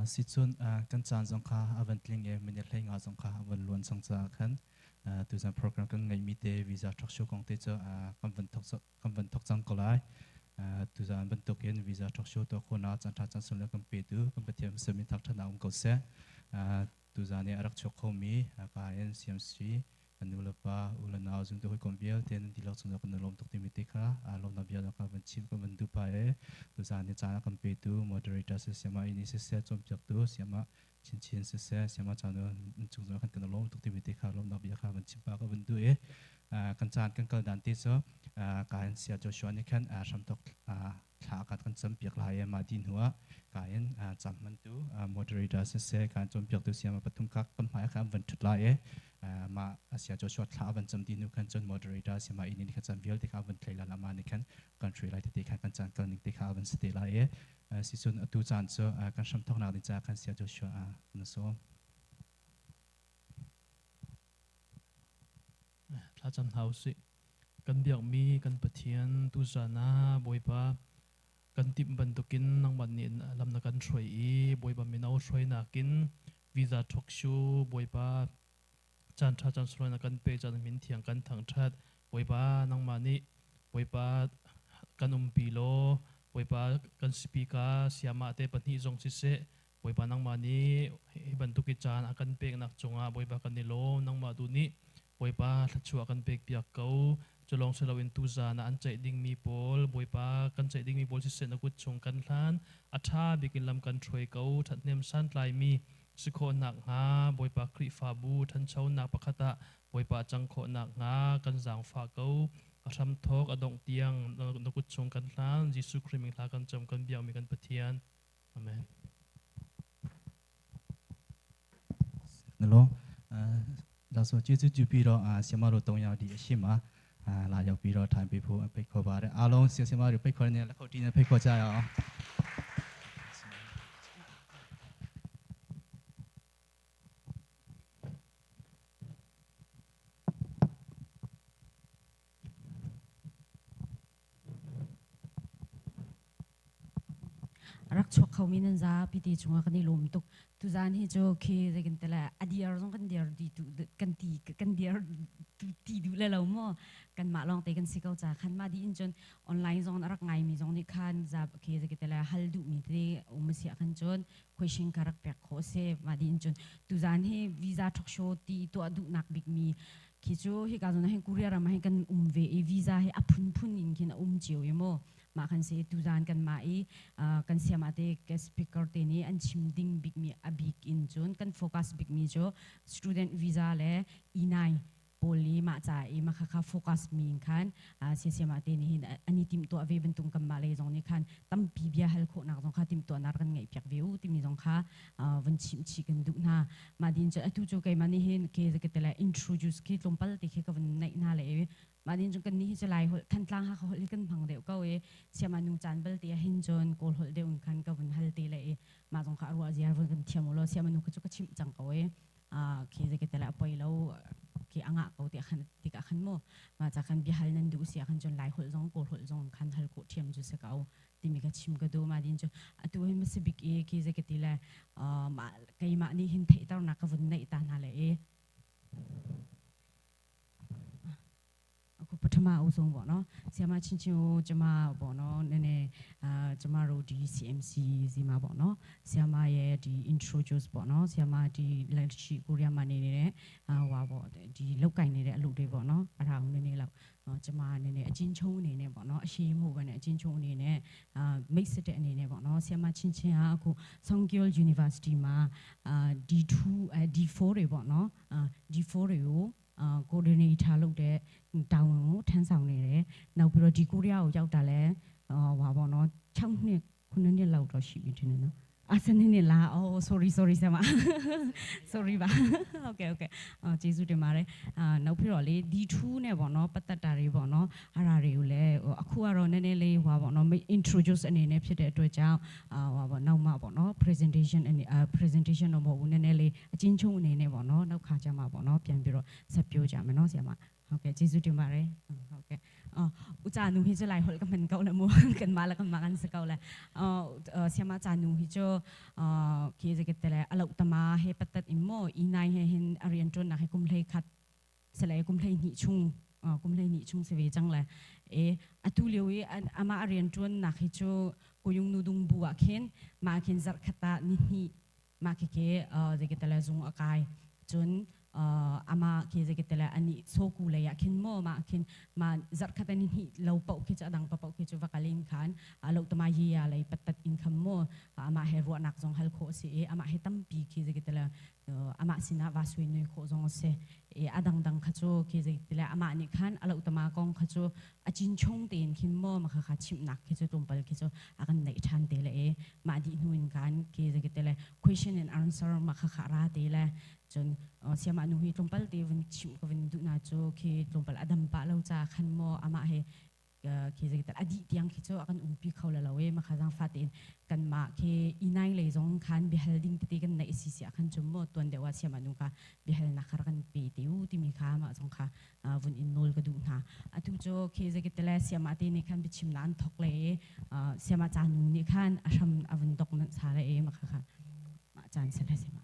si chun kan chan zong kha avan tling e minel hlei nga zong kha avan luan sang cha khan tu zan program kan ngai mi te visa thok shu kong te cha kan van thok chang kolai tu zan ban tok yen visa thok shu to khona chan tha chan sun la kan pe tu kan pathiam semi thak thana um ko se tu zan e arak chok khomi ka en cmc anulapa ulana zung to kon bial ten dilak chung kan lom tok timiti kha lom na bial ka van chim kan van du pa e tu zan e chana kan pe tu moderator se sema ini se se chom pyak tu sema chin chin se se sema chana chung kan kan lom tok timiti kha lom na bial kha van chim pa ka van du e kan chan kan kal dan ti so ka en sia joshua ni khan sam tok thla kat kan cham pyak la e ma din huwa ka en cham man tu moderator se se kan chom pyak tu sema pathum ka kam hai kha van thut la e ma asia joshua thla van cham din nu khan chon moderator sema ini ni khan cham bial ti kha van thleila lama ni khan country lai ti khan kan chan kal ni ti kha van ste la e si chun atu chan so kan sam thok na ni cha kan sia joshua na so thla chan house kan biak mi kan pathian tu sana boipa kan tip ban tokin nang ban ni lam na kan throi i boipa mi nau throi na kin visa thok shu boipa chan tha chan throi na kan pe chan min thiang kan thang that boipa nang ma ni boipa kan pi lo boipa kan speaker siama te pani jong si se boipa nang ma ni ban toki chan akan pek nak chunga boipa kan ni lo nang ma du ni boipa thachua kan pek piak kau cholong selawin tu za na an chai ding mi pol boipa kan chai ding mi pol si se na kut chung kan hlan atha bikin lam kan throi kau thatnem san tlai mi sikho nak nga boipa kri fa bu than chau na pakhata boipa changkho nak nga kan jang fa kau aram thok adong tiang na kut chung kan hlan jisu khri mi thla kan cham kan biang mi kan pathian amen nalo da so chi chu pi ro sema ro tong yaw di shi ma la yaw pi ro thai pi phu pai kho ba de a long sema ro pai kho ne la khau ti ne pai kho cha yaw rak chok khau min za piti chunga kan ni lom tuk tu zan hi jo khi zekin tela adiar jong kan diar di tu kan diar tu ti du le lo mo kan ma long te kan sikau cha khan ma di in jon online zong rak ngai mi zong ni khan za khi zekin tela hal du mi te umsia kan jon question karak pek kho se ma di in jon tu zan hi visa thok show ti to adu nak big mi khi chu hi ka zona hi kuria ra ma hi kan ve e visa hi apun phun in kin chiu yemo ma khan se tu zan kan ma i kan siama te ke speaker te ni an chim ding big mi abik in chun kan focus big mi jo student visa le inai poli ma cha i ma kha focus mi khan se siama te ni ani tim to ave bentung kam ma le jong ni khan tam pi bia hal kho na jong kha tim to nar kan ngai pyak veu tim ni jong kha van chim chi kan du na ma din cha atu jo kai ma ni hin ke ke tela introduce ki lompal te ke ka van nai na le mà đến trong cái ní cho lại hội thanh lang ha hội cái bằng đều câu ấy xem mà nung chan bel tia hin john call hội đều khăn cái vấn hal tia lại mà trong khảo ruột giờ vẫn cái thiam lo xem mà nung cái chỗ cái chim chẳng câu ấy khi cái tela bơi lâu khi anh ạ câu tia khăn tia khăn mo mà chắc khăn bị hal nên đủ xia khăn john lại hội trong call hội trong khăn hal cổ thiam cho sẽ câu tìm cái chim cái đồ mà đến cho tu hay mà sẽ bị khi cái tela mà cái mà ní hin thấy tao nãy cái vấn này ta nào lại aku pertama usung bono siapa cincin cuma bono nene cuma ro di CMC zima bono siapa ye di introduce bono siapa di leadership Korea mana nene wabo di lokai nene lu de bono arang nene lau cuma nene cincin nene bono simu kan cincin nene mix it nene bono siapa cincin aku Songkyul University ma D2 D4 bono D4 yo coordinator လုပ်တဲ့တာဝန်ကိုထမ်းဆောင်နေတယ်။နောက်ပြီးတော့ဒီကိုရီးယားကိုရောက်တာလဲဟွာပေါ့နော်6နှစ်9နှစ်လောက်တော့ရှိပြီထင်တယ်နော်။စနေနေ့လား oh sorry ဆရာမ sorry ပါ okay ကျေးဇူးတင်ပါတယ်နောက်ပြီးတော့လေ D2 နဲ့ပေါ့နော်ပတ်သက်တာတွေပေါ့နော်အဲ့ဒါတွေကိုလည်းအခုကတော့နည်းနည်းလေးဟွာပေါ့နော် introduce အနေနဲ့ဖြစ်တဲ့အတွက်ကြောင့်ဟွာပေါ့နောက်မှပေါ့နော် presentation တော့မဟုတ်ဘူးနည်းနည်းလေးအချင်းချင်းအနေနဲ့ပေါ့နော်နောက်ခါကျမှပေါ့နော်ပြန်ပြီးတော့ဆက်ပြောကြမယ်နော်ဆရာမဟုတ်ကဲ့ကျေးဇူးတင်ပါတယ်ဟုတ်ကဲ့ อุจานุฮิโจไลหดกันมันเก่าละมัวกันมาแล้วกันมากันสักเก่าละเสียมาจานุฮิโจคีจะเกิดอะไรอะไรอุตมาเฮปัตตัดอิมโมอีนายเฮเห็นอารียนจนนะให้กุมเลยขัดสลายกุมเลยนิชุงกุมเลยนิชุงเสวยจังเลยอตุเลียวอามาอารียนจนนะให้โจกุยงนูดุงบัวเข็นมาเข็นจักขตานิมาเกจะเกิดอะไรจงอากายจนอามาคีจะเกิดอะไรอันนี้โซกุเลยอะเข็นโมมาเข็นมาจัดขัดอันนี้เราเป่าคีจะดังเป่าคีจะวักลินขันเราตมาเยียอะไรปัตตัดอินคัมโมอามาเฮรัวนักจงฮัลโคเสอามาเฮตัมปีคีจะเกิดอะไรอามาสินะวาสวยนุยโคจงเสอดังขจูคีจะเกิดอะไรอามานี่ขันเราตมากองขจูอาจินชงเตียนคิมโมมาค่ะชิมนักคีจะตรงไปคีจะอากันในชันเตเลยมาดีนุนขันคีจะเกิดอะไร question and answer มาค่ะราเตเลยจนเสียมาหนุ่ยตรงไปเดวันชิมก็วันดูน่าจูคีตรงไปอดัมปะเราจะขันโมอามาเฮคีจะกิดอดีตยังคีจะอากันปีเขาละเรามาค่ะจังฟาตินกันมาคีอีนายเลยจงขันบิฮัลดิ้งติกันในสิสิขันจมโมตัวเดียวเสียมาหนุ่ยค่ะบิฮัลนักกันปีติวที่มีค่ามาจงค่ะวันอินโนลก็ดูนะทุกโจคีจะกิดเลยเสียมาตีนี่ขันบิชิมนันทกเลยเสียมาจานุนี่ขันอาชัมอวันดอกมันสาระมาค่ะมาจานเสร็จแล้วเสียมา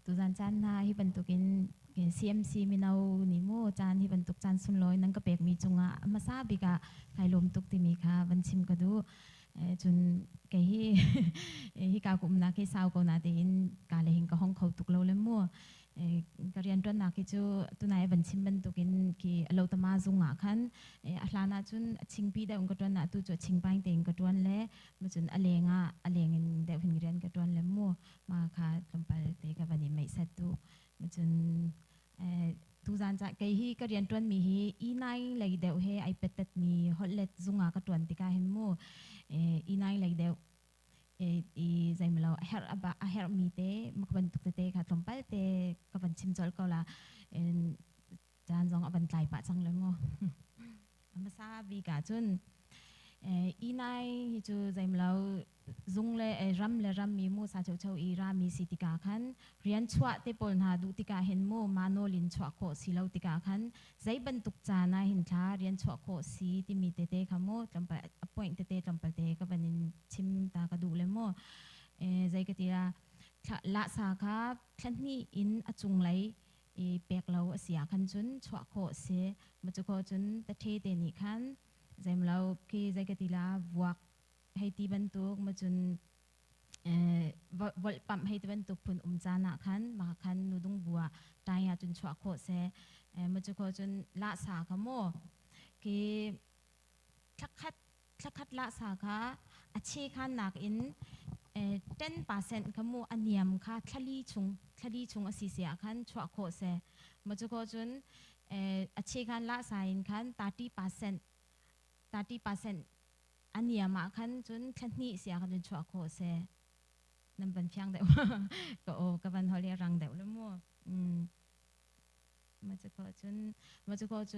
ตุจันจันนะฮิบันตุกินCMC มินาวนิโมจานฮิบันตุกจันสุนลอยนั่งกระเปกมีจุงะมาซาบิกะไทยลมตุกติมีค่ะวันชิมก็ดูจนแกฮิกากุมนักฮิสาวก็นาตินกาเลหิงก็ห้องเขาตุกเราเลยมัวก็เรียนตัวนักที่จูตัวนายบัญชีบันตุกินที่เราตมาจุงอ่ะคันอัลานาจุนชิงปีได้องค์กรนักตัวจชิงไปแต่องค์กรเล่มาจุนอเลงอ่ะอเลงินเดี๋ยวหินเรียนกรเล่มัวมาค่ะลงไปเตะกับวันนี้ไม่เสร็จตัวมาจุนทุกจานจะเกย์ก็เรียนตัวมีฮีอีนายเลยเดี๋ยวเฮไอเป็ดมีฮอลเล็ตจุงอ่ะก็ตัวติกาเห็นมัวอีนายเลยเดี๋ยวใจมันเราเฮอร์มีเตะมักบันทุกเตะค่ะตรงไปเตะกับบันชิมจอลก็ละจานจงบันไกลปะจังเลยมั้งมาซาบีกาจุนอีนายจูใจมันเราจุงเลยรำมีมูซาเจ้าอีรามีสิติกาขันเรียนชัวเตปอลนาดูติกาเห็นมูมาโนลินชัวโคสีเราติกาขันใจบันทุกจานาเห็นท้าเรียนชัวโคสีที่มีเตะขโมจำไปปอยเตะจำไปเตะกับบันชิมตากระดูเลยมูใจกติลาละสาขาขันนี้อินอจุงไหลเปียกเราเสียขันจุนชัวโคเสียมาจุโคจุนตะเทเตนิขันใจมันเราคือใจกติลาวักให้ตีบันทุกมาจนวอลปั๊มให้ตีบันทุกพุ่นจานะขันมาขันนูดุงบัวตายจนชัวโคเสมาจุโคจนละสาขโมคือทักคัดละสาขาอาชีพขันนักอิน10% ขโมอันเนียมค่ะทลีชุงอสิเสียขันชัวโคเสมาจุโคจนอาชีพขันละสาอินขัน30% อันเนี้ยมาคันจนคันนี้เสียกันจนชัวโคเซนั่นเป็นเพียงเดียวก็โอ้ก็เป็นเขาเรียกรังเดียวเลยมั่วมาจะก็จ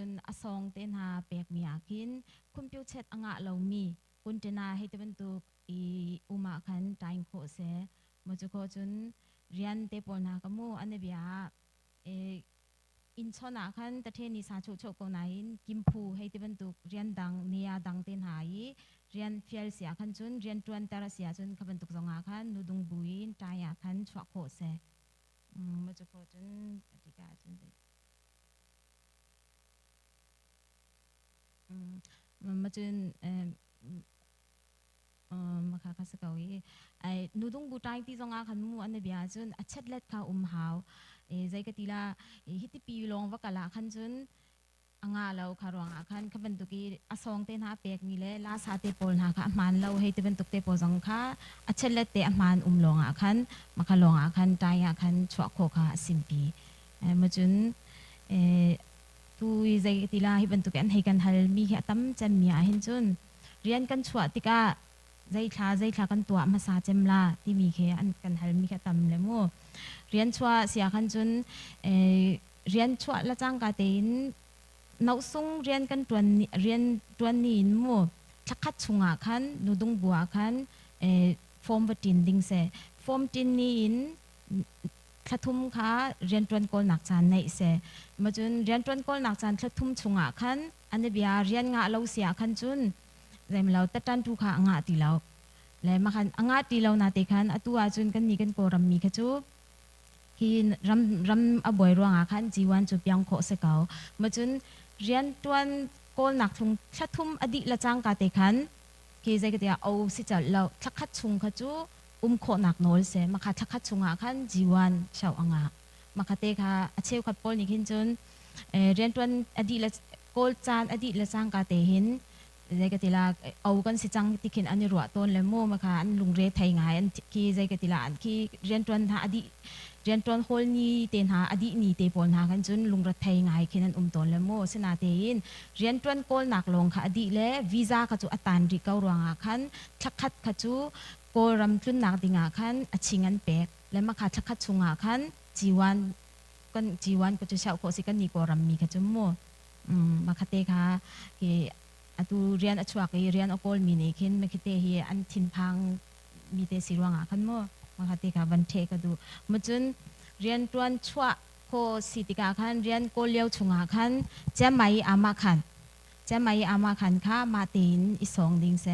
นอสองเต้นหาเปียกมีอากินคุณพิวเช็ดอ่างเรามีคุณเจนาให้ตะวันตกอุมาคันใจโคเซมาจะก็จนเรียนเตปอนากมูอันนี้เบียอินชอนาคันแต่เทนิสาโชก็นายกิมพูให้ที่บรรทุกเรียนดังเนียดังเต็นหายเรียนเฟียลเสียคันจุนเรียนตวนตาเสียจุนขบันทุกสองอาคันนูดุงบุยตายอาคันชัวโคเซมาจุโคจุนอธิกาจุนมาจุนมาค่ะสกาวีไอ้นูดุงบุตายที่สองอาคันมูอันนี้เบียจุนอัจฉริยะข้าหาวใจกติลาฮิตปีลองวักละขันจุนอ่างเราคารวงขันขบันตุกีอสองเตนหาเปียกมีเลยลาสาเตปอลหาค่ะมันเราให้ที่บันตุกเตปอลสังค่ะอัจฉริยะเตอมันลองขันมาขลองขันใจขันชัวโคค่ะสิมปีมาจุนตุยใจกติลาให้บันตุกันให้กันฮัลมีแค่ตั้มจำมีเห็นจุนเรียนกันชัวติกาใจคลากันตัวมาซาเจมลาที่มีแค่อันกันฮัลมีแค่ตั้มเลยมั่วเรียนชัวเสียขันจุนเรียนชัวละจังกาเตนนักส่งเรียนกันเรียนตัวนี้มั่วชักคัดชุงอาขันนูดุงบัวขันฟอร์มบัตินดิงเซฟอร์มจินนี้ ททุ่มค่ะเรียนตรวนโกลหนักจานในเสมาจนเรียนตรวนโกลหนักจานททุ่มชงอ่ะคันอันนี้เบียเรียนงาเราเสียคันจุนใจมาเราตัดตันทุกค่ะงาตีเราและมาคันงาตีเรานาตีคันอตัวจุนกันนี่กันโกรำมีขจูที่รำอบวยรวงอ่ะคันจีวันจุบยังโคสเกามาจนเรียนตรวนโกลหนักทุงททุ่มอดีละจังกาตีคันที่ใจก็จะเอาสิจะเราทักขัดชงขจูโคหนักโนลเสมาคัดทักขัดชงอ่ะคันจีวันชาวอ่างมาคัดเตค่ะอาเชลขัดปอลนี่ขึ้นจนเรียนตรวนอดีละโกลจานอดีละจังกาเตหินใจก็ติละเอากันสิจังติขินอันนี้รัวต้นเลยโม่มาค่ะอันลุงเรทไทยง่ายอันที่ใจก็ติละอันที่เรียนตรวนหาอดีเรียนตรวนโฮลนี่เต็นหาอดีนี่เตปอลหากันจนลุงเรทไทยง่ายขึ้นอันต้นเลยโม่สนาเตยินเรียนตรวนโกลหนักลงค่ะอดีเล่วีซ่าขจูอัตันริเการวงอ่ะคันชักขัดขจูโกรำจุนหนักดิ่งอ่ะคันชิงันเป็กและมาค่ะชักขัดชงอ่ะคันจีวันก็จะเช่าโคสิกันนี่โกรำมีขจูโม่มาค่ะเตค่ะที่อตูเรียนอชวกเรียนอโกลมีนี่ขึ้นมาคิดเตฮีอันทินพังมีเตสิรวงอ่ะคันโม่มาค่ะเตค่ะวันเทก็ดูมาจนเรียนตรวนชัวโคสิติกาคันเรียนโกเลียวชงอ่ะคันจะไม่อามาคันจะไม่อามาคันค่ะมาตีนอีสองดิ่งเส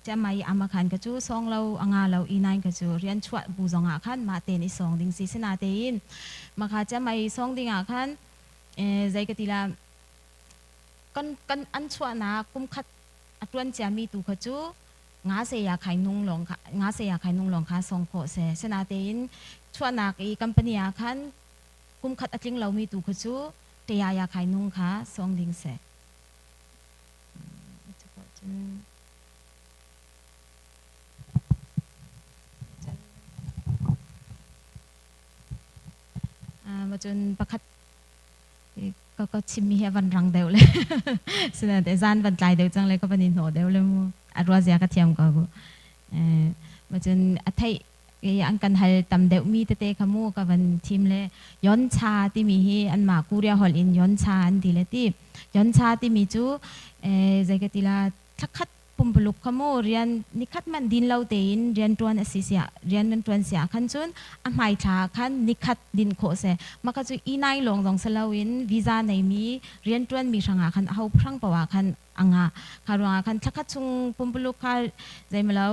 จะไม่อามาคันก็จูสองเราอ่างเราอีนายก็จูเรียนชัวบูจงอ่ะคันมาตีนอีสองดิ่งสิสนาเตนมาค่ะจะไม่สองดิ่งอ่ะคันใจกติลากันอันชัวนะกุมขัดอัตวันจะมีตุขจูงาเสียไข่นุ่งหลงค่ะงาเสียไข่นุ่งหลงค่ะสองโคเสสนาเตนชัวนักอีกัมปนีอาคันกุมขัดอัตลิงเรามีตุขจูเตียยาไข่นุ่งค่ะสองดิ่งเสมาจนประคัดก็ชิมมีวันรังเดียวเลยสนาแต่จานวันใจเดียวจังเลยก็เป็นอินโหเดียวเลยมั้งอรัวเสียกระเทียมก็มาจนอัฐิอันกันให้ตำเดียวมีเตะขมูกับวันทีมเลยย้อนชาที่มีอันมาคูเรียฮอลอินย้อนชาอันที่เลยที่ย้อนชาที่มีจูใจกติลาทักขัดปุ่มปลุกขโมเรียนนิคัดมันดินเราเตนเรียนตัวนสิเสียเรียนตัวนเสียขันจุนอ่ะหมายถาขันนิคัดดินโคเสมาก็จะอีนายลงตรงสลาวินวีซ่าในมีเรียนตัวนมีช่างขันเอาพรั่งปะวะขันอ่างคารวะขันทักขัดจุงปุ่มปลุกค่ะใจมาแล้ว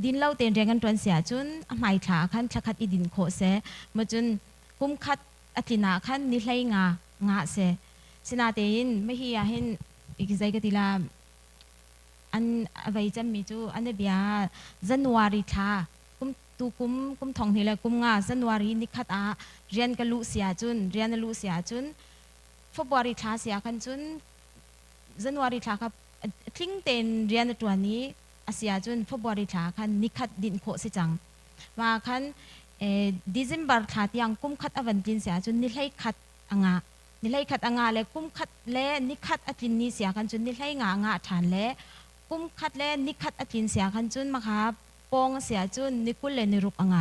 ดินเราเตนเรียนกันตัวนเสียจุนอ่ะหมายถาขันทักขัดอีดินโคเสมาจุนกุมขัดอธินาขันนิไลงาเสสนาเตนไม่เฮียเห็นอีกใจก็ติลาอันไว้จะมีจูอันนี้เบียจันวารีท่ากุมทองนี่แหละกุมงาจันวารีนิคัดเรียนกันลุเสียจุนเรียนลุเสียจุนฟบวารีท่าเสียกันจุนจันวารีท่าครับทิ้งเต็นเรียนตัวนี้เสียจุนฟบวารีท่าคันนิคัดดินโคสิจังว่าคันดิเซมบาร์ท่าที่ยังกุมคัดอวันตินเสียจุนนิไลคัดอ่างนิไลคัดอ่างเลยกุมคัดเล่นิคัดอตินนี้เสียกันจุนนิไลงาฐานเล่กุมขัดเล่นิคัดอธินเสียขันจุนมาครับปองเสียจุนนิคุลเลนิรุกอ่าง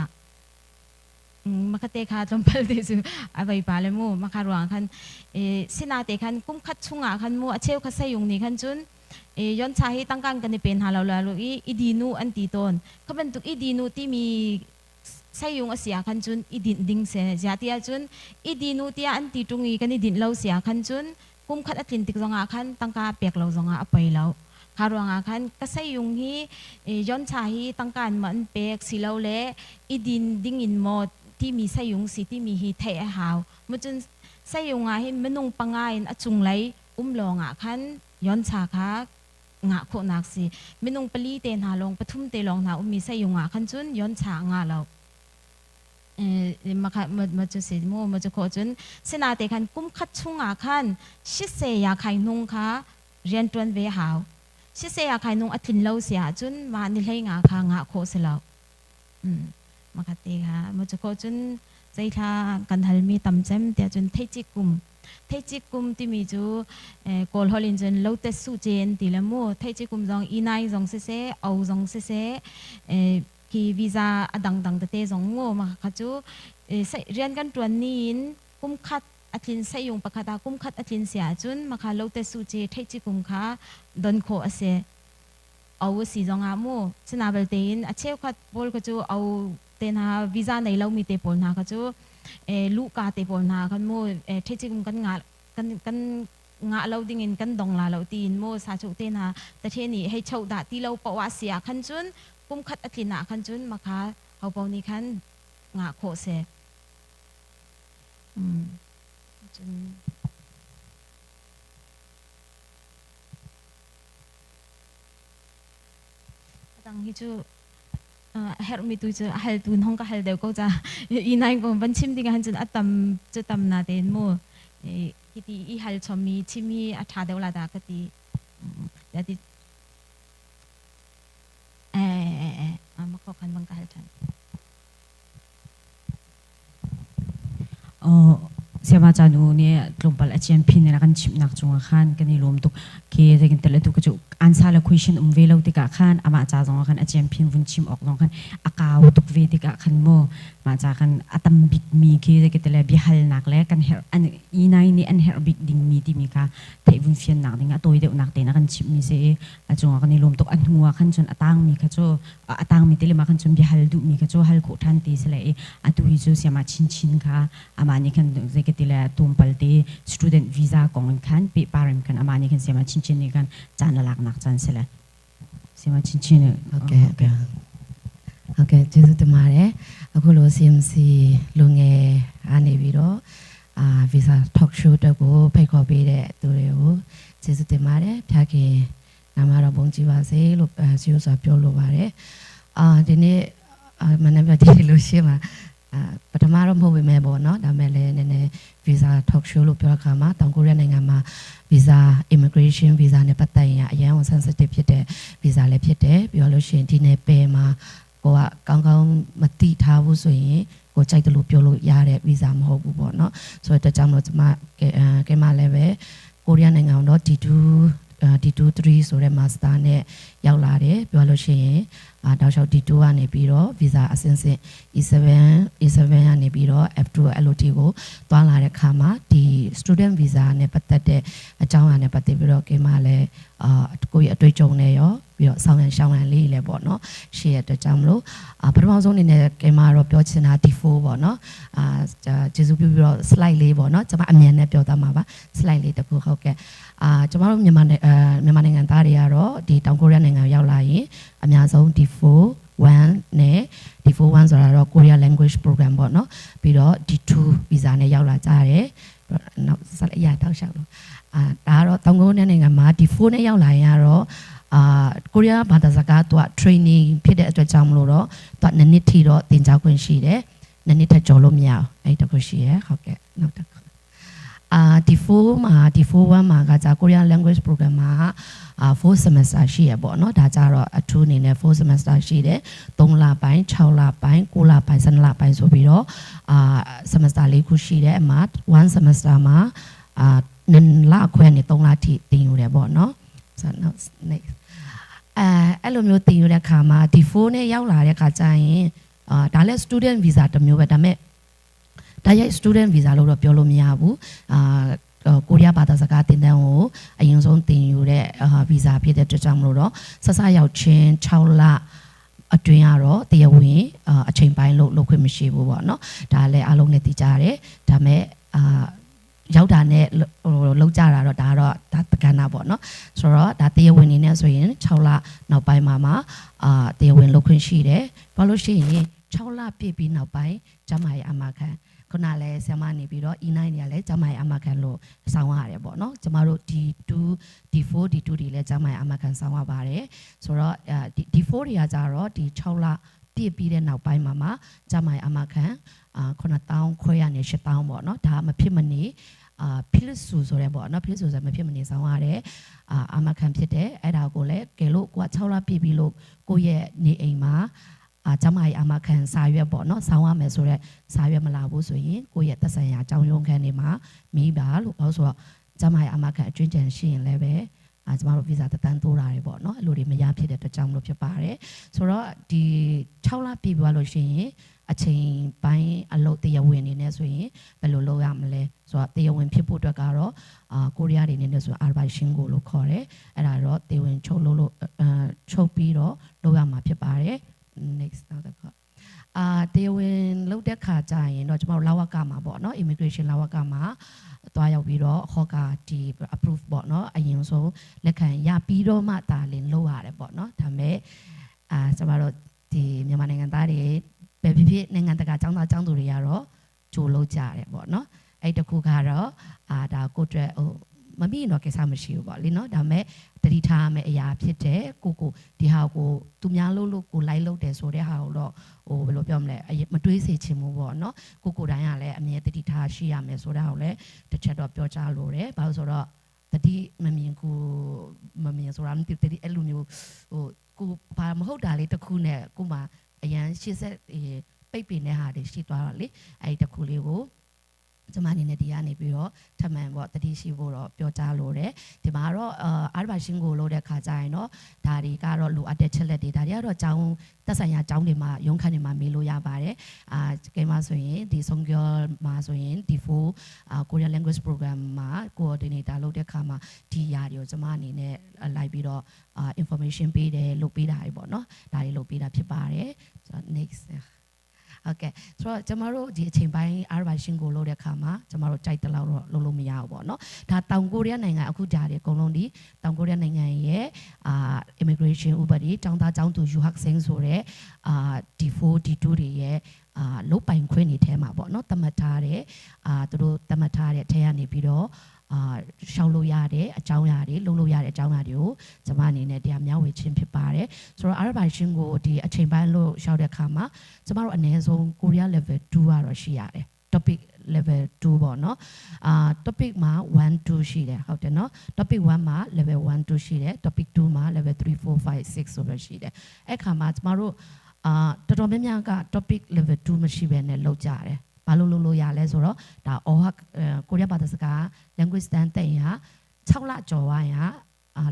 มาคเตค่ะจอมพัลเดซูอาไว้ปาเลมูมาคารวงขันสินาเตขันกุมขัดชุงขันมูอาเชลขัดใส่ยุงนี่ขันจุนย้อนชาฮิตั้งกันกันในเป็นหาเราแล้วอีดีนูอันตีตนเขาเป็นตุกอีดีนูที่มีใส่ยุงเสียขันจุนอีดินดิงเสียจาติอาจุนอีดีนูที่อันตีตรงนี้กันอีดินเราเสียขันจุนกุมขัดอธินติกจงขันตั้งกาเปียกเราจงอไปเราคารวงคันก็ใส่ยุงฮีย้อนชาฮีตั้งการมันเป็กสิเราเล่อีดินดิ้งอินหมดที่มีใส่ยุงสิที่มีฮีเทะหาวมันจนใส่ยุงให้มันนุ่งปังไงอจุงไหลลองคันย้อนชาค่ะงะโคนักสิมันนุ่งปลีเตนหาลงปทุมเตลองหามีใส่ยุงคันจนย้อนชางาเรามาจะเสียโมมาจะขอจนเสนาเตคันกุ้มคัดชุงคันชิเสียไข่นุ่งค่ะเรียนตัวนเวหาวชิเสียใครนุ่งอธินเล่าเสียจนมานิเลยงาค่ะงาโคสลาวมาคัดเตะค่ะมาจะโคจนใจท่ากันทัลมีตำเจมเดียจนเทจิกุมที่มีจูโกลฮอลินจนเล่าเตสูเจนตีละมูเทจิกุมจงอีนายจงเสเอาจงเสที่วีซ่าดังเตจงงูมาคัดจูเรียนกันตัวนี้กุมคัดอธินใส่ยุงปะคตากุมคัดอธินเสียจุนมาค่ะเราแต่สูเจเทจิกุมค่ะดนโคเสเอาสีจงอามูสนาเบลเตนอาเชลคัดบอลก็จูเอา เตนาวีซ่าในเรามีเตปอลนาก็จูลูกกาเตปอลนากันโมเทจิมกันงาเราดิ่งกันดองลาเราตีนโมซาจุเตนาแต่เทนี่ให้เช่าดาที่เราปวาเสียขันจุนกุมขัดอธินาขันจุนมาค่ะเอาปอนี้ขันงาโคเซจุนตั้งฮิจูhermi tu chu hal tu hong ka hal deu ko cha inai ko ban chim ding han chun atam chu tam na den mo kiti I hal chomi chimi atha deu la da ka ti ya ti ma ko kan bang ka hal chan siapa canu ni kelompok acian pin ni akan chip nak cunga kan kini lom tu ke dengan telah tu kejuk answer la question velau tiga kan ama aca cunga kan acian pin pun chim ok cunga kan akau tu ve tiga kan mo macam kan atam big mi ke dengan telah bihal nak le kan her an inai ni an her big ding mi ti mi ka tapi pun fian nak dengan atoi dek nak tena kan chip mi se cunga kan ni lom tu an hua kan cun atang mi kajo atang mi tele makan cun bihal du mi kajo hal ko tan ti selai atu hiju siapa chin ka ama ni kan tila tumpal te student visa kong kan pe parent kan amani kan sema cincin ni kan jangan nak jangan sila sema cincin okay jesu temare aku lo CMC lo nge ane biro visa talk show ta ko phai kho pe de tu de ko jesu temare phya ke nama ro bong ji ba se lo siyo sa pyo lo ba de di ni mana ba di lo shi ma ပထမတော့မဟုတ်ပေမဲ့ပေါ့နော်ဒါမဲ့လည်းနည်းနည်း visa talk show လို့ပြောတဲ့အခါမှာတောင်ကိုရီးယားနိုင်ငံမှာ visa immigration visa နဲ့ပတ်သက်ရင်အရင်က sensitive ဖြစ်တဲ့ visa လည်းဖြစ်တယ်ပြောလို့ရှိရင်ဒီနယ်ပယ်မှာကိုကကောင်းကောင်းမသိထားဘူးဆိုရင်ကိုကြိုက်တယ်လို့ပြောလို့ရတဲ့ visa မဟုတ်ဘူးပေါ့နော်ဆိုတော့တကြောင်လို့ကျွန်မကဲမလည်းပဲကိုရီးယားနိုင်ငံတော့ D2 3ဆိုတဲ့ master နဲ့ရောက်လာတယ်ပြောလို့ရှိရင်တောက်လျှောက် D2 ကနေပြီးတော့ visa အဆင့်ဆင့် E7 ကနေပြီးတော့ F2 LOT ကိုတွားလာတဲ့ခါမှာဒီ student visa နဲ့ပတ်သက်တဲ့အကြောင်းအရာနဲ့ပတ်သက်ပြီးတော့ကိမလည်းကိုယ့်ရဲ့အတွေ့အကြုံနဲ့ရောပြီးတော့ဆောင်ရန်ရှောင်းရန်လေးလည်းပေါ့နော်ရှေ့ရတဲ့ကြောင့်မလို့ပထမဆုံးအနေနဲ့ကိမတော့ပြောချင်တာ D4 ပေါ့နော်ကျေးဇူးပြုပြီးတော့ slide လေးပေါ့နော်ကျွန်မအမြန်နဲ့ပြောသားမှာပါ slide လေးတစ်ခုဟုတ်ကဲ့ကျွန်တော်တို့မြန်မာနိုင်ငံသားတွေကတော့ဒီတောင်ကိုရီးယားနိုင်ငံရောက်လာရင်အများဆုံး D4 1နဲ့ D4 1ဆိုတာတော့ Korea language program ပေါ့နော်ပြီးတော့ D2 visa နဲ့ရောက်လာကြတယ်နောက်ဆက်အရာတောက်လျှောက်လို့ဒါကတော့တောင်ကိုရီးယားနိုင်ငံမှာ D4 နဲ့ရောက်လာရင်ကတော့ကိုရီးယားဘာသာစကားသူက training ဖြစ်တဲ့အတွက်ကြောင့်မလို့တော့သူက2နှစ်ထိတော့သင်ကြားခွင့်ရှိတယ်2နှစ်ထက်ကျော်လို့မရအောင်အဲ့တခုရှိရဟုတ်ကဲ့နောက်တစ်ခုD4 မှာ D4 1မှာကကြာ Korean language program မှာ4 semester ရှိရပေါ့နော်ဒါကြတော့အထူးအနေနဲ့4 semester ရှိတယ်3လပိုင်း6လပိုင်း9လပိုင်း12လပိုင်းဆိုပြီးတော့semester ၄ခုရှိတယ်အမှ1 semester မှာ2လခွဲနဲ့3လထိသင်ယူတယ်ပေါ့နော် so next အဲ့လိုမျိုးသင်ယူတဲ့အခါမှာ D4 နဲ့ရောက်လာတဲ့အခါကျရင်ဒါလည်း student visa တစ်မျိုးပဲဒါပေမဲ့ဒါရိုက် student visa လို့တော့ပြောလို့မရဘူးကိုရီးယားဘာသာစကားသင်တန်းကိုအရင်ဆုံးသင်ယူတဲ့ visa ဖြစ်တဲ့အတွက်ကြောင့်မလို့တော့ဆက်စရောက်ချင်း6လအတွင်းကတော့တရားဝင်အချိန်ပိုင်းလုပ်ခွင့်မရှိဘူးပေါ့နော်ဒါလည်းအားလုံးနဲ့သိကြရတယ်ဒါပေမဲ့ရောက်တာနဲ့လောက်ကြတာတော့ဒါတက္ကနာပေါ့နော်ဆိုတော့ဒါတရားဝင်နေနေဆိုရင်6လနောက်ပိုင်းမှာတရားဝင်လုပ်ခွင့်ရှိတယ်ဘာလို့ရှိရင်6လပြည့်ပြီးနောက်ပိုင်းကျမရဲ့အမခံခုနလည်းဆရာမနေပြီးတော့ E9 နေရာလဲကျမရဲ့အမခံလို့ဆောင်းရတယ်ပေါ့နော်ကျမတို့ D2 D4 D2 တွေလည်းကျမရဲ့အမခံဆောင်းရပါတယ်ဆိုတော့D4 တွေကကြတော့ဒီ6လပြည့်ပြီးတဲ့နောက်ပိုင်းမှာကျမရဲ့အမခံ9000ခွဲရနေ8000ပေါ့နော်ဒါမဖြစ်မနေဖိလစ်ဆူဆိုရဲပေါ့နော်ဖိလစ်ဆူဆိုမဖြစ်မနေဆောင်းရတယ်အမခံဖြစ်တယ်အဲ့ဒါကိုလည်းကဲလို့ကိုက6လပြည့်ပြီးလို့ကိုရဲ့နေအိမ်မှာကျမရဲ့အမခံစာရွက်ပေါ့နော်ဆောင်းရမယ်ဆိုတော့စာရွက်မလာဘူးဆိုရင်ကိုရဲ့သက်ဆိုင်ရာအကြောင်းရုံးခန်းတွေမှာမိပါလို့ပြောဆိုတော့ကျမရဲ့အမခံအကျွင့်ကြံရှိရင်လည်းပဲကျမတို့ visa တန်းတိုးတာတွေပေါ့နော်အဲ့လိုတွေမရဖြစ်တဲ့အတွက်ကြောင့်မလို့ဖြစ်ပါတယ်ဆိုတော့ဒီ6လပြည့်သွားလို့ရှိရင်အချိန်ပိုင်းအလုပ်တရားဝင်နေနေဆိုရင်ဘယ်လိုလုပ်ရမလဲဆိုတော့တရားဝင်ဖြစ်ဖို့အတွက်ကတော့ကိုရီးယားတွေနေနေဆို arbitration ကိုလို့ခေါ်တယ်အဲ့ဒါတော့တရားဝင်ချုပ်လို့ချုပ်ပြီးတော့လုပ်ရမှာဖြစ်ပါတယ်next နောက်တစ်ခါ တရားဝင်လုပ်တဲ့ခါကျရင်တော့ကျွန်တော်လာဝကမှာပေါ့နော် immigration လာဝကမှာတွားရောက်ပြီးတော့ဟော့ကာဒီ approve ပေါ့နော်အရင်ဆုံးလက်ခံရပြီးတော့မှဒါလင်းလုပ်ရတယ်ပေါ့နော်ဒါပေမဲ့ကျွန်တော်တို့ဒီမြန်မာနိုင်ငံသားတွေပဲဖြစ်ဖြစ်နိုင်ငံတကာចောင်းသားចောင်းသူတွေကတော့ကြိုလုပ်ကြရတယ်ပေါ့နော်အဲ့တခုကတော့ဒါကိုအတွက်ဟိုမမိတော့ကိစ္စမရှိဘူးပေါ့လေနော်ဒါပေမဲ့တတိထားမယ်အရာဖြစ်တဲ့ကိုဒီဟာကိုသူများလို့ကိုလိုက်လုပ်တယ်ဆိုတဲ့ဟာကိုတော့ဟိုဘယ်လိုပြောမလဲမတွေးစေချင်ဘူးပေါ့နော်ကိုတိုင်းကလည်းအမြဲတတိထားရှိရမယ်ဆိုတာကိုလည်းတစ်ချက်တော့ပြောကြားလိုတယ်ဘာလို့ဆိုတော့တတိမမြင်ဆိုတာမသိတတိအဲ့လိုမျိုးဟိုကိုဘာမဟုတ်တာလေးတစ်ခုနဲ့ကိုမှအရန်ရှေ့ဆက်ပိတ်ပင်တဲ့ဟာတွေရှိသွားတော့လေအဲ့ဒီတစ်ခုလေးကိုကျွန်မအနေနဲ့ဒီကနေပြီးတော့ထမှန်ပေါ့တတိရှိဖို့တော့ပြောကြားလိုတယ်ဒီမှာတော့အားရပါရှင်ကိုလို့တဲ့ခါကျရင်တော့ဒါတွေကတော့လိုအပ်တဲ့ချက်လက်တွေဒါတွေကတော့အကြောင်းသက်ဆိုင်ရာအကြောင်းတွေမှာရုံးခန်းတွေမှာမေးလို့ရပါတယ်ကိန်းမဆိုရင်ဒီဆုံးကျော်မှာဆိုရင်ဒီKorean language program မှာ coordinator လုပ်တဲ့ခါမှာဒီຢာတွေကိုကျွန်မအနေနဲ့လိုက်ပြီးတော့information ပေးတယ်လုပ်ပေးတာတွေပေါ့နော်ဒါတွေလုပ်ပေးတာဖြစ်ပါတယ် next Okay ဆိုတော့ကျမတို့ဒီအချိန်ပိုင်းအားရရှင်ကိုလို့တဲ့ခါမှာကျမတို့ကြိုက်တဲ့လောက်တော့လုပ်လို့မရဘူးပေါ့နော်ဒါတောင်ကိုရီးယားနိုင်ငံအခုကြားတယ်အကုန်လုံးဒီတောင်ကိုရီးယားနိုင်ငံရဲ့immigration ဥပဒေတောင်သားကျောင်းသူယူဟက်ဆင်းဆိုတဲ့D4 D2 တွေရဲ့လုတ်ပိုင်ခွင့်တွေထဲမှာပေါ့နော်သတ်မှတ်ထားတဲ့သူတို့သတ်မှတ်ထားတဲ့ထဲကနေပြီးတော့ရှောက်လို့ရတဲ့အကြောင်းအရာတွေလုပ်လို့ရတဲ့အကြောင်းအရာတွေကိုကျွန်မအနေနဲ့တရားမျှဝေခြင်းဖြစ်ပါတယ်ဆိုတော့အားရပါရှင်ကိုဒီအချိန်ပိုင်းလို့ရှောက်တဲ့အခါမှာကျွန်မတို့အနည်းဆုံး Korea level 2ကတော့ရှိရတယ် topic level 2ပေါ့နော်topic မှာ1 2ရှိတယ်ဟုတ်တယ်နော် topic 1မှာ level 1 2ရှိတယ် topic 2မှာ level 3 4 5 6ဆိုတော့ရှိတယ်အဲ့ခါမှာကျွန်မတို့တော်တော်များများက topic level 2မရှိဘဲနဲ့လောက်ကြတယ်ဘာလို့ရလဲဆိုတော့ဒါ ကိုရီးယားဘာသာစကား language stand တင်ရ6လကျော်ဝါရ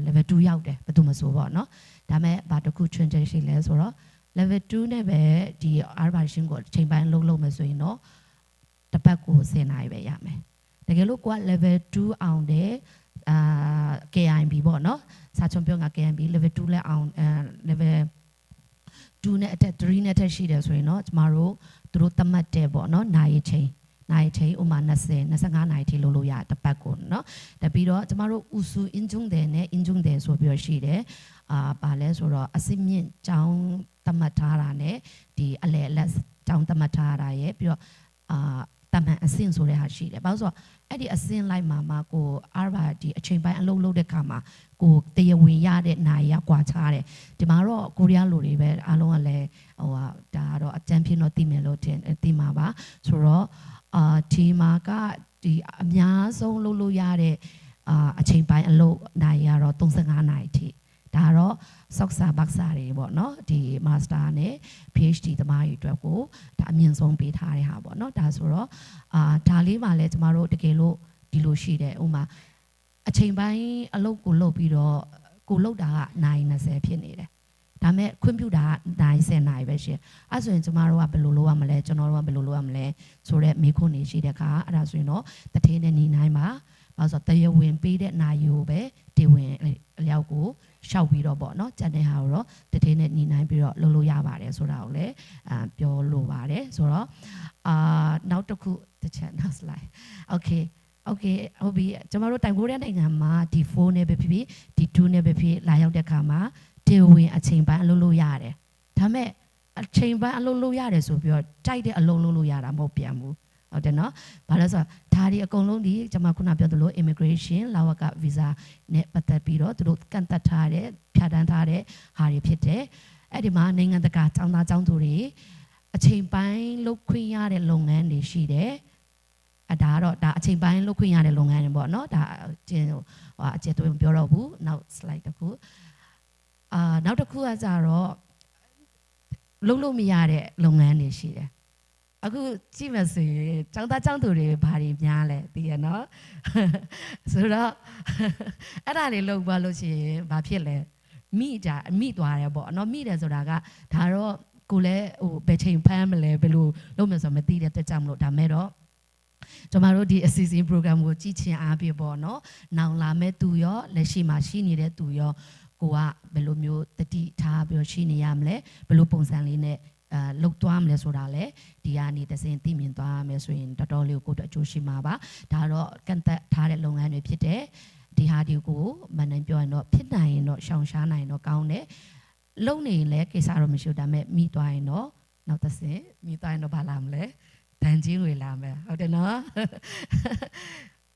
level 2ရောက်တယ်ဘယ်သူမဆိုပေါ့နော်ဒါမဲ့ဘာတစ်ခု change ရှိလဲဆိုတော့ level 2နဲ့ပဲဒီအားပါရှင်ကိုချိန်ပိုင်းလုံးမယ်ဆိုရင်တော့တစ်ပတ်ကို10နာရီပဲရမယ်တကယ်လို့ကိုက level 2အောင်တဲ့ KIB ပေါ့နော်စာချုံပြောက KIB level 2လက်အောင်level 2နဲ့အထက်3နဲ့အထက်ရှိတယ်ဆိုရင်တော့ကျမတို့သူတို့သတ်မှတ်တယ်ပေါ့နော်နိုင်ချိန်ဥမာ20 25နိုင်ထိလုပ်လို့ရတစ်ပတ်ကိုเนาะတပြီးတော့ကျမတို့ဥစုအင်ဂျုံတယ်နဲ့အင်ဂျုံတယ်ဆိုပြီးတော့ရှိတယ်ပါလဲဆိုတော့အစစ်မြင့်ကျောင်းသတ်မှတ်ထားတာနဲ့ဒီအလဲလက်ကျောင်းသတ်မှတ်ထားတာရဲ့ပြီးတော့တမန်အဆင့်ဆိုတဲ့ဟာရှိတယ်ဘာလို့ဆိုတော့အဲ့ဒီအဆင့်လိုက်မှာကိုအားပါဒီအချိန်ပိုင်းအလုပ်လုပ်တဲ့ခါမှာကိုတရားဝင်ရတဲ့နိုင်ရကွာခြားတယ်ဒီမှာတော့ကိုရီးယားလူတွေပဲအားလုံးကလည်းဟိုဒါကတော့အကြံဖြစ်တော့သိမယ်လို့သိမှာပါဆိုတော့ဒီမှာကဒီအများဆုံးလုပ်လို့ရတဲ့အချိန်ပိုင်းအလုပ်နိုင်ရတော့35နိုင်ထိဒါတော့ Soxa Baksa တွေပေါ့နော်ဒီ Master နဲ့ PhD သမားတွေအတွက်ကိုဒါအမြင့်ဆုံးပေးထားတဲ့ဟာပေါ့နော်ဒါဆိုတော့ဒါလေးမှလည်းကျမတို့တကယ်လို့ဒီလိုရှိတယ်ဥမာအချိန်ပိုင်းအလုပ်ကိုလုပ်ပြီးတော့ကိုလုပ်တာကနိုင်20ဖြစ်နေတယ်ဒါမဲ့ခွင့်ပြုတာနိုင်10နိုင်ပဲရှင်အဲ့ဆိုရင်ကျမတို့ကဘယ်လိုလုပ်ရမလဲကျွန်တော်တို့ကဘယ်လိုလုပ်ရမလဲဆိုတော့မေးခွန်းနေရှိတဲ့အခါအဲ့ဒါဆိုရင်တော့တထင်းနဲ့နေနိုင်ပါဘာလို့ဆိုတော့တရားဝင်ပေးတဲ့နိုင်ယူပဲတည်ဝင်အလျောက်ကိုရှောက်ပြီးတော့ပေါ့နော်ကျန်တဲ့ဟာကိုတော့တထင်းနဲ့နေနိုင်ပြီးတော့လုပ်လို့ရပါတယ်ဆိုတာကိုလည်းပြောလိုပါတယ်ဆိုတော့နောက်တစ်ခုတစ်ချက် နောက် slide okay ဟုတ်ပြီကျွန်တော်တို့တိုင်ကိုရီးယားနိုင်ငံမှာဒီ4နဲ့ပဲဖြစ်ဖြစ်ဒီ2နဲ့ပဲဖြစ်လာရောက်တဲ့ခါမှာတေဝင်အချိန်ပိုင်းအလုပ်လုပ်ရတယ်ဒါမဲ့အချိန်ပိုင်းအလုပ်လုပ်ရတယ်ဆိုပြီးတော့တိုက်တဲ့အလုပ်လုပ်လို့ရတာမဟုတ်ပြန်ဘူးဟုတ်တယ်နော်ဘာလဲဆိုတော့ဒါဒီအကုန်လုံးဒီကျွန်မခုနပြောသလို immigration လာဝက visa နဲ့ပတ်သက်ပြီးတော့သူတို့ကန့်သက်ထားတဲ့ဖြတ်တန်းထားတဲ့ဟာတွေဖြစ်တယ်အဲ့ဒီမှာနိုင်ငံတကာចောင်းသားចောင်းသူတွေအချိန်ပိုင်းလုပ်ခွင့်ရတဲ့လုပ်ငန်းတွေရှိတယ်ဒါကတော့ဒါအချိန်ပိုင်းလုပ်ခွင့်ရတဲ့လုပ်ငန်းတွေပေါ့နော်ဒါအကျယ်သွင်းမပြောတော့ဘူးနောက် slide တစ်ခုနောက်တစ်ခုကကြတော့လုံးလို့မရတဲ့လုပ်ငန်းတွေရှိတယ်အခုကြည့်မစင်ចောင်းသားចောင်းသူတွေဘာတွေများလဲသိရနော်ဆိုတော့အဲ့ဒါတွေလုပ်ပါလို့ရှိရင်ဘာဖြစ်လဲမိသွားတယ်ပေါ့နော်မိတယ်ဆိုတာကဒါတော့ကိုလည်းဟိုဘယ်ချိန်ဖမ်းမလဲဘယ်လိုလုပ်မယ်ဆိုမသိတဲ့အတွက်ကြောင့်မလို့ဒါမဲ့တော့ကျွန်တော်တို့ဒီအစီအစဉ် program ကိုကြည့်ချင်အားပြပေါ့နော်နောင်လာမဲ့သူရောလက်ရှိမှာရှိနေတဲ့သူရောကိုကဘယ်လိုမျိုးတတိထားပြီးရှိနေရမလဲဘယ်လိုပုံစံလေးနဲ့ လုတ်သွားမလဲဆိုတာလေဒီကနေတစ်စင်သိမြင်သွားမယ်ဆိုရင်တော်တော်လေးကိုအကျိုးရှိမှာပါဒါတော့ကန့်သက်ထားတဲ့လုပ်ငန်းတွေဖြစ်တဲ့ဒီဟာဒီကိုမနိုင်ပြောရင်တော့ဖြစ်နိုင်ရင်တော့ရှောင်ရှားနိုင်တော့ကောင်းတယ်လုံနေရင်လည်းကိစ္စတော့မရှိဘူးဒါပေမဲ့မိသွားရင်တော့နောက်တစ်စင်မိသွားရင်တော့ဘာလာမလဲတန်ကြီးဝေလာမယ်ဟုတ်တယ်နော်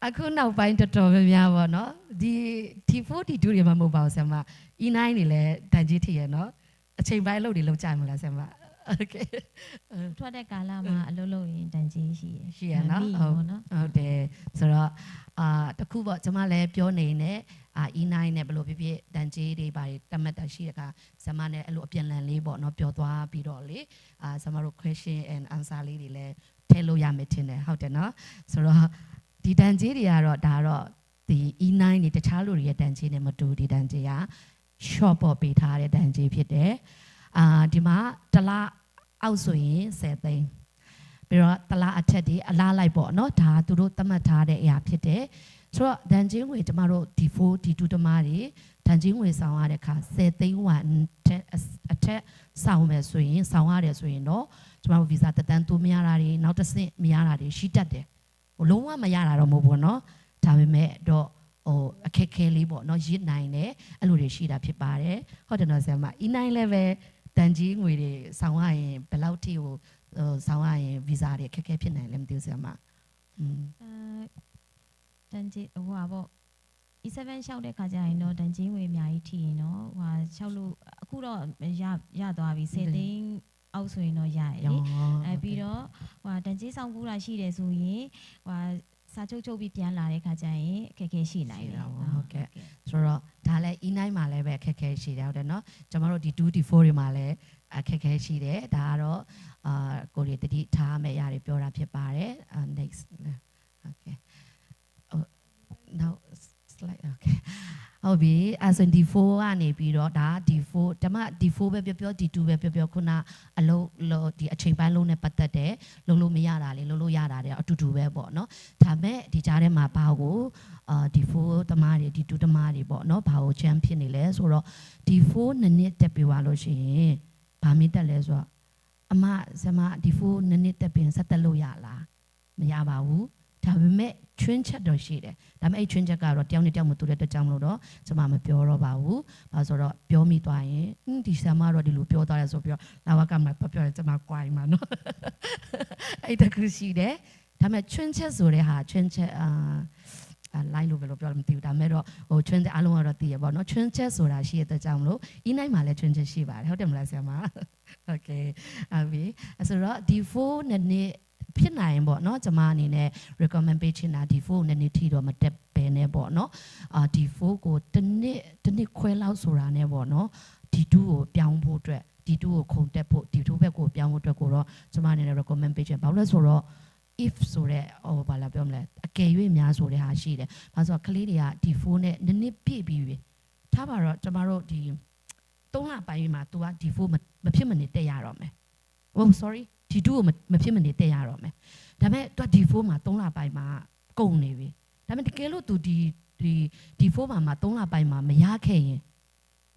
အခုနောက်ပိုင်းတော်တော်များများပေါ့နော်ဒီ T42 တွေမှမဟုတ်ပါဘူးဆရာမ E9 တွေလည်းတန်ကြီးထည့်ရနော်အချိန်ပိုင်းလုပ်တွေလုပ်ကြမလားဆရာမโอเคထွက်တဲ့ကာလမှာအလုပ်လုပ်ရင်တန်ကြီးရှိရနော်ဟုတ်တယ်ဆိုတော့တခုပေါ့ကျွန်မလည်းပြောနေနဲ့E9 နဲ့ဘယ်လိုဖြစ်ဖြစ်တန်ကြီးတွေပါတတ်မှတ်တာရှိတဲ့အခါဆရာမနဲ့အဲ့လိုအပြန်လန်လေးပေါ့နော်ပြောသွားပြီးတော့လေဆရာမတို့ question and answer လေးတွေလည်းထည့်လို့ရမယ်ထင်တယ်ဟုတ်တယ်နော်ဆိုတော့ဒီတန်ကြီးတွေကတော့ဒါတော့ဒီ E9 တွေတခြားလူတွေရဲ့တန်ကြီးနဲ့မတူဒီတန်ကြီးက short ပေါ်ပေးထားတဲ့တန်ကြီးဖြစ်တယ်ဒီမှာတလားအောက်ဆိုရင်10သိန်းပြီးတော့တလားအထက်ဒီအလားလိုက်ပေါ့နော်ဒါသူတို့သတ်မှတ်ထားတဲ့အရာဖြစ်တယ်ဆိုတော့တန်ကြီးငွေကျမတို့ D4 D2 တမားတွေတန်ကြီးငွေဆောင်ရတဲ့အခါ10သိန်းဝန်းအထက်ဆောင်မယ်ဆိုရင်ဆောင်ရတယ်ဆိုရင်တော့ကျမတို့ visa တက်တန်းတိုးမရတာတွေနောက်တစ်ဆင့်မရတာတွေရှိတတ်တယ်လုံးဝမရတာတော့မဟုတ်ဘူးနော်ဒါပေမဲ့တော့အခက်ခဲလေးပေါ့နော်ရစ်နိုင်တယ်အဲ့လိုတွေရှိတာဖြစ်ပါတယ်ဟုတ်တယ်နော်ဆရာမ E9 လည်းပဲတန်ကြီးငွေတွေဆောင်ရရင်ဘယ်လောက်ထိကိုဆောင်ရရင် visa တွေအခက်ခဲဖြစ်နိုင်လဲမသိဘူးဆရာမတန်ကြီးဟိုပါပေါ့ E7 ရှောက်တဲ့ခါကျရင်တော့တန်ကြီးငွေအများကြီးထိရင်တော့ဟိုရှောက်လို့အခုတော့ရသွားပြီ10သိန်းအောက်ဆိုရင်တော့ရတယ်လေပြီးတော့ဟိုတန်ကြီးဆောင်ကူးတာရှိတယ်ဆိုရင်ဟိုစာချုပ်ပြီးပြန်လာတဲ့ခါကျရင်အခက်ခဲရှိနိုင်တယ်ဟုတ်ကဲ့ဆိုတော့ဒါလည်း E9 မှာလည်းပဲအခက်ခဲရှိတယ်ဟုတ်တယ်နော်ကျွန်တော်တို့ဒီ 2D4 တွေမှာလည်းအခက်ခဲရှိတယ်ဒါကတော့ကိုရီတတိထားမယ့်ຢာတွေပြောတာဖြစ်ပါတယ် next okay now slide okay ဟုတ်ပြီအဲ့ဆို D4 ကနေပြီးတော့ဒါ D4 ဓမ္မ D4 ပဲပြော D2 ပဲပြောခုနအလုံးဒီအချိန်ပိုင်းလုံးနဲ့ပတ်သက်တဲ့လုံးလို့မရတာလေလုံးလို့ရတာတဲ့အတူတူပဲပေါ့နော်ဒါမဲ့ဒီကြားထဲမှာဘာကိုD4 တမားတွေ D2 တမားတွေပေါ့နော်ဘာကိုချမ်းဖြစ်နေလဲဆိုတော့ D4 နှစ်တက်ပြီးသွားလို့ရှိရင်ဘာမီတက်လဲဆိုတော့အမဇမ D4 နှစ်တက်ပြီးဆက်တက်လို့ရလားမရပါဘူးဒါပေမဲ့ချွင်းချက်တော့ရှိတယ်ဒါပေမဲ့အဲ့ချွင်းချက်ကတော့တယောက်နဲ့တယောက်မတူတဲ့အတွက်ကြောင့်မလို့တော့ကျွန်မမပြောတော့ပါဘူးဘာဆိုတော့ပြောမိသွားရင်ဒီဆရာမတော့ဒီလိုပြောသွားတယ်ဆိုပြီးတော့လာဝကမှာပြောတယ်ကျွန်မကွာရင်မှာနော်အဲ့တခုရှိတယ်ဒါပေမဲ့ချွင်းချက်ဆိုတဲ့ဟာချွင်းချက်လိုက်လို့ပဲလို့ပြောလို့မသိဘူးဒါပေမဲ့တော့ဟိုချွင်းချက်အားလုံးကတော့သိရပါတော့ချွင်းချက်ဆိုတာရှိတဲ့အတွက်ကြောင့်မလို့ E9 မှာလည်းချွင်းချက်ရှိပါတယ်ဟုတ်တယ်မလားဆရာမโอเคအဲ့ပြီဆိုတော့ D4 နှစ်ဖြစ်နိုင်ပေါ့နော်ကျွန်မအနေနဲ့ recommend ပေးချင်တာ D4 နဲ့နေ့ထိတော့မတက်ပဲနဲ့ပေါ့နော်D4 ကိုတစ်နှစ်ခွဲလောက်ဆိုတာနဲ့ပေါ့နော် D2 ကိုပြောင်းဖို့အတွက် D2 ကိုခုန်တက်ဖို့ D2 ဘက်ကိုပြောင်းဖို့အတွက်ကိုတော့ကျွန်မအနေနဲ့ recommend ပေးချင်ဘာလို့လဲဆိုတော့ if ဆိုတဲ့ဘာလာပြောမလဲအကယ်၍များဆိုတဲ့ဟာရှိတယ်ဘာလို့ဆိုတော့ကလေးတွေက D4 နဲ့နှစ်ပြည့်ပြီးပြီထားပါတော့ကျွန်မတို့ဒီ3လပိုင်းမှာ तू က D4 မဖြစ်မနေတက်ရတော့မယ်sorry D2 ကိုမဖြစ်မနေတက်ရတော့မယ်ဒါပေမဲ့ तू D4 မှာ3လပိုင်းမှာကုန်နေပြီဒါပေမဲ့တကယ်လို့ तू ဒီ D4 မှာ3လပိုင်းမှာမရခဲ့ရင်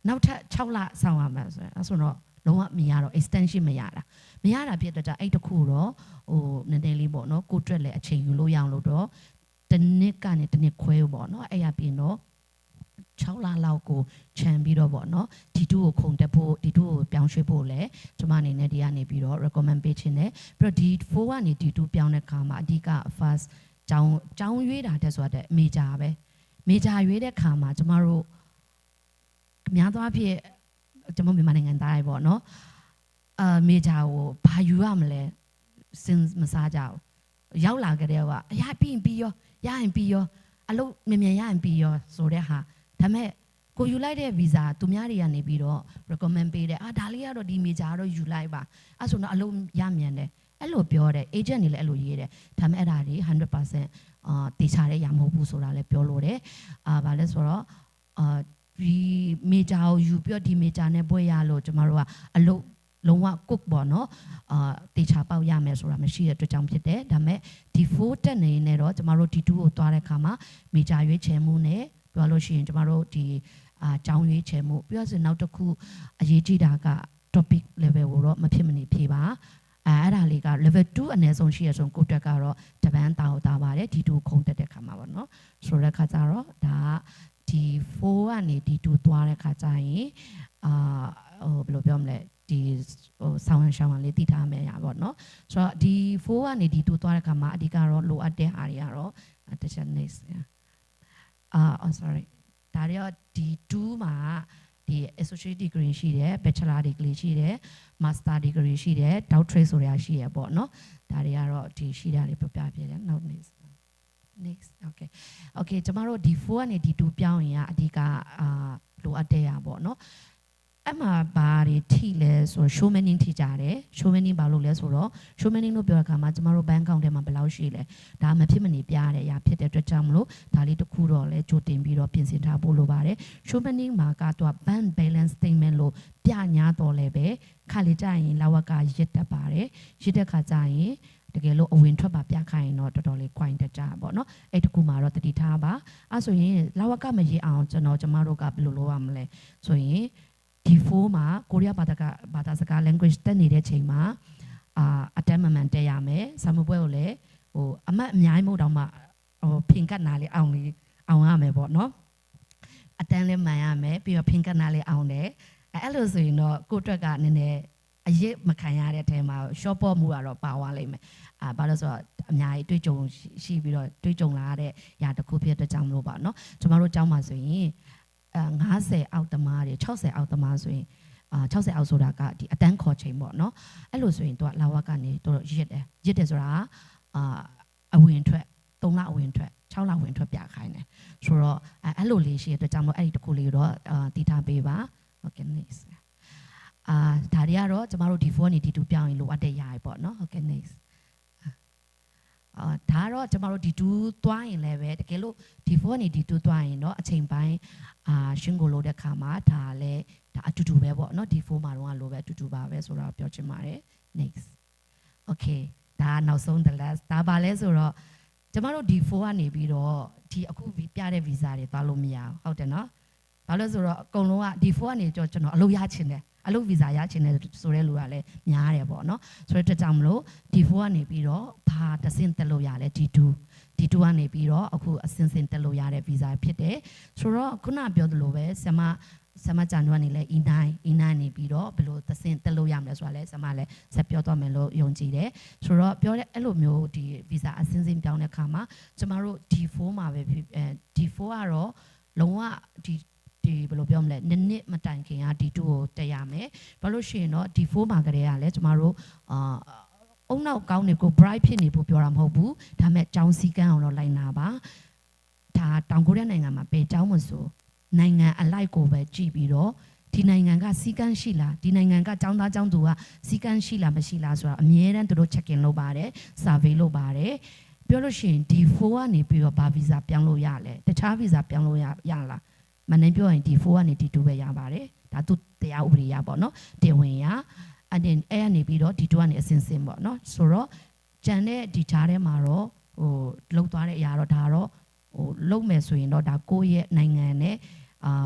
နောက်ထပ်6လဆောင်ရမှာဆိုတော့လုံးဝမရတော့ extension မရတာဖြစ်တဲ့အဲ့တခုတော့ဟိုနည်းနည်းလေးပေါ့နော်ကိုတွက်လဲအချိန်ယူလို့ရအောင်လို့တော့တစ်နှစ်ကနေတစ်နှစ်ခွဲပေါ့နော်အဲ့ရပြင်တော့6လလောက်ကိုခြံပြီးတော့ပေါ့နော် D2 ကိုခုန်တက်ဖို့ D2 ကိုပြောင်းရွှေ့ဖို့လဲကျွန်မအနေနဲ့ဒီကနေပြီးတော့ recommend ပေးခြင်းတယ်ပြီးတော့ D4 ကနေ D2 ပြောင်းတဲ့ခါမှာအဓိက first ကျောင်းရွေးတာတက်ဆိုတာတဲ့ major ပဲ major ရွေးတဲ့ခါမှာကျွန်မတို့များသောအားဖြင့်ကျွန်တော်မြန်မာနိုင်ငံသားတွေပေါ့နော်major ကိုဘာယူရမလဲစဉ်းမစားကြဘူးရောက်လာကြတဲ့ကအရာပြီးရောရရင်ပြီးရောအလုပ်မြန်ရရင်ပြီးရောဆိုတဲ့ဟာဒါမဲ့ကိုယူလိုက်တဲ့ visa သူများတွေကနေပြီးတော့ recommend ပေးတယ်ဒါလေးကတော့ဒီ major ကတော့ယူလိုက်ပါအဲ့ဆိုတော့အလုပ်ရမြန်တယ်အဲ့လိုပြောတယ် agent တွေလည်းအဲ့လိုရေးတယ်ဒါမဲ့အဲ့ဒါတွေ 100% တေချာတဲ့ရမဟုတ်ဘူးဆိုတာလည်းပြောလို့တယ်ဗာလဲဆိုတော့ဒီ major ကိုယူပြီးတော့ဒီ major နဲ့ပွဲရလို့ကျမတို့ကအလုပ်လုံးဝ cook ပေါ့နော်တေချာပေါက်ရမယ်ဆိုတာမရှိတဲ့အတွက်ကြောင့်ဖြစ်တယ်ဒါမဲ့ဒီ 4 တက်နေနေတော့ကျမတို့ဒီ2ကိုသွားတဲ့အခါမှာ major ရွေးချယ်မှုနဲ့ပြောလို့ရှိရင်ကျမတို့ဒီကျောင်းရွေးချယ်မှုပြီးတော့ဆိုနောက်တစ်ခုအရေးကြီးတာက topic level ကိုတော့မဖြစ်မနေဖြေပါအဲ့ဒါလေးက level 2အနည်းဆုံးရှိရဆုံးကိုတက်ကတော့တပန်းတာပါတယ်ဒီ2ခုံတက်တဲ့ခါမှာပေါ့နော်ဆိုတဲ့ခါကျတော့ဒါဒီ4ကနေဒီ2သွားတဲ့ခါကျရင်ဘယ်လိုပြောမလဲဒီဆောင်းရှောင်းလေးတည်ထားမယ်ရပါတော့ဆိုတော့ဒီ4ကနေဒီ2သွားတဲ့ခါမှာအဓိကတော့လိုအပ်တဲ့ဟာတွေကတော့တစ်ချက် next sorry ဒါရောဒီ2မှာဒီ associate degree ရှိတယ် bachelor degree ရှိတယ် master degree ရှိတယ် doctorate ဆိုရာရှိရပေါ့နော်ဒါတွေကတော့ဒီရှိတာတွေပြပြပြတယ် next okay ကျမတို့ဒီ4ကနေဒီ2ပြောင်းရင်အဓိကလိုအပ်တဲ့ရပေါ့နော်အမှဘာတွေထိလဲဆို show manning ထိကြတယ် show manning ဘာလို့လဲဆိုတော့ show manning လို့ပြောတဲ့အခါမှာကျမတို့ bank account ထဲမှာဘယ်လောက်ရှိလဲဒါမဖြစ်မနေပြရတဲ့အရာဖြစ်တဲ့အတွက်ကြောင့်မလို့ဒါလေးတစ်ခုတော့လဲကြိုတင်ပြီးတော့ပြင်ဆင်ထားဖို့လိုပါတယ် show manning မှာကတော့ bank balance statement လို့ပြညာတော့လဲပဲခါလေးကြရင်လဝကရစ်တက်ပါတယ်ရစ်တဲ့ခါကျရင်တကယ်လို့အဝင်ထွက်ပါပြခိုင်းရင်တော့တော်တော်လေး coin တက်ကြပါเนาะအဲ့တခုမှာတော့တတိထားပါအဲ့ဆိုရင်လဝကမရအောင်ကျမတို့ကဘယ်လိုလုပ်ရမလဲဆိုရင်ဒီ4မှာကိုရီးယားဘာသာစကား language တက်နေတဲ့ချိန်မှာအတမ်းမှန်တက်ရမယ်စာမပွဲကိုလည်းအမတ်အများကြီးမဟုတ်တော့မှဖင်ကတ်နာလေးအောင်ရမယ်ပေါ့နော်အတန်းလေးမှန်ရမယ်ပြီးတော့ဖင်ကတ်နာလေးအောင်တယ်အဲ့လိုဆိုရင်တော့ကိုအတွက်ကနည်းနည်းအရေးမခံရတဲ့အထဲမှာ short ပေါ်မှုကတော့ပါသွားလိမ့်မယ်ဘာလို့ဆိုတော့အများကြီးတွေ့ကြုံရှိပြီးတော့တွေ့ကြုံလာတဲ့ຢာတစ်ခုဖြစ်တဲ့ကြောင့်မလို့ပါနော်ကျမတို့ကျောင်းမှာဆိုရင်50အောက်သမားတွေ60အောက်သမားဆိုရင်60အောက်ဆိုတာကဒီအတန်းခေါ်ချိန်ပေါ့နော်အဲ့လိုဆိုရင်သူကလာဝကနေတို့ရစ်တယ်ဆိုတာအဝင်ထွက်3လအဝင်ထွက်6လအဝင်ထွက်ပြခိုင်းတယ်ဆိုတော့အဲ့လိုလေးရှိတဲ့အတွက်ကြောင့်မို့အဲ့ဒီတစ်ခုလေးတော့တည်ထားပေးပါ okay next ဒါတွေကတော့ကျမတို့ဒီ4နေဒီ2ပြောင်းရင်လိုအပ်တဲ့ຢာတွေပေါ့နော် okay next ဒါတော့ကျမတို့ဒီ2သွားရင်လည်းပဲတကယ်လို့ဒီ4နေဒီ2သွားရင်တော့အချိန်ပိုင်းရှင်းကိုလို့တဲ့ခါမှာဒါလည်းဒါအတူတူပဲပေါ့နော်ဒီ4မှာတော့လိုပဲအတူတူပါပဲဆိုတော့ပြောချင်ပါတယ် next okay ဒါနောက်ဆုံး the last ဒါပါလဲဆိုတော့ကျမတို့ဒီ4ကနေပြီးတော့ဒီအခုပြတဲ့ visa တွေသွားလို့မရဘူးဟုတ်တယ်နော်ဘာလို့ဆိုတော့အကုန်လုံးကဒီ4ကနေကျွန်တော်အလုပ်ရချင်တယ်အလုပ် visa ရချင်တယ်ဆိုတဲ့လူကလည်းများတယ်ပေါ့နော်ဆိုတော့တကြောင်မလို့ဒီ4ကနေပြီးတော့ဘာတဆင့်တက်လို့ရလဲဒီ2ကနေပြီးတော့အခုအစင်စင်တက်လို့ရတဲ့ visa ဖြစ်တယ်ဆိုတော့ခုနပြောသလိုပဲဆမကြံတော့နေလဲ E9 နေပြီးတော့ဘယ်လိုသစင်တက်လို့ရမလဲဆိုတာလဲဆမလည်းဆက်ပြောတော့မယ်လို့ယုံကြည်တယ်ဆိုတော့ပြောတဲ့အဲ့လိုမျိုးဒီ visa အစင်စင်ပြောင်းတဲ့အခါမှာကျမတို့ D4 မှာပဲD4 ကတော့လုံးဝဒီဘယ်လိုပြောမလဲနှစ်မတိုင်ခင်က D2 ကိုတက်ရမယ်ဘာလို့ရှိရင်တော့ D4 မှာကလေးကလည်းကျမတို့အုံနောက်ကောင်းနေကို bright ဖြစ်နေဖို့ပြောတာမဟုတ်ဘူးဒါမဲ့ကျောင်းစည်းကမ်းအောင်တော့လိုက်နာပါဒါတောင်ကိုရီးယားနိုင်ငံမှာပဲကျောင်းမဆိုနိုင်ငံအလိုက်ကိုပဲကြည့်ပြီးတော့ဒီနိုင်ငံကစည်းကမ်းရှိလားဒီနိုင်ငံကကျောင်းသားကျောင်းသူကစည်းကမ်းရှိလားမရှိလားဆိုတာအမြဲတမ်းသူတို့ check in လုပ်ပါတယ် survey လုပ်ပါတယ်ပြောလို့ရှိရင် D4 ကနေပြီးတော့ဘာ visa ပြောင်းလို့ရလဲတခြား visa ပြောင်းလို့ရလားမနေ့ပြောရင် D4 ကနေ D2 ပဲရပါတယ်ဒါသူတရားဥပဒေရပေါ့နော်တင်ဝင်ရအဲ့ကနေပြီးတော့ D2 ကနေအစင်စင်ပေါ့နော်ဆိုတော့ဂျန်တဲ့ဒီချားထဲမှာတော့လောက်သွားတဲ့အရာတော့ဒါတော့လုံးမယ်ဆိုရင်တော့ဒါကိုယ့်ရဲ့နိုင်ငံနဲ့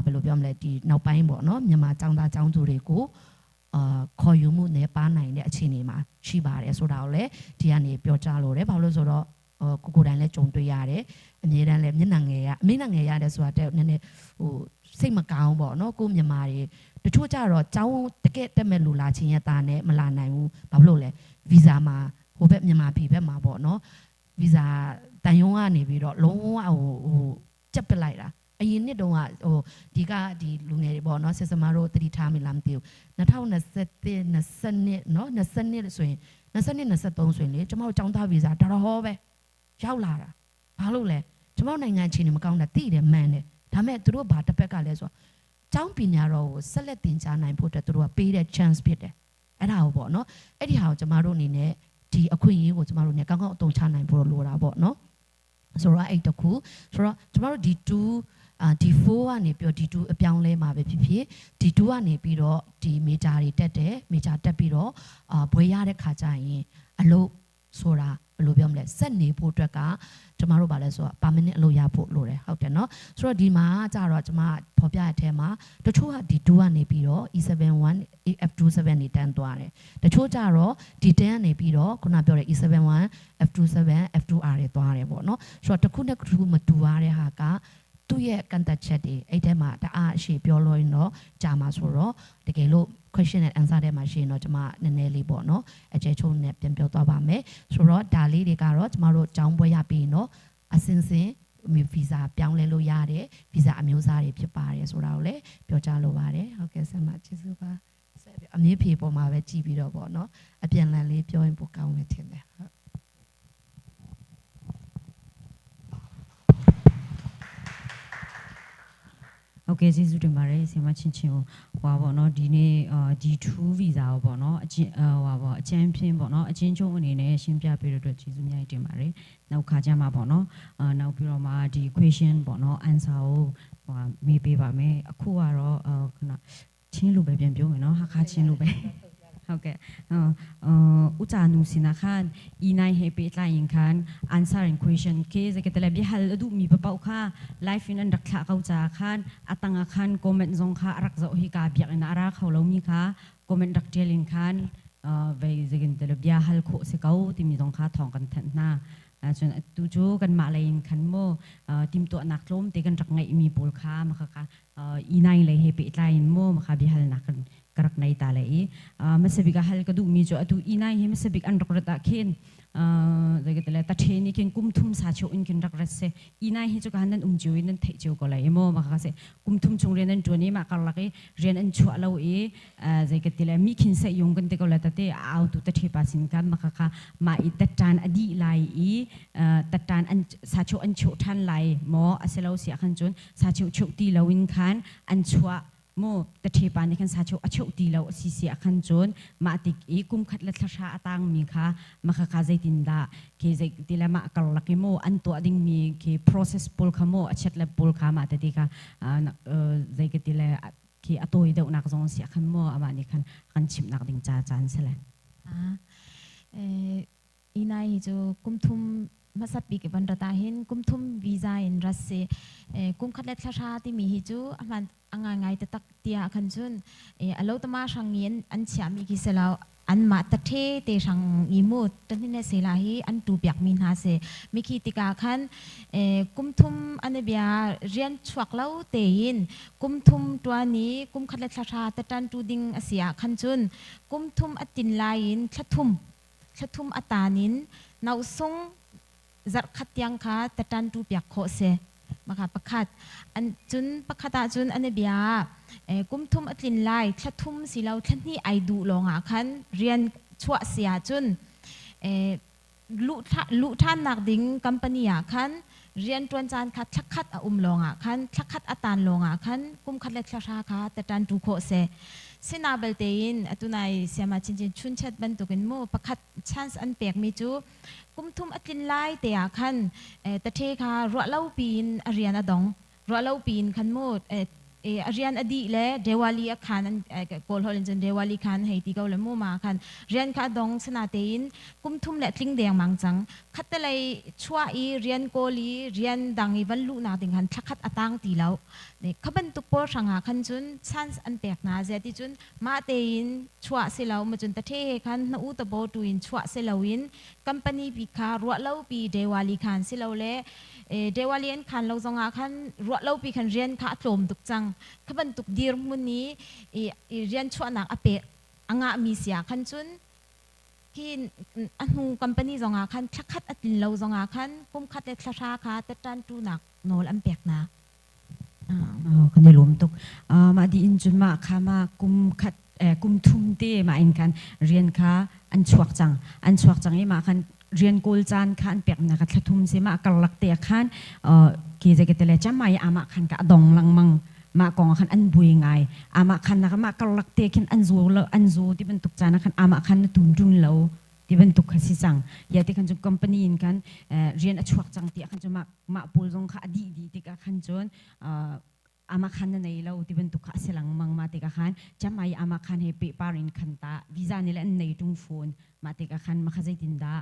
ဘယ်လိုပြောမလဲဒီနောက်ပိုင်းပေါ့နော်မြန်မာចောင်းသားចောင်းသူတွေကိုခေါ်ယူမှုနဲ့ပါနိုင်တဲ့အခြေအနေမှာရှိပါတယ်ဆိုတာကိုလည်းဒီကနေပြောကြားလို့တယ်ဘာလို့ဆိုတော့ကိုတိုင်းလည်းကြုံတွေ့ရတယ်အမြဲတမ်းလည်းမျက်နှာငယ်အမေးနှာငယ်ရတယ်ဆိုတာတဲ့နည်းနည်းစိတ်မကောင်းပေါ့နော်ကိုမြန်မာတွေတချို့ကြတော့ចောင်းတကယ်တက်မဲ့လူလာချင်းရတာနဲ့မလာနိုင်ဘူးဘာလို့လဲဗီဇာမှာဟိုဘက်မြန်မာပြည်ဘက်မှာပေါ့နော်ဗီဇာတန်ယုံကနေပြီးတော့လုံးဝကြက်ပစ်လိုက်တာအရင်နှစ်တုန်းကဒီလူငယ်တွေပေါ့နော်စစ်စမားတို့တတိထားမိလားမသိဘူး2021 20နော်20ဆိုရင်23ဆိုရင်လေကျမတို့ចောင်းသားဗီဇာတော်တော်ပဲရောက်လာတာဘာလို့လဲကျမတို့နိုင်ငံချင်းနေမကောင်းတာသိတယ်မှန်တယ်ဒါမဲ့သူတို့ဘာတစ်ဖက်ကလဲဆိုတော့ចောင်းပညာတော်ကိုဆက်လက်သင်ကြားနိုင်ဖို့အတွက်သူတို့ကပေးတဲ့ chance ဖြစ်တယ်အဲ့ဒါကိုပေါ့နော်အဲ့ဒီဟာကိုကျမတို့အနေနဲ့ဒီအခွင့်အရေးကိုကျမတို့ ਨੇ ကောင်းကောင်းအသုံးချနိုင်ဖို့လိုတာပေါ့နော်ဆိုတော့အဲ့တခုဆိုတော့ကျမတို့ဒီD4 ကနေပြီးတော့ D2 အပြောင်းလဲမှာပဲဖြစ်ဖြစ် D2 ကနေပြီးတော့ဒီ major တွေတက်တယ် major တက်ပြီးတော့ဘွေရတဲ့ခါကျရင်အလုပ်ဆိုတာ ဘယ်လိုပြောမလဲဆက်နေဖို့အတွက်ကကျမတို့ဗာလဲဆိုတော့ permanent အလုပ်ရဖို့လိုတယ်ဟုတ်တယ်နော်ဆိုတော့ဒီမှာကြတော့ကျမဖော်ပြတဲ့အထဲမှာတချို့ကဒီ2ကနေပြီးတော့ E71 F27 နေတန်းသွားတယ်တချို့ကြတော့ဒီ10ကနေပြီးတော့ခုနပြောတဲ့ E71 F27 F2R တွေသွားတယ်ပေါ့နော်ဆိုတော့တစ်ခုနဲ့တစ်ခုမတူရတဲ့ဟာကသူ့ရဲ့ကန်တက်ချက်တွေအဲ့ထဲမှာတအားအရှိပြောလို့ရင်တော့ကြာမှာဆိုတော့တကယ်လို့ question and answer ထဲမှာရှိရင်တော့ကျမနည်းနည်းလေးပေါ့နော်အကျဉ်းချုပ်နဲ့ပြန်ပြောသွားပါမယ်ဆိုတော့ဒါလေးတွေကတော့ကျမတို့ကျောင်းပွဲရပြီးရင်တော့အစင်စင်ဗီဇာပြောင်းလဲလို့ရတယ်ဗီဇာအမျိုးအစားတွေဖြစ်ပါတယ်ဆိုတာကိုလည်းပြောကြားလိုပါတယ်ဟုတ်ကဲ့ဆက်မကျေးဇူးပါဆက်ပြီးအမြင့်ဖြေပေါ်မှာပဲကြည့်ပြီးတော့ပေါ့နော်အပြန်လန်လေးပြောရင်ပိုကောင်းမယ်ထင်တယ်ဟုတ်ဟုတ်ကဲ့ကျေးဇူးတင်ပါတယ်ဆရာမချင်းချင်းဟွာပေါ့နော်ဒီနေ့D2 visa ကိုပေါ့နော်အချင်းဟွာပေါ့အချမ်းဖြင်းပေါ့နော်အချင်းချုံအနေနဲ့ရှင်းပြပေးတဲ့အတွက်ကျေးဇူးများတင်ပါတယ်နောက်ခါကျမှပေါ့နော်နောက်ပြီးတော့မှဒီ question ပေါ့နော် answer ကိုဟွာမေးပေးပါမယ်အခုကတော့ခဏချင်းလိုပဲပြန်ပြောမယ်နော်ဟာခါချင်းလိုပဲဟုတ်ကဲ့อุจานุสินะคันอีนายเฮเปตลายิงคัน answering question เคสก็ตะละบิฮัลดูมีปะเปาค่ะ life in อันรักษาเขาจาคันอตังคัน comment ซงค่ะรักษาฮิกาบิยกนะอาราเขาเรามีค่ะ comment รักเจลินคันเวสกันตะละบิฮัลโคเสกเอาที่มีซงค่ะทองกันทันหน้าจนตูจูกันมาเลยคันโมทีมตัวนักล้มเตกันรักไงมีปูลค่ามาค่ะอีนายเลยเฮเปตลายินโมมาค่ะบิฮัลนักกันกรักในตาเลยมันสบิกฮัลก็ดูมีจ่อดูอีนายเห็นมันสบิกอันรักระดับเข็นแต่ก็แต่ละตัดเชนี่เข็นกุมทุ่มสาชอินเข็นรักระเสอีนายเห็นจุกันนั้นจิวนั้นเทจิวก็เลยโมมาค่ะเสกุมทุ่มชงเรียนนั้นจวนนี้มากันละก็เรียนอันชัวเราแต่ก็แต่ละมีขินเสยงกันแต่ก็เลยแต่เอาตัวตัดเทปาสินกันมาค่ะมาอีตัดจานอดีไลตัดจานอันสาชอันชัวทันไลโมอาเซเราเสียขันจนสาชชัวตีเราวินคันอันชัวโมแต่เทปานในคันสาชอชตีเราสิเสียคันจนมาติกกุมขัดละทชาตังมีค่ะมาค่ะใจตินดาเคใจติละมากลักโมอันตัวดิ่งมีเค process ปุลขโมอัจฉริยะปุลขามาแต่ที่ค่ะใจก็ติละเคอตัวเดียวนักจงเสียคันโมอามานี่คันชิมนักดิ่งจ้าจานเสร็จอีนายจูกุมทุ่มมาสับปีกบันระตาเห็นกุมทุ่มวีซ่าอินรัสเซียกุมขัดเล็ดชาที่มีฮิจูมันง่ายแต่ตักเตียขันจุนอารมณ์ตมาช่างเย็นอันเสียมีกิเสลาอันมาตัดเทเตช่างยิมุดตอนนี้เนี่ยเสลาฮีอันตูเปียกมินหาเสมีขีติกาขันกุมทุ่มอันเบียเรียนชวกเล่าเตยินกุมทุ่มตัวนี้กุมขัดเล็ดชาแต่จันตูดิงเสียขันจุนกุมทุ่มอัตินลายินชัดทุ่มอัตานินนาซงจัดขัดยังค่ะแต่จันตูเปียกโคเสมาค่ะประคัดอันจุนประคัดจุนอันเบียกุมทุ่มอัตลินไลชัดทุ่มสิเราท่านนี่ไอดูลงอ่ะคันเรียนชั่วเสียจุนลุท่านนักดิ้งกัมปานีอ่ะคันเรียนตวนจานคัดชักคัดลงอ่ะคันชักคัดอัตานลงอ่ะคันกุมคัดเล็กชาค่ะแต่จันตูโคเสเสนาเบลเตยินตุนายเสียมาจริงๆชุนชัดบรรทุกินโมประคัดชันส์อันเปียกมีจูกุมทุ่มอัตลินไลเตียคันแต่เทค่ะรัวเล่าปีนเรียนอดองรัวเล่าปีนคันโมเรียนอดีเลเดวาลีคันโกลฮอลินจันเดวาลีคันเฮติเกาเลโมมาคันเรียนค่ะดองสนาเตยินกุมทุ่มเล็ดลิงแดงมังจังคัดแต่เลยชัวอีเรียนโกลีเรียนดังอีวันลุนาติงคันทักคัดอัตังตีแล้วเนี่ยขบันตุกโปรสังหาคันจุนชันอันเปียกนาเจติจุนมาเตยินชัวเซลามาจุนตะเทคันนาอุตโบตุอินชัวเซลาวินกัมปานีปีคารัวเล่าปีเดวาลีคันเซลาเลเดวาลีนคันเราจงอาคันรัวเล่าปีคันเรียนค่ะโถมตุกจังขบันตุกดีร์มุนีเรียนชัวนักอเปะอ่างมีเสียคันจุนที่อันหูกัมปานีจงอาคันทักคัดอัตินเราจงอาคันกุมคัดเล็กชาค่ะแต่จันตูนักโนลอันเปียกนากันในหลวมตุกมาดีอินจุนมาค่ะมากุมคัดกุมทุ่มเตมาอินกันเรียนค่ะอันชวกจังนี่มาคันเรียนกูลจานคันเปียกนักขัดทุ่มเสมากลักเตียคันกีจะเกตเลจำไม่อามาคันกะดองลังมังมากองคันอันบุยไงอามาคันนักมากลักเตียคันอันโซที่เป็นตุกจานคันอามาคันตุนจุนเลวที่เป็นตุกขัดสิจังยาที่คันจุกัมปานีอินกันเรียนชวกจังเตียคันจุมาปูลจงค่ะดีที่กันคันจน อามาคันในเราที่เป็นตุกะเสลังมังมาติกะคันจะไม่อามาคันให้เปปารินคันตาวีซ่านี่แหละในตุงโฟนมาติกะคันมาขจตินดา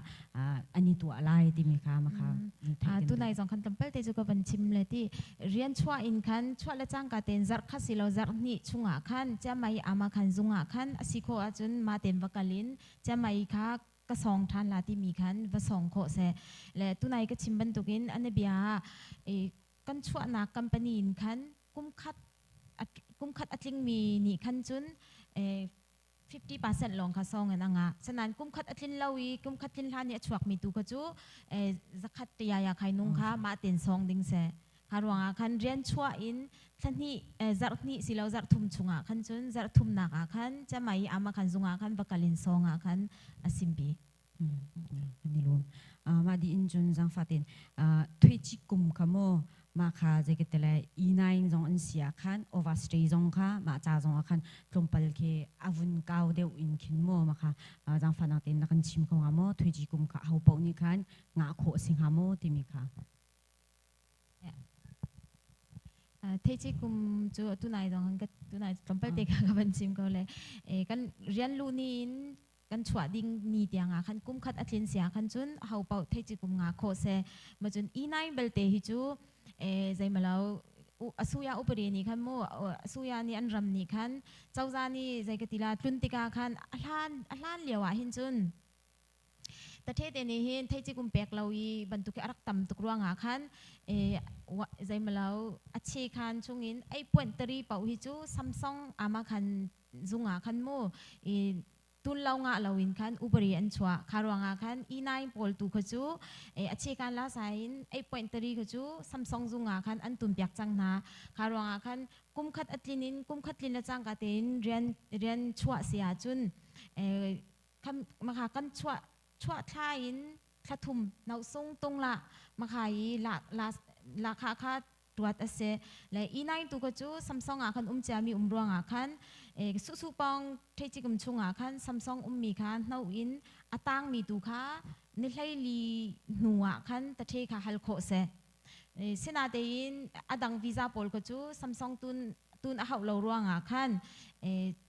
อันนี้ตัวอะไรที่มีค่ะมาค่ะตุนายสองคันตัมเปิลเตจุกบันชิมเลยที่เรียนชัวอินคันชัวละจังกาเตนจักขัสิเราจักนี่ชุงอาคันจะไม่อามาคันจุงอาคันสิโคอาจุนมาเต็มวักลินจะไม่ค่ะก็สองท่านลาที่มีคันว่าสองโคเสและตุนายก็ชิมบันตุกินอันนี้เบียกันชัวนักกัมปนีนคันกุมคัดอัดลิงมีนี่คันจุน50% ลองค่ะซองกันอ่ะฉะนั้นกุมคัดอัดลินลาวีกุมคัดลินลาเนี่ยชวกมีตุกจูสักขัดตียาใครนุ่งค่ะมาเต็นซองดิ่งเสคารวงคันเรียนชัวอินท่านนี่จักนี่สิเราจักทุ่มชุงคันจุนจักทุ่มนักคันจะไม่อามาคันจุงคันบักลินซองคันสิมบีนี่ลุนมาดีอินจุนจังฟาตินทุยจิกุมขโมมาค่ะจะกิตเลยอีนายจงอันเสียคันโอวาสตรีจงค่ะมาจ่าจงคันตรงไปเคอาวุนเก่าเดียวอินขินโมมาค่ะจังฟันนักเต้นนักชิมของฮามทุยจิกุมค่ะเขาปนี่คันงาโคสิงฮามที่มีค่ะเทจิกุมจูตุนายจงกันตุนายตรงไปเด็กกับบันชิมก็เลยกันเรียนรู้นี่กันชวดดิ่งนี่เดียงคันกุมคัดอัดลินเสียคันจุนเขาเป่าเทจิกุมงาโคเซมาจุนอีนายเบลเตฮิจูใจมาแล้วสุยาอุปเรนี่คันโมสุยานี่อันรำนี่คันเจ้าจานี่ใจกติลาตุนติกาคันอัลานเลียวหินจุนแต่เทเดนี่หินเทจิกุมเป็กเราอีบรรทุกรักต่ำตุกรวงคันใจมาแล้วอัชเชคันชงอินไอป่วนตรีเป่าฮิจูซัมซุงอามาคันจุงคันโมตุนเรางะเราอินคันอุปริอันชัวคารวงคันอีนายพอลตุขจูอัชเชกันลาไซน์ไอพอยต์ตรีขจูซัมซุงจุงคันอันตุนเปียกจังนาคารวงคันกุมขัดอัตลินินกุมขัดลินละจังกาเตนเรียนชัวเสียจุนคันมาค่ะกันชัวทายินคทุมนาวซุงตรงละมาค่ะยีละค่ะตรวจเสและอีนายตุกจูซัมซุงคันจะมีรวงคันสุปองเทจิกมชุงคันซัมซุงมีคันนาอินอตังมีตุค่ะนิไลลีนัวคันตะเทค่ะฮัลโคเสเสนาเตยินอดังวีซ่าพอลกจูซัมซุงตุนเอาเรารวงคัน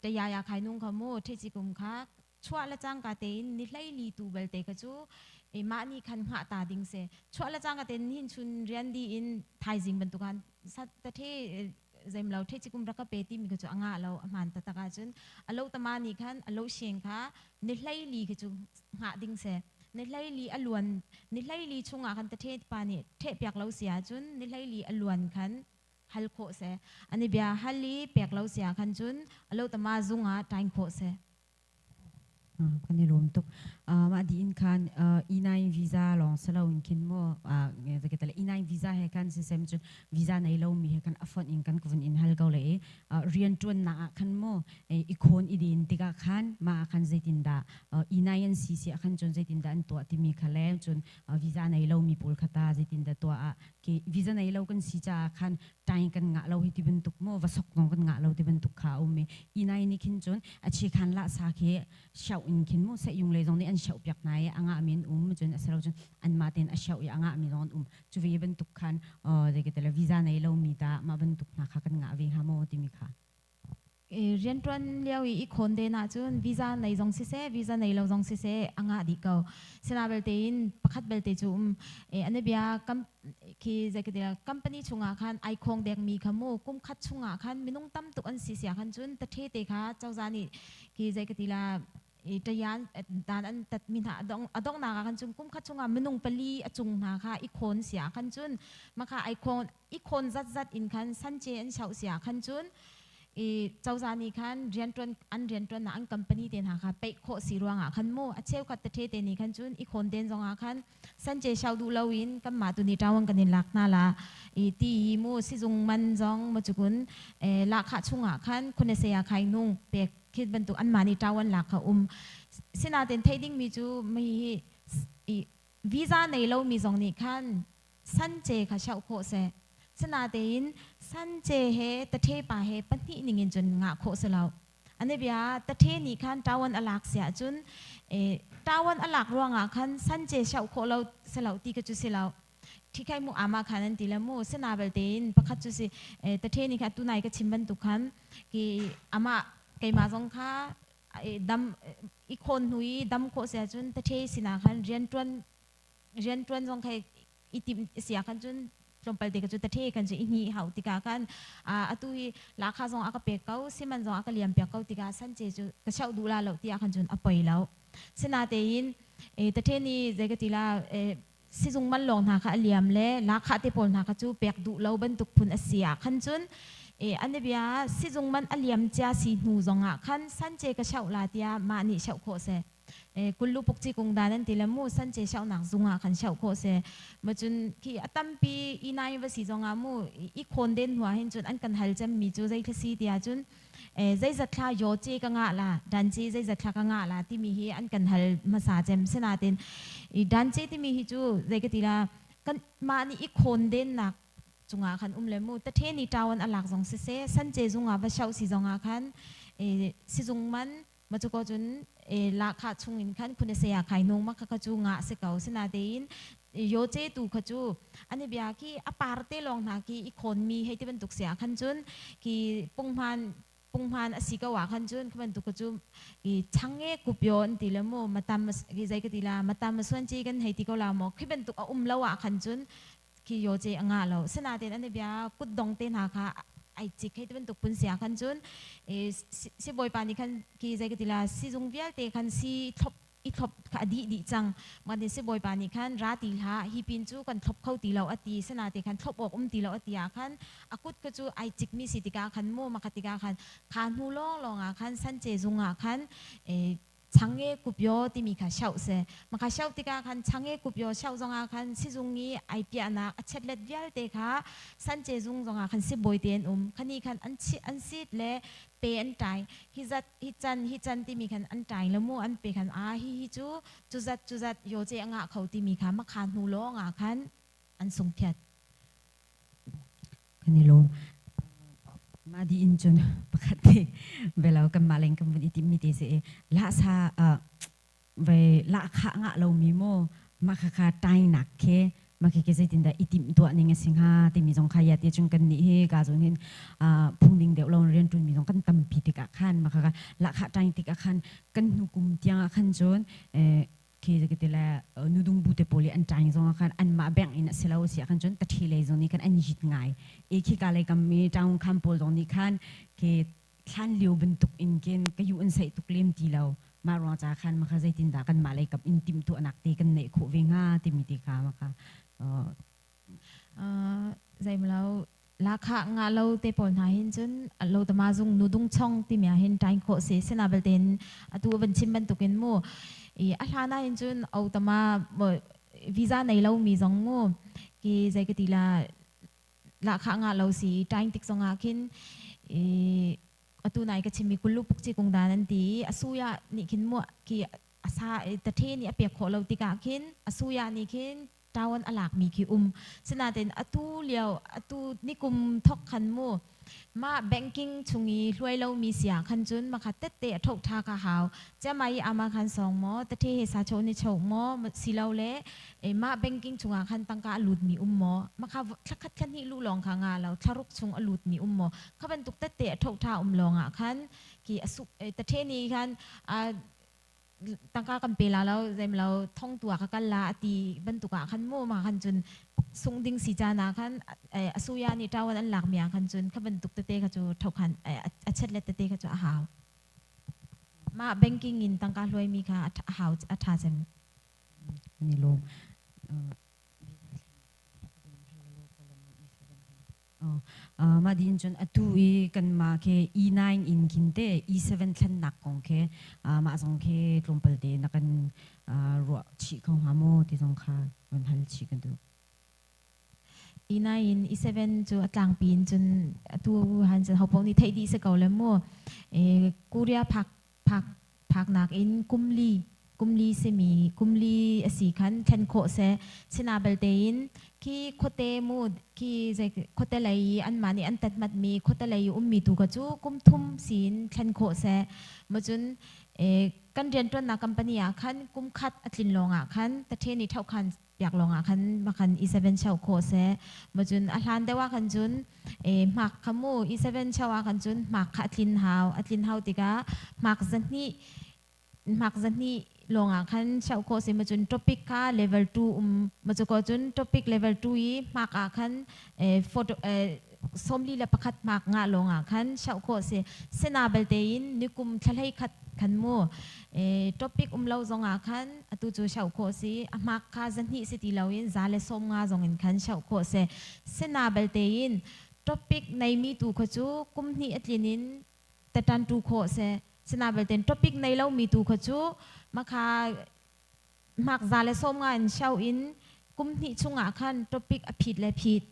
แต่ยาใครนุ่งขโมเทจิกมค่ะชัวละจังกาเตนนิไลลีตูเบลเตกจูมานี่คันหาตาดิงเสชัวละจังกาเตนหินชุนเรียนดีอินไทยจิงบรรทุกันสัตตะเทใจเราเทจิกุมรักเปติมีกจูอ่างเราอมันตะตะกาจุนอโลตมานี่คันอโลเชียงค่ะนิไลลีกจูหาดิงเสนิไลลีอลวนนิไลลีชงคันตะเทปานี่เทปอยากเราเสียจุนนิไลลีอลวนคันฮัลโคเสอันนี้เบียฮัลลีเปียกเราเสียคันจุนอโลตมาจุงไทม์โคเสคันนี้รวมตุกมาดีอินคันอีนายวีซ่าลองสลาวอินคินโมจะกิตเลยอีนายวีซ่าให้กันซิสเต็มจุนวีซ่าในเรามีให้กันอัฟฟอนอินกันกุนอินฮัลเกาเลยเรียนจวนนักคันโมอีโคนอีดินติกาคันมาคันเจตินดาอีนายอันซีซีคันจนเจตินดาอันตัวที่มีคะแนนจนวีซ่าในเรามีปูลคตาเจตินดาตัววีซ่าในเรากันซีจ้าคันใจกันงะเราที่เป็นตุกโมวัสกงกันงะเราที่เป็นตุกขาอุเมอีนายนี่คินจนอาชีคันละสาเคชาวอินคินโมเสยงเลยตรงนี้อันเฉาเปียกไหนอ่างอามินจนเราจนอันมาเต็นอันเฉาอ่างอามินตรงจูวีเป็นตุกคันเด็กแต่ละวีซ่าในเรามีตามาเป็นตุกนักกันงะวิ่งหาโมติมิค่ะเรียนจวนเลี้ยวอีกคนเดน่าจุนวีซ่าในจงซิเซวีซ่าในเราจงซิเซอ่างอาดีเก่าเสนาเบลเตอินประคัดเบลเตจุมอันนี้เบียกัมคือจะกิดละกัมปนีชุงอาคันไอคองแดงมีขโมกุมคัดชุงอาคันมินุ่งตั้มตุกอันซีเสียคันจุนตะเทเตค่ะเจ้าจานี่คือจะกิดละแต่ยันดานอันตัดมินหาดองนาคันจุนกุมคัดชุงมินุ่งปลีจุงนาค่ะอีกคนเสียคันจุนมาค่ะไอคอนอีกคนจัดอินคันสันเจนเฉาเสียคันจุนเจ้าจานี่คันเรียนจวนอันกัมปนีเดนหาค่ะไปโคสีรวงคันโมเชลกัตเทเตนี่คันจุนอีกคนเดนจงคันสันเจเฉาดูลาวินกัมมาตุนิจาวังกันนิลักนาลาตีมูสิจงมันจงมาจุกุนลักขะชุงคันคนเสียใครนุ่งเปียกคิดบรรทุกอันมานิจาวันลักขะเสนาเดนเทดิ้งมีจูมีวีซ่าในเรามีจงนี่คันสันเจค่ะเฉาโคเซสนาเดนสันเจเฮตะเทปาเฮปนิหนิงจนงะโคสลาวอันนี้เบียตะเทนี่คันตาวันอลักเสียจนตาวันอลักรวงคันสันเจเฉาโคเราสลาวตีกจุสลาว ที่ใครมูอามาขันตีละมูเสนาเบลเตนประคัตจุสิตะเทนี่ค่ะตุนายก็ชิมบันตุคันกีอามาไกมาสงค่ะดำอีกคนหุยดำโคเสียจุนตะเทสินาคันเรียนจวนสงค่ะอีติมเสียคันจุนจงไปเด็กจุดตะเทกันจุอินี่เขาติกากันตุยราคาสงอากาเปกเขาสิมันสงอากาเลียมเปียกเขาติกาสันเจจุกระเช้าดูแลเราที่อาคันจุนอภัยแล้วเสนาเตยินตะเทนี่ใจกติลาสิจงมันลงหาค่ะเลียมเล่ราคาที่ปนหาค่ะจูเปียกดูเราบรรทุกพุนเสียคันจุนอันนี้เบียสิจงมันเลียมจ้าสีหูจงอ่ะคันสันเจกระเช้าลาติยามานี่เช้าโคเซกุลูปกจีกงดานันติละมูสันเจเช้าหนักจงอ่ะคันเช้าโคเซมาจุนที่ตั้มปีอีนายว่าสิจงอ่ะมูอีคนเด่นหัวเห็นจุนอันกันฮัลจำมีจูใจทศีติยาจุนใจจัดคลาโยเจกังอ่ะละดันเจใจจัดคลากังอ่ะละที่มีฮีอันกันฮัลมาสาเจมเสนาเต็นดันเจที่มีฮีจูใจกติลากันมานี่อีคนเด่นหนักจงอ่ะคันเลมูแต่เทนี่จาวันอลักจงเซสันเจจงอ่ะว่าเช้าสิจงอ่ะคันสิจงมันมาจุกจุนราคาชงอินคันคุณเสียขายนงมักขจูงะเสกเอาสนาเดินโยเจตูขจูอันนี้เบียกี้อปาร์เตลองนากีอีคนมีให้ที่เป็นตุกเสียคันจุนกีปงพันอสิกว่าคันจุนคือเป็นตุกขจูกีช่างเงกุบยอนตีละโมมาตามกีใจกติลามาตามส่วนจีกันให้ที่เขาลามอคือเป็นตุกละวะคันจุนกีโยเจอ่างเราสนาเดินอันนี้เบียกุดดงเตนหาค่ะไอจิกให้เป็นตุกปุ่นเสียคันจุนสิบอยปานี่คันกีใจกันทีละสิจงเวียลเตคันสิทบอีทบคดีจังมันเดสิบอยปานี่คันราตีละฮิปินจูกันทบเข้าตีเราอตีสนาเตคันทบอกตีเราอตีอาคันอากุดก็จูไอจิกมีสิติกาคันโมมาคติกาคันคันหูลองอาคันสันเจจุงอาคัน창에 굽여 디미카 샤우세 마카 샤우티가 간 창에 굽여 샤우정아 간 시중이 아이피아나 아쳇렛 비알데가 산제중정아 간 시보이덴 칸이 간 안시레 베엔타이 히잔 디미칸 안타이 레모 안페칸 아히히주 주잣 요제 anga khau 디미카 마칸 후롱아 간 안송피앗 kanilom madi injun pakate belau kan maleng kan itimite se la sa ve la kha nga lo mi mo makaka tai nak ke makike se tinda itim to ninga singha ti mi jong khaya ti chung kan ni he ga jong hin phungding de lo ren tun mi jong kan tam pi ti ka khan makaka la kha tai ti ka khan kan hukum tiang khan jon khi cái tên là nudung bute poli an tang zong khan an ma bang in selo si khan chon ta thile zong ni khan an jit ngai e khi ka le kam mi tang kham pol zong ni khan ke khan liu ben tuk in ken ka yu an sai tuk lem ti lo ma ro cha khan ma kha zai tin da kan ma le kap in tim tu anak te kan ne kho ve nga ti mi ti ka ma kha zai ma lo la kha nga lo te pol na hin chun lo ta ma zung nudung chong ti mya hin tang kho se sena bel ten atu ban chim ban tukin mo alhana hin chun automa visa nei lo mi zong mo ki zai ka ti la kha nga lo si tang tik zong a kin atu nai ka chimi kullu puk chi kong dan ti asuya ni kin mo ki asa ta the ni apek kho lo ti ka kin asuya ni kin tawan alak mi ki sinatin atu liao atu nikum thok khan mo ma banking chungi hloi lo mi sia khan chun ma kha te thok tha ka haw chamai ama khan song mo ta the he sa cho ni chho mo silo le ma banking chunga khan tangka alut mi mo ma kha thakhat khan hi lu long kha nga lo tharuk chung alut mi mo kha ban tuk te thok tha longa khan ki asu ta the ni khanตั้งค่ากันเปล่าแล้วเจมเราท่องตัวกันละตีบรรทุกขันโมมาขันจนส่งดิ่งสีจานาขันสุยานิจาวันอันหลักเมียขันจนขันบรรทุกเตะขันจูเท่าขันอัจฉริยะเตะขันจูอาหาวมาแบงกิ้งอินตั้งค่ารวยมีค่ะอาหาวอัฐาเจมนี่ลงมาดินจนอตุอีกันมาเค E9 อินกินเต E7 ทันนักของเคมาส่งเคลงไปเดนักกันรัวชีของฮาโมที่ส่งค่ะมันฮัลชีกันดู E9 E7 จูอัตลังปีนจนตัวฮันจะเขาพงนี่ไทยดีสักเก่าแล้วมั่วกูเรียพักนักอินกุมลีเซมีกุมลีสีขันแคนโคเซชนาเบลเตอินคีโคเตมูดคีใจโคเตเลยอันมานี่อันตัดมัดมีโคเตเลยมีตูกจูกุมทุ่มสีนแคนโคเซมาจน กันเรียนตัวนักคัมปานีคันกุมคัดอัตลินลงคันแต่เทนี่เท่าคันอยากลงคันมาคันอีเซเว่นเช่าโคเซมาจุนอัลลันได้ว่าคันจุนหมักขมูอีเซเว่นเช่าคันจุนหมักอัตลินฮาวติกาหมักจันนี่ลงคันเช่าโคเซมาจุนท็อปิกค่ะเลเวล2มาจุก็จุนท็อปิกเลเวล2อีหมักคันโฟโต้สมลีและประคัดหมักงาลงคันเช่าโคเซเซนาเบลเตอินนิคุมทะเลคัดคันโมท็อปิกเล่าจงคันตุจูเช่าโคซีหมักคาจันนี่สิติเล่าอินซาเลสมงาจงอินคันเช่าโคเซเซนาเบลเตอินท็อปิกในมีตูขจูกุมนี่อัตลินินแต่ตันตูโคเซเซนาเบลเตนท็อปิกในเล่ามีตูขจูมาคาหมักซาเลสมงาอินเช่าอินกุมนี่ชุงคันท็อปิกอภิดและผิด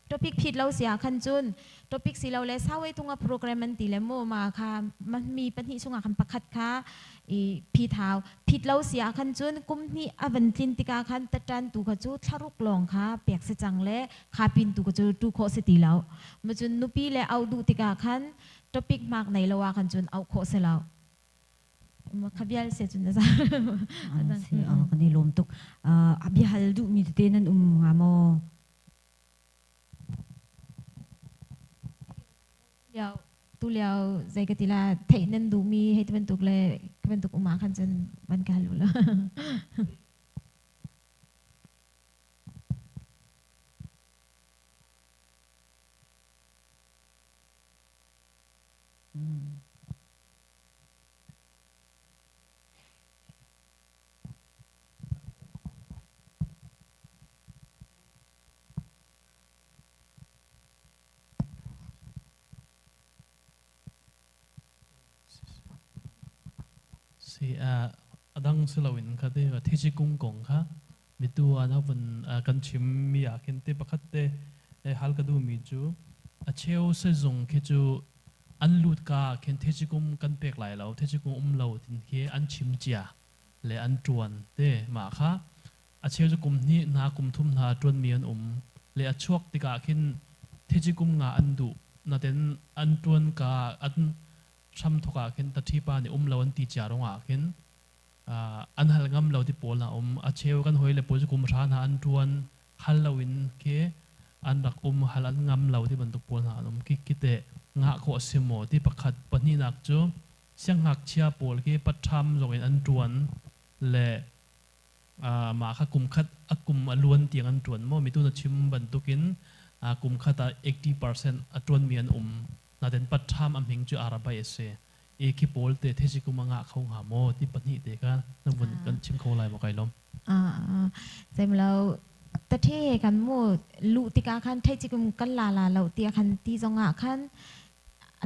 ท็อปิกผิดเราเสียคันจุนท็อปิกสิเราเลยเศร้าไว้ตรงโปรแกรมมันตีเลโมมาค่ะมันมีปัญหาช่วงคันประคัดค่ะผิดเท้าผิดเราเสียคันจุนกุมนี่อวันทินติกาคันตะจันตูกจูทารุกลองค่ะเปียกเสจังเล่ขาปินตูกจูตูโคสติเรามาจุนนุปีเล่เอาดูติกาคันท็อปิกมากในละว่าคันจุนเอาโคสเรามาขบียลเสจุนนะจ๊ะsi kan ni lom tuk abi hal du mi tenan ngamo เดี๋ยวตุเลียวใจกติลาเทนันดูมีให้เป็นตุกเลยเป็นตุกอุมาคันจนบันการรู้แล้วดังสลาวินค่ะเดที่จิกุงกงค่ะมิตัวนะวันกันชิมมีอาเคนเตปะคัตเตฮัลกดูมิจูเชียวเซจงคิจูอันลูดกาเคนที่จิกุมกันเปกไหลเราที่จิกุมเราทินเคอันชิมจียและอันจวนเตมาค่ะเชียวจะกุมนี้นากุมทุ่มนาจวนมีอันและชวกติกาเคนที่จิกุมงาอันดุนาเดนอันจวนกาอันช้ำทุกอาเข็นตัดที่ปานี่เราอันตีจารงอาเข็นอันฮัลงำเราที่โพลนะเชียวกันหอยเลยโพจะกุมร้านอันจวนฮัลเราวินเคอันรักฮัลอันงำเราที่บรรทุกโพลนะคิดเตะงะโคสิโมที่ประคัดปนีนักจูเสียงหักเชียโพลเคปัดทำจงอันจวนและมาค่ะกุมคัดกุมล้วนเตียงอันจวนโมมีตัวนัดชิมบรรทุกินกุมคัด80%จวนมีอันนาเดนปัดทำหิงจูอาราบายเสคิโพลเตเทจิกุมังะเขาหาโมที่ปนิเตกันนั่งบนกันชิมเขาไหลมาไกลล้มใจมันเราแต่เทกันโมลุติกาคันเทจิกุมกันลาเราเตียคันตีจงะคัน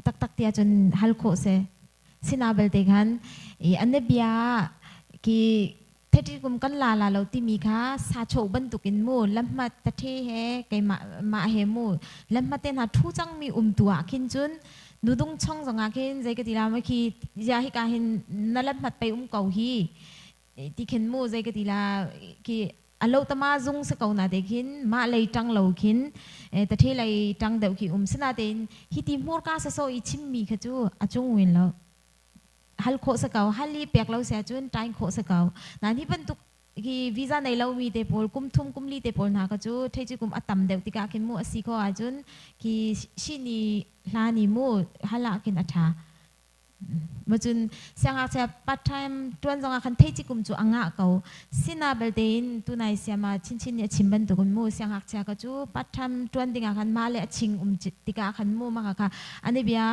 ตักเตียจนฮัลโคเซสินาเบลเตกันอันเนบียกีเทจิกุมกันลาเราที่มีค่ะซาโชบันตุกินโมลัมมาตะเทเฮไกมาเฮโมลัมมาเตนหาทูจังมีตัวคินจุนนูดุงช่องจงอาคินใจกติลาไม่คียาฮิกาหินนั่นลัมมาไปเกาฮีที่คินโมใจกติลากีอโลตมาจุงสกาวนาเดคินมาเลยจังเหลาคินตะเทเลยจังเดวคีสนาเดนฮิติมูร์กาสโซอิชิมมีขจูอาจงวินแล้วฮัลโคสกาวฮัลลีเปียกเราเสียจนใจโคสกาวนั่นที่เป็นตุกกีวีซ่าในเรามีเตปอลกุมทุ่มกุมลีเตปอลนะก็จูเทจิกุมอัตตมเดวติกาคินมูอสิโกอาจุนกีชินีลานิมูฮัลละกินอัฐามาจุนเสียงอาจจะปัดไทม์จวนจงอาคันเทจิกุมจูอังะเกาสินาเบลเดนตุนายเสียมาชินเนี่ยชิมบันตุกุมมูเสียงอาจจะก็จูปัดไทม์จวนติกาคันมาเลชิงติกาคันมูมาค่ะอันนี้เบีย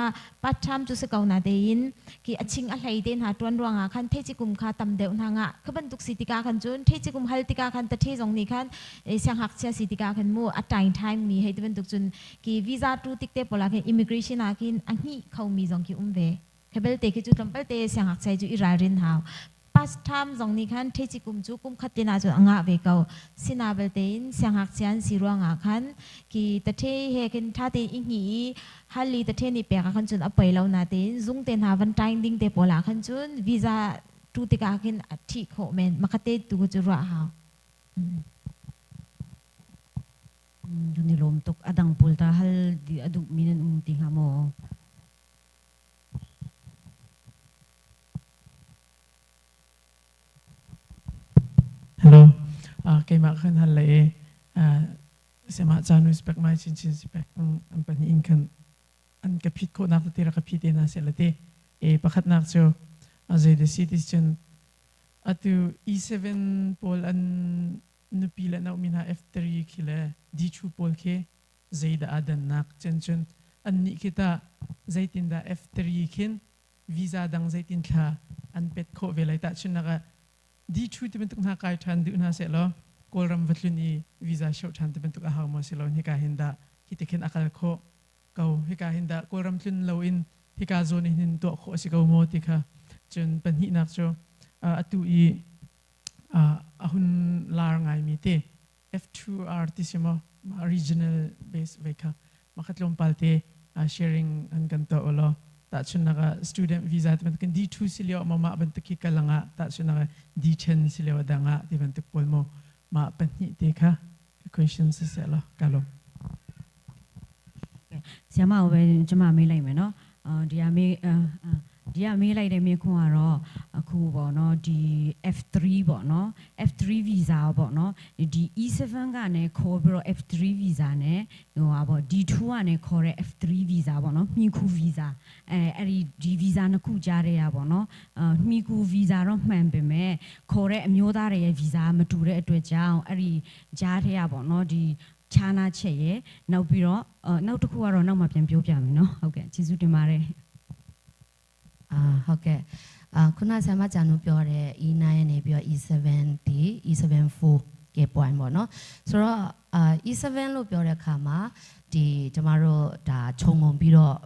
ปัดไทม์จูสกาวนาเดนกีชิงอะไรเดนหาจวนรวงอาคันเทจิกุมค่ะตำเดวนางะคือบันตุกสิติกาคันจุนเทจิกุมฮัลติกาคันตะเทจงนี้คันเสียงอาจจะสิติกาคันมูอัดไทม์มีให้บันตุกจุนกีวีซ่าตูติกเตปอลาคินอิมิเกรชันอาคินอันนี้เขามีจงกีเวเคเบิลเตคิจูตัมเปิลเตเสียงหักใจจูอิรารินหาวปัสทามจงนี้คันเทจิกุมจูกุมขัดตินาจูอ่างะเวกเอาสินาเบลเตนเสียงหักเสียนสิรวงอ่ะคันกีตะเทเฮกินท่าเตอิงหีฮัลลีตะเทนี่เปียกคันจุนอภัยเรานาเตนจุงเตนหาวันไทน์ดิ้งเตปอลาคันจุนวีซ่าตูติกาคินอธิโคเมนมักเตตูจูรัวหาวจุนี่ลมตกอดังปุลตาฮัลดีอดุมินันติงหามอ Hello, kay makan halay sema janu spek mai chin spek ang pani inkan an kapit ko nak tira kapit na selate pakat nak so azay the citizen atu E7 pol an nupila na umina F3 kila D2 pol ke zay da adan nak chen an ni kita zay tinda F3 kin visa dang zay tin ka an pet ko velay ta chen naka D2 ti bentuk na kai than du na selo kolram vatluni visa show than ti bentuk ahaw mo selo ni ka hinda kitikin akal ko kau hika hinda kolram tlun low in hika zone hin to ko si kau mo ti ka chen panhi nak cho atu I ahun lar ngai mi te F2 artisimo regional base veka makatlom palte sharing ang ganto olo ta naka student visa ti bentuk D2 silyo mama bentuk ki kalanga ta naka D10 silyo danga ti bentuk pol mo ma panhi te ka questions selo kalom Siapa orang cuma milai mana? Dia milai dia mikir orang aku bono di F3 bono F3 visa bono di E7 kan ne kau F3 visa ne, apa D2 ne kau F3 visa bono miku visa, di visa ne ku jari ya bono miku visa orang member me kau mioda re visa mature itu jauh, jari ya bono di China ceye, nau piro, nau tu kuaro nau mapian pio piam, no, okay, cisu di mare. Okay, kuna sama janu pio re E9 ne pio E7 di E74 ke point mo no, so E7 lo pio re kama di jamaro da chongong piro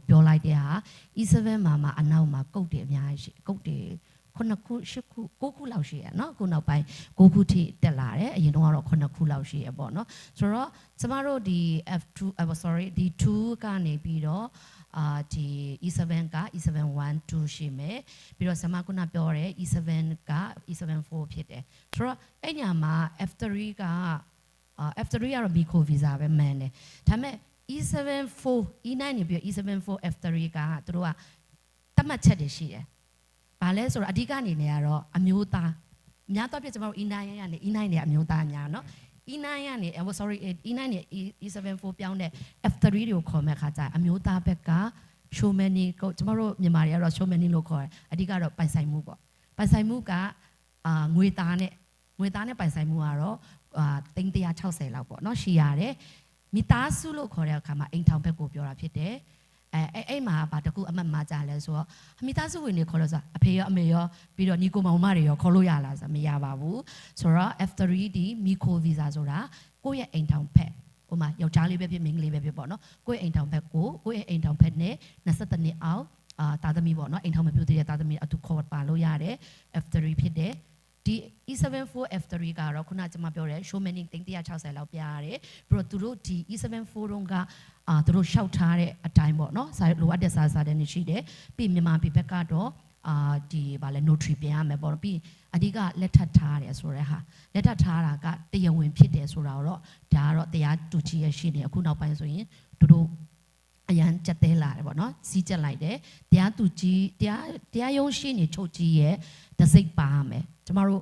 pio lai dia E7 mama anau ma kau de mya shi, kau deคนคู่ชิคุกูคู่เหล่าเชียเนาะกูเอาไปกูคู่ที่แต่ละเนี่ยยังต้องเอาคนคู่เหล่าเชียบ่เนาะส่วนเราสมาร์ทดี F2 sorry ดี 2กันเนี่ยปีรอดี E7 กับ E7 1 2ชิมเอปีรอสมาร์ทกูน่าเปล่าเลย E7 กับ E7 4ผิดเลยส่วนเราไอ้เนี่ยมา F3 กับ F3 เรามีโควิดแบบแม่เนี่ยทำให้ E7 4 E9 เนี่ยปีรอ E7 4 F3 กับตัวตั้งมาเช็ดเดียบาเลสอดีการนี่เนี่ยเราอเมริกาเมื่อตอนที่จะมาอีนายเนี่ยอีนายเนี่ยอเมริกาเนี่ยเนาะอีนายเนี่ยsorry อีนายเนี่ยE74ပြောင်းတဲ့ F3 တွေကိုခေါ်မဲ့ခါကျအမျိုးသားဘက်ကရှိုးမနီကိုကျမတို့မြန်မာတွေကတော့ရှိုးမနီလို့ခေါ်တယ်အဓိကတော့ပိုင်ဆိုင်မှုပေါ့ပိုင်ဆိုင်မှုကငွေသားနဲ့ပိုင်ဆိုင်မှုကတော့360လောက်ပေါ့เนาะရှိရတယ်မိသားစုလို့ခေါ်တဲ့အခါမှာအိမ်ထောင်ဘက်ကိုပြောတာဖြစ်တယ်အဲ့မှာဗာတကူအမှတ်မှာကြလဲဆိုတော့အမိသားစုဝင်တွေခေါ်လို့ဆိုအဖေရောအမေရောပြီးတော့ညီကိုမောင်မတွေရောခေါ်လို့ရလားဆိုမရပါဘူးဆိုတော့ F3 ဒီမီကိုဗီဇာဆိုတာကိုယ့်ရဲ့အိမ်ထောင်ဖက်ဟိုမှာယောက်ျားလေးပဲဖြစ်မိန်းကလေးပဲဖြစ်ပေါ့နော်ကိုယ့်ရဲ့အိမ်ထောင်ဖက်ကိုကိုယ့်ရဲ့အိမ်ထောင်ဖက်နဲ့22နှစ်အောက်သားသမီးပေါ့နော်အိမ်ထောင်မပြုတ်သေးတဲ့သားသမီးအတူခေါ်ပါလို့ရတယ် F3 ဖြစ်တယ်ဒီ E74 F3 ကတော့ခုနကျွန်မပြောတဲ့ show manning 360လောက်ပြရတယ်ပြီးတော့သူတို့ဒီ E74 တုန်းကသူတို့ရှောက်ထားတဲ့အတိုင်းပေါ့နော်စာလိုအပ်တဲ့စာတဲ့နေရှိတယ်ပြီးမြန်မာပြည်ဘက်ကတော့ဒီဗာလဲ notary ပြန်ရမယ်ပေါ့နော်ပြီးအဓိကလက်ထပ်ထားတယ်ဆိုတဲ့ဟာလက်ထပ်ထားတာကတရားဝင်ဖြစ်တယ်ဆိုတာတော့ဒါကတော့တရားတူကြီးရရှိနေအခုနောက်ပိုင်းဆိုရင်သူတို့အရန်ကြက်သေးလာတယ်ပေါ့နော်စီးကြက်လိုက်တယ်တရားသူကြီးတရားရုံးရှိနေချုပ်ကြီးရဲ့တစိတ်ပါမယ်ကျမတို့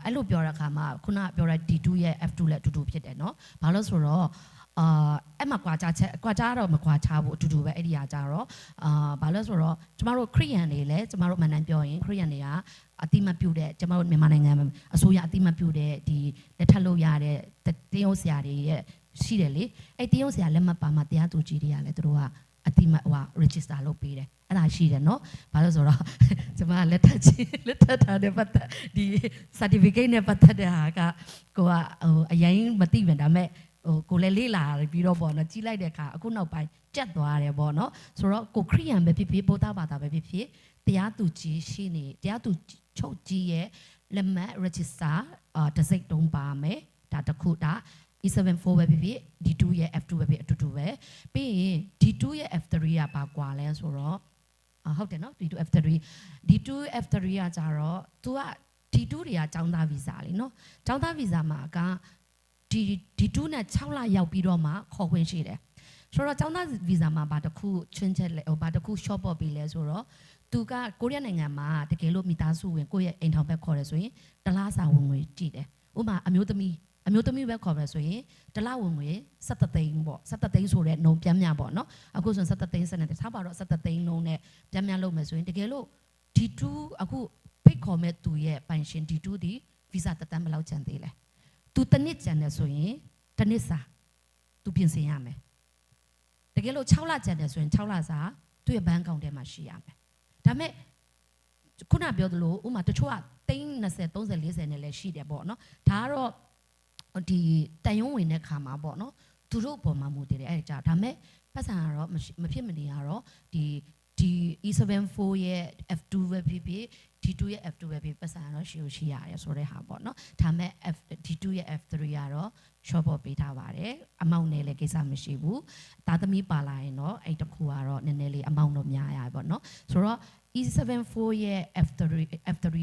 အဲ့လိုပြောတဲ့အခါမှာခုနပြောတဲ့ D2 ရဲ့ F2 လည်းအတူတူဖြစ်တယ်နော်ဘာလို့ဆိုတော့အဲ့မှာကွာခြားတော့မကွာခြားဘူးအတူတူပဲအဲ့ဒီဟာကြတော့ဘာလို့ဆိုတော့ကျမတို့ခရိယန်တွေလည်းကျမတို့မှန်တမ်းပြောရင်ခရိယန်တွေကအတိမပြုတ်တဲ့ကျမတို့မြန်မာနိုင်ငံအစိုးရအတိမပြုတ်တဲ့ဒီလက်ထပ်လို့ရတဲ့တင်းရုံးဆရာတွေရဲ့ရှိတယ်လေအဲ့တင်းရုံးဆရာလက်မှတ်ပါမှတရားသူကြီးတွေကလည်းသူတို့ကအတိမregister လုပ်ပေးတယ်အဲ့ဒါရှိတယ်နော်ဘာလို့ဆိုတော့ကျမလက်ထပ်ထားတဲ့ပတ်သက်ဒီ certificate နဲ့ပတ်သက်တဲ့ဟာကကိုကအရင်မသိပြန်ဒါပေမဲ့ကိုလည်းလေးလာပြီးတော့ပေါ့နော်ကြီးလိုက်တဲ့အခါအခုနောက်ပိုင်းကြက်သွားတယ်ပေါ့နော်ဆိုတော့ကိုခရိယန်ပဲဖြစ်ဖြစ်ဗုဒ္ဓဘာသာပဲဖြစ်ဖြစ်တရားသူကြီးရှိနေတရားသူချုပ်ကြီးရဲ့လက်မှတ် register တစ်စိတ်တုံးပါမယ်ဒါတစ်ခုဒါ E74 ပဲဖြစ်ဖြစ် D2 ရဲ့ F2 ပဲဖြစ်အတူတူပဲပြီးရင် D2 ရဲ့ F3 ကပါကွာလဲဆိုတော့ဟုတ်တယ်နော် D2 F3 D2 F3 ကကြတော့ तू က D2 တွေကចောင်းသားဗီဇာလीနော်ចောင်းသားဗီဇာမှာကD2 နဲ့6လရောက်ပြီးတော့မှခေါ်ခွင့်ရှိတယ်ဆိုတော့ចောင်းသားဗီဇာမှာဘာတစ်ခုချင်းချက်လဲဘာတစ်ခု short ပေါ်ပြီးလဲဆိုတော့ သူကကိုရီးယားနိုင်ငံမှာတကယ်လို့မိသားစုဝင်ကိုယ့်ရဲ့အိမ်ထောင်ဘက်ခေါ်ရဲဆိုရင်တလားစာဝင်ငွေကြည့်တယ်ဥပမာအမျိုးသမီးပဲခေါ်ပဲဆိုရင်တလားဝင်ငွေ17သိန်းပေါ့17သိန်းဆိုတဲ့နှုံပြန်မြပေါ့နော်အခုဆိုရင်17သိန်း17ထားပါတော့17သိန်းနှုံနဲ့ပြန်မြလုပ်မယ်ဆိုရင်တကယ်လို့ D2 အခုဖိတ်ခေါ်မဲ့သူရဲ့ပိုင်ရှင် D2 ဒီ visa တက်တမ်းဘယ်လောက်ကျန်သေးလဲသူတစ်နှစ်ကျန်တယ်ဆိုရင်တစ်နှစ်စာသူပြင်ဆင်ရမယ်တကယ်လို့6လကျန်တယ်ဆိုရင်6လစာသူ့ရဲ့ဘဏ်အကောင့်ထဲမှာရှိရမယ်ဒါမဲ့ခုနပြောသလိုဥမာတချို့ကသိန်း20 30 40နဲ့လည်းရှိတယ်ပေါ့နော်ဒါကတော့ဒီတန်ယုံဝင်တဲ့ခါမှာပေါ့နော်သူတို့ပုံမှန်မူတည်တယ်အဲ့ဒါဒါမဲ့ပတ်စံကတော့မဖြစ်မနေကတော့ဒီ E74 ရဲ့ F2 ပဲဖြစ်ဖြစ် D2 ရဲ့ F2 ပဲဖြစ်ပတ်စံကတော့ရှိရတယ်ဆိုတဲ့ဟာပေါ့နော်ဒါမဲ့ D2 ရဲ့ F3 ကတော့ short ပေါ်ပေးထားပါတယ်အမောင့်နဲ့လည်းကိစ္စမရှိဘူးသားသမီးပါလာရင်တော့အဲ့တခုကတော့နည်းနည်းလေးအမောင့်တော့များရပါပေါ့နော်ဆိုတော့ E74 ရဲ့ F3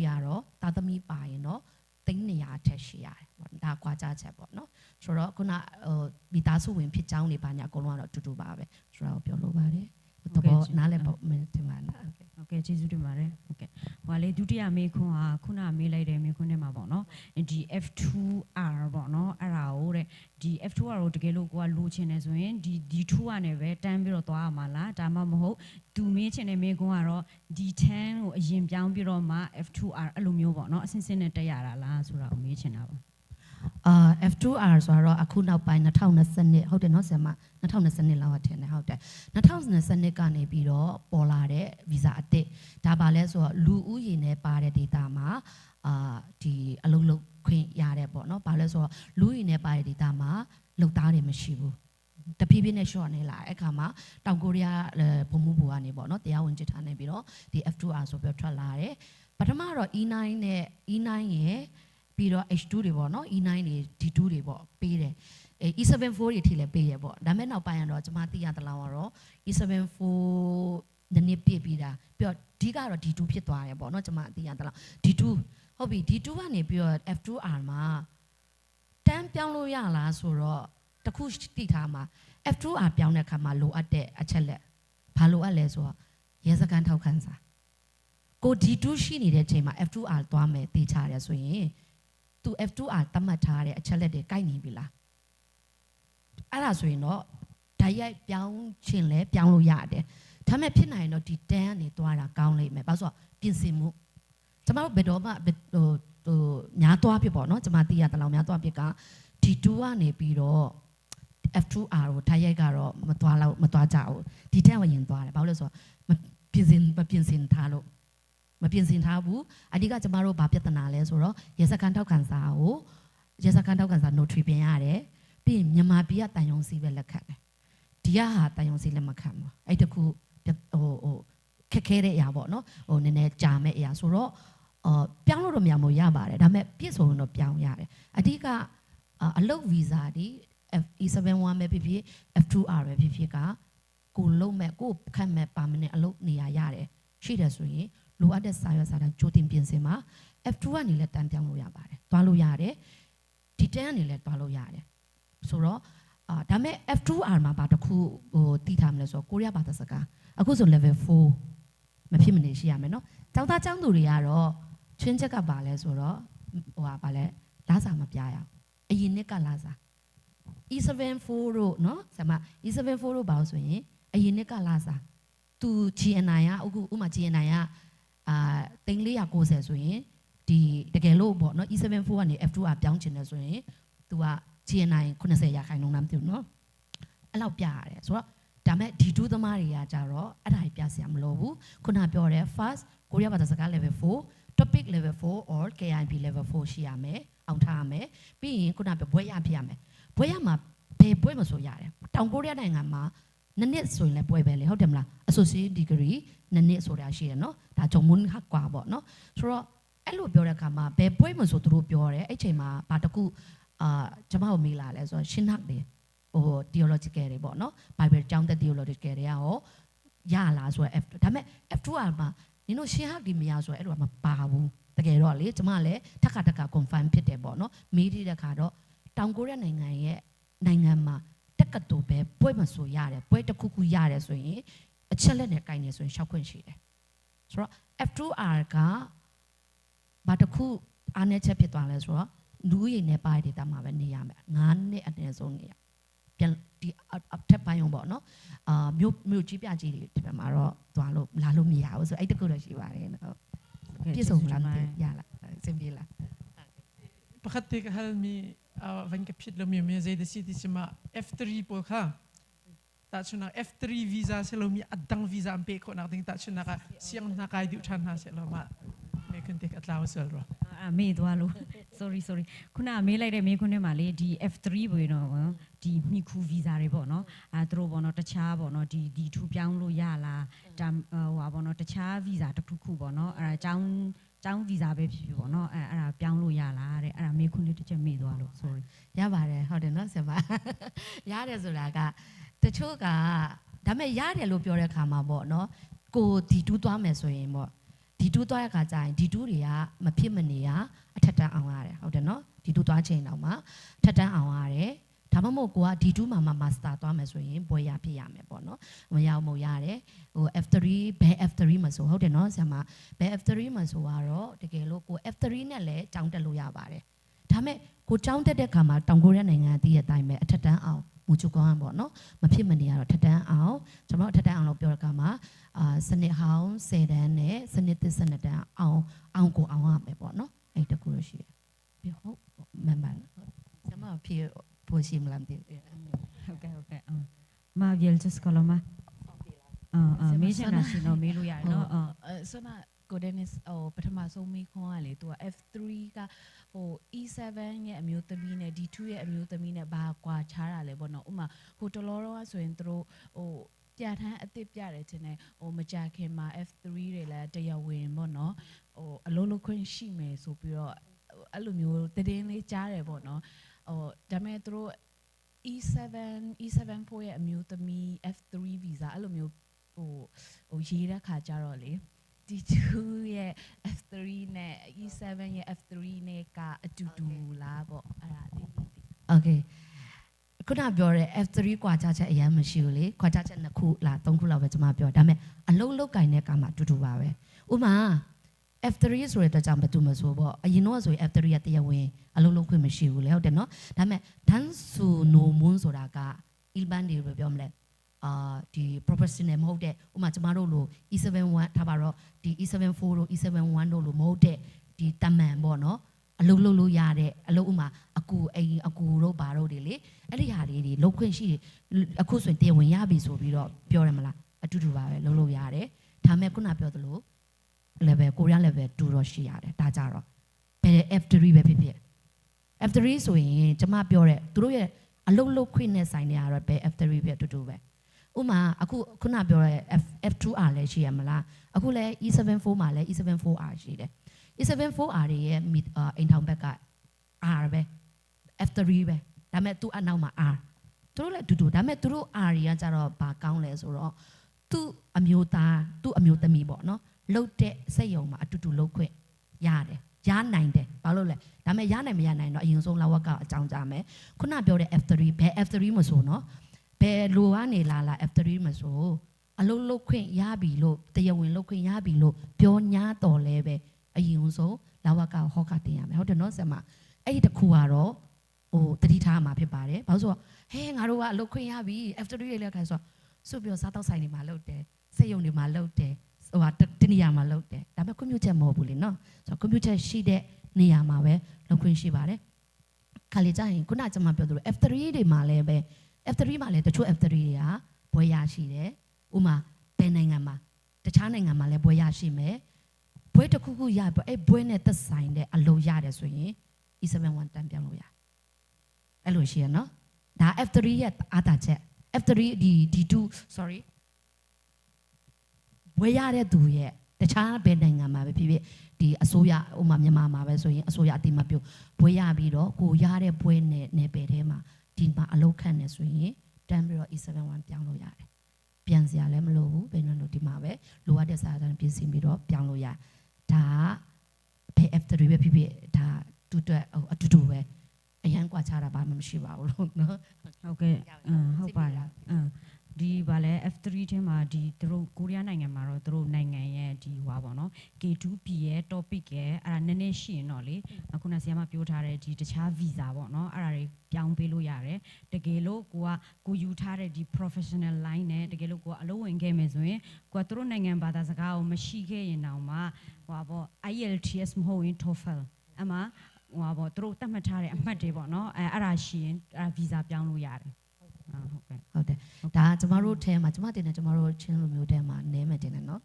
ကတော့သားသမီးပါရင်တော့300ထက်ရှိရတယ်ပေါ့ဒါကွာကြချက်ပေါ့နော်ဆိုတော့ခုနမိသားစုဝင်ဖြစ်ကြောင်းတွေပါညာအကုန်လုံးကတော့အတူတူပါပဲဆိုတော့ပြောလို့ပါတယ်တော့နားလည်းပေါ့မင်းတင်ပါလားโอเคကျေးဇူးတင်ပါတယ်โอเคဟိုလေဒုတိယမေးခွန်းဟာခုနမေးလိုက်တဲ့မေးခွန်းထဲမှာပေါ့နော်ဒီ F2R ပေါ့နော်အဲ့ဒါကိုတဲ့ဒီ F2R ကိုတကယ်လို့ကိုကလိုချင်တယ်ဆိုရင်ဒီ D2 ကနေပဲတန်းပြီးတော့သွားရမှာလားဒါမှမဟုတ်သူမေးချင်တဲ့မေးခွန်းကတော့ D10 ကိုအရင်ပြောင်းပြီးတော့မှ F2R အဲ့လိုမျိုးပေါ့နော်အစင်းစင်းနဲ့တက်ရတာလားဆိုတာကိုမေးချင်တာပါF2R ဆိုတော့အခုနောက်ပိုင်း2020ဟုတ်တယ်နော်ဆရာမ2020လောက်ထင်တယ်ဟုတ်တယ်2020ကနေပြီးတော့ပေါ်လာတဲ့ visa အတစ်ဒါပါလဲဆိုတော့လူဦးရေနဲ့ပါတဲ့ data မှာဒီအလုံးလုံးခွင့်ရတယ်ပေါ့နော်ဘာလဲဆိုတော့လူဦးရေနဲ့ပါတဲ့ data မှာလုံသားတွေမရှိဘူးတဖြည်းဖြည်းနဲ့ short နေလာအဲ့ခါမှာတောင်ကိုရီးယားဘုံမှုဘူကနေပေါ့နော်တရားဝင်ကြထားနေပြီးတော့ဒီ F2R ဆိုပြီးထွက်လာတယ်ပထမတော့ E9 နဲ့ E9 ရဲ့ပြီးတော့ H2 တွေပေါ့နော် E9 တွေ D2 တွေပေါ့ပေးတယ်E74 တွေထိလည်းပေးရပေါ့ဒါမဲ့နောက်ပိုင်းကတော့ကျွန်မသိရသလောက်ကတော့ E74 နည်းနည်းပြည့်ပြီးတာပြီးတော့ဒီကတော့ D2 ဖြစ်သွားတယ်ပေါ့နော်ကျွန်မသိရသလောက် D2 ဟုတ်ပြီ D2 ကနေပြီးတော့ F2R မှာတန်းပြောင်းလို့ရလားဆိုတော့တခုသိထားမှာ F2R ပြောင်းတဲ့အခါမှာလိုအပ်တဲ့အချက်လက်ဘာလိုအပ်လဲဆိုတော့ရဲစခန်းထောက်ခံစာကို D2 ရှိနေတဲ့အချိန်မှာ F2R သွားမယ်သိချရတယ်ဆိုရင်သူ F2R သတ်မှတ်ထားတဲ့အချက်လက်တွေကိုက်နေပြီလားအဲ့ဒါဆိုရင်တော့ဓာတ်ရိုက်ပြောင်းခြင်းလဲပြောင်းလို့ရတယ်ဒါပေမဲ့ဖြစ်နိုင်ရင်တော့ဒီတန်းကနေသွားတာကောင်းလိမ့်မယ်ဘာလို့ဆိုတော့ပြင်ဆင်မှုကျမတို့ဘယ်တော့မှညာသွားဖြစ်ပေါ့နော်ကျမသိရတဲ့လောက်ညာသွားဖြစ်က D2 ကနေပြီးတော့ F2R ကိုဓာတ်ရိုက်ကတော့မသွားကြဘူးဒီတန်းဝင်ရင်သွားတယ်ဘာလို့လဲဆိုတော့မပြင်ဆင်ထားလို့မပြင်ဆင်ထားဘူးအဓိကကျမတို့ဘာပြဿနာလဲဆိုတော့ရဲစခန်းထောက်ခံစာကိုရဲစခန်းထောက်ခံစာ notary ပြင်ရတယ်ပြီးရင်မြန်မာပြည်ကတန်ယုံစီပဲလက်ခံတယ်ဒီကဟာတန်ယုံစီလက်မခံဘူးအဲ့တခုခက်ခဲတဲ့အရာပေါ့နော်နည်းနည်းကြာမဲ့အရာဆိုတော့ပြောင်းလို့တော့မရပါတယ်ဒါပေမဲ့ပြည့်စုံတော့ပြောင်းရတယ်အဓိကအလုပ်ဗီဇာဒီ E71 ပဲဖြစ်ဖြစ် F2R ပဲဖြစ်ဖြစ်ကကိုလုံးမဲ့ကိုခန့်မဲ့ပါမနဲ့အလုပ်နေရာရတယ်ရှိတယ်ဆိုရင်လိုအပ်တဲ့စာရွက်စာတမ်းကြိုတင်ပြင်ဆင်မှာ F2 ကနေလည်းတန်းပြောင်းလို့ရပါတယ်သွားလို့ရတယ်ဒီတန်းကနေလည်းသွားလို့ရတယ်ဆိုတော့ဒါမဲ့ F2R မှာဘာတစ်ခုသိထားမလဲဆိုတော့ကိုရီးယားဘာသာစကားအခုဆို level 4မဖြစ်မနေရှိရမယ်နော်ကျောင်းသားကျောင်းသူတွေကတော့ချွင်းချက်ကပါလဲဆိုတော့ဘာလဲလာစာမပြရအောင်အရင်နှစ်ကလာစာ E74 တို့နော်ဆရာမ E74 တို့ဘာလို့ဆိုရင်အရင်နှစ်ကလာစာသူ GNI ကအခုဥမာ GNI က3490ဆိုရင်ဒီတကယ်လို့ပေါ့နော် E74 ကနေ F2R ပြောင်းချင်တယ်ဆိုရင်သူက GNI 90ရာခိုင်နှုန်းလားမသိဘူးနော်အဲ့လောက်ပြရတယ်ဆိုတော့ဒါမဲ့ D2 သမားတွေကကြတော့အဲ့ဒါကြီးပြစရာမလိုဘူးခုနပြောတဲ့ first ကိုရီးယားဘာသာစကား level 4 topic level 4 or KIP level 4ရှိရမယ်အောင်ထားရမယ်ပြီးရင်ခုနပြောဘွဲရဖြစ်ရမယ်ဘွဲရမှာဘယ်ဘွဲမဆိုရတယ်တောင်ကိုရီးယားနိုင်ငံမှာနှစ်ဆိုရင်လည်းပွဲပဲလေဟုတ်တယ်မလား associate degree နှစ်ဆိုတာရှိတယ်နော်ဒါဂျုံမွန်းဟကွာပေါ့နော်ဆိုတော့အဲ့လိုပြောတဲ့အခါမှာဘယ်ပွဲမဆိုသူတို့ပြောတယ်အဲ့ချိန်မှာဘာတခုကျွန်မတို့မေးလာလဲဆိုတော့ရှင်းဟက်တယ်theological တွေပေါ့နော် Bible ကျောင်းတဲ့ theological တွေကရောရလားဆိုတော့ F ဒါပေမဲ့ F2R မှာနင်တို့ရှင်းဟက်ဒီမရဆိုတော့အဲ့လိုမပါဘူးတကယ်တော့လေကျွန်မလည်းထက်ခါ confirm ဖြစ်တယ်ပေါ့နော်မေးတဲ့ခါတော့တောင်ကိုရီးယားနိုင်ငံမှာတက်ကတူပဲပွဲမဆိုရတယ်ပွဲတစ်ခုခုရတယ်ဆိုရင်အချက်လက်နဲ့ကိုင်းနေဆိုရင်ရှောက်ခွင့်ရှိတယ် ဆိုတော့ F2R ကဘာတစ်ခုအားနည်းချက်ဖြစ်သွားလဲဆိုတော့လူဦးရေနဲ့ပါတဲ့ဒေတာမှာပဲနေရမယ်9နှစ်အနည်းဆုံးနေရပြန်ဒီအထက်ပိုင်းပေါ့နော်မြို့ကြီးပြကြီးတွေဒီဘက်မှာတော့သွားလို့လာလို့မရဘူးဆိုအဲ့တကူတော့ရှိပါတယ်နော်ပြည့်စုံလားရလားအဆင်ပြေလား Pakati ka halmi van kapit lo mi zay de city sima F3 po ka. Ta chuna F3 visa se lo mi adang visa ampe ko na ting ta chuna ka siang na kai di chan ha se lo ma me kun tek atlaw sel ro. မေးသွားလို့ sorry ခုနမေးလိုက်တဲ့မေးခွန်းထဲမှာလေဒီ F3 ဘွေတော့ဒီမိခူဗီဇာတွေပေါ့နော်သူတို့ပေါ့နော်တခြားပေါ့နော်ဒီထူပြောင်းလို့ရလားဒါဟိုပေါ့နော်တခြားဗီဇာတစ်ခုပေါ့နော်အဲ့ဒါကျောင်းဗီဇာပဲဖြစ်ဖြစ်ပေါ့နော်အဲ့ဒါပြောင်းလို့ရလားတဲ့အဲ့ဒါမေးခွန်းလေးတစ်ချက်မေးသွားလို့ sorry ရပါတယ်ဟုတ်တယ်နော်ဆရာမရတယ်ဆိုတာကတချို့ကဒါပေမဲ့ရတယ်လို့ပြောတဲ့အခါမှာပေါ့နော်ကိုဒီတူးသွားမယ်ဆိုရင်ပေါ့ဒီတူးသွားတဲ့အခါကျရင်ဒီတူးတွေကမဖြစ်မနေရအထက်တန်းအောင်ရတယ်ဟုတ်တယ်နော်ဒီတူးသွားချိန်တော့မှထက်တန်းအောင်ရတယ်ဒါမှမဟုတ်ကိုကဒီတူးမှာမာစတာသွားမယ်ဆိုရင်ဘွဲရဖြစ်ရမယ်ပေါ့နော်မရအောင်မရတယ်ဟို F3 ဘယ် F3 မှာဆိုဟုတ်တယ်နော်ဆရာမဘယ် F3 မှာဆိုတော့တကယ်လို့ကို F3 နဲ့လည်းကျောင်းတက်လို့ရပါတယ်ဒါပေမဲ့ကိုကျောင်းတက်တဲ့ခါမှာတောင်ကိုရီးယားနိုင်ငံတည်တဲ့အတိုင်းပဲအထက်တန်းအောင်မူချူကောင်းပေါ့နော်မဖြစ်မနေရတော့ထက်တန်းအောင်ကျွန်တော်အထက်တန်းအောင်လို့ပြောတဲ့ခါမှာစနစ်ဟောင်း10တန်းနဲ့စနစ်သစ်12တန်းအောင်ကိုအောင်ရမယ်ပေါ့နော်အဲ့တကူလို့ရှိတယ်ပြီးဟုတ်မှန်ပါဆရာမဖြစ်ဖို့ရှိမလားဒီဟုတ်ကဲ့မာဗီယယ်ချစ်ကလမမေးချင်တာရှင်တော့မေးလို့ရတယ်နော်ဆိုတော့ကိုဒနစ်ပထမဆုံးမိခွန်းကလေသူက F3 ကဟို E7 ရဲ့အမျိုးသမီးနဲ့ D2 ရဲ့အမျိုးသမီးနဲ့ဘာကွာခြားတာလဲပေါ့နော်ဥမာဟိုတလောတော့ဆိုရင်သူတို့ဟိုပြဋ္ဌာန်းအသစ်ပြတယ်တင်တယ်ဟိုမကြခင်မှာ F3 တွေလည်းတရားဝင်ပေါ့နော်ဟိုအလုံးလုံးခွင့်ရှိမယ်ဆိုပြီးတော့အဲ့လိုမျိုးတည်င်းလေးကြားတယ်ပေါ့နော်ဟိုဒါပေမဲ့သူတို့ E7 ဖို့ရဲ့အမျိုးသမီး F3 visa အဲ့လိုမျိုးဟိုရေးတဲ့ခါကြတော့လေD2 ရဲ့ F3 နဲ့ E7 ရဲ့ F3 နဲ့ကအတူတူလားပေါ့အဲ့ဒါလေး Okay ခုနပြောတဲ့ F3 ကွာခြားချက်အရင်မရှိဘူးလေကွာခြားချက်2ခုလား3ခုလောက်ပဲကျွန်မပြောဒါပေမဲ့အလုံးလောက်ကင်တဲ့ကမှအတူတူပါပဲဥပမာ F3 ဆိုတဲ့ကြောင့်ဘာတူမဆိုပေါ့အရင်တော့ဆိုရင် F3 ရတရားဝင်အလုံးလုံးခွင့်မရှိဘူးလေဟုတ်တယ်နော်ဒါပေမဲ့ dansu no moon ဆိုတာက ilban တွေပဲပြောမလဲဒီ professional မဟုတ်တဲ့ဥပမာကျမတို့လို E71 ထားပါတော့ဒီ E74 တို့ E71 တို့လိုမဟုတ်တဲ့ဒီတမန်ပေါ့နော်အလုပ်လုပ်လို့ရတဲ့အလုပ်ဥမာအကူတို့ဘာတို့တွေလေအဲ့ဒီဟာတွေလုပ်ခွင့်ရှိအခုဆိုရင်တရားဝင်ရပြီဆိုပြီးတော့ပြောရမလားအတူတူပါပဲလုပ်လို့ရတယ်ဒါမဲ့ခုနပြောသလို level ကိုရီးယား level 2တော့ရှိရတယ်ဒါကြတော့ဘယ် F3 ပဲဖြစ်ဖြစ် F3 ဆိုရင်ကျမပြောတဲ့သူတို့ရဲ့အလုပ်လုပ်ခွင့်နဲ့ဆိုင်နေရတော့ဘယ် F3 ပဲအတူတူပဲဥမာအခုခုနပြောတဲ့ F2R လည်းရှိရမလားအခုလည်း E74 မှာလည်း E74R ရှိတယ် E74R ရဲ့အိမ်ထောင်ဘက်က R ပဲ F3 ပဲဒါပေမဲ့သူ့အနောက်မှာ R သူတို့လည်းအတူတူဒါပေမဲ့သူတို့ R တွေကကြတော့ဘာကောင်းလဲဆိုတော့သူ့အမျိုးသားသူ့အမျိုးသမီးပေါ့နော်လှုပ်တဲ့စိတ်ယုံမှာအတူတူလှုပ်ခွင့်ရတယ်ရနိုင်တယ်ဘာလို့လဲဒါပေမဲ့ရနိုင်မရနိုင်တော့အရင်ဆုံးလဝက်ကအကြောင်းကြားမယ်ခုနပြောတဲ့ F3 ဘယ် F3 မဆိုနော်ဘယ်လိုကနေလာ F3 မဆိုအလုံးလုတ်ခွင့်ရပြီလို့တရားဝင်လုတ်ခွင့်ရပြီလို့ပြောညာတော်လဲပဲအရင်ဆုံးလဝက်ကဟောကတင်ရမယ်ဟုတ်တယ်နော်ဆရာမအဲ့ဒီတစ်ခုကတော့ဟိုတတိထားမှာဖြစ်ပါတယ်ဘာလို့ဆိုတော့ဟဲငါတို့ကအလုတ်ခွင့်ရပြီ F3 ရဲ့လက်ခံဆိုပြောစားတော့ဆိုင်နေမှာလုတ်တယ်စိတ်ယုံနေမှာလုတ်တယ်ဟိုတနေရာမှာလုတ်တယ်ဒါပေမဲ့ကွန်ပျူတာမဟုတ်ဘူးလေနော်ဆိုတော့ကွန်ပျူတာရှိတဲ့နေရာမှာပဲလုတ်ခွင့်ရှိပါတယ်ခါလေကြာရင်ခုနကကျွန်မပြောသလို F3 တွေမှာလည်းပဲF3 မှာလည်းတချို့ F3 တွေကဘွဲရရှိတယ်ဥမာဘယ်နိုင်ငံမှာတခြားနိုင်ငံမှာလည်းဘွဲရရှိမယ်ဘွဲတစ်ခုခုရပြီအဲ့ဘွဲနဲ့သက်ဆိုင်တဲ့အလုပ်ရတယ်ဆိုရင် E71 တန်းပြောင်းလို့ရအဲ့လိုရှိရနော်ဒါ F3 ရဲ့အားသာချက် F3 D2 sorry ဘွဲရတဲ့သူရဲ့တခြားဘယ်နိုင်ငံမှာပဲဖြစ်ဖြစ်ဒီအစိုးရဥမာမြန်မာမှာပဲဆိုရင်အစိုးရအတိမပြုဘွဲရပြီးတော့ကိုရတဲ့ဘွဲနဲ့နယ်ပယ်ထဲမှာဒီမှာအလုပ်ခန့်နေဆိုရင်တန်းပြီးတော့ E71 ပြောင်းလို့ရတယ်ပြန်စရာလည်းမလိုဘူးဘယ်လိုလို့ဒီမှာပဲလိုအပ်တဲ့စာတမ်းပြင်ဆင်ပြီးတော့ပြောင်းလို့ရဒါဘယ် F3 ပဲဖြစ်ဖြစ်ဒါတူတက်အတူတူပဲအရန်ကွာခြားတာဘာမှမရှိပါဘူးလို့နော်ဟုတ်ကဲ့ဟုတ်ပါတယ် ဒီဗာလဲ F3 ထဲမှာဒီသူတို့ကိုရီးယားနိုင်ငံမှာတော့သူတို့နိုင်ငံရဲ့ဒီဟွာပေါ့နော် K2P ရဲ့ topic ရဲ့အဲ့ဒါနည်းနည်းရှိရင်တော့လေခုနဆရာမပြောထားတဲ့ဒီတခြား visa ပေါ့နော်အဲ့ဒါတွေပြောင်းပေးလို့ရတယ်တကယ်လို့ကိုယူထားတဲ့ဒီ professional line နဲ့တကယ်လို့ကိုကအလုပ်ဝင်ခဲ့မယ်ဆိုရင်ကိုကသူတို့နိုင်ငံဘာသာစကားကိုမရှိခဲ့ရင်တောင်မှဟွာပေါ့ IELTS မဟုတ်ရင် TOEFL အမှဟွာပေါ့သူတို့တတ်မှတ်ထားတဲ့အမှတ်တွေပေါ့နော်အဲ့ဒါရှိရင်အဲ့ visa ပြောင်းလို့ရတယ်ဟုတ်ကဲ့ဟုတ်တယ်ဒါကျမတို့ထဲမှာကျမတင်တယ်ကျမတို့ချင်းလူမျိုးထဲမှာနဲမယ်တင်တယ်နော်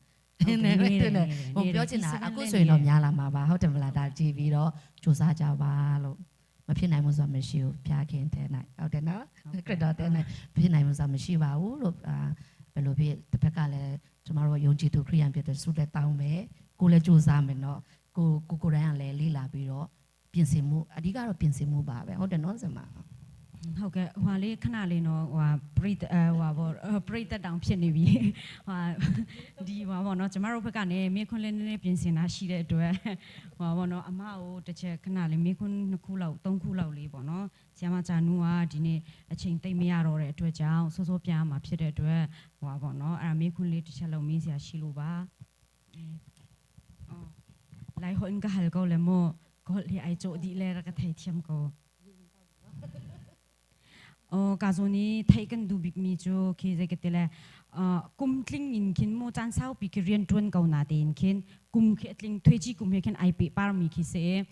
နဲမယ်တင်တယ်ဟိုပြောချင်တာအခုဆိုရင်တော့များလာမှာပါဟုတ်တယ်မလားဒါကြည့်ပြီးတော့စူးစမ်းကြပါလို့မဖြစ်နိုင်ဘူးဆိုတာမရှိဘူးဖျားခင်တဲ့နိုင်ဟုတ်တယ်နော်ခရစ်တော်တဲ့နိုင်ဖြစ်နိုင်ဘူးဆိုတာမရှိပါဘူးလို့ဘယ်လိုဖြစ်တစ်ဖက်ကလည်းကျမတို့ယုံကြည်သူခရိယန်ဖြစ်တဲ့ဆုလက်တောင်းမယ်ကိုလည်းစူးစမ်းမယ်နော်ကိုယ်တိုင်ကလည်းလေ့လာပြီးတော့ပြင်ဆင်မှုအဓိကတော့ပြင်ဆင်မှုပါပဲဟုတ်တယ်နော်ဆင်မဟုတ်ကဲ့ဟွာလေးခဏလေးနော်ဟွာပရိဟွာပေါ့ပရိသတ်တောင်ဖြစ်နေပြီဟွာဒီဟွာပေါ့နော်ကျမတို့ဘက်ကနေမေခွန်းလေးနည်းနည်းပြင်ဆင်တာရှိတဲ့အတွက်ဟွာပေါ့နော်အမကိုတစ်ချက်ခဏလေးမေခွန်း2ခုလောက်3ခုလောက်လေးပေါ့နော်ဆရာမဂျာနူကဒီနေ့အချိန်သိမ့်မရတော့တဲ့အတွက်ကြောင့်စိုးစိုးပြားမှာဖြစ်တဲ့အတွက်ဟွာပေါ့နော်အဲ့ဒါမေခွန်းလေးတစ်ချက်လောက်မေးစရာရှိလို့ပါလိုက်ဟွန်ကဟလကောလေမို့ကိုလေအိုက်ချိုဒီလေရကထိုင်ချမ်ကိုkazoni thaikan du big mi chu khize ke tele kumtling in khin mo chan sau pi ki rian tun kau na ten khin kum khetling thweji kum he khin ip par mi khi se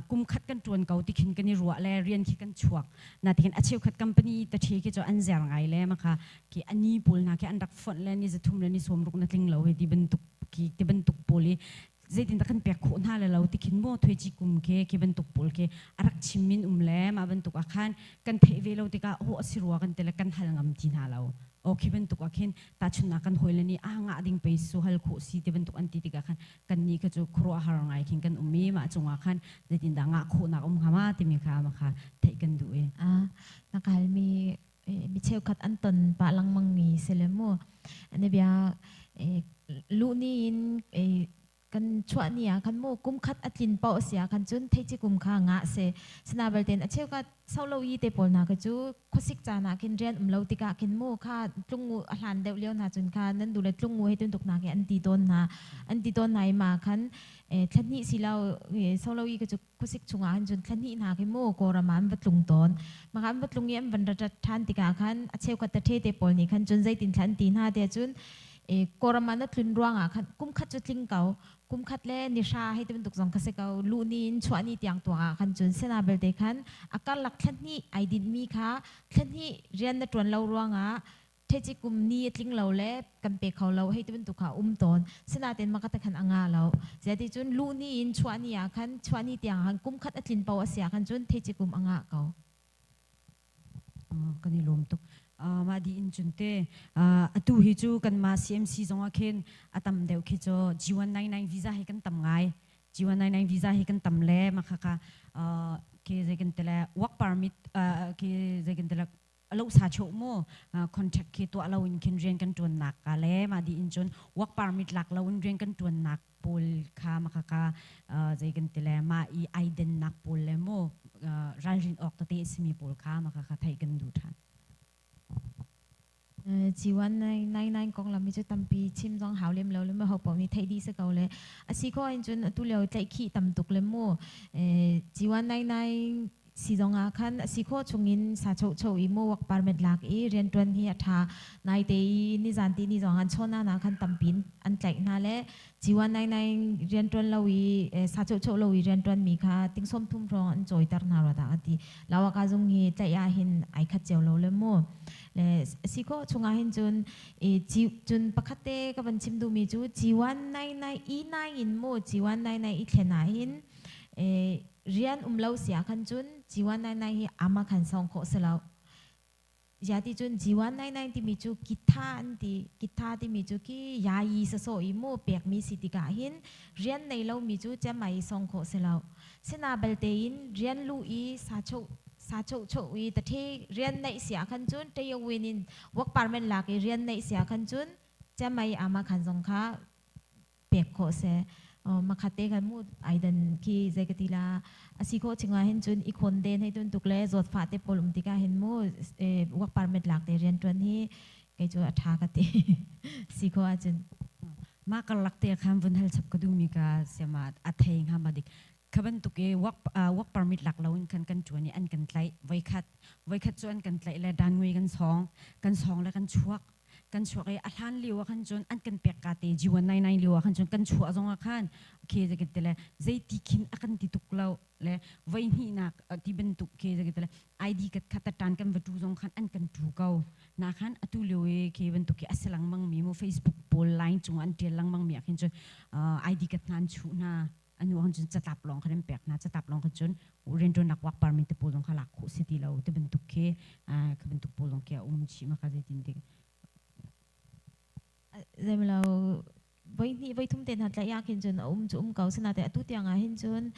kum khat kan tun kau ti khin kani ruwa le rian khi kan chuak na ti khin acheu khat company ta the ki cho an zer ngai le ma kha ki ani pul na ki an dak fon le ni zathum le ni som ruk na tling lo he di ben tuk ki ti ben tuk poli zaitin takan pek kho na le lo ti khin mo thweji kum ke ki ben tuk pol ke arak chimin le ma ben tuk akhan kan thei ve lo ti ka ho asirwa kan tele kan hal ngam tin ha lo o ki ben tuk akhin ta chuna kan hoile ni nga ding pe su hal kho si ti ben tuk an ti ti ka khan kan ni ka chu khro har ngai khin kan ummi ma chunga khan zaitin da nga kho na khama ti mi kha ma kha thei kan du e nakal mi cheu khat an ton pa lang mang mi selemo ane bia lu ni in kan chua nia kan mo kum khat atlin pau sia kan chun thei chi kum kha nga se snabel ten acheu ka solo yi te pol na ka chu khosik cha na kin ren umlo tika kin mo kha tlungu hlan deu leo na chun kha nan du le tlungu he tun tuk na ke anti ton nai ma khan thani silau solo yi ka chu khosik chunga han chun thani na ke mo ko raman batlung ton ma kan batlung yem ban ra than tika khan acheu ka ta the te pol ni khan chun zai tin thlan tin ha te chun koramana tlun ruanga khan kum khat chu tling kau kum khat le nisha he te tuk jong khase kau lu nin chhuani tiang tuanga khan chun sena bel te khan akal lak thani aidin mi kha thani rian na ton lo ruanga thechi kum ni tling lo le kan pe khau lo he te tuk kha ton sena ten ma ka ta khan anga lo zati chun lu ni in chhuani ya khan chhuani tiang han kum khat atlin pau asia khan chun thechi kum anga kau kani lom tuk ma di in chunte atu hi chu kan ma CMC zonga khen atam deu khi cho G199 visa he kan tam ngai G199 visa he kan tam le ma kha ka ke je kan tele work permit ke je kan tele alo sa cho mo contact ke to alo in kin ren kan tun nak ka le ma di in chun work permit lak lo in ren kan tun nak pol kha ma kha ka je kan tele ma I aiden nak pol le mo ralin ok ta te simi pol kha ma kha thai kan du than G199 kong lam mi chu tampi chim jong haw lem lo le ma hopo mi thai di se kau le asi ko in chun tu leo tlai khi tam tuk le mo G199 si zonga khan asi ko chungin sa chou I mo wak permit lak I ren tron hi atha nai te ni zan ti ni zonga chona na khan tampin an tlai na le G199 ren tron lawi sa chou lawi ren tron mi kha ting som thum rong an choi tar na ra da ati lawa ka jong hi tlai ya hin ai khat cheu lo le mo le siko chunga hin chun pakhate ka ban chim du mi chu G199 E9 in mo G199 I thlena hin rian umlo sia khan chun G199 hi ama khan song kho selo yati chun G199 ti mi chu kitha ti mi chu ki yayi sa so I mo pek mi sitika hin rian nei lo mi chu chamai song kho selo sena belte in rian lu I sa chou I ta the rian nei sia khan chun te yo winin work permit la ke rian nei sia khan chun chamai ama khan song kha pek kho se makate kan mu aidan ki zekatila asiko chinga hin chun ikon den he tun tukle zot fa te polum tika hin mu work permit lak te rian tron hi cái chỗ thà cái tê xí khó chân ma kalak te kham vun hal chap kadumi ka sema atheng hamadik khaban tuke work permit lak lawin kan chuani an kan tlai vai khat chuan kan tlai la danwi kan song la kan chuak e athan liwa kan chun an kan pek ka te jiwan 99 liwa kan chun kan chua zonga khan ke je ketele zai tikin akan tituklaw le vai hi nak ti ben tuk ke je ketele id kat khata tan kan vatu zong khan an kan tu kau na khan atu lewe ke ben tuk ke asalang mang mi mo Facebook pol line chung an tel lang mang mi akin chun id kat nan chu na anu han chun chatap long khan pek na chatap long kan chun rento nak wak permit te pol zong khala khu city law te ben tuk ke ka ben tuk pol zong ke chi ma ka je tin de rồi mà là với thông tin hạt lại kinh chun chú cầu xin là tại tu tiếng hin chun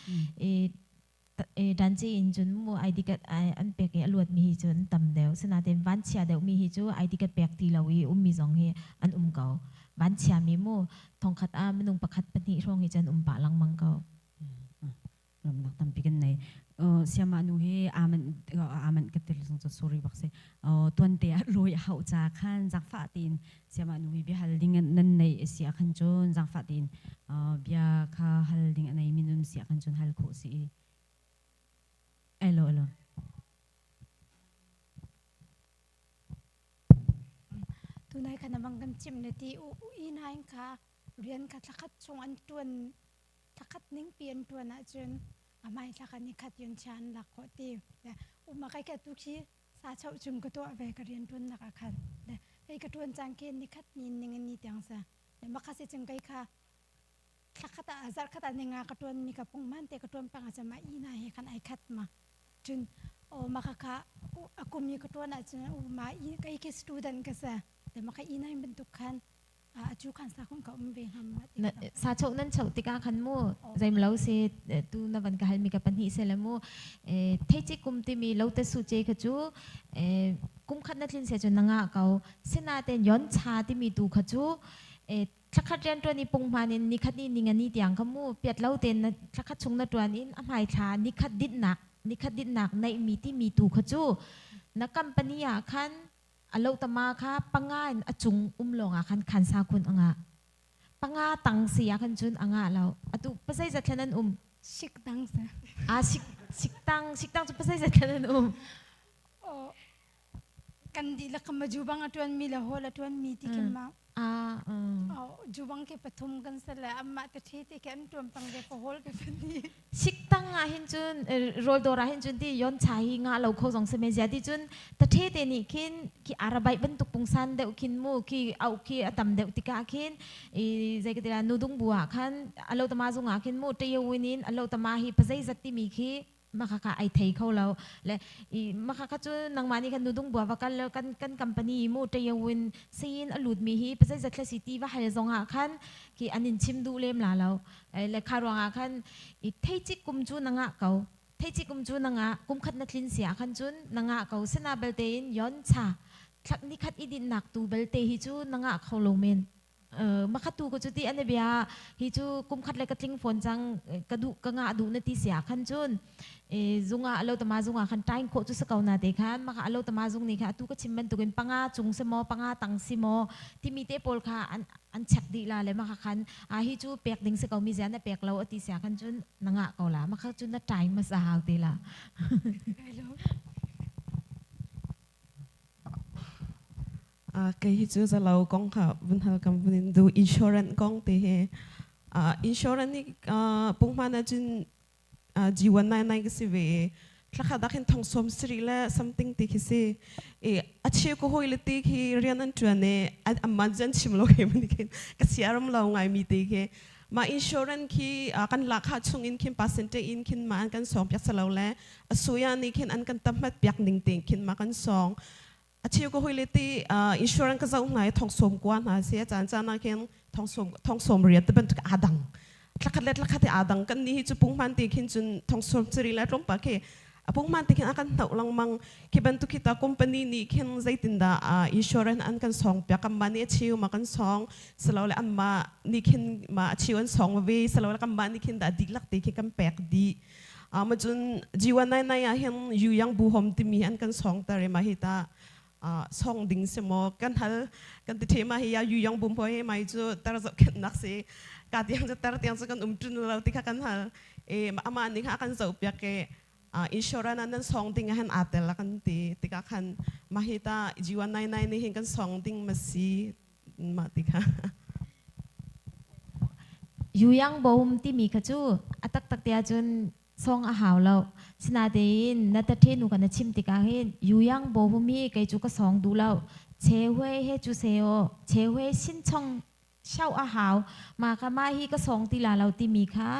đàn chị hin chun mua ID card anh bẹt cái luật mi chun tầm đều xin là tại ván chia đều mi chú ID card bẹt thì là vì mi dòng hi anh cầu ván chia mi mua thong khát mình nung bạc khát bên hi rong hi chun bạc lăng mang cầu làm nak tam pikan này siama nu he aman katel song sorry bakse tuan te loi hau cha khan jak fa tin siama nu hi bi halding nan nei sia khan chon jak fa tin bia kha halding anai minun sia khan chon hal kho si elo tu nai khana bang kan chim ne ti u in hain kha rian kha thakat chung an tuan thakat ning pian tuan a chun amai thakat ni khat yon chan la kho ti ma kai ka tu khi sa chau chung ko to ve ka rian tuan na ka khan kai ka tuan chang ke ni khat ni ning ni tyang sa ma kha se chung kai kha thakat a azar khat a ninga ka tuan mi ka pung man te ka tuan pang a chama i na he khan ai khat ma chun ma kha akum mi ka tuan a chun ma i kai ke student ka saแต่มาใครอีนั่นเป็นทุกขันจูขันสาคนเขาไม่ทำสาโชนั่นโชติกาขันมูใจมันเล่าเสียตูนับวันกันมีกับปัญหาเสร็จแล้วมูเทจิกุมที่มีเล่าแต่สุเจขจูกุมขันนั่นลินเสียจนนางเขาเสนาเตนย้อนชาที่มีดูขจูชักขัดเรียนตัวนี้ปงมานี่นิคัดนี่นิงันนี่เตียงขมูเปียดเล่าเตนชักขัดชงนั่นตัวนี้อภัยชานิคัดดิดหนักในมีที่มีดูขจูนักกัมปนียขันalaw tama ka pangan achung umlong akan kansa kun anga panga tang siya kan chun anga law atu pasay zatlanan sikdang sa siktang tu pasay zatlanan kan di la kamajubang atuan mila hol atuan miti kema jubang ke pathum kan sala amma ta thete ke an tuam pang de ko hol ke pani siktang a hin chun rol dora hin chun ti yon chahi nga lo kho jong se me ja ti chun ta thete ni kin ki arabai bentuk pungsan de kin mu ki au ki atam de tika kin zai ke tira nudung bua khan alo tama zunga kin mu te yewinin alo tama hi pazai zatti mi khi makaka ai thei kho lo le makaka chu nangmani kan nudung bua wakal kan company mu te yewin sin alut mi hi pazai zatla city wa hal zonga khan ki anin chim du lem la lo le kharwanga khan thei chi kum chu nanga kau thei chi kum chu nanga kum khat na thlin sia khan chun nanga kau sena beltein yon cha thak ni khat idin nak tu belte hi chu nanga kho lo men makatu ko chuti ane bia hi chu kum khat le ka tling phone chang kadu ka nga du na ti sia khan chun zunga alo tama zunga khan time ko chu sa kauna te khan maka alo tama zung ni kha tu ka chimban tu kin panga chung se mo panga tang si mo ti mi te pol kha an chak di la le maka khan hi chu pek ding se kau mi jan na pek lo ati sia khan chun nanga ko la maka chun na time ma sa haw te la cái chú giờ lâu con khá vẫn hay cầm vẫn do insurance con thì he insurance ni bung mana chun jiwan nai cái gì về chắc là đặc thong som sri la something thì cái gì achie ko hoi leti khi rian an chuan ne amman jan chim lo ke mani ken ka siaram lo ngai mi te ke ma insurance khi kan lakha chung in kin percentage in kin ma kan song pyak sa lo le asuya ni kin an kan tamat pyak ning ting kin ma kan song achie ko hoi leti insurance ka zau ngai thong som kwan ha sia chan chan na ken thong som riat te ban adang tlakat adang kan ni chu pung man ti kin chun thong som chiri la rom pa ke apung man ti kin akan tau lang mang kibantu kita company ni kin zaitinda insurance an kan song pya kam mani chiu ma kan song salawle amma ni kin ma chiu an song ve salawle kam mani kin da diklak te ki kam pek di ma chun jiwan nai nai a hen yu yang bu hom ti mi an kan song tare ma hita song ding semo kan hal kan te thema hi ya yu yong bum phoi mai chu tar zo ken nak se ka tiang cha tar tiang cha kan tun lo ti kha kan hal ama ni kha kan zo pya ke insurance nan song ding han atel la kan ti ka kan mahita jiwan nai nai ni hin kan song ding masi ma ti kha yu yang bom ti mi kha chu atak tak tia chun song a haw lo sina dein na ta the nu kan chim ti ka hin yu yang bo mi kai chu ka song du lo che hwe he chu seo che hwe sin chong shau a haw ma ka ma hi ka song ti la lo ti mi kha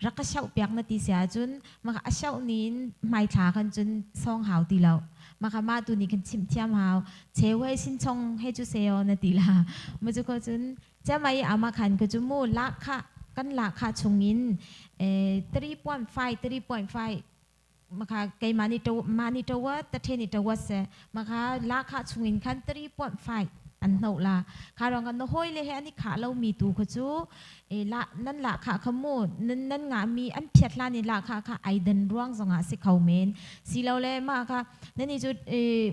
ra ka shau pyak na ti sia chun ma ka shau nin mai tha kan chun song haw ti lo ma ka ma tu ni kan chim thiam haw che hwe sin chong he chu seo na ti la ma chu ko chun cha mai ama khan ko chu mu la kha kan la kha chungin 3.5 maka kay manito wa ta theni to wa se maka la kha chungin khan 3.5 an no la kharong an no hoi le he ani kha lo mi tu ko chu la nan la kha khamu nan nga mi an phiat la ni la kha ai dan ruang zonga se khau men si lo le ma kha nani chu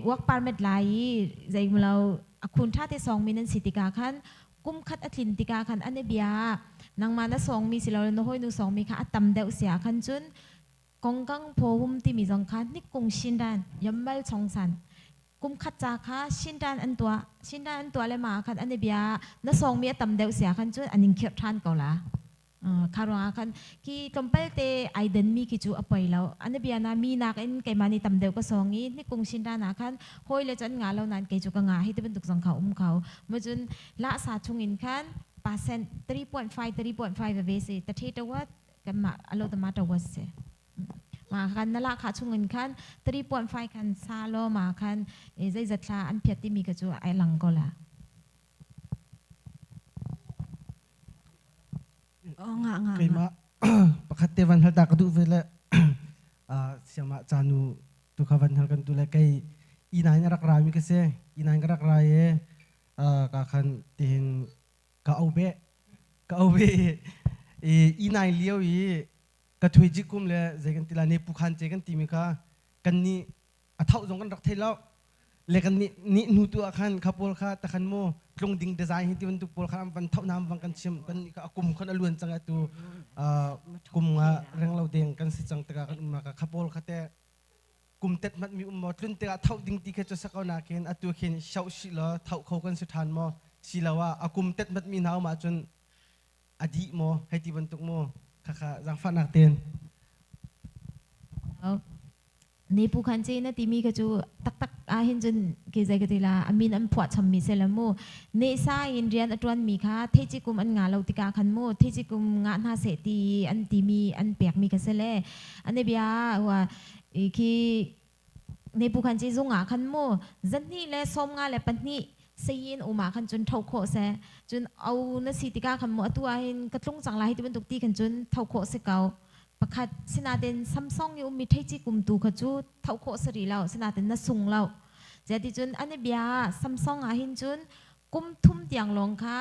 work permit lai zai mlo akun tha te song mi nan sitika khan kum khat athlin tika khan ane bia nang mana song mi silo no hoi nu song mi kha atam deuh sia khan chun kongkang phom ti mi jong khan ni kung shindan yambal chongsan kum khat cha kha shindan an tua le ma khan ane bia na song mi atam deuh sia khan chun aning khep than ko la kharwa khan ki kompal te aiden mi ki chu apai lo ane bia na mi nak in kai mani tam deuh ko songi ni kung shindan na khan hoi le chan nga lo nan kai chu ka nga hi te ben tuk jong khau khau ma chun la sa chungin khan percent 3.5 về se ta the wa kan ma alo ta ma ta was se ma kan nala kha chungin khan 3.5 kan sa lo ma khan e zai zatla an phiat ti mi ka chu ai lang ko la nga kay ma pakhat te van hal ta ka du vela siama chanu tu kha van hal kan tu la kai inai na rak rami ka se inai ka rak raye ka khan tin ka obe inai liao yi ka thui ji kum le zegan tila ne pukhan che kan timi kha kan ni athau jong kan rak thailo le kan ni nu tu akhan khapol kha ta khan mo tlong ding design hi tiwan tu pol kha ban thau nam wang kan chim kan ka akum khan alun changa tu kum nga reng lo deng kan si chang ta kan ma ka khapol kha te kum tet mat mi mo tlun te thau ding ti kha cha sakau na ken atu khen shau shi lo thau khau kan su than mo silawa akum tet mat mi naw ma chun adi mo hai ti ban tuk mo kha jang fa nak ten ne pu khan che na ti mi ka chu tak a hin jun ke zai ka ti la amin am phwa cham mi se la mo ne sa in rian atwan mi kha the chi kum an nga lo ti ka khan mo the chi kum nga na se ti an ti mi an pek mi ka se le ane bia wa ki ne pu khan che zunga khan mo zan ni le som nga le pan ni sein uma khan chun thau kho se chun au na si tika khan mo atua hin katlung changla hi ti ban tuk ti khan chun thau kho se kau pakhat sina den samsung yu mi thei chi kum tu kha chu thau kho sari lao sina den na sung lao jadi chun ane bia samsung a hin chun kum thum tiang long kha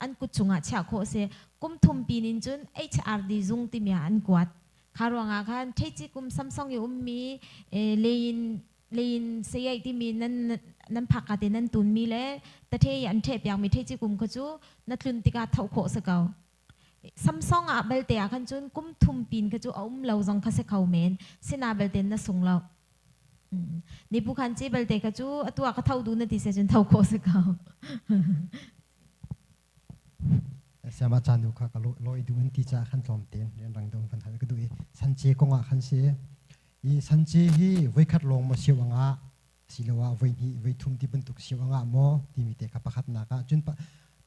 an ku chunga cha kho se kum thum pinin chun HRD zung ti mia an kwat kharwanga khan thei chi kum samsung yu mi lein sei ti mi nan phakate nan tun mi le ta the an the pyang mi the chi kum kha chu na tlun tika thau kho sa kau samsung a belte a khan chun kum thum pin kha chu lo jong kha se khau men sina belte na sung lo ni pu khan chi belte kha chu atua ka thau du na ti se chun thau kho sa kau sama chanu kha ka lo idu an ti cha khan tlom ten ren rang dong kan ha ka du sanche konga khan se i sanche hi voi khat long ma siwanga silawa voi thum ti bentuk siwanga mo ti mi te ka pakhat na ka chun pa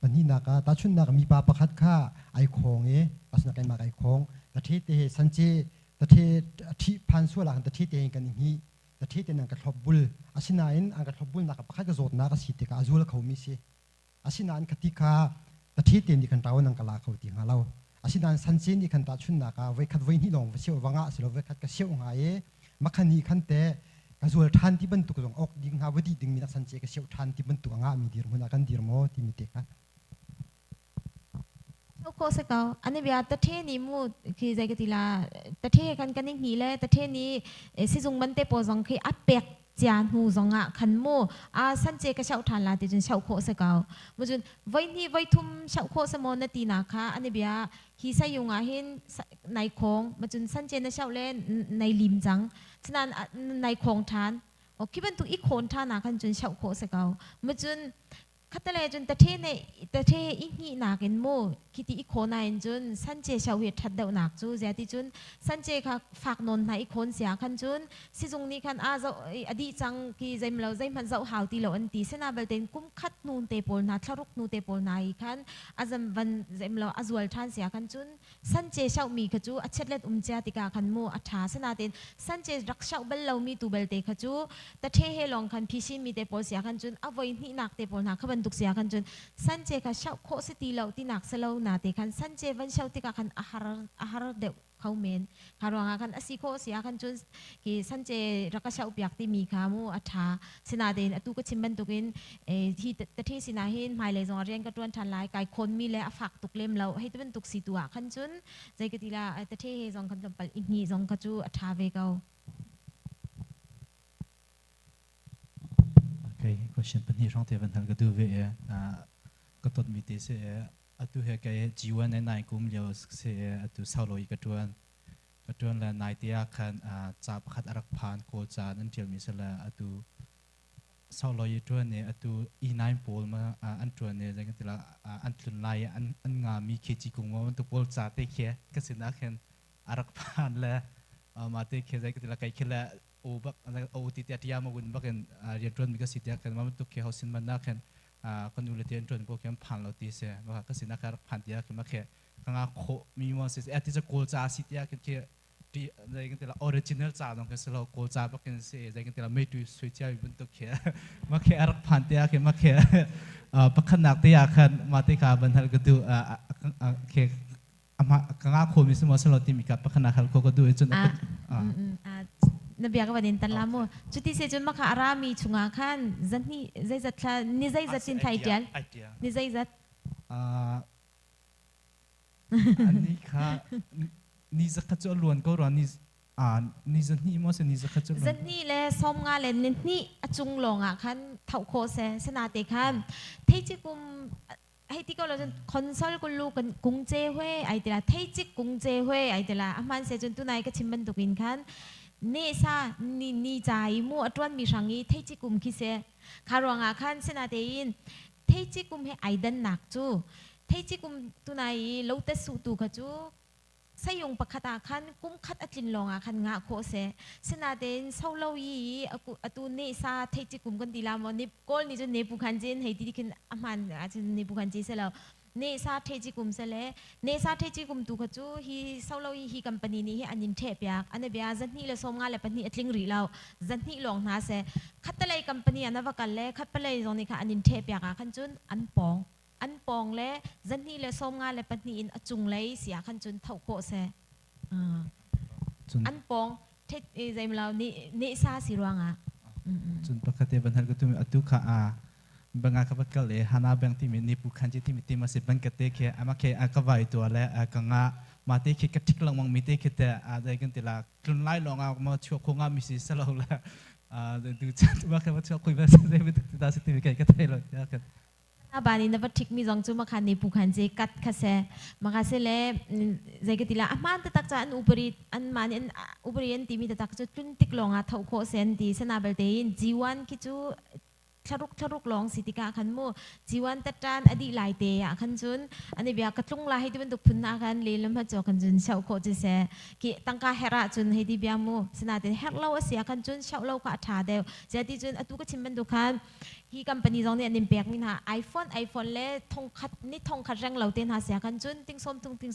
pani na ka ta chun na ka mi pa pakhat kha ai khong e pasna kai ma kai khong ta the te sanche ta the thi phan su la ta the te kan hi ta the te na ka thlobul asina in an ka thlobul na ka pakhat ka zot na ka si te ka azul khau mi se asina an khati kha ta the te ni kan taw nang ka la khau ti ngalo asina sanche ni kan ta chun na ka voi khat voi ni long siw wanga silo voi khat ka siw nga e makhani khan te ka zul than ti ban tu jong ok ding ha wadi ding mi na sanche ka siw than ti ban tu nga mi dir huna kan dir mo ti mi te ka ko se kau ane bia ta the ni mu ki zai ka ti la ta the kan kan ni le ta the ni si jung ban te po jong khi a pek จานหูจงอ่ะขันโมสันเจก็เช่าทานลาติจนเช่าโคสเกาเมื่อจนไว้นี่ไว้ทุ่มเช่าโคสมอนาตีนาค่ะอันนี้เบียฮีใส่ยุงเห็นในโคงเมื่อจนสันเจน่ะเช่าเล่นในลิมจังฉะนั้นในโคงทานโอคิดเป็นตัวอีกคนทานนะขันจนเช่าโคสเกาเมื่อจนคัตเลจนตะเทในตะเทอีกนี่นักเอ็นโมคิดอีกคนนายจนสันเจชาวเวททัดเดาหนักจูเจติจนสันเจค่ะฝากนนในอีกคนเสียคันจนสิจงนี้คันเจ้าอดีจังกีใจเราใจมันเจ้าหาวตีเราอันตีเสนาเบลเตนกุ้มคัดนูนเตปอลนาทารุกนูเตปอลนาอีคันจำวันใจเราจวลทันเสียคันจนสันเจชาวมีขจูอัจฉริยะเจติกาคันโมอัฐาเสนาเตนสันเจรักชาวเบลเรามีตูเบลเตขจูตะเทเฮลองคันพิชิมีเตปอลเสียคันจนเอาไว้นี่นักเตปอลนาขบันตุกเสียคันจนสันเจค่ะเช่าโคสตีเหล่าที่นักเสลานาเตคันสันเจวันเช่าที่กันอาหารเดวเขาเมนคารวงกันอสิโคเสียคันจนกีสันเจรักเช่าเปียกที่มีขามูอัฐาสินาเดนตุกชิมบันตุกินที่ตะที่สินาเห็นหมายเลยจงเรียนกระตวนทันลายกายคนมีและฝากตุกเล่มเราให้ตัวเป็นตุกสีตัวคันจนใจกติลาตะที่จงคันจำปัลอินีจงกระจูอัฐาเวกาOkay, question penhi rong te van hal ka du ve ka tot mi te se atu he ka jiwan e nai kum leo se atu sauloi ka tuan la nai te khan cha pakhat arak phan ko cha nan tel mi sala atu sauloi tuan ne atu e9 pol ma an tuan ne jang tela an tlun lai an nga mi khechi kung ma tu pol cha te khe ka sina khen arak phan la ma te khe jang tela kai khela o bak o ti ti atia ma gun baken rian tron mi ka sitia kan ma tu khe hausin man na khen kan nu le tian tron po kem phan lo ti se ma ka sina kar phan tia ke ma khe kanga kho mi mo se ati ja kol cha sitia ke ti jang tela original cha dong ke selo kol cha baken se jang tela me tu sui cha bun tu khe ma khe ar phan tia ke ma khe pakhan nak te ya khan ma te ka ban hal ka du khe ama kanga kho mi se mo selo ti mi ka pakhan nak hal ko ko du chunนบีก็วันนี้ตันลามูจุดที่เสจนมาค่ะอารามีชุงอาคันจันนี่ใจจัดค่ะนี่ใจจัดสินไทยเดียนนี่ใจจัดอันนี้ค่ะนี่จะขจรล้วนก็ร้อนนี่จันนี่มั้งนี่จะขจรล้วนจันนี่เลยซ้อมงานเลยนี่จุงลงอ่ะคันเท่าโคเซสนาเตคันที่จิกุมให้ที่ก็เราจนคอนโซลกุลูกันกุ้งเจห้วยไอเดียละที่จิกุ้งเจห้วยไอเดียละอามันเสจนตุนายก็ชิมบันตุกินคันเนซานี่ใจมัวตวนมีสังกีเทจิกุมคิเซคารวงอาคันเสนาเตยินเทจิกุมให้ไอเดนหนักจูเทจิกุมตุนายโลเตสูตูขจูสยงปะคตาคันกุมคัดอัจินลองอาคันงาโคเซเสนาเตนเศร้าเล่ายีตูเนซาเทจิกุมกันดีลามอนิกอลนี่จนเนปูคันจินให้ดีขึ้นอามันอาจจะเนปูคันจิเสแล้วเนซาเทจิกุมเสลเนซาเทจิกุมตูขจูฮีเศร้าเล่ายีฮีกัมปานีนี้ให้อันยินเทปยากอันนี้เบียจันนี่เลยสมงานเลยปนีอัดลิงรีเราจันนี่ลองนาเซคัดตะเลยกัมปานีอันนั้นว่ากันเลยคัดไปเลยตรงนี้ค่ะอันยินเทปยากขันจุนอันปองเลยจันนี่เลยสมงานเลยปนีอินจุงเลยเสียขันจุนเท่าโคเซอันปองเทใจเราเนซาสิรวงอ่ะจุนปกติบันทัดก็ตุ้มอัตุขาบางอากับกัลเลยฮานาแบงที่มีนิพุคันจิที่มีที่มาสิบังกเตะเคอามาเคอากวายตัวแล้วกังอามาเตะเคกัดทิกลงมังมีเตะเคแต่ได้กันติละกลุ่นไล่ลงอามาช่วยคงอามิสิสลาวละดูจัดว่าแค่ว่าช่วยคุยภาษาได้ไม่ถึงตาสิที่มีกันก็ได้เลยนะครับบานีนับทิกมีจงจูมาคันนิพุคันจิกัดคาเซมาคาเซเลใจกันติละอามันตักจะอันอุปริอันมันอันอุปริอันที่มีตักจะจุนติกลงอาเท่าโคเซนที่สนาเบลเตนจีวันคิจูทรุกลองสิติกาขันมูจีวันตัดจานอดีหลายเตะขันจุนอันนี้เบียกระตุ้งลายให้ที่เป็นตุกพุนอากันเลยลำพัดจอขันจุนเช่าโคจิเสกิตั้งกาเฮระจุนให้ที่เบียมูสนาเตเฮรเล่าเสียขันจุนเช่าเล่าก็อัฐาเดียวเจดีจุนอตุกชิมเป็นตุกันฮีกัมปานีจงเนี่ยนิมเปียกมินหาไอโฟนเล่ทงคัดนี่ทงคัดแรงเหล่าเตนหาเสียขันจุนติ้ง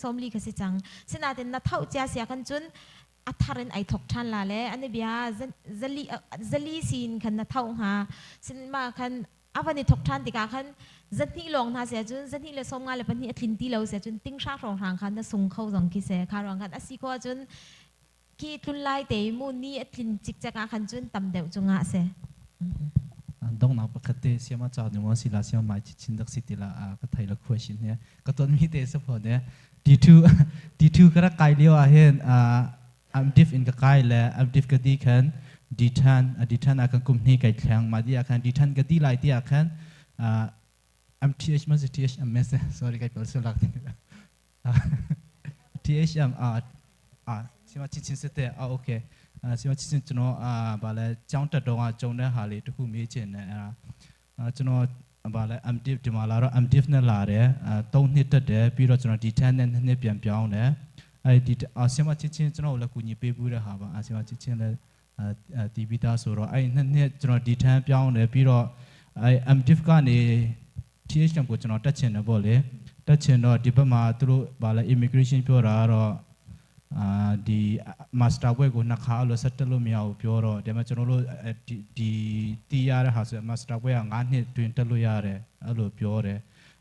ส้มลีกสิจังสนาเตนนัทเท่าเจ้าเสียขันจุนอัฐารินไอทกทันลาเล่อันนี้เบียจะลีซีนขันนัทเท่าหาสินมาขันอาวันนี้ทกทันติกาขันจันนี่ลองนาเสียจุนจันนี่เลยสมงานเลยปันนี่อัดลินตีเราเสียจุนติ้งชาร์รองทางขันน่ะส่งเข้าจังกิเสคารองขันอสิก็จุนกีตุนไล่เตยมูนี่อัดลินจิกจักขันจุนตำเดวจงอาเสดงนับปกติเสียมาจากหนึ่งวันสิลาเสียมาจิตชินดักสิติละก็ไทยละคุยชินเนี่ยก็ต้นมีเตสพอเนี่ยดีทูก็รักไกลเลี้ยวเห็นI'm diff in กับไกลและ I'm diff กับดีขัน ดีทันอาการกุมนี่ไก่แข็งมาดีอาการดีทันก็ดีไล่ที่อาการMTH มันจะ THM ไม่ใช่ sorry ไก่เปิดสลักTHM สิมาชินเสร็จโอเคสิมาชินจุนบาเลยจ้องตัดดวงจ้องได้หาเลยทุกคนมีเจนนะจุนบาเลยMDiv ที่มาแล้วMDiv นั่นละเลยตรงนี้ตัดเดี๋ยวพี่เราจุนดีทันนั่นเนี่ยเปลี่ยนเปลี่ยนเนี่ยไอ้ดีสิมาชินจุนเราคุยไปบุรีหาบ้างสิมาชินเลยทีวีตาสุราไอ้นั่นเนี่ยจุนดีทันเปลี่ยนเนี่ยพี่เราไอ้MDiv กันเนี่ยTHM ကိုကျွန်တော်တက်ချင်တယ်ပေါ့လေတက်ချင်တော့ဒီဘက်မှာသူတို့ဗာလဲ immigration ပြောတာကတော့ဒီ master ဘွဲကိုနှစ်ခါလို့ဆက်တက်လို့မရဘူးပြောတော့ဒါပေမဲ့ကျွန်တော်တို့ဒီတီးရတဲ့ဟာဆို master ဘွဲက9နှစ်တွင်တက်လို့ရတယ်အဲ့လိုပြောတယ်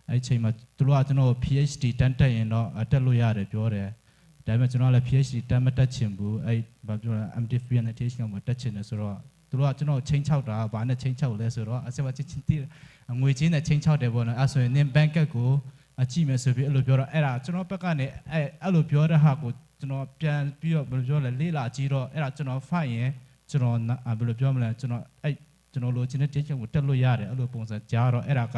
အဲ့ချိန်မှာသူတို့ကကျွန်တော် PhD တန်းတက်ရင်တော့တက်လို့ရတယ်ပြောတယ်ဒါပေမဲ့ကျွန်တော်လည်း PhD တန်းမတက်ချင်ဘူးအဲ့ဘာပြောလဲ MDiv နဲ့ THM ကိုတက်ချင်တယ်ဆိုတော့သူတို့ကကျွန်တော်ချင်းချောက်တာဘာနဲ့ချင်းချောက်လဲဆိုတော့အစမချင်းတီးငွေချင်းနဲ့ချင်းချောက်တယ်ပေါ့နော်အဲ့ဆိုရင်နင်ဘန်ကတ်ကိုကြည့်မယ်ဆိုပြီးအဲ့လိုပြောတော့အဲ့ဒါကျွန်တော်ဘက်ကနေအဲ့လိုပြောတဲ့ဟာကိုကျွန်တော်ပြန်ပြီးတော့ဘယ်လိုပြောလဲလေးလာကြည့်တော့အဲ့ဒါကျွန်တော်ဖိုက်ရင်ကျွန်တော်ဘယ်လိုပြောမလဲကျွန်တော်လိုချင်တဲ့တင်းချုံကိုတက်လို့ရတယ်အဲ့လိုပုံစံကြားတော့အဲ့ဒါက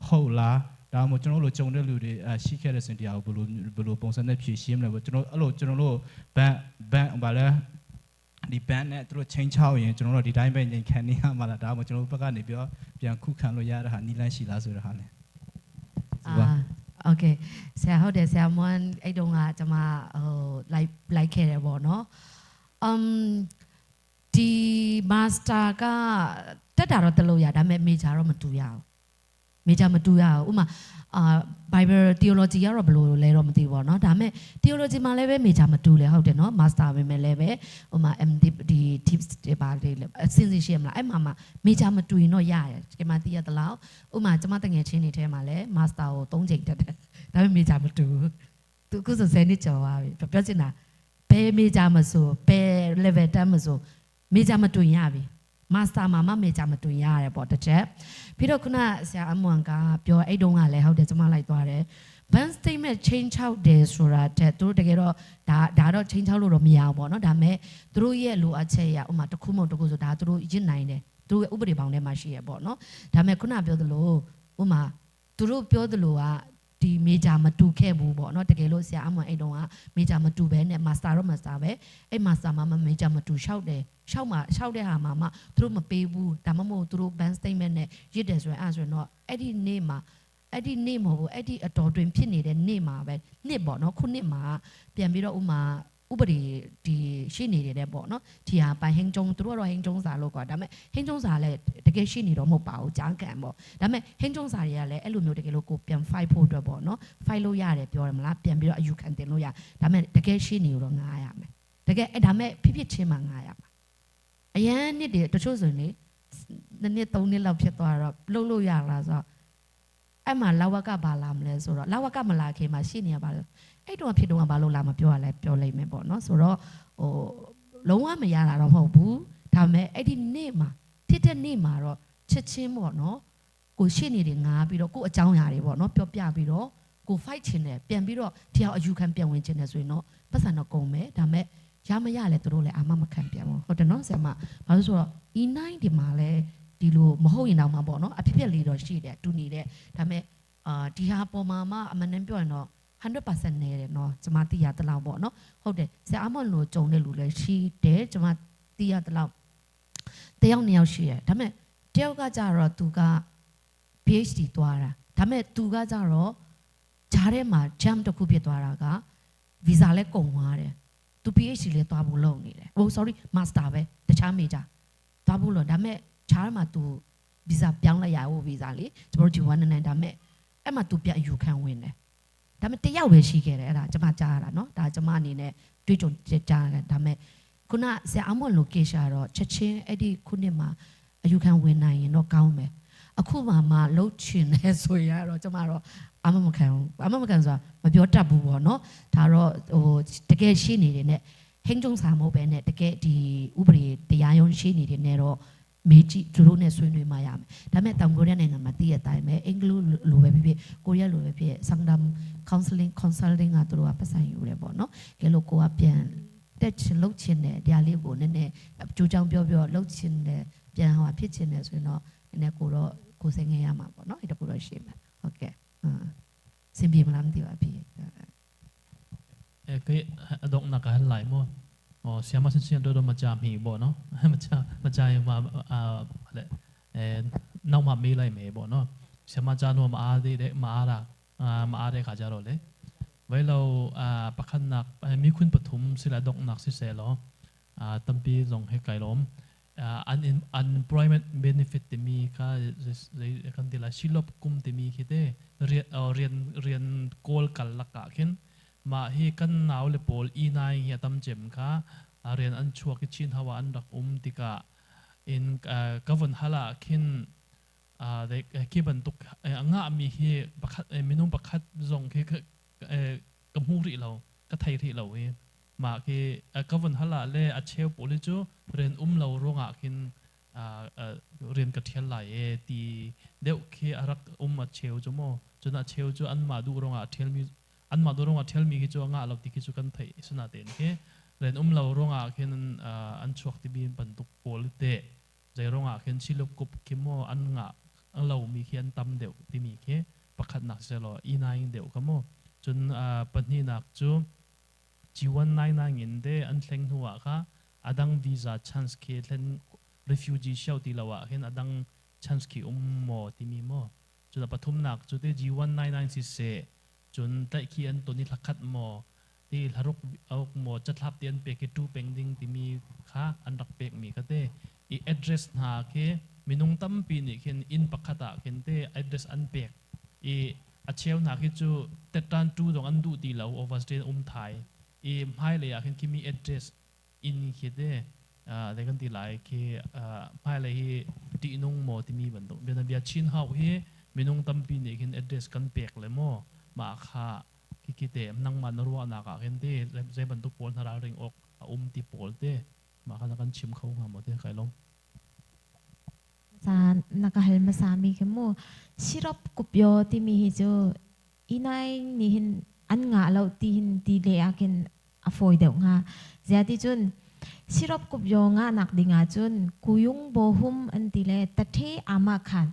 ဟုတ်လားဒါမှမဟုတ်ကျွန်တော်လိုကြုံတဲ့လူတွေရှိခဲ့တဲ့စင်တရားကိုဘယ်လိုပုံစံနဲ့ဖြည့်ရှင်းမလဲပေါ့ကျွန်တော်အဲ့လိုကျွန်တော်တို့ဘန်ဘာလဲဒီဘန်နဲ့သူတို့ချင်းချောက်ရင်ကျွန်တော်တို့ဒီတိုင်းပဲငြိမ်ခံနေရမှာလားဒါမှမဟုတ်ကျွန်တော်တို့ဘက်ကနေပြောပြန်ခုခံလို့ရတဲ့ဟာနီလန်းရှိလားဆိုတဲ့ဟာလေโอเคဆရာဟုတ်တယ်ဆရာမွန်းအဲ့တုန်းကကျွန်မလိုက်ခဲ့တယ်ပေါ့နော်ဒီ master ကတက်တာတော့တလို့ရဒါပေမဲ့ major တော့မတူရဘူး major မတူရဘူးဥမာBible theology ကတော့ဘယ်လိုလဲတော့မသိဘူးပေါ့နော်ဒါပေမဲ့ theology မှာလည်းပဲ major မတူလဲဟုတ်တယ်နော် master ပဲမဲ့လည်းပဲဥမာ MDiv ဒီ tips တွေပါတယ်အစင်းစင်းရှိရမလားအဲ့မှာ major မတူရင်တော့ရတယ်ဒီမှာသိရသလောက်ဥမာကျွန်မတငယ်ချင်းတွေထဲမှာလည်း master ကို3ချိန်တက်တယ်ဒါပေမဲ့ major မတူဘူးသူခုဆို10နှစ်ကျော်သွားပြီပြောချင်တာဘယ် major မဆိုဘယ် level တက်မဆို major မတူရင်ရပြီmaster မှာမမေဂျာမတူရတယ်ပေါ့တစ်ချက်ပြီးတော့ခုနဆရာအမွန်ကပြောအဲ့တုန်းကလည်းဟုတ်တယ်ကျွန်မလိုက်သွားတယ် ban statement change out တယ်ဆိုတာတဲ့သူတို့တကယ်တော့ဒါတော့ change out လို့တော့မရဘူးပေါ့နော်ဒါပေမဲ့သူတို့ရဲ့လိုအပ်ချက်ရဥမာတစ်ခုမဟုတ်တစ်ခုဆိုဒါသူတို့ရစ်နိုင်တယ်သူတို့ရဲ့ဥပဒေဘောင်ထဲမှာရှိရပေါ့နော်ဒါပေမဲ့ခုနပြောသလိုဥမာသူတို့ပြောသလိုကဒီ major မတူခဲ့ဘူးပေါ့နော်တကယ်လို့ဆရာအမွန်အဲ့တုန်းက major မတူဘဲနဲ့ master တော့ master ပဲအဲ့ master မှာ major မတူလျှောက်တယ်လျှောက်တဲ့ဟာမှာသူတို့မပေးဘူးဒါမှမဟုတ်သူတို့ ban statement နဲ့ရစ်တယ်ဆိုရင်အဲ့ဆိုရင်တော့အဲ့ဒီနေ့မဟုတ်ဘူးအဲ့ဒီအတော်တွင်ဖြစ်နေတဲ့နေ့မှာပဲနှစ်ပေါ့နော်ခုနှစ်မှာပြန်ပြီးတော့ဥမာဥပဒေဒီရှိနေတယ်ပေါ့နော်ဒီဟာပိုင်ဟင်းကျုံသူတို့ကတော့ဟင်းကျုံစာလို့ကွာဒါပေမဲ့ဟင်းကျုံစာလည်းတကယ်ရှိနေတော့မဟုတ်ပါဘူးကြားခံပေါ့ဒါပေမဲ့ဟင်းကျုံစာတွေကလည်းအဲ့လိုမျိုးတကယ်လို့ကိုပြန် fight ဖို့အတွက်ပေါ့နော် fight လို့ရတယ်ပြောရမလားပြန်ပြီးတော့အယူခံတင်လို့ရဒါပေမဲ့တကယ်ရှိနေတော့ငားရမယ်တကယ်ဒါပေမဲ့ဖြစ်ချင်းမှငားရမှာအရန်နှစ်တွေတချို့ဆိုရင်2နှစ်3နှစ်လောက်ဖြစ်သွားတော့လှုပ်လို့ရလားဆိုတော့အဲ့မှာလဝကဘာလာမလဲဆိုတော့လဝကမလာခင်မှာရှိနေရပါလို့အဲ့တော့ဖြစ်တော့ဘာလို့လာမပြောရလဲပြောလိုက်မယ်ပေါ့နော်ဆိုတော့လုံးဝမရတာတော့မဟုတ်ဘူးဒါပေမဲ့အဲ့ဒီနေ့မှာဖြစ်တဲ့နေ့မှာတော့ချက်ချင်းပေါ့နော်ကိုရှိနေတယ်ငားပြီးတော့ကိုအကြောင်းအရာတွေပေါ့နော်ပြောပြပြီးတော့ကို fight ချင်တယ်ပြန်ပြီးတော့ဒီအောင်အယူခံပြန်ဝင်ချင်တယ်ဆိုရင်တော့ပတ်စံတော့ကုန်မယ်ဒါပေမဲ့ရမရလဲသူတို့လည်းအာမမခံပြန်ဘူးဟုတ်တယ်နော်ဆရာမဘာလို့ဆိုတော့ E9 ဒီမှာလဲဒီလိုမဟုတ်ရင်တော့မှာပေါ့နော်အဖြစ်ဖြစ်လေးတော့ရှိတယ်တူနေတဲ့ဒါပေမဲ့ဒီဟာပေါ်မှာအမှန်တမ်းပြောရင်တော့100% နေတယ်နော်ကျွန်မသိရတလောက်ပေါ့နော်ဟုတ်တယ်ဆရာအမွန်လိုကြုံတဲ့လူလည်းရှိတယ်ကျွန်မသိရတလောက်တယောက်နှစ်ယောက်ရှိတယ်ဒါပေမဲ့တယောက်ကကြတော့သူက PhD သွားတာဒါပေမဲ့သူကကြတော့ဂျားထဲမှာ jump တစ်ခုဖြစ်သွားတာက visa လည်းကုန်သွားတယ်သူ PhD လည်းသွားဖို့လုပ်နေတယ် sorry master ပဲတခြား major သွားဖို့လို့ဒါပေမဲ့ဂျားထဲမှာသူ visa ပြောင်းလိုက်ရဖို့ visa လေကျွန်တော်တို့ G1 နဲ့ဒါပေမဲ့အဲ့မှာသူပြန်အယူခံဝင်တယ်ဒါပေမဲ့တယောက်ပဲရှိခဲ့တယ်အဲ့ဒါကျွန်မကြားရတာเนาะဒါကျွန်မအနေနဲ့တွေးကြုံကြားရတယ်ဒါပေမဲ့ခုနဆရာအမွန် location တော့ချက်ချင်းအဲ့ဒီခုနှစ်မှာအယူခံဝင်နိုင်ရင်တော့ကောင်းမယ်အခုမှလှုပ်ချင်လဲဆိုရတော့ကျွန်မတော့အမမခံဆိုတာမပြောတတ်ဘူးပေါ့เนาะဒါတော့တကယ်ရှိနေတယ်နဲ့ဟင်းကျုံစာမဟုတ်ပဲနဲ့တကယ်ဒီဥပဒေတရားရုံးရှိနေတယ်နဲ့တော့မေးကြည့်သူတို့နဲ့ဆွေးနွေးမှရမယ်ဒါပေမဲ့တောင်ကိုရီးယားနိုင်ငံမှာတည်ရတိုင်းပဲအင်္ဂလိပ်လိုပဲဖြစ်ကိုရီးယားလိုပဲဖြစ် Sangdam counseling ကသူတို့ကပတ်စံယူတယ်ပေါ့နော်ကဲလို့ကိုကပြန် တက်ချင်လှုပ်ချင်တယ်တရားလေးကိုနည်းနည်းကြိုးကြောင်ပြောလှုပ်ချင်တယ်ပြန်ဟောဖြစ်ချင်တယ်ဆိုရင်တော့နည်းနည်းကိုစိတ်ငယ်ရမှာပေါ့နော်အဲ့ဒါကိုတော့ရှိမှာဟုတ်ကဲ့စင်ပြေမလားမသိပါဘူးcái động là cái lại mua xem mà xin đôi mà chạm hỉ bỏ nó mà chạm mà nông mà mi lại mẹ bỏ nó xem mà chạm nó mà đi đấy mà đấy cả giờ rồi đấy vậy lâu bác khăn nặc mi khuyên bật thum sẽ là động nặc sẽ sẽ lo tâm pi dòng hay cái lom unemployment benefit thì mi cái cái là silop kum thì mi khi thế riêng call cả là cả khiến mà hi kan naw le pol i nai hi tam chem kha rian an chua ki chin hawa an rak tika in govern hala khin de ki ban tuk anga mi hi pakhat minung pakhat zong ki ka mu ri lo ka thai ri lo hi ma ki govern hala le a cheu poli chu ren lo ronga khin rian ka thial lai e ti deuh khi arak a cheu chu mo chuna cheu chu an ma du ronga thial mi an ma dorong a thel mi ki chu anga lo ti ki chu kan thei suna ten ke ren lo ronga khen an chuak ti bin pan tuk pol te jai ronga khen silop kup ki mo an nga ang lo mi khi an tam deu ti mi ke pakhat nak se lo i na ing deu ka mo chun panni nak chu G199 in de an thleng huwa kha adang visa chance ke thlen refugee shau ti lawa khen adang chance ki mo ti mi mo chu da pathum nak chu te G199 si se chun tai khi an to ni lakhat mo ti laruk auk mo chatlap ti an pe ke tu pending ti mi kha an rak pek mi ka te I address na ke minung tam pi ni khen in pakhata khen te address an pek I a cheu na ki chu tetan tu dong an du ti lo overstay thai I mai le ya khen ki mi address in khi de de kan ti lai ke mai le hi ti nung mo ti mi ban do bia chin hau hi minung tam pi ni khen address kan pek le moมาค่ะคิดเตมนั่งมันรัวนักอ่ะเห็นที่ใจบรรทุกปอลทาราเริงออกตีปอลเต้มาค่ะนักการชิมเขาหาหมดที่ใครลงจานนักการมาสามีเขาโม่ชิรบกุบยอที่มีฮิโจอีนายนี่เห็นอันงาเราตีหินตีเลียกินอฟอยเดวงาเสียที่จุนชิรบกุบยองานักดิงาจุนกุยุงโบหุมอันตีเลตะเทอามาขัน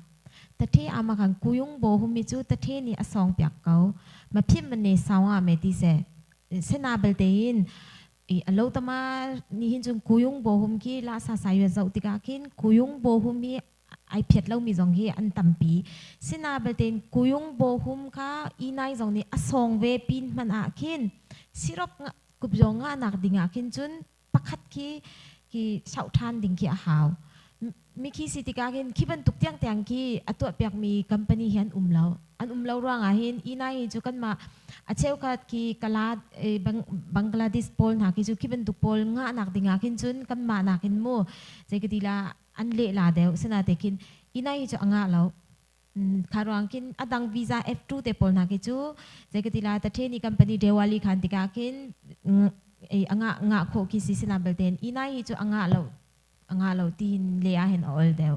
ตะเทอามาขันกุยุงโบหุมมิจูตะเทนี่อสองเปียกเกามาพิมพ์มันในสาวอ่ะเมติเสเสนาเบลเตอินเราตมานี่หินจุนกุยุงโบหุมกีลาซาสายเจ้าติกาคินกุยุงโบหุมมีไอเพียดเรามีจงฮีอันตัมปีเสนาเบลเตนกุยุงโบหุมค่ะอีนายจงนี่อสองเวปินมันอาคินสิรบกุบยองานักดิงาคินจุนปักขัดกีเฉาทานดิงกีอาหาวมีคีสิติกากินคีบันตุกเตียงเตียงกีอตัวเปียกมีคัมพานีเห็นเราอันเราร่างอาหินอีนายจุกันมาอาเชลกัดกีกลาดบังกลาเทศโพลนักกีจุคีบันตุกโพลงานักดิงากินจุนกันมานักกินโมใจกติลาอันเละลาเดวสนาเตกินอีนายจุอ่างเราคารวงกินอดังวีซ่า F2 เตโพลนักกีจูใจกติลาแต่เทนี่คัมพานีเดวาลีขันติกากินอ่างโคกิสิสนาเบลเดนอีนายจุอ่างเราตีนเลียเห็นออลเดว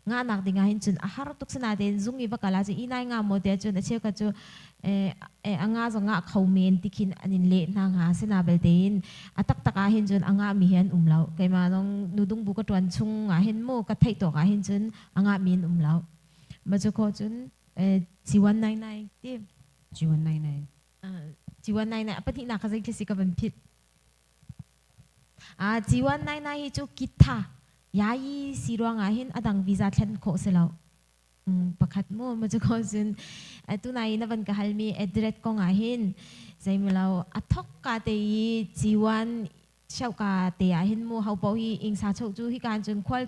งานักดิงาเห็นจุนอาหารทุกสนาเดนซุงอีบักกาลาจูอีนายงาโมเดจุนเชื่อกันจูงาจงงาเขาเมนติคินอันนี้เละนางาสนาเบลเดนตักเห็นจุนงามีเห็นเราไกมาต้องนูดุงบุกตวนชุงเห็นโมกระไทตัวเห็นจุนงามีนเรามาจุกจุนG199ที่ G199ปฏินักสิ่งที่สิกับเป็นพิษG199ฮิจูกิทายายีสิรวงอาหินอดังวีซ่าเทนโคเสลาประคัดโมมาจุกจุนตุนายนับวันกฮัลมีเอเดรตกงอาหินใจมีเราอัทกกาเตยG1เช่ากาเตยอาหินโมเขาบอกฮีอิงซาโชจูฮิการจุนควอล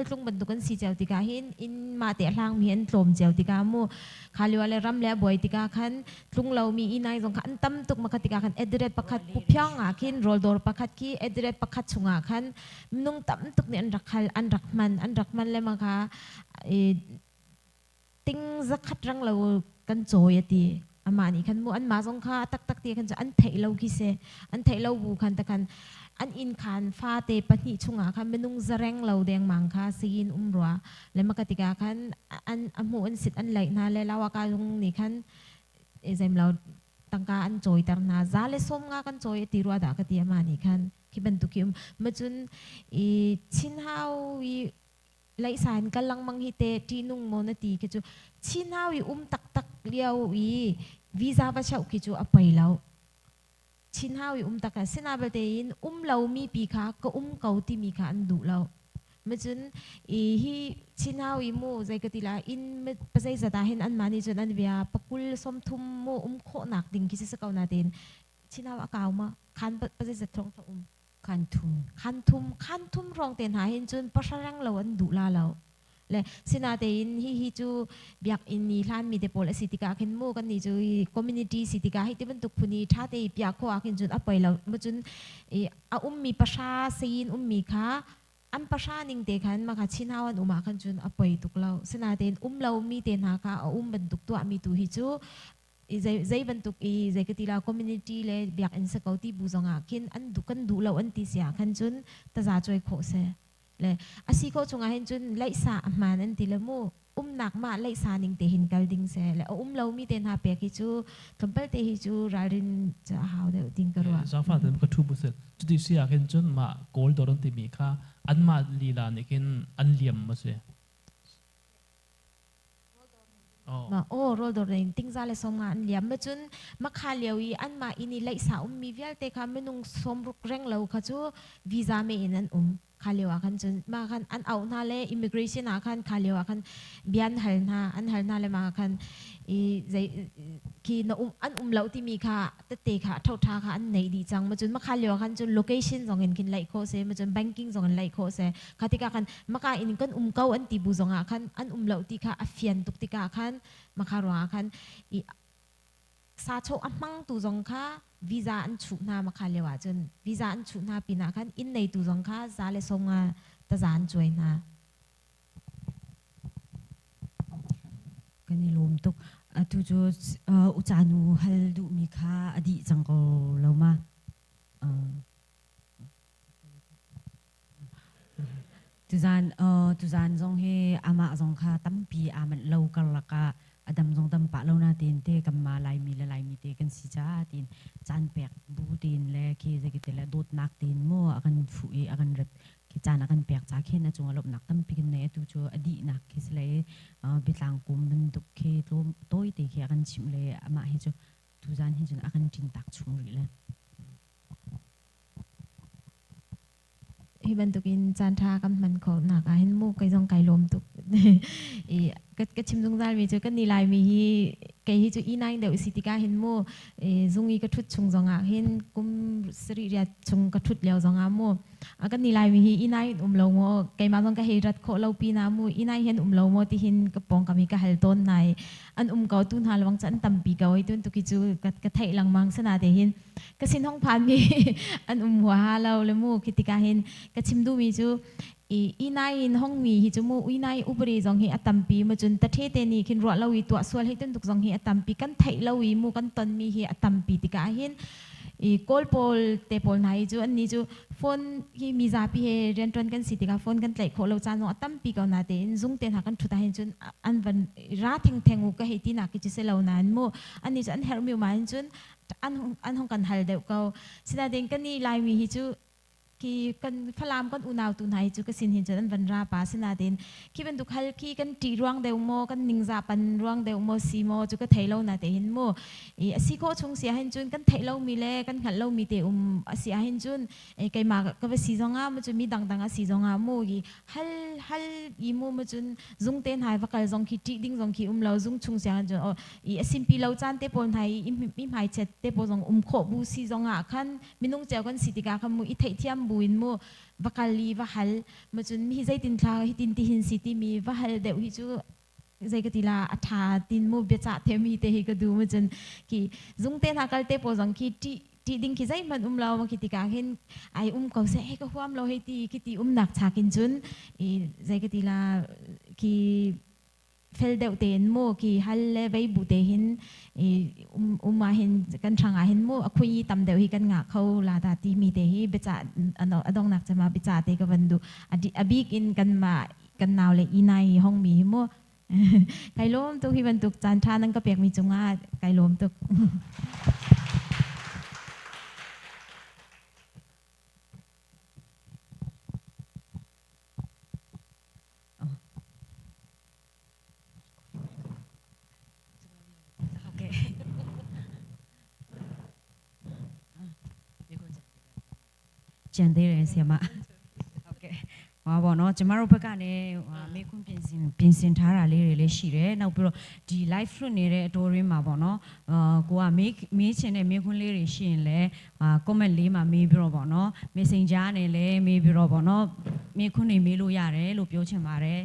จุงบรรทุกันสีเจ้าติกาหินอินมาเตะล่างมีเห็นลมเจ้าติกาโมคาลิวาเลรัมเล่บ่อยติกาขันลุงเรามีอีนายจงขันตั้มตุกมาคติกาขันเอเดรตประคัดปุพยองอาขินโรลดอร์ประคัดกีเอเดรตประคัดชุงอาขันนุ่งตั้มตุกเนี่ยอันรักมันเลยมาค่ะติ้งสักขัดรังเรากันโจยตีอามานี่ขันโมอันมาจงค่ะตักตีขันจะอันเทเรากิเสอันเทเราบูขันตะขันอันอินขันฟ้าเตปนิชุงอาขันเป็นนุ่งจะแรงเราแดงมังค่ะซีนรัวเลยมากติกาขันอันหมูอันสิทธิ์อันไหลนาเลยลาวากาจงนี่ขันเจมเราตั้งการอันโจยตร์นาซาเลสมงากันโจยตีรัวดากติอามานี่ขันคิ ban tu kim ma chun i chin hau i lai san kalang mang hi te ti nung mo na ti ke chu chin hau i tak tak liao i visa ba chau ki chu apai lau chin hau i tak ka sinabal te in lau mi pi kha ko kau ti mi kha an du lau ma chun hi chin hau i mo zai ka ti la in pa zai zata hin an mani chun an via pakul som thum mo kho nak ding ki sa kau na tin chin hau akaw ma khan pa zai zat thong sa khan thum rong ten ha hin chun pasarang lo an du la lau le sinatin hi chu biak in ni hlan mi te pol asitika khen mo kan ni chu community sitika hi te ban tuk phuni tha te pia kho akin chun apai lo ma chun a mi pasha sein mi kha an pasha ning te khan ma kha chinawan uma khan chun apai tuk lo sinatin lo mi te na ka ban tuk to mi tu hi chu zai ban tuk zai ka tila community le biak in sa kauti buzonga kin an du lo an ti sia khan chun ta za choi kho se le asiko chunga hin chun lai sa man an ti le mu nak ma lai sa ning te hin kal ding se le lo mi ten ha pe ki chu thumpal te hi chu rarin cha how de ding karwa za fa dem ka thu bu se chu ti sia khen chun ma gold doron ti mi kha an ma lila ne kin an liam ma se ma rol dor ning ting za le som nga an liam ma chun ma kha lewi an ma ini lai sa mi vial te kha menung som ruk reng lo kha chu visa me in an khalewa khan chun ma khan an au na le immigration a khan khalewa khan bian hal na le ma khan i zai ki na an lo ti mi kha te kha thau tha kha an nei di chang ma chun ma khalewa khan chun location zong in kin lai kho se ma chun banking zong in lai kho se khatika khan ma ka in kan kau an ti bu zonga khan an lo ti kha afian tuk ti ka khan ma kha ro khan i sa cho amang tu zong kha visa an chu na ma kha lewa chun visa an chu na pina khan in nei tu zong kha za le songa ta zan choi na kan ni lom tuk tu jo uchanu hal du mi kha adi changko loma tu zan zong he ama zong kha tampi aman lo kal laka adam zong tam pa lo na tin te kam ma lai mi te kan si cha tin chan pek bu tin le ki ze ki te la dot nak tin mo akan fu e akan ret ki chan akan pek cha khen na chung alop nak tam pi ne tu cho adi nak ki sle bitlang kum ben duk ke lom toi te ki akan chim le ama hi cho tu zan hi jun akan tin tak chung ri le hi ban tukin chan tha kam man kho na ka hin mu kai jong kai lom tuk cái chim dung gian vì cho cái nilai mi hi cái hi cho inai đều sitika hin mo zungi cái thut chung zonga hin kum sri ria chung cái thut leo zonga mo cái nilai mi hi inai lo mo cái ma zong cái hi rat kho lo pi na mo inai hin lo mo ti hin cái pong kami cái hal ton nai an kau tun hal wang chan tam pi kau tun tu ki chu cái thai lang mang sana de hin cái sin hong phan mi an wa ha lo le mo kitika hin cái chim du mi chu inai in hong mi hi chu mo inai ubri zong hi atampi ma chun ta the te ni khin ro lo wi to swal hi ten tuk zong hi atampi kan thai lo wi mu kan ton mi hi atampi tika hin kol pol te pol nai chu an ni chu phone hi mi za pi he ren ton kan sitika phone kan tlai kho lo chan no atampi ka na te in zung ten ha kan thuta hin chun an van ra theng u ka he ti na ki chi se lo nan mo an ni chu an her mi ma hin chun an hong kan hal de ko sina den kan ni lai mi hi chu ki kan phalam kan unaw tu nai chu ka sin hin chan van ra pa sina den ki ban duk hal ki kan ti ruang deu mo kan ningza pan ruang deu mo si mo chu ka thailo na te hin mo asi ko chung sia hin chun kan thailo mi le kan khal lo mi te asia hin chun kai ma ka ba si zonga mo chu mi dang dang asi zonga mo gi hal i mo mo chun zung ten hai va kal zong ki ti ding zong ki lo zung chung sia han chun asim pi lo chan te pon hai im hai chet te po zong kho bu si zonga khan minung cheu kan sitika kham mu i thai thiam buin mo vakali vahal ma chun mi zai tin thla hi tin ti hin city mi vahal deu hi chu zai ka tila atha tin mo becha the mi te hi ka du ma chun ki zung te na kal te po zong ki ti ding ki zai man law ma ki ti ka hin ai ko se ka huam lo he ti ki ti nak cha kin chun zai ka tila ki fel deu ten mo ki hal le vai bu te hin ma hin kan thanga hin mo akhui tam deu hi kan nga khau la ta ti mi te hi becha adong nak chama becha te ka vandu abik in kan ma kan naw le inai hong mi mo kai lom tu hi ban tuk chan tha nang ka pek mi chunga kai lom tuk ကျန်သေးတယ်ဆီယမဟုတ်ကဲ့ဟောပေါ့နော်ကျမတို့ဘက်ကနေမေခွန်းပြင်ဆင်ထားတာလေးတွေလည်းရှိတယ်နောက်ပြီးတော့ဒီ live လွှင့်နေတဲ့အတိုးရင်းမှာပေါ့နော်ကိုကမေးချင်တဲ့မေခွန်းလေးတွေရှိရင်လည်းcomment လေးမှာမေးပြီးတော့ပေါ့နော် messenger နဲ့လည်းမေးပြီးတော့ပေါ့နော်မေခွန်းတွေမေးလို့ရတယ်လို့ပြောချင်ပါတယ်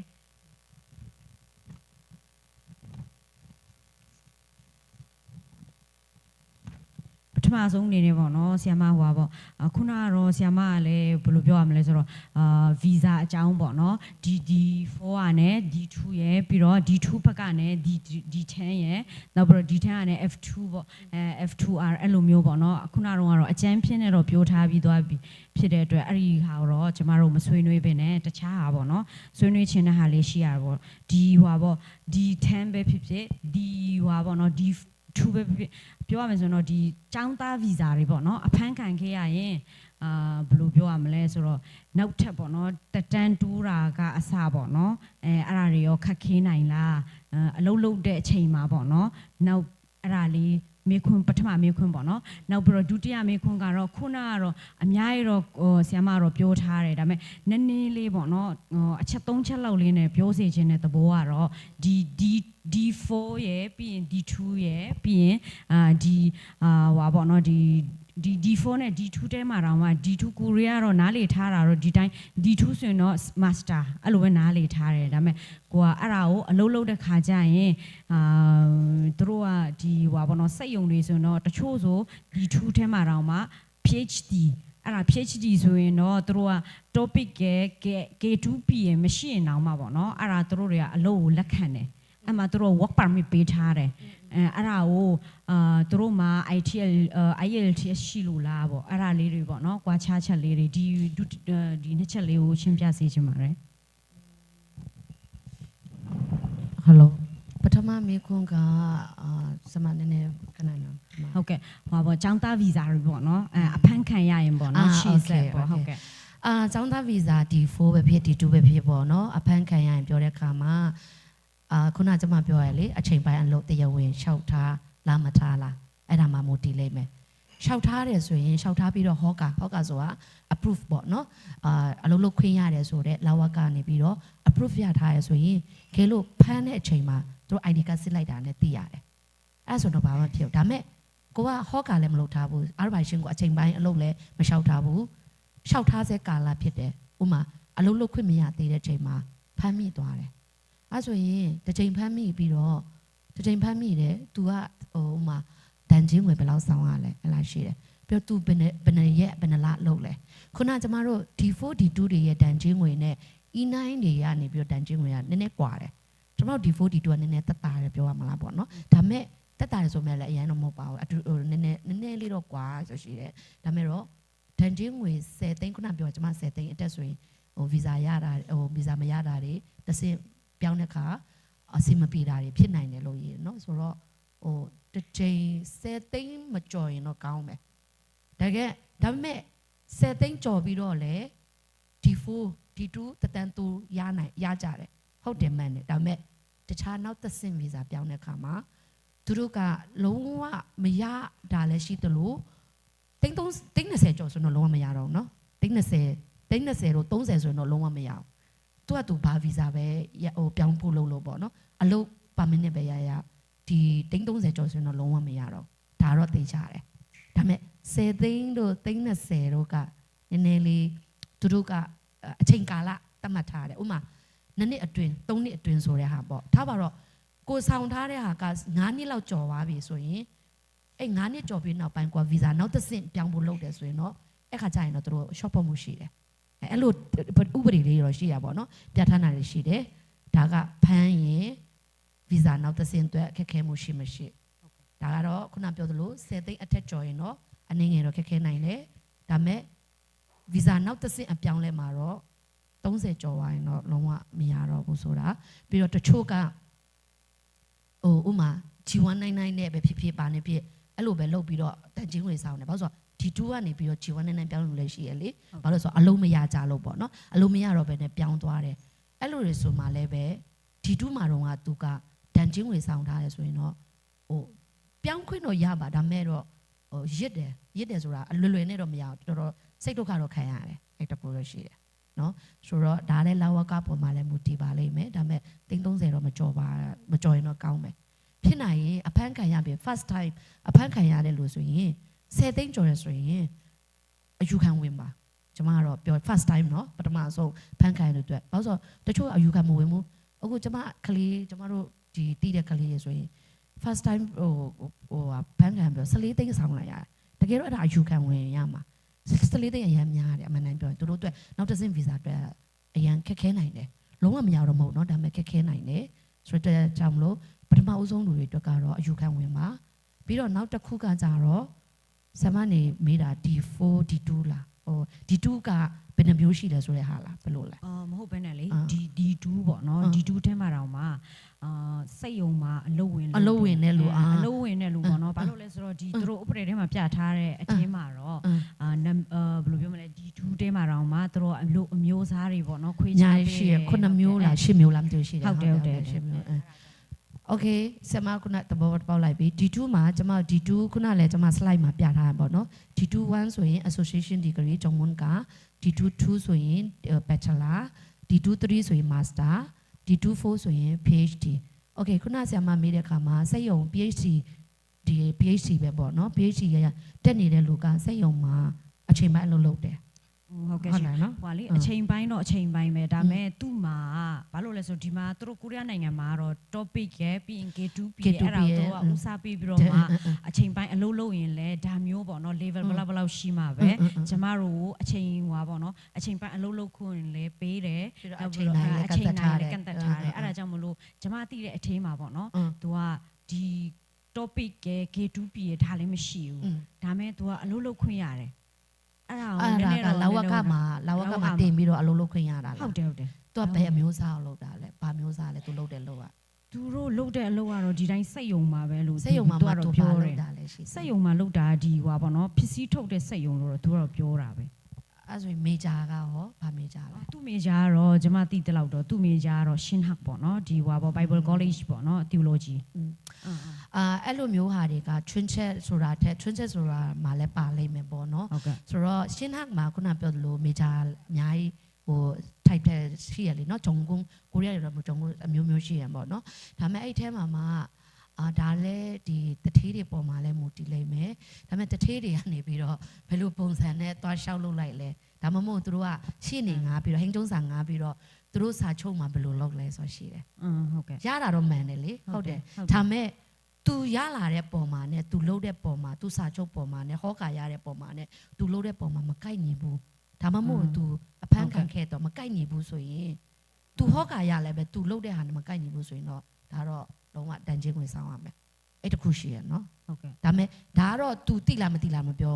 ပထမဆုံးအနေနဲ့ပေါ့နော်ဆီယမဟွာပေါ့ခုနကတော့ဆီယမကလည်းဘယ်လိုပြောရမလဲဆိုတော့ဗီဇာအကြောင်းပေါ့နော် D4 ကနဲ့ D2 ရယ်ပြီးတော့ D2 ဘက်ကနဲ့ D10 ရယ်နောက်ပြီးတော့ D10 ကနဲ့ F2 ပေါ့F2R အဲ့လိုမျိုးပေါ့နော်ခုနကတော့အကျန်းဖြစ်နေတော့ပြောထားပြီးသွားပြီဖြစ်တဲ့အတွက်အဲ့ဒီဟာတော့ကျမတို့မဆွေးနွေးပင်နဲ့တခြားဟာပေါ့နော်ဆွေးနွေးချင်တဲ့ဟာလေးရှိရတာပေါ့ D ဟွာပေါ့ D10 ပဲဖြစ်ဖြစ် D ဟွာပေါ့နော် D2 ပဲပြောရမယ်ဆိုတော့ဒီចောင်းသားဗီဇာတွေပေါ့နော်အဖမ်းခံခဲ့ရရင်ဘယ်လိုပြောရမလဲဆိုတော့နောက်ထပ်ပေါ့နော်တက်တန်းတူးတာကအစပေါ့နော်အဲ့ဒါတွေရောခက်ခဲနိုင်လားအလုံးလုံးတဲ့အချိန်မှာပေါ့နော်နောက်အဲ့ဒါလေးမေခွန်းပထမမေခွန်းပေါ့နော်နောက်ပြီးတော့ဒုတိယမေခွန်းကတော့ခုနကတော့အများကြီးတော့ဆရာမတော့ပြောထားတယ်ဒါပေမဲ့နည်းနည်းလေးပေါ့နော်အချက်၃ချက်လောက်လေးနဲ့ပြောစီခြင်းတဲ့သဘောကတော့ဒီ D4 ရယ်ပြီးရင် D2 ရယ်ပြီးရင်ဒီဟွာပေါ့နော်ဒီ D4 နဲ့ D2 တဲမှာတော့မှ D2 ကိုရီးယားတော့နားလေထားတာတော့ဒီတိုင်း D2 ဆိုရင်တော့ master အဲ့လိုပဲနားလေထားတယ်ဒါပေမဲ့ကိုကအဲ့ဒါကိုအလုပ်လုပ်တဲ့ခါကျရင်သူတို့ကဒီဟွာပေါ့နော်စက်ယုံတွေဆိုရင်တော့တချို့ဆို D2 ထဲမှာတော့မှ PhD အဲ့ဒါ PhD ဆိုရင်တော့သူတို့က topic က K2P ရမရှိရင်တော့မှပေါ့နော်အဲ့ဒါသူတို့တွေကအလုပ်ကိုလက်ခံတယ်အမှသူတို့ work permit ပေးထားတယ်အဲ့ဒါကိုသူတို့မှာ IELTS ရှိလို့လားပေါ့အဲ့ဒါလေးတွေပေါ့နော်ကွာခြားချက်လေးတွေဒီနှစ်ချက်လေးကိုရှင်းပြစေချင်ပါတယ် Hello ပထမမေခွန်းကစမနည်းနည်းခဏနော်ဟုတ်ကဲ့ဟောပေါ့ចောင်းသားဗီဇာတွေပေါ့နော်အဖမ်းခံရရင်ပေါ့နော်ရှေ့ဆက်ပေါ့ဟုတ်ကဲ့ចောင်းသားဗီဇာ D4 ပဲဖြစ် D2 ပဲဖြစ်ပေါ့နော်အဖမ်းခံရရင်ပြောတဲ့အခါမှာခုနကကျွန်မပြောရလေအချိန်ပိုင်းအလုပ်တရားဝင်လျှောက်ထားလားမထားလားအဲ့ဒါမှမို့တည်လိမ့်မယ်လျှောက်ထားတယ်ဆိုရင်လျှောက်ထားပြီးတော့ဟောကာဆိုတာ approve ပေါ့နော်အလုပ်လုပ်ခွင့်ရတယ်ဆိုတော့လာဝကနေပြီးတော့ approve ရထားရဆိုရင်ခဲလို့ဖမ်းတဲ့အချိန်မှာသူတို့ ID ကစစ်လိုက်တာနဲ့သိရတယ်အဲ့ဆိုတော့ဘာမှဖြစ်ဘူးဒါမဲ့ကိုကဟောကာလည်းမလုပ်ထားဘူးအားပါရှင်ကိုအချိန်ပိုင်းအလုပ်လည်းမလျှောက်ထားဘူးလျှောက်ထားစေကာလဖြစ်တယ်ဥမာအလုပ်လုပ်ခွင့်မရသေးတဲ့ချိန်မှာဖမ်းမိသွားတယ်အဲ့ဆိုရင်တစ်ချိန်ဖမ်းမိပြီးတော့တစ်ချိန်ဖမ်းမိတယ် तू ကဟိုမှာတန်ချင်းဝင်ဘယ်လောက်ဆောင်ရလဲအဲ့လားရှိတယ်ပြီးတော့ तू ဘယ်နဲ့ရက်ဘယ်နှလားလုပ်လဲခုနကျမတို့ D4 D2 တွေရဲ့တန်ချင်းဝင်နဲ့ E9 တွေကနေပြီးတော့တန်ချင်းဝင်ကနည်းနည်းကွာတယ်ကျမတို့ D4 D2 ကနည်းနည်းတက်တာတယ်ပြောရမလားပေါ့နော်ဒါမဲ့တက်တာတယ်ဆိုမဲ့လည်းအရင်တော့မဟုတ်ပါဘူးနည်းနည်းလေးတော့ကွာဆိုရှိတယ်ဒါမဲ့တော့တန်ချင်းဝင်10သိန်းခုနပြောကျမ10သိန်းအတက်ဆိုရင်ဟိုဗီဇာရတာဟိုဗီဇာမရတာတွေတစ်စင်းပြောင်းတဲ့ခါအစီမပြေတာတွေဖြစ်နိုင်တယ်လို့ရေးเนาะဆိုတော့ဟိုတစ်ချိန်10သိန်းမကျော်ရင်တော့ကောင်းမယ်ဒါပေမဲ့10သိန်းကျော်ပြီးတော့လေ D4 D2 တတန်တူရကြတယ်ဟုတ်တယ်မှန်တယ်ဒါပေမဲ့တခြားနောက်သက်ဆင့်ဗီဇာပြောင်းတဲ့ခါမှာသူတို့ကလုံးဝမရတာလည်းရှိတယ်လို့သိန်း30ကျော်ဆိုတော့လုံးဝမရတော့ဘူးเนาะသိန်း20လို့30ဆိုရင်တော့လုံးဝမရဘူးသူကသူဘာဗီဇာပဲဟိုပြောင်းဖို့လုပ်လို့ပေါ့နော်အလုပ်ပါမစ်နဲ့ပဲရဒီသိန်း30ကျော်ဆိုရင်တော့လုံးဝမရတော့ဒါတော့သိချတယ်ဒါပေမဲ့10သိန်းတို့သိန်း20တို့ကနည်းနည်းလေးသူတို့ကအချိန်ကာလသတ်မှတ်ထားတယ်ဥပမာနှစ်အတွင်း3နှစ်အတွင်းဆိုတဲ့ဟာပေါ့ထားပါတော့ကိုဆောင်ထားတဲ့ဟာက9နှစ်လောက်ကျော်သွားပြီဆိုရင်အဲ့9နှစ်ကျော်ပြီးနောက်ပိုင်းကွာဗီဇာနောက်တစ်ဆင့်ပြောင်းဖို့လုပ်တယ်ဆိုရင်တော့အဲ့ခါကျရင်တော့သူတို့ short ဖို့မှုရှိတယ်အဲ့လိုဥပဒေလေးတော့ရှိရပါတော့ပြဋ္ဌာန်းတာတွေရှိတယ်ဒါကဖမ်းရင်ဗီဇာနောက်တစ်ဆင့်အတွက်ခက်ခဲမှုရှိမရှိဒါကတော့ခုနပြောသလို10သိန်းအထက်ကျော်ရင်တော့အနေငယ်တော့ခက်ခဲနိုင်တယ်ဒါမဲ့ဗီဇာနောက်တစ်ဆင့်အပြောင်းလဲမှာတော့30ကျော်သွားရင်တော့လုံးဝမရတော့ဘူးဆိုတာပြီးတော့တချို့ကဟိုဥမာ G199 နဲ့ပဲဖြစ်ပါနေဖြစ်အဲ့လိုပဲလုပ်ပြီးတော့တန်ချင်းဝင်ဆောင်တယ်ဘာလို့ဆိုတော့D2 ကနေပြီးတော့ G199 ပြောင်းလို့လည်းရှိရလေဘာလို့ဆိုတော့အလုံးမရကြလို့ပေါ့နော်အလုံးမရတော့ဘဲနဲ့ပြောင်းသွားတယ်အဲ့လိုတွေဆိုမှလည်းပဲ D2 မှာတော့ကသူကတန်ချင်းဝင်ဆောင်ထားတယ်ဆိုရင်တော့ဟိုပြောင်းခွင့်တော့ရပါဒါမဲ့တော့ ရစ်တယ်ဆိုတာအလွယ်လွယ်နဲ့တော့မရဘူးတော်တော်စိတ်ဒုက္ခတော့ခံရတယ်အဲ့တကူလို့ရှိတယ်နော်ဆိုတော့ဒါလည်းလာဝကပုံမှာလည်းမူတည်ပါလိမ့်မယ်ဒါပေမဲ့330တော့မကြော်ရင်တော့ကောင်းမယ်ဖြစ်နိုင်ရင်အဖမ်းခံရပြီ first time အဖမ်းခံရတယ်လို့ဆိုရင်10သိန်းကျော်ရဆိုရင်အယူခံဝင်ပါကျမကတော့ပြော first time เนาะပထမဆုံးဖန်ခိုင်းလို့အတွက်ဘာလို့ဆိုတချို့အယူခံမဝင်ဘူးအခုကျမကလေးကျမတို့ဒီတီးတဲ့ကလေးရဆိုရင် first time ဟိုဖန်ခိုင်းပြော14သိန်းဆောင်လိုက်ရတယ်တကယ်တော့အဲ့ဒါအယူခံဝင်ရမှာ14သိန်းအရင်များတယ်အမှန်တမ်းပြောရင်တို့အတွက်နောက်တစ်ဆင့် visa အတွက်အရင်ခက်ခဲနိုင်တယ်လုံးဝမရတော့မဟုတ်เนาะဒါပေမဲ့ခက်ခဲနိုင်တယ်ဆိုတော့ကြောင့်မလို့ပထမအဆုံးလူတွေအတွက်ကတော့အယူခံဝင်ပါပြီးတော့နောက်တစ်ခုကကြတော့ဆမနေမေးတာ D4 D2 လားဟို D2 ကဘယ်နှမျိုးရှိလဲဆိုတဲ့ဟာလားဘယ်လိုလဲမဟုတ်ဘဲနဲ့လေ D2 ပေါ့နော် D2 ထဲမှာတော့မှစိတ်ယုံမှာအလုပ်ဝင်တဲ့လူပေါ့နော်ဘာလို့လဲဆိုတော့ဒီသူတို့ operate ထဲမှာပြထားတဲ့အထင်းမှာတော့ဘယ်လိုပြောမလဲ D2 ထဲမှာတော့မှသူတို့အမျိုးအစားတွေပေါ့နော်ခွေးချပေးရှိရ9မျိုးလား10မျိုးလားမသိဘူးရှိတယ်ဟုတ်တယ်10မျိုးโอเคဆမခုနတဘောပေါက်လိုက်ပြီ D2 မှာကျွန်မ D2 ခုနလည်းကျွန်မ slide မှာပြထားတယ်ပေါ့နော် D2 1ဆိုရင် association degree ဂျုံမွန်က D2 2ဆိုရင် bachelor D2 3ဆိုရင် master D2 4ဆိုရင် PhD โอเคခုနဆရာမမေးတဲ့အခါမှာစက်ရုံ PhD ဒီ PhD ပဲပေါ့နော် PhD ရတက်နေတဲ့လူကစက်ရုံမှာအချိန်ပိုင်းအလုပ်လုပ်တယ်ဟုတ်ကဲ့ရှင်ဟွာလေအချိန်ပိုင်းတော့အချိန်ပိုင်းပဲဒါပေမဲ့သူ့မှာဘာလို့လဲဆိုဒီမှာသူတို့ကိုရီးယားနိုင်ငံမှာတော့ topic ရဲ့ပြီးရင် K2P ရဲ့အဲ့ဒါတော့ဦးစားပေးပြီးတော့မှအချိန်ပိုင်းအလုပ်လုပ်ရင်လည်းဒါမျိုးပေါ့နော် level ဘလောက်ရှိမှာပဲကျမတို့အချိန်ဟွာပေါ့နော်အချိန်ပိုင်းအလုပ်လုပ်ခွင့်လည်းပေးတယ်အချိန်တိုင်းလည်းကန့်သက်ထားတယ်အဲ့ဒါကြောင့်မလို့ကျမသိတဲ့အထင်းမှာပေါ့နော်သူကဒီ topic ရဲ့ K2P ရဲ့ဒါလည်းမရှိဘူးဒါမဲ့သူကအလုပ်လုပ်ခွင့်ရတယ်အဲ့ဒါလာဝကမှာတင်ပြီးတော့အလုပ်လုပ်ခွင့်ရတာလားဟုတ်တယ်သူကဘယ်အမျိုးအစားလုပ်တာလဲဘာမျိုးစားလဲသူလုပ်တယ်လို့ကသူတို့လုပ်တဲ့အလုပ်ကတော့ဒီတိုင်းစိတ်ယုံမှာပဲလို့စိတ်ယုံမှာတော့ပြောတယ်စိတ်ယုံမှာလုပ်တာဒီဟွာပေါ့နော်ဖြစ်စည်းထုတ်တဲ့စိတ်ယုံလို့တော့သူကတော့ပြောတာပဲအဲ့ဆိုရင်မေဂျာကရောဘာမေဂျာလဲသူ့မေဂျာကတော့ကျမသိတဲ့လောက်တော့သူ့မေဂျာကတော့ရှင်းဟက်ပေါ့နော်ဒီဟွာပေါ့ Bible College ပေါ့နော် Theology အဲ့လိုမျိုးဟာတွေကထွန်းချက်ဆိုတာထက်ထွန်းချက်ဆိုတာမှလည်းပါလိမ့်မယ်ပေါ့နော်ဆိုတော့ရှင်းဟက်မှာခုနပြောသလိုမေဂျာအများကြီးဟို type တဲ့ရှိရလေနော်ဂျုံကုန်းကိုရီးယားတွေတော့ဂျုံကုန်းအမျိုးမျိုးရှိရပေါ့နော်ဒါပေမဲ့အဲ့ထဲမှာဒါလည်းဒီတထေးတွေပေါ်မှာလည်းမူတည်လိမ့်မယ်ဒါပေမဲ့တထေးတွေကနေပြီးတော့ဘယ်လိုပုံစံနဲ့သွားလျှောက်လုပ်လိုက်လဲဒါမှမဟုတ်သူတို့ကရှေ့နေငါပြီးတော့ဟင်းကျုံးစာငါပြီးတော့သူတို့စာချုပ်မှာဘယ်လိုလုပ်လဲဆိုရှိတယ်ဟုတ်ကဲ့ရတာတော့မှန်တယ်လေဟုတ်တယ်ဒါပေမဲ့သူရလာတဲ့ပုံမှာနဲ့သူလုပ်တဲ့ပုံမှာသူစာချုပ်ပုံမှာနဲ့ဟောကာရတဲ့ပုံမှာနဲ့သူလုပ်တဲ့ပုံမှာမကိုက်ညီဘူးဒါမှမဟုတ်သူအဖမ်းခံခဲ့တော့မကိုက်ညီဘူးဆိုရင်သူဟောကာရလည်းပဲသူလုပ်တဲ့ဟာနဲ့မကိုက်ညီဘူးဆိုရင်တော့ဒါတော့လုံးဝတန်ချင်းဝင်ဆောင်ရမယ်အဲ့တခုရှိရနော်ဟုတ်ကဲ့ဒါပေမဲ့ဒါကတော့ तू တိလားမတိလားမပြော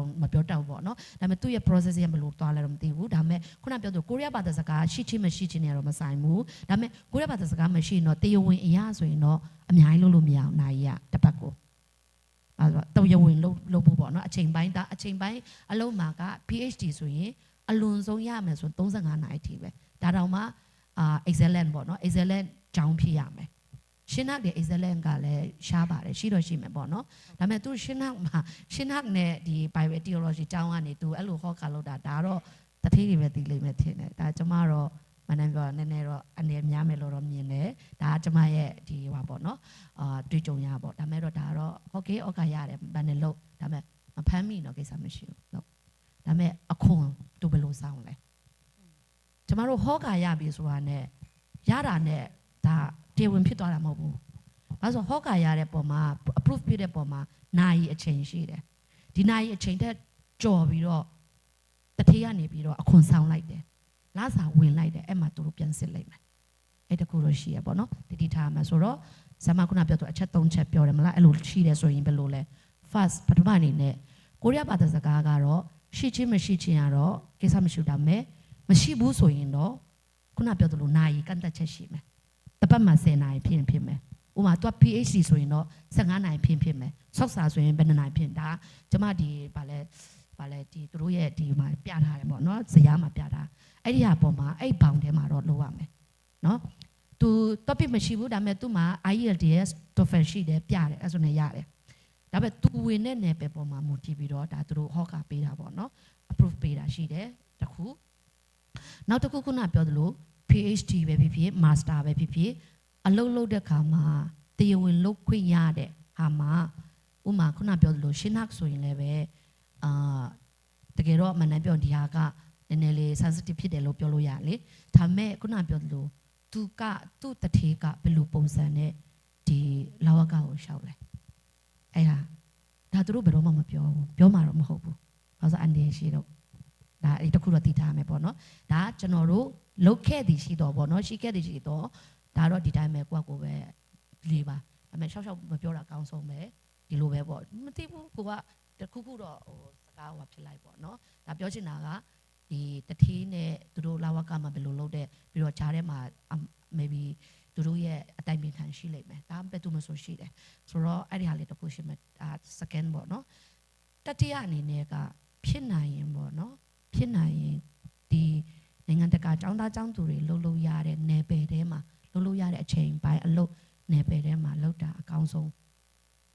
တတ်ဘူးပေါ့နော်ဒါပေမဲ့သူ့ရဲ့ process ရဘယ်လိုသွားလဲတော့မသိဘူးဒါပေမဲ့ခုနပြောသူကိုရီးယားဘာသာစကားရှိချင်းမရှိချင်းတွေကတော့မဆိုင်ဘူးဒါပေမဲ့ကိုရီးယားဘာသာစကားမရှိရင်တော့တရားဝင်အရာဆိုရင်တော့အများကြီးလုပ်လို့မရအောင်နိုင်ရတစ်ပတ်ကိုအဲ့တော့တရားဝင်လုပ်ဖို့ပေါ့နော်အချိန်ပိုင်းအလုံးမှာက PhD ဆိုရင်အလွန်ဆုံးရမယ်ဆို35နာရီထိပဲဒါတောင်မှexcellent ပေါ့နော် excellent ကြောင်းဖြစ်ရမယ်ရှင်းဟက်တဲ့ excellent ကလည်းရှားပါတယ်ရှိတော့ရှိမယ်ပေါ့နော်ဒါပေမဲ့သူရှင်းဟက်နဲ့ဒီ Bible theology ကျောင်းကနေသူအဲ့လိုဟောခါလို့ဒါတော့တတိတွေပဲသိလိမ့်မယ်ထင်တယ်ဒါကျမတော့မနက်ပြောနည်းနည်းတော့အနေများမယ်လို့တော့မြင်တယ်ဒါကကျမရဲ့ဒီဟောပေါ့နော်တွေ့ကြုံရပေါ့ဒါပေမဲ့တော့ဒါတော့ okay ဩကာရတယ်ဗန်နေလို့ဒါပေမဲ့မဖမ်းမိတော့ကိစ္စမရှိဘူးလို့ဒါပေမဲ့အခွန်သူဘယ်လိုဆောင်လဲကျမတို့ဟောကာရပြီဆိုတာနဲ့ရတာနဲ့ဒါတေဝင်ဖြစ်သွားတာမဟုတ်ဘူး။ဘာလို့ဟောကာရတဲ့ပုံမှာ approve ဖြစ်တဲ့ပုံမှာနိုင်အချိန်ရှိတယ်။ဒီနိုင်အချိန်တက်ကြော်ပြီးတော့တထေးကနေပြီးတော့အခွန်ဆောင်လိုက်တယ်။လစာဝင်လိုက်တယ်အဲ့မှာသူတို့ပြန်စစ်လိုက်မယ်။အဲ့တကူလို့ရှိရပေါ့နော်။တတိထားမှာဆိုတော့ဇမခုနပြောသူအချက်၃ချက်ပြောတယ်မလားအဲ့လိုရှိတယ်ဆိုရင်ဘယ်လိုလဲ first ပထမအနေနဲ့ကိုရီးယားဘာသာစကားကတော့ရှိချင်းမရှိချင်းကတော့ကိစ္စမရှိတာမဲ့မရှိဘူးဆိုရင်တော့ခုနပြောသလိုနိုင်ကန့်သက်ချက်ရှိမယ်တပတ်မှာ10နာရီဖြစ်မယ်ဥပမာသူက PhD ဆိုရင်တော့15နာရီဖြစ်မယ်ဆောက်စာဆိုရင်ဘယ်နှစ်နာရီဖြစ်ဒါကျမဒီဗာလဲဒီသူတို့ရဲ့ဒီမှာပြထားတယ်ပေါ့နော်ဇယားမှာပြထားအဲ့ဒီဟာပုံမှာအဲ့ဘောင်ထဲမှာတော့လုပ်ရမယ်နော်သူ topic မရှိဘူးဒါပေမဲ့သူ့မှာ IELTS TOEFL ရှိတယ်ပြတယ်အဲ့ဆိုနေရတယ် ဒါပေမဲ့သူဝင်တဲ့နယ်ပယ်ပေါ်မှာမူတည်ပြီးတော့ဒါသူတို့ဟောကာပေးတာပေါ့နော် approve ပေးတာရှိတယ်တခုနောက်တစ်ခုခုနပြောသလို PhD ပဲဖြစ်ဖြစ် Master ပဲဖြစ်ဖြစ်အလုပ်လုပ်တဲ့ခါမှာတရားဝင်လုပ်ခွင့်ရတဲ့ဟာမှာဥမာခုနပြောသလိုရှင်းနှက်ဆိုရင်လည်းပဲတကယ်တော့မနက်ပြောဒီဟာကနည်းနည်းလေး sensitive ဖြစ်တယ်လို့ပြောလို့ရလေဒါပေမဲ့ခုနပြောသလိုသူ့တထေးကဘယ်လိုပုံစံနဲ့ဒီလာဝကကိုရှောက်လဲအဲ့ဒါသူတို့ဘယ်တော့မှမပြောဘူးပြောမှာတော့မဟုတ်ဘူးဘာလို့အန်ဒီရှိတော့ဒါအဲ့တခုတော့တည်ထားမယ်ပေါ့နော်ဒါကျွန်တော်တို့လုတ်ခဲ့သည်ရှိတော့ပေါ့နော်ရှိခဲ့သည်ရှိတော့ဒါတော့ဒီတိုင်းပဲကိုယ့်ကိုပဲလေးပါဒါပေမဲ့ရှောက်မပြောတာအကောင်းဆုံးပဲဒီလိုပဲပေါ့မသိဘူးကိုကတခုခုတော့စကားဟောဖြစ်လိုက်ပေါ့နော်ဒါပြောချင်တာကဒီတထေးနဲ့သူတို့လာဝကမှာဘယ်လိုလုပ်တဲ့ပြီးတော့ဂျားထဲမှာ maybe သူတို့ရဲ့အတိုင်ပင်ခံရှိလိမ့်မယ်ဒါပဲသူမဆိုရှိတယ်ဆိုတော့အဲ့ဒီဟာလေးတစ်ခုရှိမယ်second ပေါ့နော်တတိယအနေနဲ့ကဖြစ်နိုင်ရင်ပေါ့နော်ဖြစ်နိုင်ရင်ဒီနိုင်ငံတကာចောင်းသားចောင်းသူတွေလှုပ်လို့ရတဲ့နယ်ပယ်ထဲမှာလှုပ်လို့ရတဲ့အချိန်ပိုင်းအလုပ်နယ်ပယ်ထဲမှာလှုပ်တာအကောင်းဆုံး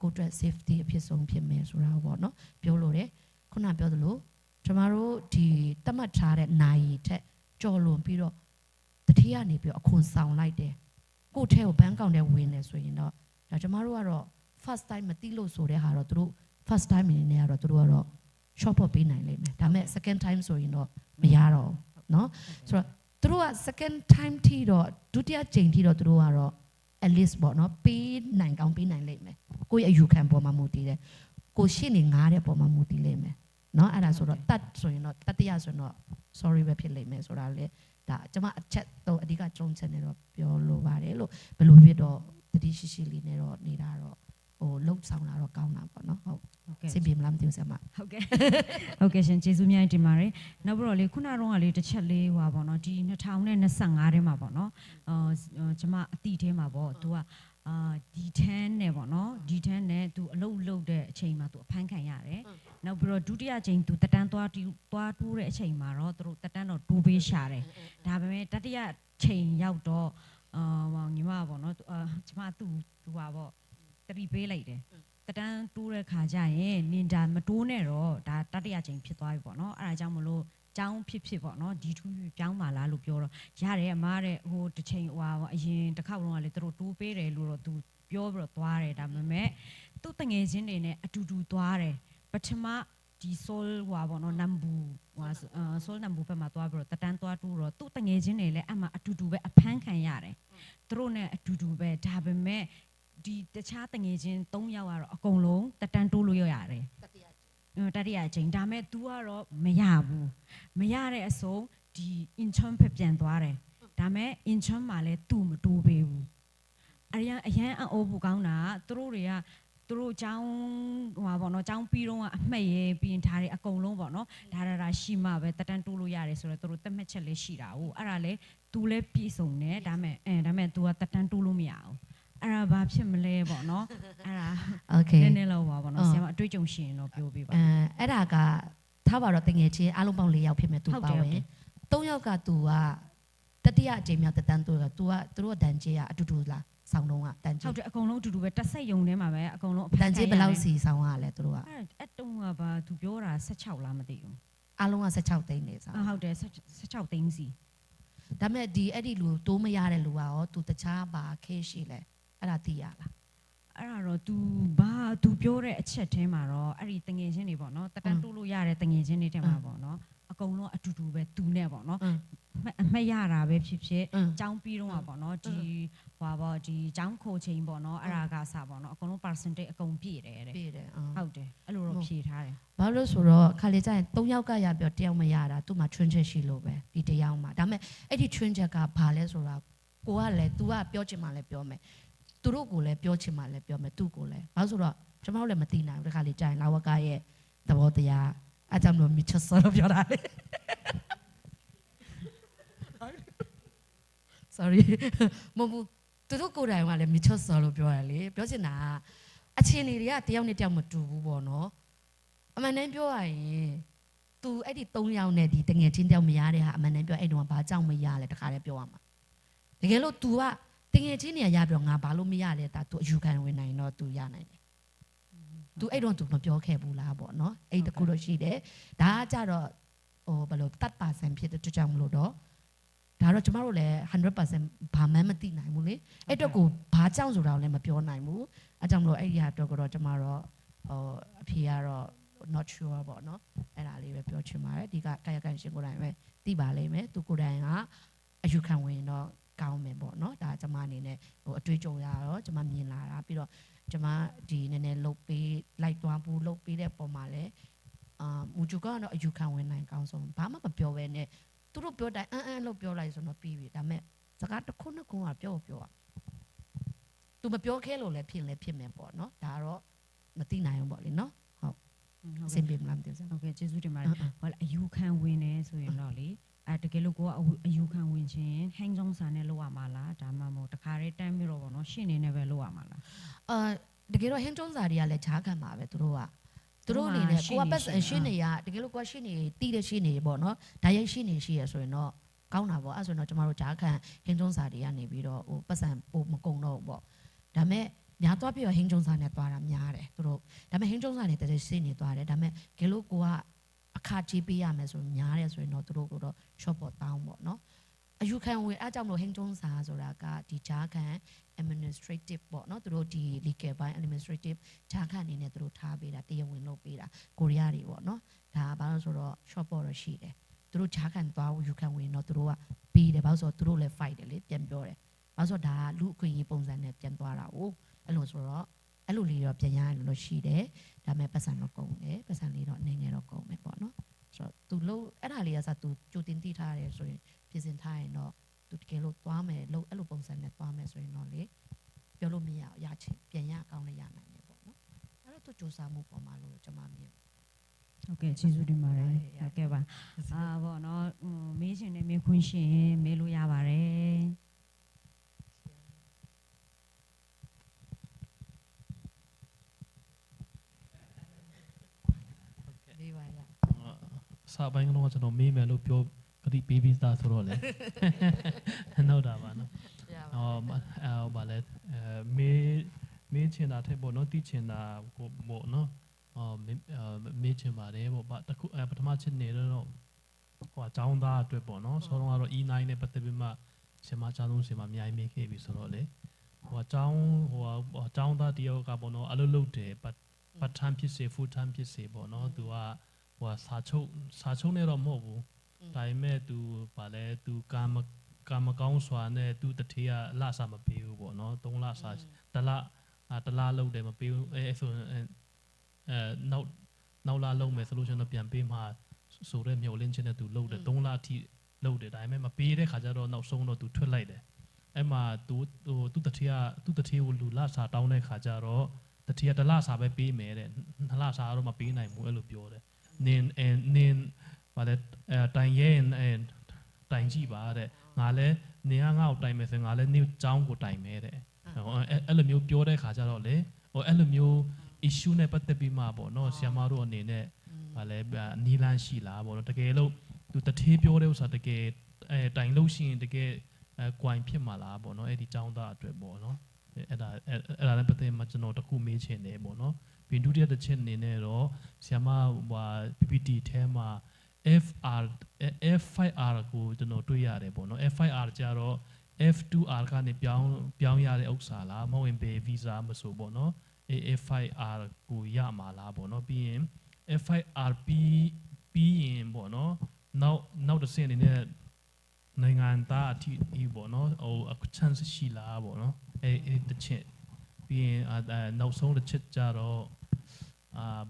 ကိုယ့်အတွက် safety အဖြစ်ဆုံးဖြစ်မယ်ဆိုတာပေါ့နော်ပြောလို့တယ်ခုနပြောသလိုကျွန်တော်တို့ဒီတတ်မှတ်ထားတဲ့နိုင်ထက်ကြော်လွန်ပြီးတော့တတိယနေပြီးအခွန်ဆောင်လိုက်တယ်ကိုယ့်ထဲကိုဘန်းကောင်တဲ့ဝင်နေဆိုရင်တော့ဒါကျွန်တော်တို့ကတော့ first time မသိလို့ဆိုတဲ့ဟာတော့သူတို့ first time အနေနဲ့ကတော့သူတို့ကတော့ shop ဖို့ပေးနိုင်လိမ့်မယ်ဒါပေမဲ့ second time ဆိုရင်တော့မရတော့ဘူးเนาะဆိုတော့သူတို့က second time ထိတော့ဒုတိယကြိမ်ထိတော့သူတို့ကတော့ at least ပေါ့เนาะပေးနိုင်ကောင်းပေးနိုင်လိမ့်မယ်ကိုယ့်ရဲ့အယူခံပေါ်မှာမူတည်တယ်ကိုရှင်းနေငားတဲ့ပေါ်မှာမူတည်လိမ့်မယ်เนาะအဲ့ဒါဆိုတော့တတ်ဆိုရင်တော့တတိယဆိုရင်တော့ sorry ပဲဖြစ်လိမ့်မယ်ဆိုတာလေဒါကျွန်မအချက်တော့အဓိကကြုံချင်နေတော့ပြောလိုပါတယ်လို့ဘယ်လိုဖြစ်တော့တတိရှိရှိလေးနဲ့တော့နေတာတော့လှုပ်ဆောင်လာတော့ကောင်းတာပေါ့နော်ဟုတ်စိတ်ပြေမလားမသိဘူးဆရာမဟုတ်ကဲ့ဟုတ်ကဲ့ရှင်ကျေးဇူးများတင်ပါတယ်နောက်ပြီးတော့လေခုနကတော့လေတစ်ချက်လေးဟွာပေါ့နော်ဒီ2025ထဲမှာပေါ့နော်ကျွန်မအတိထဲမှာပေါ့သူကD10 နဲ့ပေါ့နော်D10နဲ့သူအလုပ်လုပ်တဲ့အချိန်မှာသူအဖမ်းခံရတယ်နောက်ပြီးတော့ဒုတိယချိန်သူတက်တန်းသွားတိုးတဲ့အချိန်မှာတော့သူတို့တက်တန်းတော့တိုးပေးရှာတယ်ဒါပေမဲ့တတိယချိန်ရောက်တော့ညီမပေါ့နော်ကျွန်မသူပါပေါ့တတိပေးလိုက်တယ်တက်တန်းတိုးတဲ့ခါကျရင်နင်ဒါမတိုးနဲ့တော့ဒါတတိယချိန်ဖြစ်သွားပြီပေါ့နော်အဲ့ဒါကြောင့်မလို့ကျောင်းဖြစ်ပေါ့နော်ဒီထူးပြောင်းပါလားလို့ပြောတော့ရတယ်အမားတဲ့ဟိုတစ်ချိန်ဟွာအရင်တစ်ခေါက်လုံးကလေသူတို့တိုးပေးတယ်လို့တော့သူပြောပြီးတော့သွားတယ်ဒါပေမဲ့သူ့တငယ်ချင်းတွေနဲ့အတူတူသွားတယ်ပထမဒီဆိုလ်ဟွာပေါ့နော်နမ်ဘူဟွာဆိုလ်နမ်ဘူဘက်မှာသွားပြီးတော့တတန်းသွားတူတော့သူ့တငယ်ချင်းတွေလည်းအမှအတူတူပဲအဖမ်းခံရတယ်သူတို့နဲ့အတူတူပဲဒါပေမဲ့ဒီတခြားတငယ်ချင်း3ယောက်ကတော့အကုန်လုံးတတန်းတိုးလို့ရတယ်တတိယချိန်ဒါမဲ့ तू ကတော့မရဘူးမရတဲ့အဆုံးဒီ intern ပဲပြန်သွားတယ်ဒါမဲ့ intern မှာလည်း तू မတိုးပေးဘူးအရန်အိုးဘူးကောင်းတာသူတို့ចောင်းဟိုပါပေါ့နော်ចောင်းပြီးတော့အမှတ်ရေးပြီးရင်ဒါတွေအကုန်လုံးပေါ့နော်ဒါရှိမှပဲတတန်းတိုးလို့ရတယ်ဆိုတော့သူတို့တက်မှတ်ချက်လေးရှိတာဟုတ်အဲ့ဒါလေ तू လည်းပြည့်စုံတယ်ဒါမဲ့ तू ကတတန်းတိုးလို့မရဘူးအဲ့ဒါဘာဖြစ်မလဲပေါ့နော်အဲ့ဒါโอเคနည်းနည်းလောက်ပါပေါ့နော်ဆရာမအတွေ့အကြုံရှိရင်တော့ပြောပြပါအဲ့ဒါကထားပါတော့တငယ်ချင်းအားလုံးပေါင်း4ယောက်ဖြစ်မယ်သူပါဝင်3ယောက်ကသူကတတိယအကြိမ်မြောက်တန်းသူကသူတို့တန်ကြီးကအတူတူလားဆောင်းတော့ကတန်ကြီးဟုတ်တယ်အကုန်လုံးအတူတူပဲတက်ဆက်ယုံထဲမှာပဲအကုန်လုံးတန်ကြီးဘယ်လောက်စီဆောင်းရလဲသူတို့ကအဲ့တုံးကဘာသူပြောတာ16လားမသိဘူးအားလုံးက16သိန်းနေဆောင်းဟုတ်တယ်16သိန်းစီဒါမဲ့ဒီအဲ့ဒီလူတိုးမရတဲ့လူကရောသူတခြားဘာခေရှိလဲအဲ့ဒါသိရလားအဲ့ဒါတော့ तू ပြောတဲ့အချက်ထဲမှာတော့အဲ့ဒီတငယ်ချင်းတွေပေါ့နော်တတန်းတိုးလို့ရတဲ့တငယ်ချင်းတွေထဲမှာပေါ့နော်အကုန်လုံးအတူတူပဲ तू နဲ့ပေါ့နော်အမှတ်ရတာပဲဖြစ်ဖြစ်ចောင်းပြီးတော့ပေါ့နော်ဒီဟွာပေါ့ဒီចောင်းခိုချိန်ပေါ့နော်အဲ့ဒါကစားပေါ့နော်အကုန်လုံး percentage အကုန်ပြည့်တယ်တဲ့ပြည့်တယ်ဟုတ်တယ်အဲ့လိုတော့ဖြည့်ထားတယ်ဘာလို့ဆိုတော့ခါလေကျရင်3ယောက်ကရပြောတယောက်မရတာသူ့မှာ train ချက်ရှိလို့ပဲဒီတယောက်မှာဒါပေမဲ့အဲ့ဒီ train ချက်ကဘာလဲဆိုတာကိုကလည်း तू ကပြောချင်မှလည်းပြောမယ်သူတို့ကိုလည်းပြောချင်မှလည်းပြောမယ်သူ့ကိုလည်းဘာလို့ဆိုတော့ကျွန်တော်လည်းမသိနိုင်ဘူးတခါလေကြာရင်လာဝကရဲ့သဘောတရားအကြောင်းလို့မြစ်ချက်စောလို့ပြောတာလေ sorry မဟုတ်ဘူးသူတို့ကိုယ်တိုင်ကလည်းမြစ်ချက်စောလို့ပြောရလေပြောချင်တာအချင်းတွေကတယောက်နဲ့တယောက်မတူဘူးပေါ့နော်အမှန်တမ်းပြောရရင် तू အဲ့ဒီ3ယောက်နဲ့ဒီတငယ်ချင်းတယောက်မရတဲ့ဟာအမှန်တမ်းပြောအဲ့တုန်းကဘာကြောင့်မရလဲတခါလေပြောရမှာတကယ်လို့ तू ကတငယ်ချင်းနေရပြီးတော့ငါဘာလို့မရလဲဒါ तू အယူခံဝင်နိုင်တော့ तू ရနိုင်တယ် သူအဲ့တော့သူမပြောခဲ့ဘူးလားပေါ့နော်အဲ့တခုတော့ရှိတယ်ဒါကကြတော့ဟိုဘယ်လိုတတ်ပါဆန်ဖြစ်တဲ့ကြောင့်မလို့တော့ဒါတော့ကျမတို့လည်း 100% ဘာမှမသိနိုင်ဘူးလေအဲ့တော့ကိုဘာကြောင့်ဆိုတာကိုလည်းမပြောနိုင်ဘူးအဲကြောင့်မလို့အဲ့ဒီဟာတော့ကတော့ကျမတော့ဟိုအဖေကတော့ not sure ပေါ့နော်အဲ့ဒါလေးပဲပြောချင်ပါတယ်ဒီကကာယကံရှင်ကိုယ်တိုင်ပဲသိပါလိမ့်မယ်သူကိုယ်တိုင်ကအယူခံဝင်တော့ကောင်းမယ်ပေါ့နော်ဒါကျမအနေနဲ့ဟိုအတွေ့အကြုံရတော့ကျမမြင်လာတာပြီးတော့ကျမဒီနည်းနည်းလုတ်ပေးလိုက်သွားဘူးလုတ်ပေးတဲ့ပုံမှာလည်းမူဂျူကတော့အယူခံဝင်နိုင်ကောင်းဆုံးဘာမှမပြောဘဲနဲ့သူတို့ပြောတိုင်းအန်လို့ပြောလိုက်ဆိုတော့ပြီးပြီဒါပေမဲ့စကားတစ်ခုနှစ်ခုကပြောသူမပြောခဲလို့လည်းဖြစ်မယ်ပေါ့နော်ဒါကတော့မသိနိုင်ဘူးပေါ့လေနော်ဟုတ်စင်ပြေမလားမသိဘူးဟုတ်ကဲ့ကျေးဇူးတင်ပါတယ်ဟောအယူခံဝင်နေဆိုရင်တော့လေတကယ်လို့ကိုကအယူခံဝင်ခြင်းဟင်းဆုံးစာနဲ့လောက်ရမှာလားဒါမှမဟုတ်တခါတည်းတန်းပြီးတော့ပေါ့နော်ရှင်းနေနေပဲလောက်ရမှာလားတကယ်တော့ဟင်းဆုံးစာတွေကလည်းဈာခံပါပဲသူတို့အနေနဲ့ကိုကပတ်ရှင်းနေရတကယ်လို့ကိုကရှင်းနေတီးတဲ့ရှင်းနေပေါ့နော်ဒါရိုက်ရှင်းနေရှိရဆိုရင်တော့ကောင်းတာပေါ့အဲ့ဆိုတော့ကျမတို့ဈာခံဟင်းဆုံးစာတွေကနေပြီးတော့ဟိုပတ်စံပို့မကုန်တော့ဘူးပေါ့ဒါပေမဲ့များသွားပြီးတော့ဟင်းကျုံစာနဲ့သွားတာများတယ်သူတို့ဒါပေမဲ့ဟင်းကျုံစာနဲ့တည်းရှင်းနေသွားတယ်ဒါပေမဲ့ကဲလို့ကိုကအခါကြီးပေးရမယ်ဆိုများတယ်ဆိုရင်တော့သူတို့ကတော့ short ပေါ်တောင်းပေါ့နော်အယူခံဝင်အားကြောင့်လို့ဟင်းကျုံစာဆိုတာကဒီဈာခံ administrative ပေါ့နော်သူတို့ဒီ legal ဘိုင်း administrative ဈာခံအနေနဲ့သူတို့ထားပေးတာတရားဝင်လုပ်ပေးတာကိုရီးယားတွေပေါ့နော်ဒါဘာလို့ဆိုတော့ short ပေါ်တော့ရှိတယ်သူတို့ဈာခံသွားယူခံဝင်တော့သူတို့ကပေးတယ်ဘာလို့ဆိုတော့သူတို့လည်း fight တယ်လေပြန်ပြောတယ်ဘာလို့ဆိုတော့ဒါလူအခွင့်အရေးပုံစံနဲ့ပြန်သွားတာကိုအဲ့လိုဆိုတော့အဲ့လိုလေးတော့ပြန်ရလို့ရှိတယ်ဒါပေမဲ့ပတ်စံတော့ကုန်တယ်ပတ်စံလေးတော့အနေငယ်တော့ကုန်မယ်ပေါ့နော်ဆိုတော့သူလို့အဲ့ဒါလေးကစားသူကြိုတင်သိထားတယ်ဆိုရင်ပြင်ဆင်ထားရင်တော့သူတကယ်လို့သွားမယ်လို့အဲ့လိုပုံစံနဲ့သွားမယ်ဆိုရင်တော့လေပြောလို့မရရချင်းပြန်ရကောင်းလည်းရနိုင်တယ်ပေါ့နော်အဲ့တော့သူစူးစမ်းမှုပေါ်မှာလို့ကျွန်မမြင်ဟုတ်ကဲ့ကျေးဇူးတင်ပါတယ်ဟုတ်ကဲ့ပါပေါ့နော်မေးရှင်နဲ့မေးခွန်းရှင်မေးလို့ရပါတယ်စာပိုင်းကတော့ကျွန်တော်မေးမယ်လို့ပြောကတိပေးပြီးသားဆိုတော့လေနောက်တာပါနော်ဗာလဲမေးချင်တာထက်ပေါ့နော်သိချင်တာကိုပေါ့နော်မေးချင်ပါတယ်ပေါ့တခုပထမချက်နေတော့ဟိုအကြောင်းသားအတွက်ပေါ့နော်ဆောတော့ကတော့ E9 နဲ့ပတ်သက်ပြီးမှရှင်မချားလုံးရှင်မအများကြီးမေးခဲ့ပြီဆိုတော့လေဟိုအကြောင်းသားတယောက်ကပေါ့နော်အလုပ်လုပ်တယ်part time ဖြစ်စေ full time ဖြစ်စေပေါ့နော်သူကဟိုစာချုပ်နေတော့မဟုတ်ဘူးဒါပေမဲ့ तू ဗာလဲ तू ကာမကောင်းစွာနဲ့ तू တထေးကလစာမပေးဘူးပေါ့နော်3လစာတလလောက်တယ်မပေးဘူးဆိုနောက်လာလုံးမယ်ဆိုလို့ကျွန်တော်ပြန်ပေးမှဆိုရဲမျောလင်းချင်းနဲ့ तू လုပ်တယ်3လအထိလုပ်တယ်ဒါပေမဲ့မပေးတဲ့ခါကျတော့နောက်ဆုံးတော့ तू ထွက်လိုက်တယ်အဲ့မှာ तू တထေးကိုလူလစာတောင်းတဲ့ခါကျတော့တထေးကတလစာပဲပေးမယ်တဲ့2လစာတော့မပေးနိုင်ဘူးအဲ့လိုပြောတယ်နင်းဗါလဲတိုင်ရဲတိုင်ကြည့်ပါတဲ့ငါလဲနင်းကငါ့ကိုတိုင်မယ်ဆိုငါလဲနေចောင်းကိုတိုင်မယ်တဲ့အဲ့လိုမျိုးပြောတဲ့ခါကျတော့လေဟိုအဲ့လိုမျိုး issue နဲ့ပတ်သက်ပြီးမှပေါ့နော်ဆီယမတို့အနေနဲ့ဗါလဲနီလန်းရှိလားပေါ့နော်တကယ်လို့သူတထေးပြောတဲ့ဥစ္စာတကယ်တိုင်လို့ရှိရင်တကယ်ကွိုင်ဖြစ်မှာလားပေါ့နော်အဲ့ဒီចောင်းသားအတွက်ပေါ့နော်အဲ့ဒါလည်းပတ်သက်မှကျွန်တော်တခုမေးချင်တယ်ပေါ့နော်ပြီးဒုတိယတစ်ချက်အနေနဲ့တော့ဆီယမဟို PPT ထဲမှာ F5R ကိုကျွန်တော်တွေ့ရတယ်ပေါ့နော် F5R ကျတော့ F2R ကနေပြောင်းရတဲ့ဥစ္စာလားမဟုတ်ရင်ဘယ် visa မဆိုပေါ့နော် F5R ကိုရမှာလားပေါ့နော်ပြီးရင် F5R ပြီးရင်ပေါ့နော်နောက်တစ်ဆင့်အနေနဲ့နိုင်ငံသားအထိပေါ့နော်ဟို chance ရှိလားပေါ့နော်အဲ့တစ်ချက်ပြီးရင်နောက်ဆုံးတစ်ချက်ကြတော့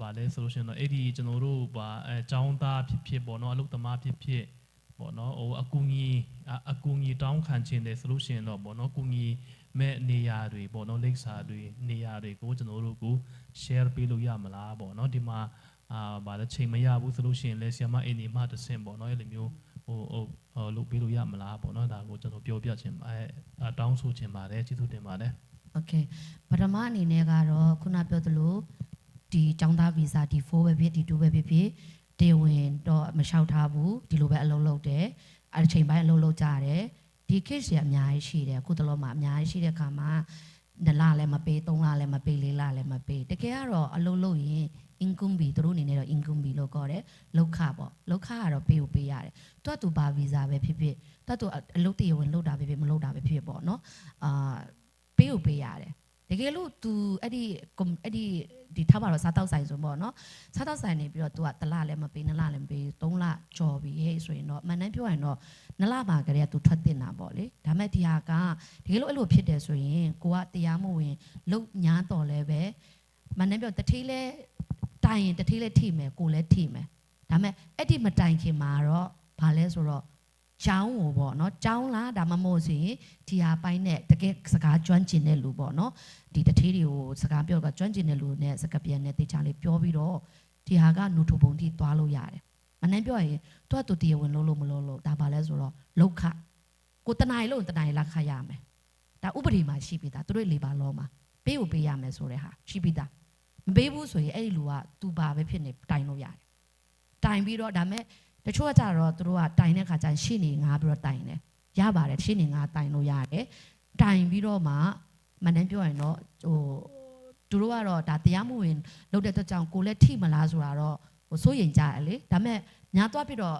ဗာလဲဆိုလို့ရှိရင်တော့အဲ့ဒီကျွန်တော်တို့ဗာအကြောင်းသားဖြစ်ပေါ့နော်အလုပ်သမားဖြစ်ပေါ့နော်ဟိုအကူအညီတောင်းခံခြင်းတယ်ဆိုလို့ရှိရင်တော့ပေါ့နော်အကူအညီမဲ့နေရာတွေပေါ့နော်လိပ်စာတွေနေရာတွေကိုကျွန်တော်တို့ကို share ပေးလို့ရမလားပေါ့နော်ဒီမှာဗာလဲချိန်မရဘူးဆိုလို့ရှိရင်လဲဆီယမအင်းဒီမှတစ်ဆင့်ပေါ့နော်အဲ့လိုမျိုးဟိုလုပ်ပေးလို့ရမလားပေါ့နော်ဒါကိုကျွန်တော်ပြောပြခြင်းတောင်းဆိုခြင်းပါတယ်ကျေးဇူးတင်ပါတယ်โอเคပထမအနေနဲ့ကတော့ခုနပြောသလိုဒီចောင်းသားဗီဇာဒီ4ပဲဖြစ်ဒီ2ပဲဖြစ်ဖြစ်တေဝင်တော့မလျှောက်ထားဘူးဒီလိုပဲအလုပ်လုပ်တယ်အဲ့ချိန်ပိုင်းအလုပ်လုပ်ကြတယ်ဒီ case တွေအများကြီးရှိတယ်အခုတလောမှာအများကြီးရှိတဲ့ခါမှာ 2လလည်းမပေး3လလည်းမပေး4လလည်းမပေးတကယ်ကတော့အလုပ်လုပ်ရင် income ဘီသူတို့အနေနဲ့တော့ income ဘီလို့ခေါ်တယ်လောက်ခပေါ့လောက်ခကတော့ပေးဖို့ပေးရတယ်တွတ်သူဘာဗီဇာပဲဖြစ်ဖြစ်တွတ်သူအလုပ်တရားဝင်လုပ်တာပဲဖြစ်မလုပ်တာပဲဖြစ်ပေါ့နော်ပေးဖို့ပေးရတယ်တကယ်လို့ तू အဲ့ဒီထားပါတော့စားတောက်ဆိုင်ဆိုပေါ့နော်စားတောက်ဆိုင်နေပြီးတော့ तू က1လလည်းမပေး2လလည်းမပေး3လကြော်ပြီးဟဲ့ဆိုရင်တော့မှန်တမ်းပြောရင်တော့2လပါကြတဲ့ तू ထွက်တင်တာပေါ့လေဒါမဲ့ဒီဟာကတကယ်လို့အဲ့လိုဖြစ်တယ်ဆိုရင်ကိုကတရားမဝင်လုတ်ညားတော်လဲပဲမှန်တမ်းပြောတထေးလဲတိုင်ရင်တထေးလဲထိမယ်ကိုလဲထိမယ်ဒါမဲ့အဲ့ဒီမတိုင်ခင်မှာတော့ဘာလဲဆိုတော့ကျောင်းကိုပေါ့နော်ကျောင်းလားဒါမှမဟုတ်ဆိုရင်ဒီဟာပိုင်းနဲ့တကယ်စကားကျွမ်းကျင်တဲ့လူပေါ့နော်ဒီတထေးတွေကိုစကားပြောကကျွမ်းကျင်တဲ့လူနဲ့စကားပြန်နဲ့တေချာလေးပြောပြီးတော့ဒီဟာကနူထိုပုံထိသွားလို့ရတယ်မနေ့ပြောရင်တွတ်တူတရားဝင်လို့မလို့ဒါပါလဲဆိုတော့လောက်ခကိုတနိုင်လို့တနိုင်လက်ခရမယ်ဒါဥပဒေမှာရှိပြီးသားသူတို့လေပါလောမှာပေးဖို့ပေးရမယ်ဆိုတဲ့ဟာရှိပြီးသားမပေးဘူးဆိုရင်အဲ့ဒီလူကသူပါပဲဖြစ်နေတိုင်လို့ရတယ်တိုင်ပြီးတော့ဒါမဲ့တချို့ကကြတော့သူတို့ကတိုင်တဲ့ခါကျရင်ရှင်းနေငါပြီးတော့တိုင်တယ်ရပါတယ်ရှင်းနေငါတိုင်လို့ရတယ်တိုင်ပြီးတော့မှမနေ့ပြောရင်တော့ဟိုသူတို့ကတော့ဒါတရားမဝင်လုပ်တဲ့အတွက်ကြောင့်ကိုလည်းထိမလားဆိုတာတော့ဟိုစိုးရိမ်ကြတယ်လေဒါမဲ့ညာသွားပြီးတော့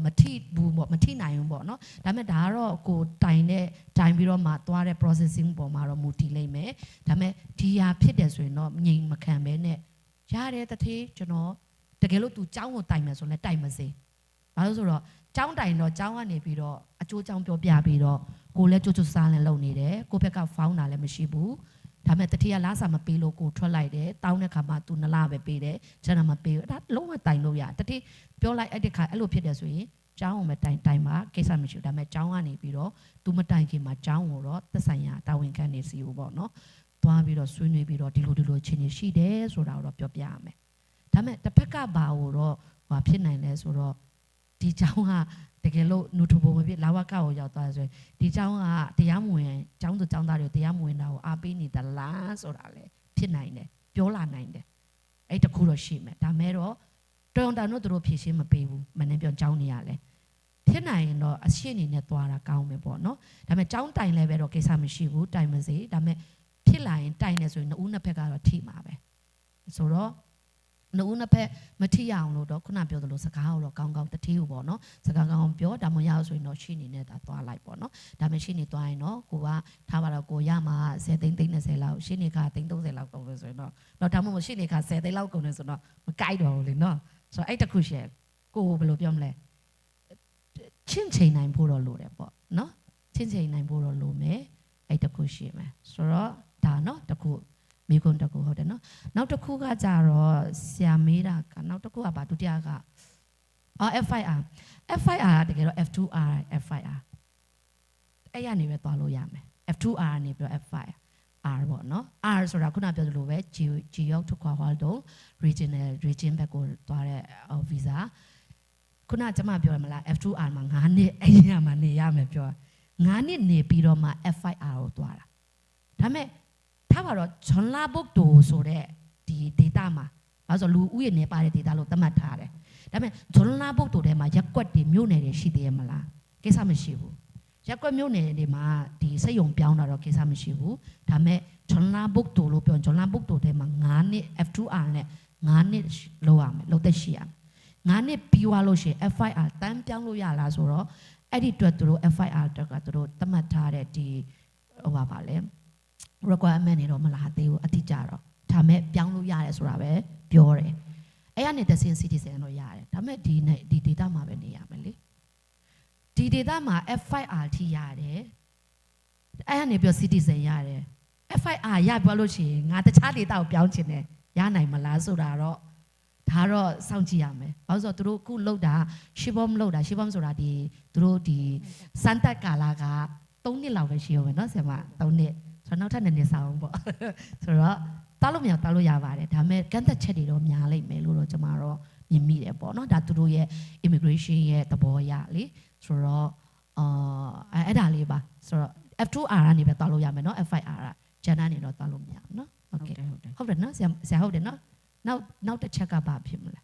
မထိဘူးပေါ့မထိနိုင်ဘူးပေါ့နော်ဒါမဲ့ဒါကတော့ကိုတိုင်တဲ့တိုင်ပြီးတော့မှသွားတဲ့ processing ပေါ်မှာတော့မူတည်လိမ့်မယ်ဒါမဲ့ဒီဟာဖြစ်တယ်ဆိုရင်တော့ငြိမ်မခံဘဲနဲ့ရတဲ့တထေးကျွန်တော်တကယ်လို့သူចောင်းကိုတိုင်မယ်ဆိုလည်းတိုင်မစေဘာလို့ဆိုတော့ចောင်းတိုင်တော့ចောင်းကနေပြီးတော့အကျိုးចောင်းပြောပြပြီးတော့ကိုလည်းကြွတ်စားလည်းလုပ်နေတယ်ကိုဘက်ကဖောင်းတာလည်းမရှိဘူးဒါမဲ့တတိယလားစာမပေးလို့ကိုထွက်လိုက်တယ်တောင်းတဲ့ခါမှာသူ2လပဲပေးတယ်ကျွန်တော်မပေးဘူးဒါလုံးဝတိုင်လို့ရတတိပြောလိုက်အဲ့ဒီခါအဲ့လိုဖြစ်တယ်ဆိုရင်ចောင်းကိုမတိုင်ပါကိစ္စမရှိဘူးဒါမဲ့ចောင်းကနေပြီးတော့သူမတိုင်ခင်မှာចောင်းကိုတော့သက်ဆိုင်ရာတာဝန်ခံနေစီဘူးပေါ့နော်သွားပြီးတော့ဆွေးနွေးပြီးတော့ဒီလိုချင်းရှိတယ်ဆိုတာကိုတော့ပြောပြရမယ်ဒါမဲ့တစ်ဖက်ကဘာကိုတော့ဟိုဖြစ်နိုင်လဲဆိုတော့ဒီចောင်းကတကယ်လို့နူထဘုံမဖြစ်လာဝကကိုရောက်သွားဆိုရင်ဒီចောင်းကတရားမဝင်ចောင်းသူចောင်းသားတွေတရားမဝင်တာကိုအားပေးနေသလားဆိုတာလေဖြစ်နိုင်တယ်ပြောလာနိုင်တယ်အဲ့တခုတော့ရှိမယ်ဒါမဲ့တော့တော်တော်တို့တို့ဖြည့်ရှင်းမပေးဘူးမနေ့ပြောចောင်းနေရလဲဖြစ်နိုင်ရင်တော့အရှင်းနေနဲ့သွားတာကောင်းမယ်ပေါ့နော်ဒါမဲ့ចောင်းတိုင်လဲပဲတော့ကိစ္စမရှိဘူးတိုင်မစေဒါမဲ့ဖြစ်လာရင်တိုင်နေဆိုရင်နှစ်ဦးနှစ်ဖက်ကတော့ထိမှာပဲဆိုတော့နှစ်ဦးနှစ်ဖက်မထိရအောင်လို့တော့ခုနပြောသလိုစကားကိုတော့ကောင်းကောင်းတထေးကိုပေါ့နော်စကားကောင်းပြောဒါမှမရဆိုရင်တော့ရှင်းနေနဲ့ဒါသွားလိုက်ပေါ့နော်ဒါမှရှင်းနေသွားရင်တော့ကိုကထားပါတော့ကိုရမှာ10သိန်း30လောက်ရှင်းနေခါသိန်း30လောက်ကုန်လို့ဆိုရင်တော့ဒါမှမဟုတ်ရှင်းနေခါ10သိန်းလောက်ကုန်လို့ဆိုတော့မကိုက်တော့ဘူးလေနော်ဆိုတော့အဲ့တခုရှယ်ကိုဘယ်လိုပြောမလဲချင်းချိန်နိုင်ဖို့တော့လိုတယ်ပေါ့နော်ချင်းချိန်နိုင်ဖို့တော့လိုမယ်အဲ့တခုရှယ်မယ်ဆိုတော့ဒါနော်တခုမိကွန်းတကူဟုတ်တယ်နော်နောက်တစ်ခုကကြတော့ဆရာမေးတာကနောက်တစ်ခုကပါဒုတိယကF5R တကယ်တော့ F2R F5R အဲ့ရနေပဲသွားလို့ရမယ် F2R နေပြီးတော့ F5R ပေါ့နော် R ဆိုတာခုနပြောသလိုပဲ Geog to Kuala region ဘက်ကိုသွားတဲ့ visa ခုနကျမပြောရမလား F2R မှာ9နှစ်အဲ့ဒီမှာနေရမယ်ပြော9နှစ်နေပြီးတော့မှ F5R ကိုသွားတာဒါမဲ့ထားပါတော့ဂျွန်လာဘုတ်တိုဆိုတဲ့ဒီ data မှာဘာလို့ဆိုလူဦးရေနေပါတဲ့ data လို့သတ်မှတ်ထားတယ်ဒါပေမဲ့ဂျွန်လာဘုတ်တိုထဲမှာရက်ကွက်တွေမြို့နယ်တွေရှိသေးရဲ့မလားကိစ္စမရှိဘူးရက်ကွက်မြို့နယ်တွေမှာဒီစက်ရုံပြောင်းတာတော့ကိစ္စမရှိဘူးဒါပေမဲ့ဂျွန်လာဘုတ်တိုလို့ပြောဂျွန်လာဘုတ်တိုထဲမှာ9နှစ် F2R နဲ့9နှစ်လောက်ရမယ်လောက်သက်ရှိရမယ်9နှစ်ပြီးသွားလို့ရှိရင် F5R တန်းပြောင်းလို့ရလားဆိုတော့အဲ့ဒီအတွက်သူတို့ F5R တက်ကသူတို့သတ်မှတ်ထားတဲ့ဒီဟိုပါလေrequirement နေတော့မလာသေးဘူးအတိကြတော့ဒါမဲ့ပြောင်းလို့ရတယ်ဆိုတာပဲပြောတယ်အဲ့ကနေတဆင် citizen တော့ရတယ်ဒါမဲ့ဒီ data မှာပဲနေရမယ်လေဒီ data မှာ F5R ထိရတယ်အဲ့ကနေပြော citizen ရတယ် F5R ရပြောလို့ရှိရင်ငါတခြား data ကိုပြောင်းချင်တယ်ရနိုင်မလားဆိုတာတော့ဒါတော့စောင့်ကြည့်ရမယ်ဘာလို့ဆိုတော့သူတို့ခုလောက်တာရှီဘုံလောက်တာရှီဘုံဆိုတာဒီသူတို့ဒီစမ်းတက်ကာလာက3နှစ်လောက်ပဲရှိရောပဲเนาะဆရာမ3နှစ်ဆိုတော့နောက်ထပ်နေဆောင်ပေါ့ဆိုတော့တားလို့မရတားလို့ရပါတယ်ဒါပေမဲ့ကန့်သက်ချက်တွေတော့များလိမ့်မယ်လို့တော့ကျွန်တော်တော့မြင်မိတယ်ပေါ့နော်ဒါသူတို့ရဲ့ immigration ရဲ့သဘောရလေဆိုတော့အဲ့ဒါလေးပါဆိုတော့ F2R ကနေပဲတားလို့ရမယ်နော် F5R ကဂျန်နာနေတော့တားလို့မရဘူးနော်ဟုတ်တယ်နော်ဆရာဟုတ်တယ်နော်နောက်တစ်ချက်ကဘာဖြစ်မလဲ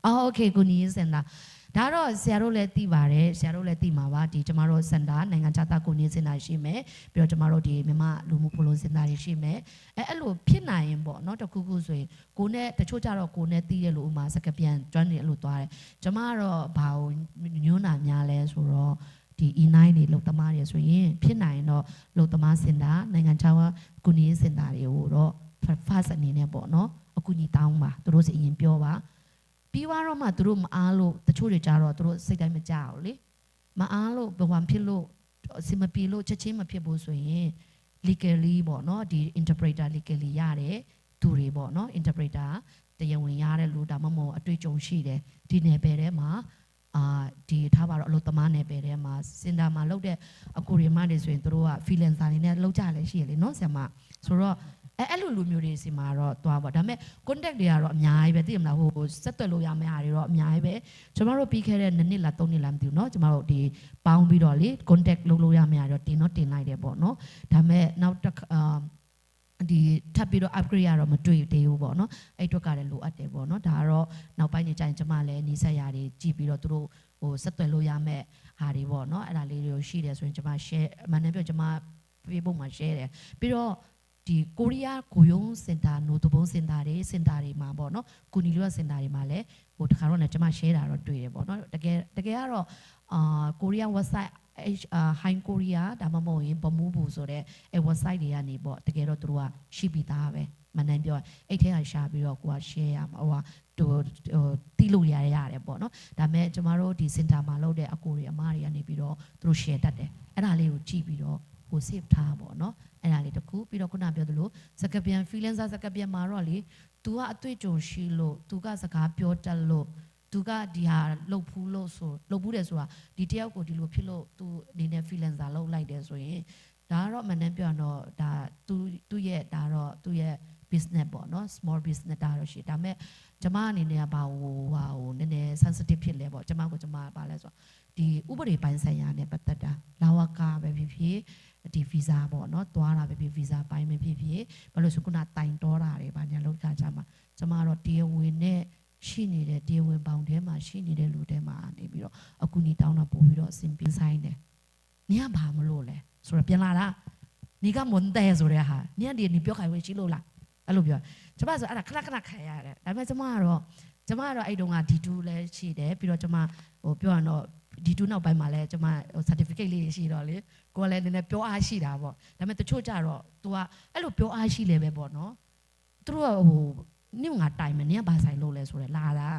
โอเคကိုနီးစင်တာဒါတော့ဆရာတို့လည်းသိပါတယ်ဆရာတို့လည်းသိမှာပါဒီကျမတို့စင်တာနိုင်ငံခြားသားကိုနီးစင်တာရှိမယ်ပြီးတော့ကျမတို့ဒီမြန်မာလူမှုဖလိုစင်တာတွေရှိမယ်အဲ့လိုဖြစ်နိုင်ရင်ပေါ့နော်တခုခုဆိုရင်ကိုနဲ့တချို့ကြတော့ကိုနဲ့သိရလို့ဥမာစကပြန်ကျွမ်းနေအဲ့လိုသွားတယ်ကျမကတော့ဘာကိုညွှန်းတာများလဲဆိုတော့ဒီ E9 တွေလုံသမားတွေဆိုရင်ဖြစ်နိုင်တော့လုံသမားစင်တာနိုင်ငံခြားကိုနီးစင်တာတွေကိုတော့ first အနေနဲ့ပေါ့နော်အခုညီတောင်းပါသူတို့စီအရင်ပြောပါပြီးတော့မှသူတို့မအားလို့တချို့တွေကြတော့သူတို့စိတ်တိုင်းမကြဘူးလေမအားလို့ဘဝဖြစ်လို့စင်မပြေလို့ချက်ချင်းမဖြစ်ဘူးဆိုရင် legally ပေါ့နော်ဒီ interpreter legally ရတယ်သူတွေပေါ့နော် interpreter တရားဝင်ရတဲ့လူဒါမှမဟုတ်အတွေ့အကြုံရှိတယ်ဒီနယ်ပယ်ထဲမှာဒီထားပါတော့အလုပ်သမားနယ်ပယ်ထဲမှာစင်တာမှာလုပ်တဲ့အကူရီမတွေဆိုရင်သူတို့က freelancer တွေနဲ့လုပ်ကြလဲရှိရလေနော်ဆရာမဆိုတော့အဲ့လိုလူမျိုးတွေစီမှာတော့တွားပေါ့ဒါပေမဲ့ contact တွေကတော့အများကြီးပဲသိရမလားဟိုဆက်သွယ်လို့ရမယ့်ဟာတွေတော့အများကြီးပဲကျွန်တော်တို့ပြီးခဲ့တဲ့2နှစ်လား3နှစ်လားမသိဘူးเนาะကျွန်တော်တို့ဒီပေါင်းပြီးတော့လေ contact လုပ်လို့ရမယ့်ဟာတော့တင်လိုက်တယ်ပေါ့เนาะဒါပေမဲ့နောက်ဒီထပ်ပြီးတော့ upgrade ရတော့မတွေ့သေးဘူးပေါ့เนาะအဲ့အတွက်ကလည်းလိုအပ်တယ်ပေါ့เนาะဒါကတော့နောက်ပိုင်းညကျရင်ကျွန်မလည်းနီးစပ်ရာတွေကြည့်ပြီးတော့သူတို့ဟိုဆက်သွယ်လို့ရမယ့်ဟာတွေပေါ့เนาะအဲ့ဒါလေးတွေကိုရှိတယ်ဆိုရင်ကျွန်မ share အမှန်တမ်းပြောကျွန်မ Facebook မှာ share တယ်ပြီးတော့ဒီကိုရီးယားကိုယုံစင်တာနိုတဘုံစင်တာတွေမှာပေါ့နော်ကူနီလွတ်စင်တာတွေမှာလည်းဟိုတခါတော့လည်းကျွန်မ share တာတော့တွေ့တယ်ပေါ့နော်တကယ်ကတော့ကိုရီးယား website High Korea ဒါမှမဟုတ်ရင်ဘမူးဘူးဆိုတဲ့အဲ website တွေကနေပေါ့တကယ်တော့သူတို့ကရှိပြီးသားပဲမနန်းပြောအဲ့ထဲကရှာပြီးတော့ကိုက share ရမှာဟိုတီးလို့ရတယ်ပေါ့နော်ဒါပေမဲ့ကျွန်တော်တို့ဒီ center မှာလုပ်တဲ့အကိုတွေအမတွေကနေပြီးတော့သူတို့ share တတ်တယ်အဲ့ဒါလေးကိုကြည့်ပြီးတော့ကို save ထားပေါ့နော်အဲ့ဒါလေးတခုပြီးတော့ခုနပြောသလိုစကပြန် freelancer စကပြန်မှာတော့လေ तू ကအတွေ့အကြုံရှိလို့ तू ကစကားပြောတတ်လို့ तू ကဒီဟာလှုပ်ဖူးလို့ဆိုလှုပ်ဖူးတယ်ဆိုတာဒီတယောက်ကိုဒီလိုဖြစ်လို့ तू အနေနဲ့ freelancer လုပ်လိုက်တယ်ဆိုရင်ဒါကတော့မနှမ်းပြောတော့ဒါ तू ရဲ့ဒါတော့ तू ရဲ့ business ပေါ့နော် small business ဒါတော့ရှိဒါပေမဲ့ကျမအနေနဲ့ကဘာဟိုနည်းနည်း sensitive ဖြစ်လဲပေါ့ကျမပါလဲဆိုဒီဥပဒေပိုင်းဆိုင်ရာနဲ့ပတ်သက်တာလာဝကပဲဖြစ်ဖြစ်ဒီ visa ပေါ့နော်သွားတာပဲဖြစ် visa ပိုင်းပဲဖြစ်ဖြစ်ဘာလို့ဆိုခုနတိုင်တော်တာတွေဘာညာလောက်ခါကြမှာကျမတော့တရားဝင်နဲ့ရှိနေတဲ့တရားဝင်ပေါင်းထဲမှာရှိနေတဲ့လူတွေမှာနေပြီးတော့အခုနီတောင်းတာပို့ပြီးတော့အစဉ်ပြဆိုင်တယ်။နေကဘာမလို့လဲဆိုတော့ပြန်လာတာနေကမွန်တဲဆိုတဲ့ဟာနေကဒီပြောခိုင်ဝင်ရှိလို့လားအဲ့လိုပြောကျမဆိုအဲ့ဒါခဏခံရတယ်ဒါပေမဲ့ကျမကတော့အဲ့တုန်းက D2 လည်းရှိတယ်ပြီးတော့ကျမဟိုပြောရတော့D2 နောက်ပိုင်းမှာလည်းကျမ certificate လေးရှိတော့လေကိုကလည်းနည်းနည်းပြောအားရှိတာပေါ့ဒါပေမဲ့တချို့ကြတော့ तू ကအဲ့လိုပြောအားရှိလေပဲပေါ့နော်သူတို့ကဟိုနင့်ငါတိုင်မယ်နင်ကဘာဆိုင်လို့လဲဆိုရယ်လာတာ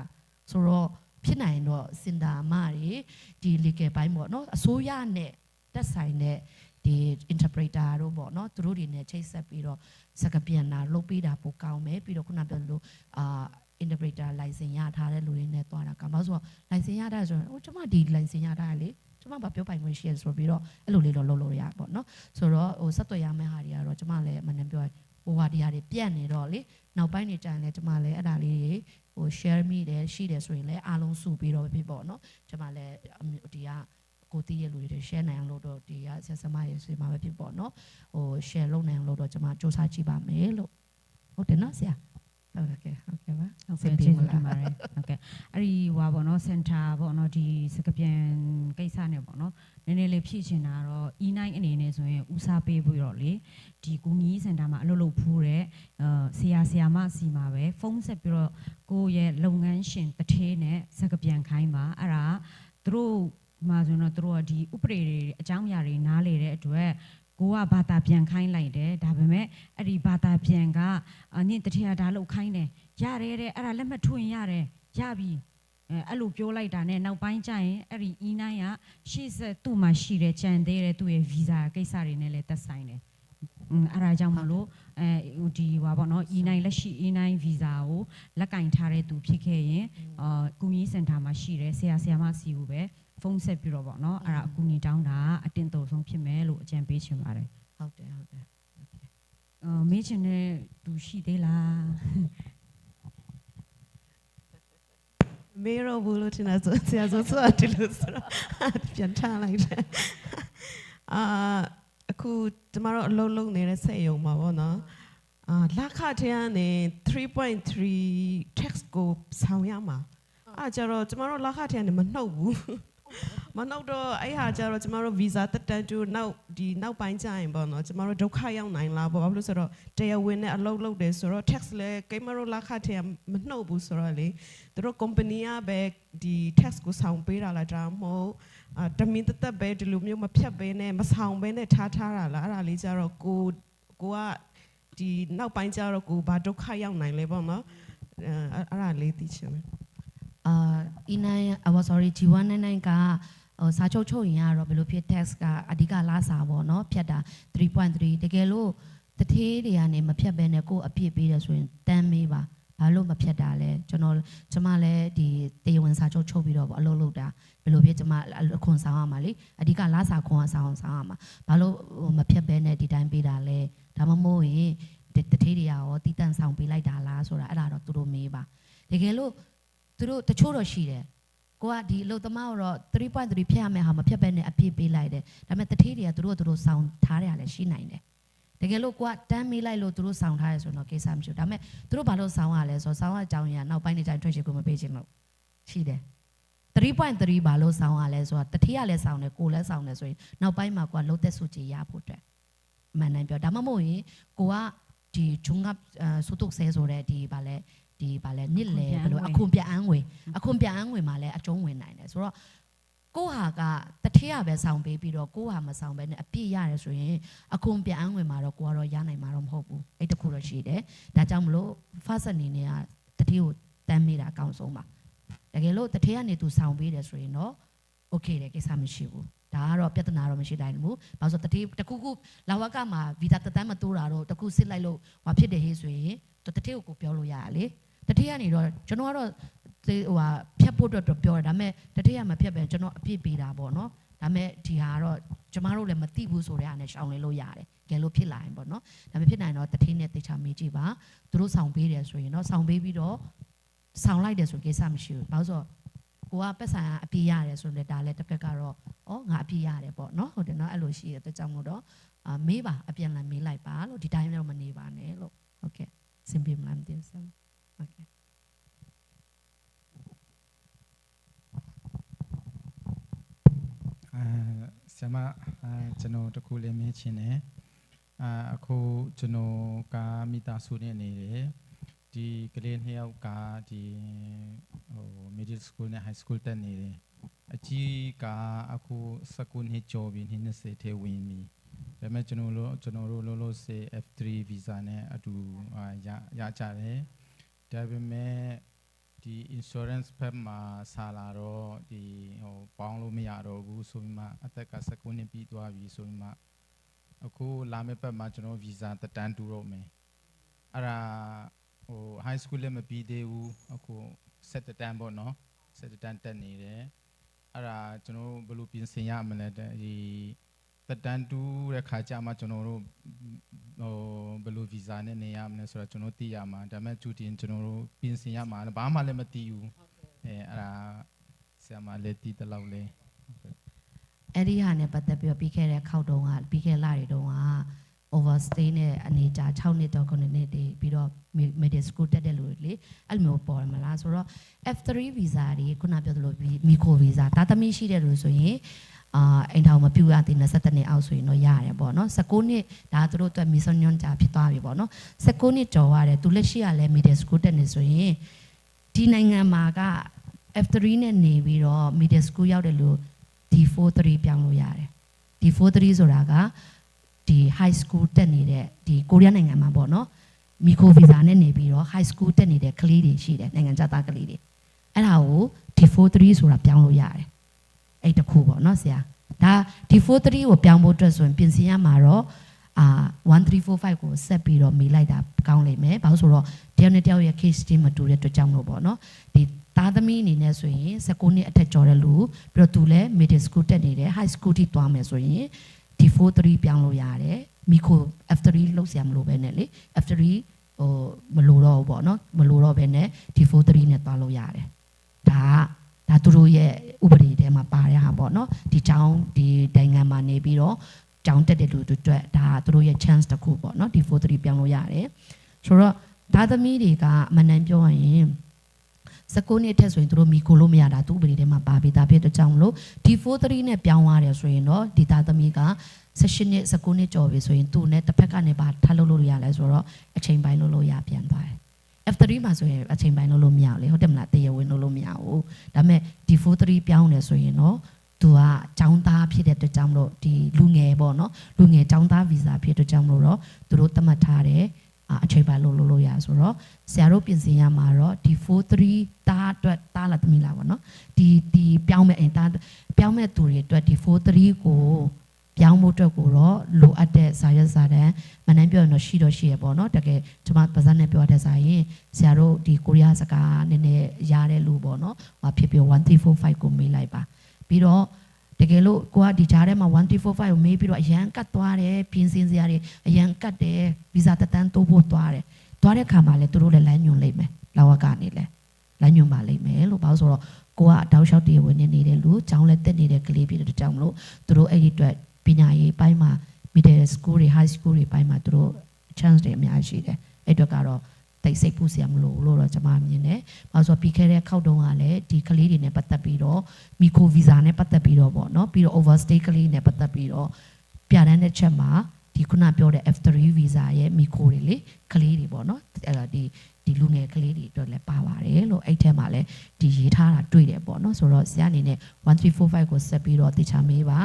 ဆိုတော့ဖြစ်နိုင်တော့စင်တာအမတွေဒီ legal ဘိုင်းပေါ့နော်အစိုးရနဲ့တက်ဆိုင်တဲ့ဒီ interpreter တို့ပေါ့နော်သူတို့တွေနဲ့ချိတ်ဆက်ပြီးတော့စကားပြန်တာလုပ်ပေးတာပိုကောင်းမယ်ပြီးတော့ခုနပြောလို့interpreter license ရထားတဲ့လူတွေနဲ့တွားတာကဘာလို့ဆိုတော့ license ရတာဆိုရင်ဟိုကျမဒီ license ရတာလေကျမဘာပြောပိုင်ခွင့်ရှိရဆိုပြီးတော့အဲ့လိုလေးတော့လုပ်လို့ရပေါ့နော်ဆိုတော့ဟိုဆက်သွယ်ရမယ့်ဟာတွေကတော့ကျမလည်းမနှမ်းပြောဟိုဟာဒီဟာတွေပြတ်နေတော့လေနောက်ပိုင်းနေကြရင်လည်းကျမလည်းအဲ့ဒါလေးတွေဟို share မိတယ်ရှိတယ်ဆိုရင်လည်းအားလုံးစုပြီးတော့ဖြစ်ပေါ့နော်ကျမလည်းဒီကကိုတီးရဲ့လူတွေ share နိုင်အောင်လို့တော့ဒီကဆက်စမရေးဆွေးမှာပဲဖြစ်ပေါ့နော်ဟို share လုပ်နိုင်အောင်လို့တော့ကျမစ조사ကြည့်ပါမယ်လို့ဟုတ်တယ်နော်ဆရာဟုတ်ကဲ့ပါဟုတ်ကဲ့ကျေးဇူးတင်ပါတယ်ဟုတ်ကဲ့အဲ့ဒီဟွာပေါ့နော်စင်တာပေါ့နော်ဒီစကပြန်ကိစ္စနဲ့ပေါ့နော်နည်းနည်းလေးဖြည့်ချင်တာတော့ E9 အနေနဲ့ဆိုရင်ဦးစားပေးပြီးတော့လေဒီကူညီစင်တာမှာအလုပ်လုပ်ဖူးတဲ့ဆရာမစီမှာပဲဖုန်းဆက်ပြီးတော့ကိုယ့်ရဲ့လုပ်ငန်းရှင်တထေးနဲ့စကပြန်ခိုင်းပါအဲ့ဒါသူတို့မှာဆိုတော့သူတို့ကဒီဥပဒေတွေအကြောင်းအရာတွေနားလေတဲ့အတွက်ကိုကဘာသာပြန်ခိုင်းလိုက်တယ်ဒါပေမဲ့အဲ့ဒီဘာသာပြန်ကနင့်တထရဒါလောက်ခိုင်းတယ်ရတယ်တဲ့အဲ့ဒါလက်မှတ်ထွင်ရတယ်ရပြီအဲ့လိုပြောလိုက်တာနဲ့နောက်ပိုင်းကျရင်အဲ့ဒီ E9 ကရှေ့ဆက်သူ့မှာရှိတဲ့ကြံသေးတဲ့သူ့ရဲ့ visa ကိစ္စတွေနဲ့လည်းသက်ဆိုင်တယ်အဲ့ဒါကြောင့်မလို့ဒီဟွာပေါ့နော် E9 လက်ရှိ E9 visa ကိုလက်ကင်ထားတဲ့သူဖြစ်ခဲ့ရင်ကုညီစင်တာမှာရှိတဲ့ဆရာမစီကိုပဲဖုန်းဆက်ပြီးတော့ပေါ့နော်အဲ့ဒါအကူအညီတောင်းတာအတင်းတော်ဆုံးဖြစ်မယ်လို့အကြံပေးချင်ပါတယ်ဟုတ်တယ်မေးချင်တဲ့သူရှိသေးလားမေရောဘူးလို့ထင်တာဆိုဆရာဆိုတယ်လို့ဆိုတော့ပြန်ထားလိုက်တယ်အခုကျမတို့အလုပ်လုပ်နေတဲ့စက်ရုံမှာပေါ့နော်လက်ခထဲကနေ 3.3 text ကိုဆောင်ရမှာ ကျတော့ကျမတို့လက်ခထဲကနေမနှုတ်ဘူးမနှုတ်တော့အဲ့ဟာကျတော့ကျမတို့ visa တက်တန်းတူနောက်ပိုင်းကျရင်ပေါ့နော်ကျမတို့ဒုက္ခရောက်နိုင်လားပေါ့ဘာလို့ဆိုတော့တရားဝင်နဲ့အလုပ်လုပ်တယ်ဆိုတော့ tax လဲကိမတို့လက်ခထဲမနှုတ်ဘူးဆိုတော့လေသူတို့ company ကပဲဒီ tax ကိုဆောင်ပေးတာလားဒါမှမဟုတ်တမင်တက်ပဲဒီလိုမျိုးမဖြတ်ပဲနဲ့မဆောင်ပဲနဲ့ထားတာလားအဲ့ဒါလေးကျတော့ကိုကဒီနောက်ပိုင်းကျတော့ကိုဘာဒုက္ခရောက်နိုင်လဲပေါ့နော်အဲ့ဒါလေးသိချင်တယ်sorry G199 ကစာချုပ်ရင်ကတော့ဘယ်လိုဖြစ် tax ကအဓိကလာစာပေါ့နော်ဖြတ်တာ 3.3 တကယ်လို့တထေးတွေကနေမဖြတ်ဘဲနဲ့ကိုအပြစ်ပေးတယ်ဆိုရင်တန်းမေးပါဘာလို့မဖြတ်တာလဲကျမလည်းဒီတရားဝင်စာချုပ်ချုပ်ပြီးတော့ပေါ့အလုပ်လုပ်တာဘယ်လိုဖြစ်ကျမအခွန်ဆောင်ရမှာလေအဓိကလာစာခွန်ဆောင်ရမှာဘာလို့မဖြတ်ဘဲနဲ့ဒီတိုင်းပေးတာလဲဒါမှမဟုတ်ရင်တထေးတွေရောတီးတန့်ဆောင်ပေးလိုက်တာလားဆိုတာအဲ့ဒါတော့သူတို့မေးပါတကယ်လို့သူတို့တချို့တော့ရှိတယ်ကိုကဒီလုံသမားတော့ 3.3 ဖြတ်ရမယ်ဟာမဖြတ်ဘဲနဲ့အပြည့်ပေးလိုက်တယ်ဒါပေမဲ့တထေးတွေကသူတို့ဆောင်ထားရတယ်လည်းရှိနိုင်တယ်တကယ်လို့ကိုကတန်းမေးလိုက်လို့သူတို့ဆောင်ထားရဆိုတော့ကိစ္စမရှိဘူးဒါပေမဲ့သူတို့ဘာလို့ဆောင်ရလဲဆိုတော့ဆောင်ရအကြောင်းရနောက်ပိုင်းနေကျရင်ထွက်ရှိကိုမပေးချင်လို့ရှိတယ် 3.3 ဘာလို့ဆောင်ရလဲဆိုတော့တထေးကလည်းဆောင်တယ်ကိုလည်းဆောင်တယ်ဆိုရင်နောက်ပိုင်းမှာကိုကလုံးသက်စုကြည်ရဖို့အတွက်မှန်တယ်ပြောဒါမှမဟုတ်ရင်ကိုကဒီဂျုံကစုတုတ်ဆဲဆိုတဲ့ဒီဗာလဲနစ်လေဘယ်လိုအခွန်ပြန်အန်းငွေမှာလည်းအကျုံးဝင်နိုင်တယ်ဆိုတော့ကိုဟာကတထေးရပဲဆောင်ပေးပြီးတော့ကိုဟာမဆောင်ပဲနဲ့အပြည့်ရတယ်ဆိုရင်အခွန်ပြန်အန်းငွေမှာတော့ကိုကတော့ရနိုင်မှာတော့မဟုတ်ဘူးအဲ့တခုတော့ရှိတယ်ဒါကြောင့်မလို့ first အနေနဲ့ကတထေးကိုတန်းမိတာအကောင်းဆုံးပါတကယ်လို့တထေးကနေသူဆောင်ပေးတယ်ဆိုရင်တော့ okay တယ်ကိစ္စမရှိဘူးဒါကတော့ပြဿနာတော့မရှိတိုင်းဘူးဘာလို့ဆိုတထေးတခုလာဝကမှာဗီဇာတန်းမတိုးတာတော့တခုစစ်လိုက်လို့ဟောဖြစ်တယ်ဟေးဆိုရင်တထေးကိုပြောလို့ရရလေတထေးကနေတော့ကျွန်တော်ကတော့ဖြတ်ဖို့တော့ပြောတယ်ဒါပေမဲ့တထေးကမဖြတ်ပဲကျွန်တော်အပြစ်ပေးတာပေါ့နော်ဒါပေမဲ့ဒီဟာကတော့ကျမတို့လည်းမသိဘူးဆိုတဲ့အားနဲ့ရှောင်လင်းလို့ရတယ်ကဲလို့ဖြစ်လာရင်ပေါ့နော်ဒါပေမဲ့ဖြစ်နိုင်တော့တထေးနဲ့တေချာမေးကြည့်ပါသူတို့ဆောင်ပေးတယ်ဆိုရင်တော့ဆောင်ပေးပြီးတော့ဆောင်လိုက်တယ်ဆိုကိစ္စမရှိဘူးဘာလို့ဆိုကိုကပတ်ဆိုင်အပြည့်ရတယ်ဆိုတော့ဒါလည်းတစ်ခါကတော့ငါအပြည့်ရတယ်ပေါ့နော်ဟုတ်တယ်နော်အဲ့လိုရှိတဲ့အတွက်ကြောင့်မို့တော့မေးပါအပြန်လည်မေးလိုက်ပါလို့ဒီတိုင်းတော့မနေပါနဲ့လို့ဟုတ်ကဲ့စင်ပြေမလားမသိဘူးဟုတ်ကဲ့ဆရာမကျွန်တော်တခုလေးမေးချင်တယ်အခုကျွန်တော်ကမိသားစုနဲ့နေတယ်ဒီကလေးနှစ်ယောက်ကဒီmiddle school နဲ့ high school တက်နေတယ်အကြီးကအခု19နှစ်ကျော်ပြီ20ထဲဝင်ပြီဒါပေမဲ့ကျွန်တော်တို့လို့စေ F3 visa နဲ့အတူရကြတယ်ဒါပေမဲ့ဒီ insurance ဖက်မှာဆာလာတော့ဒီပေါင်းလို့မရတော့ဘူးဆိုပြီးမှအသက်က19နှစ်ပြီးသွားပြီဆိုပြီးမှအခုလာမယ့်ပတ်မှာကျွန်တော် visa တက်တန်းတူတော့မယ်အဲ့ဒါhigh school လည်းမပြီးသေးဘူးအခု7တန်းပေါ့နော်7တန်းတက်နေတယ်အဲ့ဒါကျွန်တော်ဘယ်လိုပြင်ဆင်ရမလဲဒီတက်တန်းတူတဲ့ခါကျမှကျွန်တော်တို့ဘယ်လို visa နဲ့နေရမလဲဆိုတော့ကျွန်တော်သိရမှာဒါပေမဲ့ကျူတင်ကျွန်တော်တို့ပြင်ဆင်ရမှာဘာမှလည်းမသိဘူးအဲ့ဒါဆရာမလည်းသိတဲ့လောက်လေအဲ့ဒီဟာနဲ့ပတ်သက်ပြီးတော့ပြီးခဲ့တဲ့ခောက်တုန်းကပြီးခဲ့လာတွေတုန်းက overstay နဲ့အနေကြာ6နှစ်တော့9နှစ်တည်းပြီးတော့ middle school တက်တဲ့လူတွေလေအဲ့လိုမျိုးပေါ်ရမလားဆိုတော့ F3 visa တွေခုနပြောသလိုမီကိုဗီဇာတာသမီရှိတဲ့လူဆိုရင်အိမ်ထောင်မပြူရသေး22နှစ်အောက်ဆိုရင်တော့ရတယ်ပေါ့နော်19နှစ်ဒါသူတို့အတွက်မီဆွန်ညွန်ကြာဖြစ်သွားပြီပေါ့နော်19နှစ်ကျော်ရတယ်သူလက်ရှိကလည်း middle school တက်နေဆိုရင်ဒီနိုင်ငံမှာက F3 နဲ့နေပြီးတော့ middle school ရောက်တဲ့လူ D43 ပြောင်းလို့ရတယ် D43 ဆိုတာကဒီ high school တက်နေတဲ့ဒီကိုရီးယားနိုင်ငံမှာပေါ့နော်မီကိုဗီဇာနဲ့နေပြီးတော့ high school တက်နေတဲ့ကလေးတွေရှိတယ်နိုင်ငံခြားသားကလေးတွေအဲ့ဒါကို D43 ဆိုတာပြောင်းလို့ရတယ်အဲ့တခုပေါ့နော်ဆရာဒါ D43 ကိုပြောင်းဖို့အတွက်ဆိုရင်ပြင်ဆင်ရမှာတော့1345ကိုဆက်ပြီးတော့မေးလိုက်တာကောင်းလိမ့်မယ်ဘာလို့ဆိုတော့တယောက်နဲ့တယောက်ရဲ့ case တွေမတူတဲ့အတွက်ကြောင့်လို့ပေါ့နော်ဒီသားသမီးအနေနဲ့ဆိုရင်19နှစ်အထက်ကျော်တဲ့လူပြီးတော့သူလည်း middle school တက်နေတယ် high school ထိသွားမယ်ဆိုရင်D43 ပြောင်းလို့ရတယ်မီကို F3 လောက်ဆရာမလို့ပဲနဲ့လေ F3 မလို့တော့ဘူးပေါ့နော်မလို့တော့ပဲနဲ့ D43 နဲ့သွားလို့ရတယ်ဒါသူတို့ရဲ့ဥပဒေထဲမှာပါတဲ့ဟာပေါ့နော်ဒီကျောင်းဒီနိုင်ငံမှာနေပြီးတော့ကျောင်းတက်တဲ့လူတွေအတွက်ဒါသူတို့ရဲ့ chance တစ်ခုပေါ့နော် D43 ပြောင်းလို့ရတယ်ဆိုတော့ဒါသမီးတွေကမနန်ပြောရင် စကုနှစ်ထက်ဆိုရင်တို့မီခိုလို့မရတာသူ့ပရိထဲမှာပါပြီးသားဖြစ်တဲ့ကြောင့်မလို့ဒီ43နဲ့ပြောင်းရတယ်ဆိုရင်တော့ဒီသားသမီးက16နှစ်19နှစ်ကျော်ပြီဆိုရင်သူ့နဲ့တစ်ဖက်ကနေပါထားလို့ရလဲဆိုတော့အချိန်ပိုင်းလို့ရပြန်သွားတယ် F3 မှာဆိုရင်အချိန်ပိုင်းလို့မရဘူးလေဟုတ်တယ်မလားတရားဝင်လို့မရဘူးဒါပေမဲ့ဒီ43ပြောင်းတယ်ဆိုရင်တော့သူကចောင်းသားဖြစ်တဲ့အတွက်ကြောင့်မလို့ဒီလူငယ်ပေါ့နော်လူငယ်ចောင်းသားဗီဇာဖြစ်တဲ့ကြောင့်မလို့တော့သူတို့သတ်မှတ်ထားတယ်အချိန်ပိုင်းလို့ရဆိုတော့ဆရာတို့ပြင်ဆင်ရမှာတော့ဒီ43တားအတွက်တားလာသမီးလာပေါ့နော်ဒီပြောင်းမဲ့အင်တာပြောင်းမဲ့သူတွေအတွက်ဒီ43ကိုပြောင်းဖို့အတွက်ကိုတော့လိုအပ်တဲ့ဇာရက်ဇာတန်မနှမ်းပြောရင်တော့ရှိရပေါ့နော်တကယ်ကျွန်မပါဇက်နဲ့ပြောတဲ့ဇာရင်ဆရာတို့ဒီကိုရီးယားစကားနည်းနည်းရတဲ့လူပေါ့နော်ဟောဖြစ်ပြီး1345ကိုမေးလိုက်ပါပြီးတော့တကယ်လို့ကိုကဒီကြားထဲမှာ1345ကိုမေးပြီးတော့အရန်ကတ်သွားတယ်ပြင်ဆင်စရာတွေအရန်ကတ်တယ်ဗီဇာတက်တန်းတိုးဖို့သွားတဲ့ခါမှာလည်းသူတို့လည်းလမ်းညွှန်လိုက်မယ်လာဝကနေလည်းလမ်းညွှန်ပါလိမ့်မယ်လို့ဘာလို့ဆိုတော့ကိုကတောက်လျှောက်တည်းဝင်နေတဲ့လူကျောင်းလည်းတက်နေတဲ့ကလေးဖြစ်တဲ့ကြောင့်မလို့သူတို့အဲ့ဒီအတွက်ပညာရေးပိုင်းမှာ middle school တွေ high school တွေပိုင်းမှာသူတို့ chance တွေအများကြီးရှိတယ်အဲ့အတွက်ကတော့တိတ်စိတ်ပူစရာမလိုလို့တော့ကျွန်မမြင်တယ်။ဘာလို့ဆိုပြီးခဲ့တဲ့ခောက်တုန်းကလည်းဒီကလေးတွေနဲ့ပတ်သက်ပြီးတော့မီကိုဗီဇာနဲ့ပတ်သက်ပြီးတော့ပေါ့နော်ပြီးတော့ overstay ကလေးနဲ့ပတ်သက်ပြီးတော့ပြတန်းတဲ့ချက်မှာဒီခုနပြောတဲ့ F3 ဗီဇာရဲ့မီကိုတွေလေကလေးတွေပေါ့နော်အဲ့ဒါဒီလူငယ်ကလေးတွေအတွက်လည်းပါပါတယ်လို့အဲ့ထဲမှာလည်းဒီရေးထားတာတွေ့တယ်ပေါ့နော်ဆိုတော့ဆရာအနေနဲ့1345ကိုဆက်ပြီးတော့တေချာမေးပါ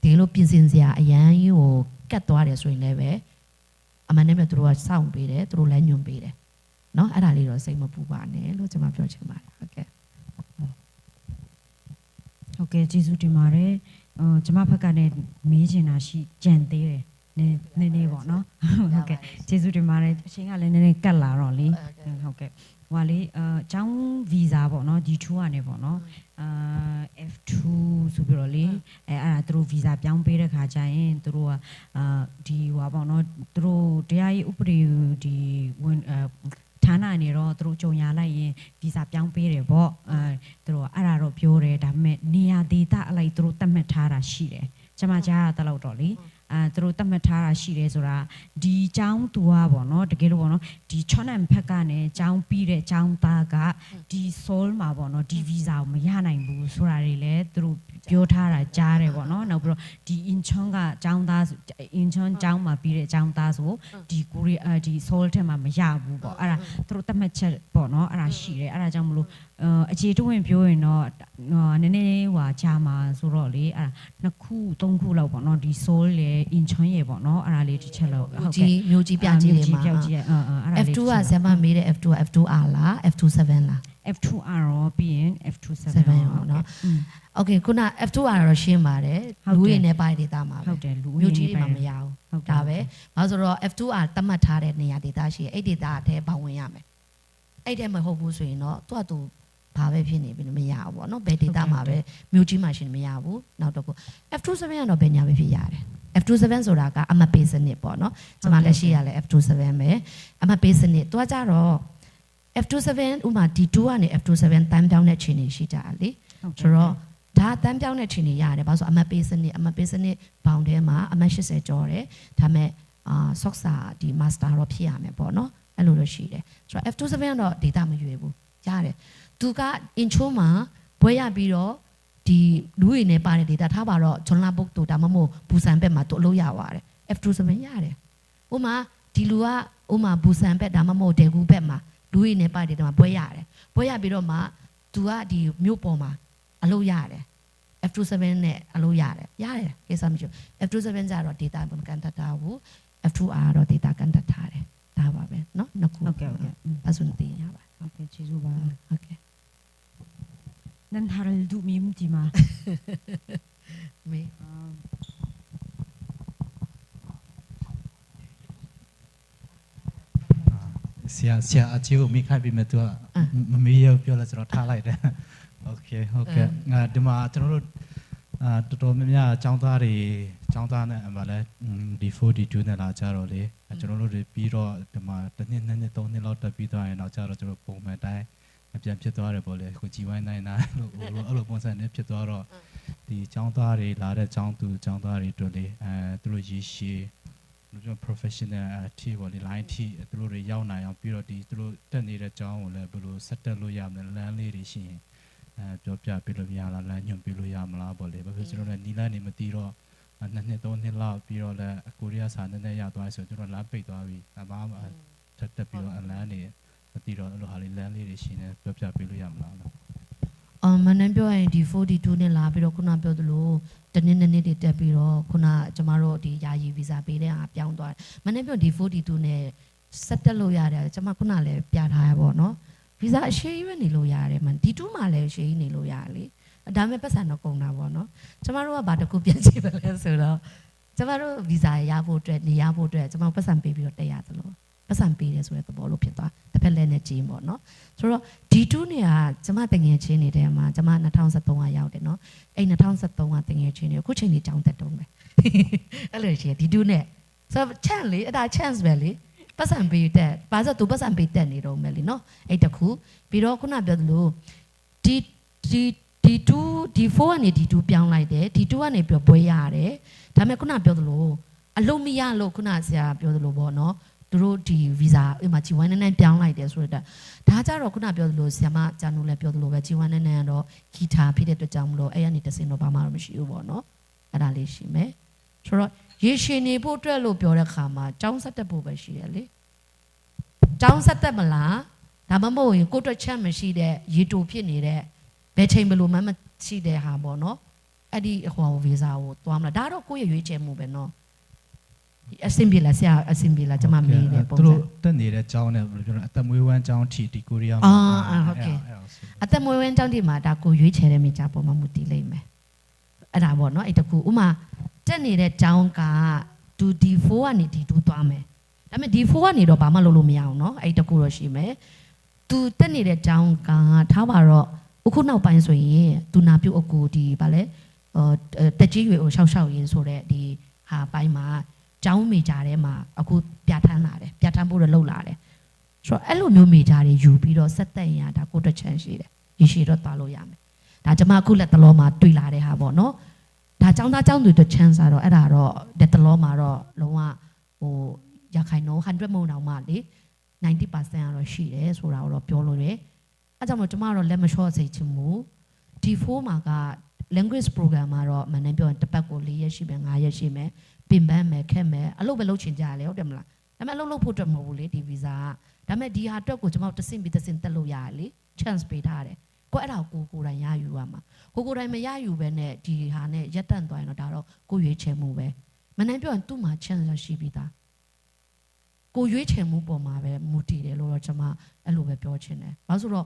ဒီလိုပြင်ဆင်စရာအရန်ကြီးကိုကတ်သွားတယ်ဆိုရင်လည်းပဲအမှန်တကယ်သူတို့ကစောင့်ပေးတယ်သူတို့လည်းညွှန်ပေးတယ်နော်အဲ့ဒါလေးတော့စိတ်မပူပါနဲ့လို့ကျွန်မပြောချင်ပါတယ်ဟုတ်ကဲ့ကျေးဇူးတင်ပါတယ်ကျွန်မဘက်ကနေမေးချင်တာရှိကြံသေးတယ်နည်းပေါ့နော်ဟုတ်ကဲ့ကျေးဇူးတင်ပါတယ်အချိန်ကလည်းနည်းနည်းကတ်လာတော့လေဟုတ်ကဲ့ဟိုလေအကြောင်းဗီဇာပေါ့နော် D2 ကနေပေါ့နော်F2 ဆိုပြီးတော့လေအဲ့ဒါသူတို့ဗီဇာပြောင်းပေးတဲ့ခါကျရင်သူတို့ကဒီဟိုပေါ့နော်သူတို့တရားရေးဥပဒေဒီဝင်ဌာနနေတော့သူတို့ကြုံရလိုက်ရင်ဗီဇာပြောင်းပေးတယ်ပေါ့သူတို့အဲ့ဒါတော့ပြောတယ်ဒါပေမဲ့နေရာဒေသအလိုက်သူတို့သတ်မှတ်ထားတာရှိတယ်ကျွန်မကြားရတဲ့လောက်တော့လေသူတို့သတ်မှတ်ထားတာရှိတယ်ဆိုတာဒီចောင်းသူကပေါ့နော်တကယ်လို့ပေါ့နော်ဒီချွန်နန်ဖက်ကနေចောင်းပြီးတဲ့ចောင်းသားကဒီ soul မှာပေါ့နော်ဒီ visa ကိုမရနိုင်ဘူးဆိုတာတွေလည်းသူတို့ပြောထားတာကြားတယ်ပေါ့နော်နောက်ပြီးတော့ဒီ incheon ကចောင်းသား incheon ចောင်းမှာပြီးတဲ့ចောင်းသားဆိုဒီကိုရီဒီ soul ထဲမှာမရဘူးပေါ့အဲ့ဒါသူတို့သတ်မှတ်ချက်ပေါ့နော်အဲ့ဒါရှိတယ်အဲ့ဒါကြောင့်မလို့အခြေတဝင်ပြောရင်တော့နည်းနည်းဟွာဂျာမှာဆိုတော့လေအဲ့ဒါ2ခု3ခုလောက်ပေါ့နော်ဒီ soul လေ incheon ရေပေါ့နော်အဲ့ဒါလေးတစ်ချက်လောက်ဟုတ်ကဲ့မျိုးကြီးပြကြည့်တယ်မှာ F2 ကဆမ်မမေးတဲ့ F2 က F2R လား F27 လား F2R ရောပြီးရင် F27 ရောเนาะโอเคခုန F2R တော့ရှင်းပါတယ်လူရင်းနဲ့ပိုင်းဒေတာမှာဟုတ်တယ်လူရင်းမျိုးကြီးတွေမှာမရဘူးဒါပဲဘာလို့ဆိုတော့ F2R တတ်မှတ်ထားတဲ့နေရာဒေတာရှိအဲ့ဒေတာအထဲပေါဝင်ရမယ်အဲ့ထဲမဟုတ်ဘူးဆိုရင်တော့သူကသူဘာပဲဖြစ်နေပြီမရဘူးပေါ့နော်ဘယ်ဒေတာမှာပဲမျိုးကြီးမှရှင်မရဘူးနောက်တော့ F27 ကတော့ဘယ်ညာပဲဖြစ်ရတယ် F27 ဆိုတာကအမပေးစနစ်ပေါ့နော်ကျွန်မလက်ရှိရလဲ F27 ပဲအမပေးစနစ်သူကကြတော့ F27 ဥမာ D2 ကနေ F27 တန်းပြောင်းတဲ့ခြေနေရှိကြတယ်လေဆိုတော့ဒါတန်းပြောင်းတဲ့ခြေနေရတယ်ဘာလို့ဆိုအမပေးစနစ်ဘောင်ထဲမှာအမ80ကျော်တယ်ဒါပေမဲ့ဆော့စာဒီ master တော့ဖြစ်ရမယ်ပေါ့နော်အဲ့လိုလို့ရှိတယ်ဆိုတော့ F27 တော့ data မရွေးဘူးရတယ်သူက intro မှာဘွဲရပြီးတော့ဒီလူရည်နဲ့ပါတဲ့ data ထားပါတော့ဂျွန်လာဘုတ်တူဒါမှမဟုတ်ဘူဆန်ဘက်မှာသူအလုပ်ရပါတယ် F27 ရတယ်ဥမာဒီလူကဥမာဘူဆန်ဘက်ဒါမှမဟုတ်ဒေကူဘက်မှာလူရည်နဲ့ပါတဲ့ data မှာဘွဲရတယ်ဘွဲရပြီးတော့မှသူကဒီမြို့ပေါ်မှာအလုပ်ရတယ် F27 နဲ့အလုပ်ရတယ်ကိစ္စမရှိဘူး F27 ကျတော့ data ဘန်ကန်တတာဘူး F2R တော့ data ကန်တထားတယ်ဒါပါပဲเนาะနှစ်ခုဟုတ်ကဲ့အစွန်တင်ရပါဟုတ်ကဲ့ကျေးဇူးပါဟုတ်ကဲ့nan haraldu mim tima me ဆရာအချီကိုမိခိုက်ပြီးမှသူကမမေးရပြောလဲကျွန်တော်ထားလိုက်တယ်โอเคဟုတ်ကဲ့ဒီမှာကျွန်တော်တို့တော်တော်များများចောင်းသားနဲ့ဗာလဲဒီ42နဲ့လာကြတော့လေကျွန်တော်တို့ပြီးတော့ဒီမှာတစ်နှစ်နှစ်နှစ်သုံးနှစ်လောက်တက်ပြီးသွားရင်တော့ကြတော့ကျွန်တော်ပုံမှန်တိုင်းပြန်ဖြစ်သွားတယ်ပေါ့လေကိုជីဝိုင်းနိုင်လို့အဲ့လိုပုံစံနဲ့ဖြစ်သွားတော့ဒီចောင်းသားတွေလာတဲ့ចောင်းသားတွေတို့လေသူတို့ရေရှည် တို့ professional အထိပေါ့လေ line အထိသူတို့တွေရောက်နိုင်အောင်ပြီးတော့ဒီသူတို့တက်နေတဲ့အကြောင်းကိုလည်းဘယ်လိုဆက်တက်လို့ရမလဲလမ်းလေးတွေရှိရင်ပြောပြပြလို့ရလားလမ်းညွှန်ပြလို့ရမလားပေါ့လေဘာဖြစ်ကျွန်တော်လည်းနီလန်းနေမတီးတော့2 နှစ် 3 နှစ်လောက်ပြီးတော့လည်းကိုရီးယားစာနည်းနည်းရသွားဆိုကျွန်တော်လမ်းပိတ်သွားပြီအမတက်ပြီးတော့အလန်းနေမတီးတော့အဲ့လိုဟာလေးလမ်းလေးတွေရှိနေပြောပြပြလို့ရမလားမနန်းပြောရင်ဒီ42နဲ့လာပြီးတော့ခုနပြောသလိုတနည်းနည်းတွေတက်ပြီးတော့ခုနကျမတို့ဒီယာယီဗီဇာပေးတဲ့ဟာပြောင်းသွားတယ်မနန်းပြောဒီ42နဲ့ဆက်တက်လို့ရတယ်ကျမခုနလည်းပြထားရပေါ့နော်ဗီဇာအရှိပဲနေလို့ရတယ်มันဒီ2မှာလည်းအရှိနေလို့ရတယ်လေဒါပေမဲ့ပတ်စံတော့ကုန်တာပေါ့နော်ကျမတို့ကဘာတကူပြန်ကြည့်ပါလဲဆိုတော့ကျမတို့ဗီဇာရဖို့အတွက်နေရဖို့အတွက်ကျမပတ်စံပေးပြီးတော့တက်ရသလိုပတ်စံပေးတယ်ဆိုတဲ့သဘောလို့ဖြစ်သွားတစ်ဖက်လည်းနဲ့ကြီးပေါ့နော်ဆိုတော့ဒီ2နေကကျမတငယ်ချင်းနေတဲ့မှာကျမ2013ကရောက်တယ်နော်အဲ့2013ကတငယ်ချင်းတွေအခုချိန်ကြီးကြောင်းတက်တုံးပဲအဲ့လိုရှိဒီ2နဲ့ဆိုတော့ chance လေအဲ့ဒါ chance ပဲလေပတ်စံပေးတက်ဘာလို့သူပတ်စံပေးတက်နေတော့မယ်လေနော်အဲ့တခုပြီးတော့ခုနပြောသလိုဒီ2ဒီ4ကနေဒီ2ပြောင်းလိုက်တယ်ဒီ2ကနေပြောပွဲရတယ်ဒါပေမဲ့ခုနပြောသလိုအလုံးမရလို့ခုနဆရာပြောသလိုပေါ့နော်သူတို့ဒီဗီဇာအမှ G1 နဲ့ပြောင်းလိုက်တယ်ဆိုတော့ဒါကြတော့ခုနပြောသလိုဆရာမဂျာနူလည်းပြောသလိုပဲ G1 နဲ့ကတော့ဂီတာဖြစ်တဲ့အတွက်ကြောင့်မလို့အဲ့ရနေတစင်တော့ဘာမှမရှိဘူးပေါ့နော်အဲ့ဒါလေးရှိမယ်ဆိုတော့ရေရှည်နေဖို့အတွက်လို့ပြောတဲ့ခါမှာចောင်းဆက်တက်ဖို့ပဲရှိရလေចောင်းဆက်တက်မလားဒါမှမဟုတ်ရင်ကိုယ့်အတွက်ချက်မရှိတဲ့ရေတူဖြစ်နေတဲ့ဘယ်ချိန်ဘယ်လိုမှမရှိတဲ့ဟာပေါ့နော်အဲ့ဒီဟိုဗီဇာကိုသွားမလားဒါတော့ကိုယ့်ရဲ့ရွေးချယ်မှုပဲနော်အဆင်ပြေလားဆရာအဆင်ပြေလားကျွန်မမေးတယ်ပုံစံသူတို့တက်နေတဲ့အကြောင်းနဲ့ဘယ်လိုပြောလဲအသက်မွေးဝမ်းကြောင်းထိဒီကိုရီးယားမှာဟုတ်ကဲ့အသက်မွေးဝမ်းကြောင်းဒီမှာဒါကိုရွေးချယ်တဲ့မိကြပေါ်မှာမူတည်လိမ့်မယ်အဲ့ဒါပေါ့နော်အဲ့တကူဥမာတက်နေတဲ့ကြောင်းက D4 ကနေ D2 သွားမယ်ဒါပေမဲ့ D4 ကနေတော့ဘာမှလုပ်လို့မရအောင်နော်အဲ့တကူတော့ရှိမယ်သူတက်နေတဲ့ကြောင်းကထားပါတော့အခုနောက်ပိုင်းဆိုရင်သူနာပြုတ်အကူဒီဗာလဲတက်ကြီးရွေကိုရှောက်ရင်းဆိုတဲ့ဒီဟာပိုင်းမှာကျောင်းမေဂျာထဲမှာအခုပြဋ္ဌာန်းလာတယ်ပြဋ္ဌာန်းဖို့တော့လုပ်လာတယ်ဆိုတော့အဲ့လိုမျိုးမေဂျာတွေယူပြီးတော့ဆက်သက်ရင်ဒါကိုယ့်အတွက်ချန်ရှိတယ်ရေရှည်တော့သွားလို့ရမယ်ဒါကျွန်မအခုလက်တလောမှာတွေ့လာတဲ့ဟာပေါ့နော်ဒါကျောင်းသားကျောင်းသူတို့ချန်စာတော့အဲ့ဒါတော့လက်တလောမှာတော့လုံးဝဟိုရခိုင်နှုန်း100မုံတောင်မှလေ90%ကတော့ရှိတယ်ဆိုတာကိုတော့ပြောလို့ရတယ်အဲ့ကြောင့်မို့ကျွန်မတော့လက်မလျှော့စိတ်ချမှု D4 မှာက language program မှာတော့မနေ့ပြောရင်တစ်ပတ်ကို4ရက်ရှိမယ်5ရက်ရှိမယ်ပင်ပန်းမယ်ခက်မယ်အလုပ်ပဲလုပ်ချင်ကြတယ်ဟုတ်တယ်မလားဒါပေမဲ့အလုပ်လုပ်ဖို့အတွက်မဟုတ်ဘူးလေဒီဗီဇာကဒါပေမဲ့ဒီဟာအတွက်ကိုကျွန်တော်တဆင့်ပြီးတဆင့်တက်လို့ရတယ်လေ chance ပေးထားတယ်ကိုအဲ့ဒါကိုကိုယ်တိုင်ရယူရမှာကိုယ်တိုင်မရယူပဲနဲ့ဒီဟာနဲ့ရက်တန့်သွားရင်တော့ဒါတော့ကိုရွေးချယ်မှုပဲမနေ့ပြောရင်သူ့မှာ chance ရှိပြီးသားကိုရွေးချယ်မှုပေါ်မှာပဲမူတည်တယ်လို့တော့ကျွန်မအဲ့လိုပဲပြောချင်တယ်ဘာလို့ဆိုတော့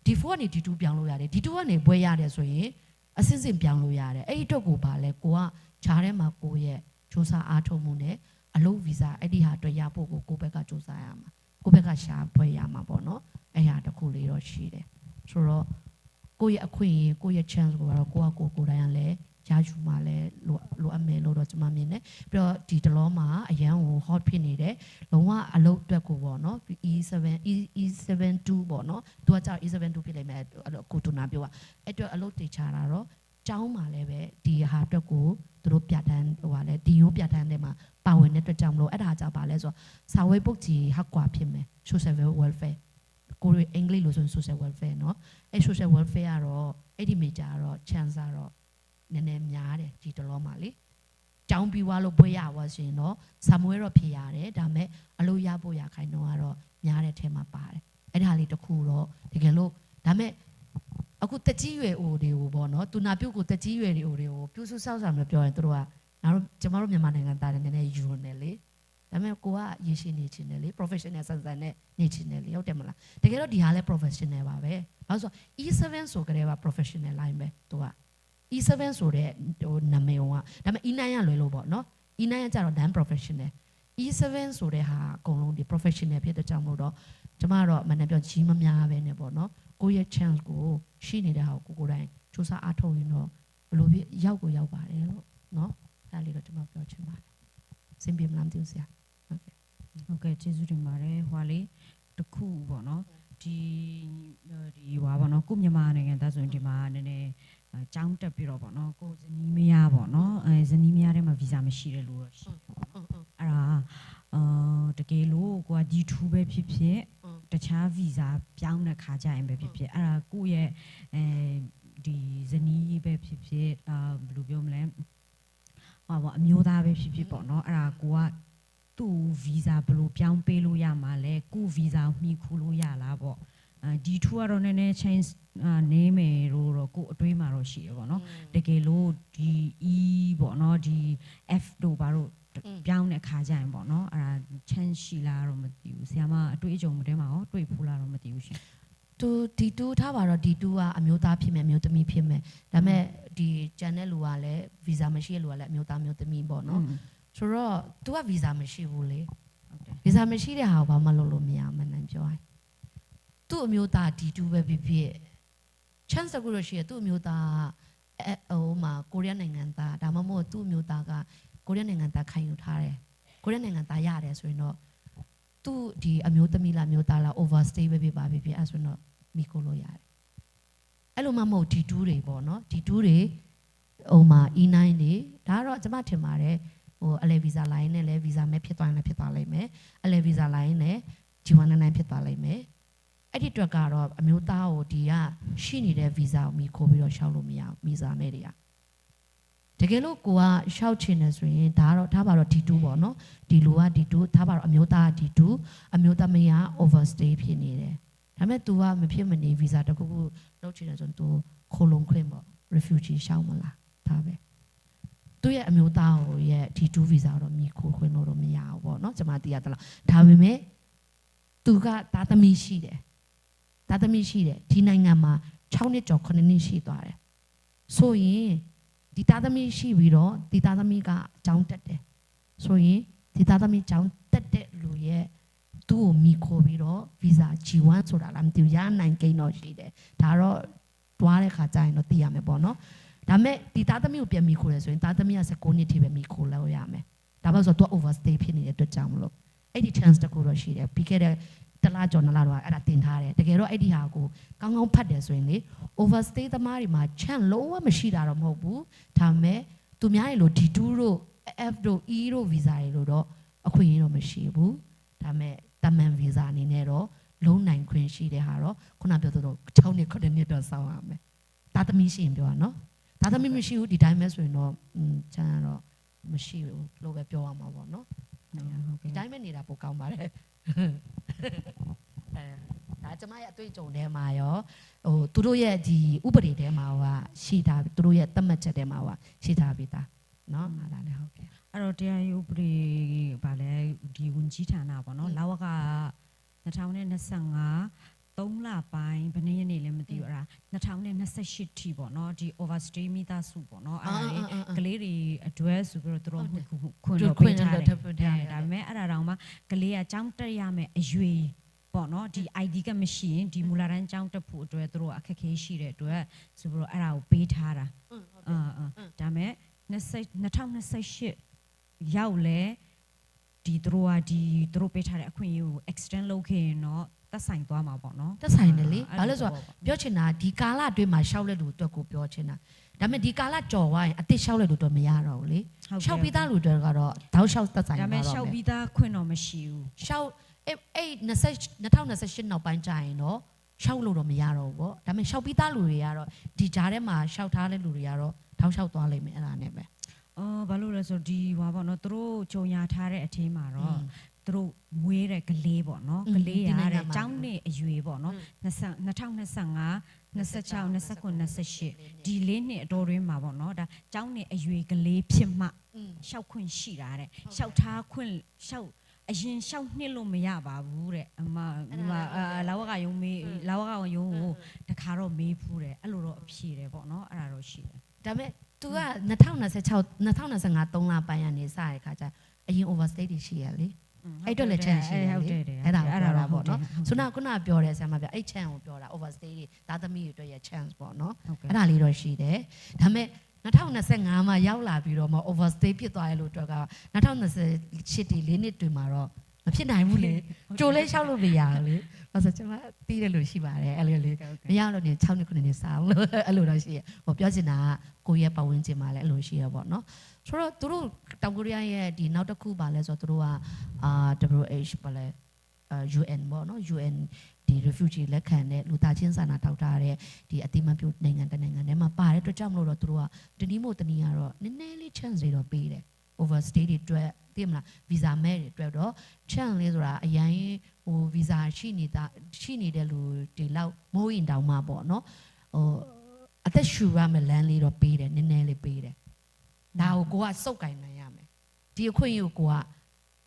D4 ကနေ D2 ပြောင်းလို့ရတယ် D2 ကနေဘွဲရတယ်ဆိုရင်အစစ်စစ်ပြောင်းလို့ရတယ်အဲ့ဒီအတွက်ကိုပါလဲကိုကခြားထဲမှာကိုရဲ့စူးစမ်းအားထုတ်မှုနဲ့အလုပ်ဗီဇာအဲ့ဒီဟာအတွက်ရဖို့ကိုဘက်ကစူးစမ်းရမှာကိုဘက်ကရှာဖွေရမှာပေါ့နော်အဲ့ဟာတစ်ခုလေးတော့ရှိတယ်ဆိုတော့ကိုရဲ့အခွင့်အရေးကိုရဲ့ chance ကိုကတော့ကိုယ်တိုင်ကလည်းရယူမှလည်းလိုအပ်မယ်လို့တော့ကျွန်မမြင်တယ်ပြီးတော့ဒီတလောမှာအရန်ကို hot ဖြစ်နေတယ်လုံးဝအလုပ်အတွက်ကိုပေါ့နော် E72 ပေါ့နော်သူကကြောက် E72 ဖြစ်လိမ့်မယ်ကိုတူနာပြောอ่ะအဲ့တော့အလုပ်တေချာတာတော့ကျောင်းမှာလည်းပဲဒီဟာအတွက်ကိုသူတို့ပြဋ္ဌာန်းဟိုဟာလဲဒီရိုးပြဋ္ဌာန်းတဲ့မှာပါဝင်တဲ့အတွက်ကြောင့်မလို့အဲ့ဒါကြောင့်ပါလဲဆိုတော့စာဝေးပုတ်ကြီးဟက်ကွာဖြစ်မယ် social welfare ကိုရီအင်္ဂလိပ်လို့ဆိုရင် social welfare เนาะအဲ့ social welfare ကတော့အဲ့ဒီ major ကတော့ chance ကတော့နည်းနည်းများတယ်ဒီတလောမှာလေကျောင်းပြီးွားလို့ဘွဲရပါဆိုရင်တော့စာမွေးတော့ဖြစ်ရတယ်ဒါပေမဲ့အလို့ရဖို့ရခိုင်တော့ကတော့များတဲ့ထဲမှာပါတယ်အဲ့ဒါလေးတစ်ခုတော့တကယ်လို့ဒါပေမဲ့အခုတက်ကြီးရွယ်အိုတွေကိုပေါ့နော်သူနာပြုတ်ကိုတက်ကြီးရွယ်တွေအိုတွေကိုပြုစုဆောက်ဆောင်လို့ပြောရင်တို့ကငါတို့ကျမတို့မြန်မာနိုင်ငံသားတွေနည်းနည်းယူနေလေဒါပေမဲ့ကိုကရေရှည်နေချင်တယ်လေ professional ဆန်နဲ့နေချင်တယ်လေဟုတ်တယ်မလားတကယ်တော့ဒီဟာလဲ professional ပါပဲဘာလို့ဆို E7 ဆိုကြတဲ့က professional line ပဲသူက E7 ဆိုတဲ့ဟိုနာမည်ကဒါပေမဲ့ E9 ကလွယ်လို့ပေါ့နော် E9 ကကြတော့ non professional E7 ဆိုတဲ့ဟာအကုန်လုံးဒီ professional ဖြစ်တဲ့ကြောင့်မို့တော့ကျမကတော့မနေ့ပြောကြီးမများပဲねပေါ့နော်ကိုယ့်ရဲ့ chance ကိုရှိနေတဲ့ဟာကိုကိုယ်တိုင်စူးစမ်းအားထုတ်ရင်တော့ဘယ်လိုဖြစ်ရောက်ကိုရောက်ပါတယ်လို့နော်အဲ့ဒါလေးတော့ကျမပြောချင်ပါတယ်စင်ပြေမလားမသိဘူးဆရာဟုတ်ကဲ့ကျေးဇူးတင်ပါတယ်ဟွာလေးတခုပေါ့နော်ဒီဟွာပေါ့နော်ကိုမြန်မာနိုင်ငံသားဆိုရင်ဒီမှာနည်းနည်းကျောင်းတက်ပြီးတော့ပေါ့နော်ကိုဇနီးမယားပေါ့နော်ဇနီးမယားထဲမှာဗီဇာမရှိတဲ့လူတော့ရှိတယ်အဲ့ဒါ တကယ်လို့ကိုက D2 ပဲဖြစ်ဖြစ်တခြား visa ပြောင်းတဲ့ခါကြရင်ပဲဖြစ်ဖြစ်အဲ့ဒါကိုယ့်ရဲ့ဒီဇနီးပဲဖြစ်ဖြစ်ဘယ်လိုပြောမလဲအမျိုးသားပဲဖြစ်ဖြစ်ပေါ့နော်အဲ့ဒါကိုကသူ့ visa ဘယ်လိုပြောင်းပေးလို့ရမှာလဲကို visa ကိုမှီခိုလို့ရလားပေါ့D2 ကတော့နည်းနည်း change နေမယ်တော့ကိုအတွေးမှာတော့ရှိရပေါ့နော်တကယ်လို့ဒီ E ပေါ့နော်ဒီ F တို့ဘာလို့ပြောင်းတဲ့ခါကြရင်ပေါ့နော်အဲ့ဒါ chance ရှိလားတော့မသိဘူးဆရာမအတွေ့အကြုံမတဲမှာရောတွေ့ဖူးလားတော့မသိဘူးရှင်သူD2ထားပါတော့ D2ကအမျိုးသားဖြစ်မယ်အမျိုးသမီးဖြစ်မယ်ဒါပေမဲ့ဒီကျန်တဲ့လူကလည်း visa မရှိတဲ့လူကလည်းအမျိုးသားမျိုးသမီးပေါ့နော်ဆိုတော့ तू က visa မရှိဘူးလေဟုတ်တယ် visa မရှိတဲ့ဟာကိုဘာမှလုပ်လို့မရမှန်းနိုင်ပြောရင်သူ့အမျိုးသား D2 ပဲဖြစ်ဖြစ် chance တကူလို့ရှိရသူ့အမျိုးသားမှာကိုရီးယားနိုင်ငံသားဒါမှမဟုတ်သူ့အမျိုးသားကကိုရီးယားနိုင်ငံသားခံယူထားတယ်ကိုရီးယားနိုင်ငံသားရတယ်ဆိုရင်တော့သူ့ဒီအမျိုးသမီးလားမျိုးသားလား overstay ပဲဖြစ်ပါဖြစ်ဖြစ်အဲ့ဆိုတော့မိကိုလို့ရတယ်အဲ့လိုမှမဟုတ် D2 တွေပေါ့နော် D2 တွေမှာ E9 တွေဒါတော့ကျွန်မထင်ပါတယ်အလဲ visa လိုင်းနဲ့လဲ visa မဲ့ဖြစ်သွားရင်လည်းဖြစ်သွားလိမ့်မယ်အလဲ visa လိုင်းနဲ့ G199 ဖြစ်သွားလိမ့်မယ်အဲ့ဒီအတွက်ကတော့အမျိုးသားကိုဒီကရှိနေတဲ့ visa ကိုမိခိုးပြီးတော့ရှောက်လို့မရဘူး visa နဲ့တွေကတကယ်လို့ကိုကရှောက်ချင်တယ်ဆိုရင်ဒါတော့ထားပါတော့ D2 ပေါ့နော်ဒီလူက D2 ထားပါတော့အမျိုးသားက D2 အမျိုးသမီးက overstay ဖြစ်နေတယ်ဒါပေမဲ့ तू ကမဖြစ်မနေ visa တခုခုလုပ်ချင်တယ်ဆိုရင် तू ခိုလုံခွင့်ပေါ့ refugee ရှောက်မလားဒါပဲသူ့ရဲ့အမျိုးသားကိုရဲ့ D2 visa တော့မိခိုးခွင့်လို့တော့မရဘူးပေါ့နော်ကျွန်မသိရသလားဒါပေမဲ့ तू ကသားသမီးရှိတယ်သားသမီးရှိတယ်ဒီနိုင်ငံမှာ6နှစ်ကျော်9နှစ်ရှိသွားတယ်ဆိုရင်ဒီသားသမီးရှိပြီးတော့ဒီသားသမီးကအကြောင်းတက်တယ်ဆိုရင်ဒီသားသမီးအကြောင်းတက်တဲ့လူရဲ့သူ့ကိုမိခိုးပြီးတော့ visa G1 ဆိုတာလားမသိဘူးရနိုင်ကိန်းတော့ရှိတယ်ဒါတော့တွားတဲ့ခါကျရင်တော့သိရမယ်ပေါ့နော်ဒါပေမဲ့ဒီသားသမီးကိုပြန်မိခိုးတယ်ဆိုရင်သားသမီးက19နှစ်ထိပဲမိခိုးလို့ရမယ်ဒါပဲဆိုတော့ तू overstay ဖြစ်နေတဲ့အတွက်ကြောင့်မလို့အဲ့ဒီ chance တခုတော့ရှိတယ်ပြီးခဲ့တဲ့တလားကျော်နလားတော့အဲ့ဒါတင်ထားတယ်တကယ်တော့အဲ့ဒီဟာကိုကောင်းကောင်းဖတ်တယ်ဆိုရင်လေ overstay သမားတွေမှာ chance လုံးဝမရှိတာတော့မဟုတ်ဘူးဒါပေမဲ့သူများတွေလို့ D2 တို့ F တို့ E တို့ visa တွေလို့တော့အခွင့်အရေးတော့မရှိဘူးဒါပေမဲ့တမန် visa အနေနဲ့တော့လုံးနိုင်ခွင့်ရှိတဲ့ဟာတော့ခုနပြောသလို6နှစ်9နှစ်တော့စောင့်ရမယ်သားသမီးရှိရင်ပြောရနော်သားသမီးမရှိဘူးဒီတိုင်းပဲဆိုရင်တော့ချမ်းတော့မရှိဘူးလို့ပဲပြောရမှာပေါ့နော်ဒီတိုင်းပဲနေတာပိုကောင်းပါတယ်ဒါကျမရဲ့အတွေ့အကြုံထဲမှာရောသူတို့ရဲ့ဒီဥပဒေထဲမှာကရှိတာသူတို့ရဲ့သတ်မှတ်ချက်ထဲမှာကရှိတာပြီးသားเนาะအဲ့ဒါလည်းဟုတ်ကဲ့အဲ့တော့တရားဥပဒေဗာလဲဒီဝန်ကြီးဌာနပေါ့နော်လာဝက2025 3လပိုင်းဘယ်နှစ်ရက်နေလဲမသိဘူးအဲ့ဒါ2028ထိပေါ့နော်ဒီ overstay မိသားစုပေါ့နော်အဲ့ဒါကလေးတွေအတွက်ဆိုပြီးတော့သူတို့ခွင့်တော့ပေးထားတယ်ဒါပေမဲ့အဲ့ဒါတောင်မှကလေးကကြောင်းတက်ရမယ်အရွယ်ပေါ့နော်ဒီ ID ကမရှိရင်ဒီမူလာတန်းကြောင်းတက်ဖို့အတွက်သူတို့အခက်အခဲရှိတဲ့အတွက်ဆိုပြီးတော့အဲ့ဒါကိုပေးထားတာဒါပေမဲ့2028ရောက်လဲဒီသူတို့ပေးထားတဲ့အခွင့်အရေးကို extend လုပ်ခဲ့ရင်တော့တက်ဆိုင်သွားမှာပေါ့နော်တက်ဆိုင်တယ်လေဘာလို့ဆိုတော့ပြောချင်တာဒီကာလအတွင်းမှာရှောက်လက်လူအတွက်ကိုပြောချင်တာဒါပေမဲ့ဒီကာလကြော်သွားရင်အစ်ရှောက်လက်လူအတွက်မရတော့ဘူးလေရှောက်ပြီးသားလူတွေကတော့တောက်ရှောက်တက်ဆိုင်သွားတော့မယ်ဒါပေမဲ့ရှောက်ပြီးသားခွင့်တော့မရှိဘူးရှောက်အဲ့2028နောက်ပိုင်းကြာရင်တော့ရှောက်လို့တော့မရတော့ဘူးပေါ့ဒါပေမဲ့ရှောက်ပြီးသားလူတွေကတော့ဒီကြားထဲမှာရှောက်ထားတဲ့လူတွေကတော့တောက်ရှောက်သွားလိမ့်မယ်အဲ့ဒါနဲ့ပဲဘာလို့လဲဆိုဒီဟွာပေါ့နော်သူတို့ဂျုံညာထားတဲ့အထင်းမှာတော့သူတို့မွေးတဲ့ကလေးပေါ့နော်ကလေးရတဲ့ចောင်းနေအရွယ်ပေါ့နော်2025 26 29 28ဒီလေးနှစ်အတော်တွင်းမှာပေါ့နော်ဒါចောင်းနေအရွယ်ကလေးဖြစ်မှရှောက်ခွင့်ရှိတာတဲ့ရှောက်ထားခွင့်ရှောက်အရင်ရှောက်နှစ်လို့မရပါဘူးတဲ့အမလာဝကယုံမေးလာဝကယုံကိုတခါတော့မေးဖူးတယ်အဲ့လိုတော့အဖြေတယ်ပေါ့နော်အဲ့ဒါတော့ရှိတယ်ဒါပေမဲ့ तू က2025 3လပိုင်းကနေစတဲ့ခါကျအရင် overstay တွေရှိရလေအဲ့တော့လည်း chance ရှိတယ်လေအဲ့ဒါပေါ့နော်ဆိုတော့ခုနပြောတယ်ဆရာမပြောအဲ့ chance ကိုပြောတာ overstay တွေသားသမီးတွေအတွက်ရဲ့ chance ပေါ့နော်အဲ့ဒါလေးတော့ရှိတယ်ဒါပေမဲ့2025မှာရောက်လာပြီးတော့မှ overstay ဖြစ်သွားရလို့အတွက်က2028ဒီ4နှစ်တွင်မှာတော့မဖြစ်နိုင်ဘူးလေကြိုလဲလျှောက်လို့မရဘူးလေအဲ့ဆိုကျွန်မတီးတယ်လို့ရှိပါတယ်အဲ့လိုလေမရလို့နေ6နှစ်9နှစ်စာအောင်လို့အဲ့လိုတော့ရှိရဟိုပြောချင်တာကကိုရဲ့ပတ်ဝန်းကျင်မှာလည်းအဲ့လိုရှိရပေါ့နော်ဆိုတော့သူတို့ တောင်ကိုရီးယားရဲ့ဒီနောက်တစ်ခုပါလဲဆိုတော့သူတို့ကWH ပါလဲUN ပေါ့နော် UN ဒီ refugee လက်ခံတဲ့လူသားချင်းစာနာထောက်ထားတဲ့ဒီအတိမပြုနိုင်ငံတနိုင်ငံထဲမှာပါတဲ့အတွက်ကြောင့်မလို့တော့သူတို့ကတနည်းမို့တနည်းကတော့နည်းနည်းလေး chance တွေတော့ပေးတယ် overstay တွေအတွက်သိမလား visa မဲ့တွေအတွက်တော့ chance လေးဆိုတာအရင်ဟို visa ရှိနေတဲ့လူတွေလောက်မိုးရင်တောင်မှပေါ့နော်ဟိုအသက်ရှူရမယ်လမ်းလေးတော့ပေးတယ်နည်းနည်းလေးပေးတယ်ဒါကိုကိုကစုပ်ကင်နိုင်ရမယ်ဒီအခွင့်အရေးကိုက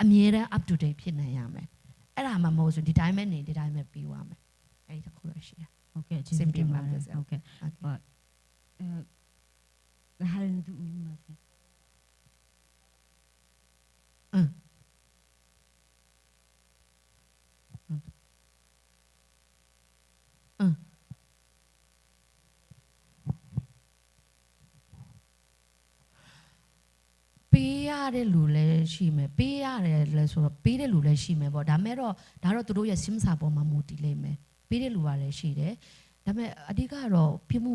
အမြဲတမ်း up to date ဖြစ်နိုင်ရမယ်အဲ့ဒါမှမဟုတ်ဆိုဒီတိုင်းပဲနေဒီတိုင်းပဲပြီးသွားမယ်အဲ့ဒီတစ်ခုတော့ရှိတယ် Okay,ကျေးဇူးတင်ပါတယ် Okay. But ဟာရန်ဒူမီမာစေပေးရတဲ့လူလည်းရှိမယ်ပေးရတယ်လည်းဆိုတော့ပေးတဲ့လူလည်းရှိမယ်ပေါ့ဒါမဲ့တော့ဒါတော့သူတို့ရဲ့စဉ်းစားပေါ်မှာမူတည်လိမ့်မယ်ပေးတဲ့လူကလည်းရှိတယ်ဒါမဲ့အဓိကတော့ပြမှု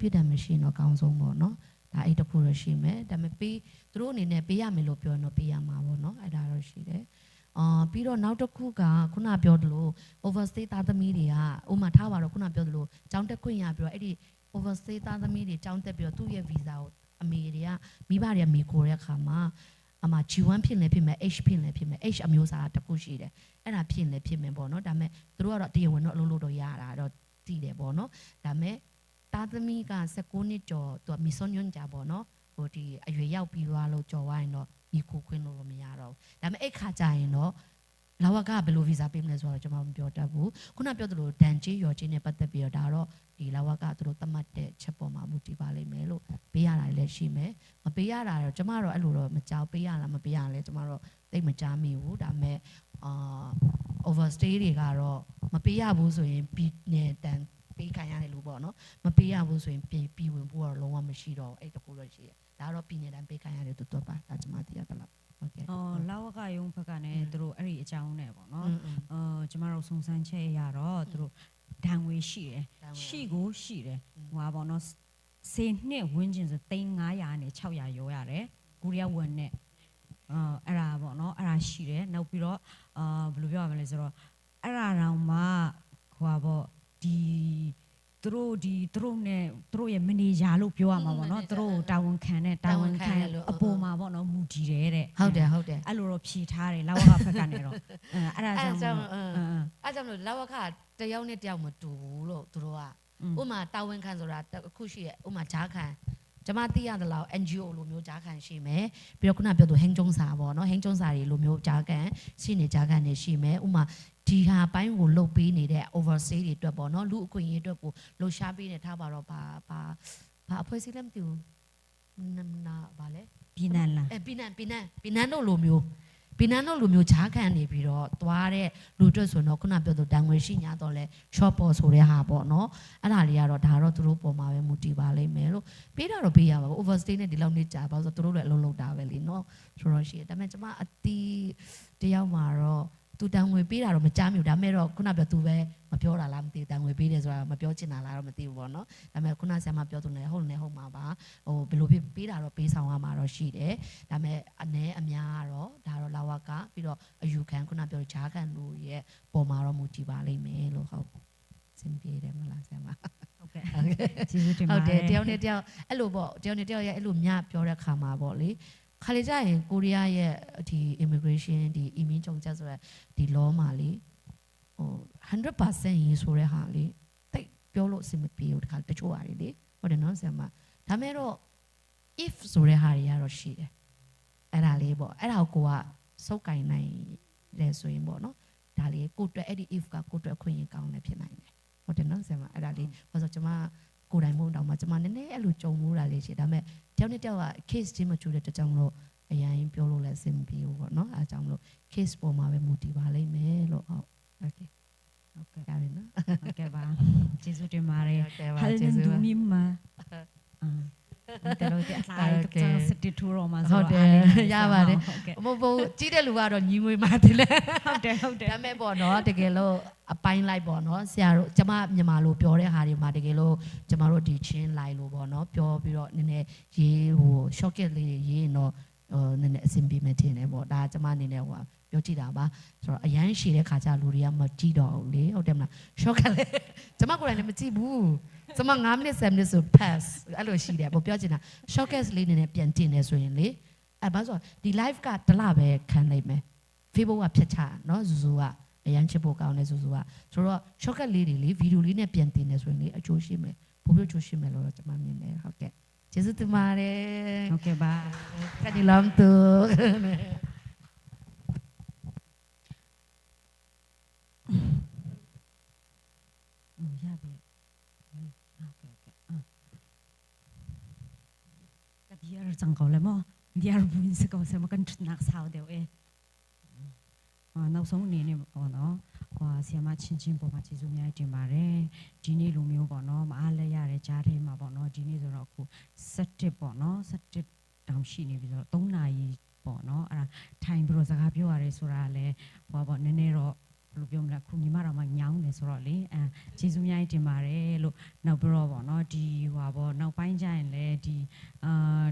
ပြတဲ့မရှိတော့အကောင်းဆုံးပေါ့နော်ဒါအဲ့တခုတော့ရှိမယ်ဒါမဲ့ပေးသူတို့အနေနဲ့ပေးရမယ်လို့ပြောရင်တော့ပေးရမှာပေါ့နော်အဲ့ဒါတော့ရှိတယ်ပြီးတော့နောက်တစ်ခုကခုနပြောသလို overstay သားသမီးတွေကဥမာထားပါတော့ခုနပြောသလိုကျောင်းတက်ခွင့်ရပြီးတော့အဲ့ဒီ overstay သားသမီးတွေကျောင်းတက်ပြီးတော့သူ့ရဲ့ visa ကိုအမေတွေကမိဘတွေကမိကိုတဲ့အခါမှာအမ G1 ဖြစ်နေဖြစ်မယ် H ဖြစ်နေဖြစ်မယ် H အမျိုးအစားတစ်ခုရှိတယ်အဲ့ဒါဖြစ်နေဖြစ်မယ်ပေါ့နော်ဒါပေမဲ့သူတို့ကတော့တရားဝင်တော့အလုပ်လုပ်တော့ရတာတော့တည်တယ်ပေါ့နော်ဒါပေမဲ့သားသမီးက16နှစ်ကျော်သူကမီဆွန်ညွန့်ကြပေါ့နော်ဟိုဒီအရွယ်ရောက်ပြီးသွားလို့ကြော်ဝိုင်းတော့မိကိုခွင့်လို့မရတော့ဘူးဒါပေမဲ့အဲ့ခါကျရင်တော့လာဝကဘယ်လို visa ပေးမလဲဆိုတော့ကျွန်မမပြောတတ်ဘူးခုနပြောသလိုဒန်ချေရော်ချင်းနဲ့ပတ်သက်ပြီးတော့ဒါတော့ဒီလာဝကသူတို့သတ်မှတ်တဲ့ချက်ပေါ်မှာမူတည်ပါလိမ့်မယ်လို့ပေးရတာလည်းရှိမယ်မပေးရတာတော့ကျွန်မတော့အဲ့လိုတော့မကြောက်ပေးရလားမပေးရလဲကျွန်မတော့သိမကြားမိဘူးဒါပေမဲ့overstay တွေကတော့မပေးရဘူးဆိုရင်ပြီးနေတန်ပေးခံရတယ်လို့ပေါ့နော်မပေးရဘူးဆိုရင်ပြီးဝင်ဖို့တော့လုံးဝမရှိတော့အဲ့တခုတော့ရှိတယ်ဒါတော့ပြီးနေတန်ပေးခံရတယ်တူတော့ပါဒါကျွန်မသိရတယ်လားOkay. လာဝကယုံဘက်ကနဲ့သူတို့အဲ့ဒီအကြောင်းနဲ့ပေါ့နော်ကျမတို့စုံစမ်းချက်ရတော့သူတို့ဒဏ်ငွေရှိတယ်ရှိကိုရှိတယ်ဟိုပါပေါ့နော်10နှစ်ဝန်းကျင်ဆို3,500နဲ့600ရောရတယ်ကိုရီးယားဝန်နဲ့အဲ့ဒါပေါ့နော်အဲ့ဒါရှိတယ်နောက်ပြီးတော့ဘယ်လိုပြောရမလဲဆိုတော့အဲ့ဒါတောင်မှဟိုပါပေါ့ဒီသူတို့နဲ့သူတို့ရဲ့မန်နေဂျာလို့ပြောရမှာပေါ့နော်သူတို့တာဝန်ခံအပေါ်မှာပေါ့နော်မူတည်တယ်တဲ့ဟုတ်တယ်အဲ့လိုတော့ဖြေထားတယ်လာဝကဘက်ကနေတော့အဲ့ဒါကြောင့်လို့လာဝကတယောက်နဲ့တယောက်မတူဘူးလို့သူတို့ကဥမာတာဝန်ခံဆိုတာအခုရှိရဲ့ဥမာဂျားခံကျမသိရတယ်လို့ NGO လိုမျိုးဂျားခံရှိမယ်ပြီးတော့ခုနပြောသူဟင်းကျုံစာပေါ့နော်ဟင်းကျုံစာတွေလိုမျိုးဂျားခံရှိနေဂျားခံနေရှိမယ်ဥမာဒီဟာပိုင်းကိုလုတ်ပေးနေတဲ့ overstay တွေအတွက်ပေါ့နော်လူအခွင့်အရေးအတွက်ကိုလှူရှားပေးနေထားပါတော့ဘာအဖွဲ့အစည်းလည်းမသိဘူးနာဘာလဲပြည်နန်းလားပြည်နန်းတို့လိုမျိုးဂျားခံနေပြီးတော့သွားတဲ့လူအတွက်ဆိုတော့ခုနပြောသူတန်ငွေရှိ냐တော့လဲ short ပေါ်ဆိုတဲ့ဟာပေါ့နော်အဲ့ဒါလေးကတော့ဒါတော့သူတို့ပေါ်မှာပဲမူတည်ပါလိမ့်မယ်လို့ပေးတာတော့ပေးရပါဘူး overstay နဲ့ဒီလောက်နေကြာပါဆိုတော့သူတို့လည်းအလုံးလုံးတာပဲလीနော်ဆိုတော့ရှိတယ်ဒါပေမဲ့ကျွန်မအတီးတယောက်မှာတော့သူတန်ငွေပေးတာတော့မကြားမိဘူးဒါပေမဲ့တော့ခုနပြောသူပဲမပြောတာလားမသိဘူးတန်ငွေပေးတယ်ဆိုတာမပြောချင်တာလားတော့မသိဘူးပေါ့နော်ဒါပေမဲ့ခုနဆရာမပြောသူလည်းဟုတ်မှာပါဟိုဘယ်လိုပေးတာတော့ပေးဆောင်ရမှာတော့ရှိတယ်ဒါပေမဲ့အများကတော့ဒါတော့လာဝကပြီးတော့အယူခံခုနပြောဂျားခံလူရဲ့ပုံမှာတော့မူတည်ပါလိမ့်မယ်လို့ဟုတ်စင်ပြေတယ်မလားဆရာမဟုတ်ကဲ့ကျေးဇူးတင်ပါတယ်ဟုတ်တယ်တယောက်နဲ့တယောက်အဲ့လိုပေါ့တယောက်နဲ့တယောက်ရဲ့အဲ့လိုညပြောတဲ့ခါမှာပေါ့လေခါလေကြရင်ကိုရီးယားရဲ့ဒီ immigration ဒီ 移民ကြုံချက်ဆိုရဒီ law မှာလေဟို 100% ရေးဆိုတဲ့ဟာလေတိတ်ပြောလို့အဆင်မပြေဘူးတခါတချို့ဟာတွေလေဟုတ်တယ်နော်ဆရာမဒါမဲ့တော့ if ဆိုတဲ့ဟာတွေကတော့ရှိတယ်အဲ့ဒါလေးပေါ့အဲ့ဒါကိုကစုပ်ကင်နိုင်တယ်ဆိုရင်ပေါ့နော်ဒါလေးကိုအတွက်အဲ့ဒီ if ကကိုအတွက်အခွင့်အရေးကောင်းလည်းဖြစ်နိုင်တယ်ဟုတ်တယ်နော်ဆရာမအဲ့ဒါလေးဘာလို့ကျွန်မကိုယ်တိုင်မဟုတ်တော့မှကျွန်မနည်းနည်းအဲ့လိုကြုံမှုတာလေးရှိဒါပေမဲ့တယောက်နဲ့တယောက်က case ချင်းမတူတဲ့တကြောင်လို့အရင်ပြောလို့လည်းအဆင်ပြေဘူးပေါ့နော်အဲအကြောင်းလို့ case ပေါ်မှာပဲမူတည်ပါလိမ့်မယ်လို့ဟုတ် okay ရတယ်နော်ဟုတ်ကဲ့ပါကျေးဇူးတင်ပါတယ်ဟာလင်းဒူမီမာတော်တော်အလိုက်တော့စတီတူရောမှာဆိုတော့ရပါတယ်မဟုတ်ကြီးတဲ့လူကတော့ညီငွေမှတယ်လေဟုတ်တယ်ဒါမဲ့ပေါ့နော်တကယ်လို့အပိုင်းလိုက်ပေါ့နော်ဆရာတို့ကျမမြန်မာလိုပြောတဲ့ဟာတွေမှာတကယ်လို့ကျမတို့ဒီချင်းလိုက်လို့ပေါ့နော်ပြောပြီးတော့နည်းနည်းရေးဟို shortcut လေးရေးရင်တော့ နည်းနည်းအဆင်ပြေမယ်ထင်တယ်ပေါ့ဒါကျမအနေနဲ့ဟိုပြောကြည့်တာပါဆိုတော့အရန်ရှိတဲ့ခါကျလူတွေကမကြည့်တော့ဘူးလေဟုတ်တယ်မလား short ကလည်းကျမကိုယ်တိုင်လည်းမကြည့်ဘူးကျမ9မိနစ်10မိနစ်ဆို pass အဲ့လိုရှိတယ်ပေါ့ပြောချင်တာ short cast လေးနည်းနည်းပြန်တင်နေဆိုရင်လေအဲ့ဘာဆိုဒီ live ကတလပဲခံလိုက်မယ် Facebook ကဖြတ်ချနော်ဇူဇူကအရန်ချစ်ဖို့ကောင်းတယ်ဇူဇူကဆိုတော့ short cut လေးတွေလေဗီဒီယိုလေးနဲ့ပြန်တင်နေဆိုရင်လေအကျိုးရှိမယ်ပို့ပြီးအကျိုးရှိမယ်လို့ကျွန်မမြင်တယ်ဟုတ်ကဲ့ကျေးဇူးတင်ပါတယ်ဟုတ်ကဲ့ပါကတိလမ်တူရပြီကဒီရစံကောလည်းမဒီရဘူးစကောစမကန်ချนักဆောက်တယ်နောက်ဆုံးအနေနဲ့ပေါ့နော်ဆီယမချင်းပေါ်မှာကျေးဇူးများတင်ပါတယ်ဒီနေ့လိုမျိုးပေါ့နော်မအားလဲရတဲ့ကြားထဲမှာပေါ့နော်ဒီနေ့ဆိုတော့အခု17ပေါ့နော်17တောင်ရှိနေပြီဆိုတော့3နာရီပေါ့နော်အဲ့ဒါထိုင်ပြီးတော့စကားပြောရတယ်ဆိုတာလည်းဟောပေါ့နည်းနည်းတော့ဘယ်လိုပြောမလဲခုညီမတော်မှညောင်းနေဆိုတော့လေကျေးဇူးများတင်ပါတယ်လို့နောက်ပြီးတော့ပေါ့နော်ဒီဟောပေါ့နောက်ပိုင်းကျရင်လည်းဒီ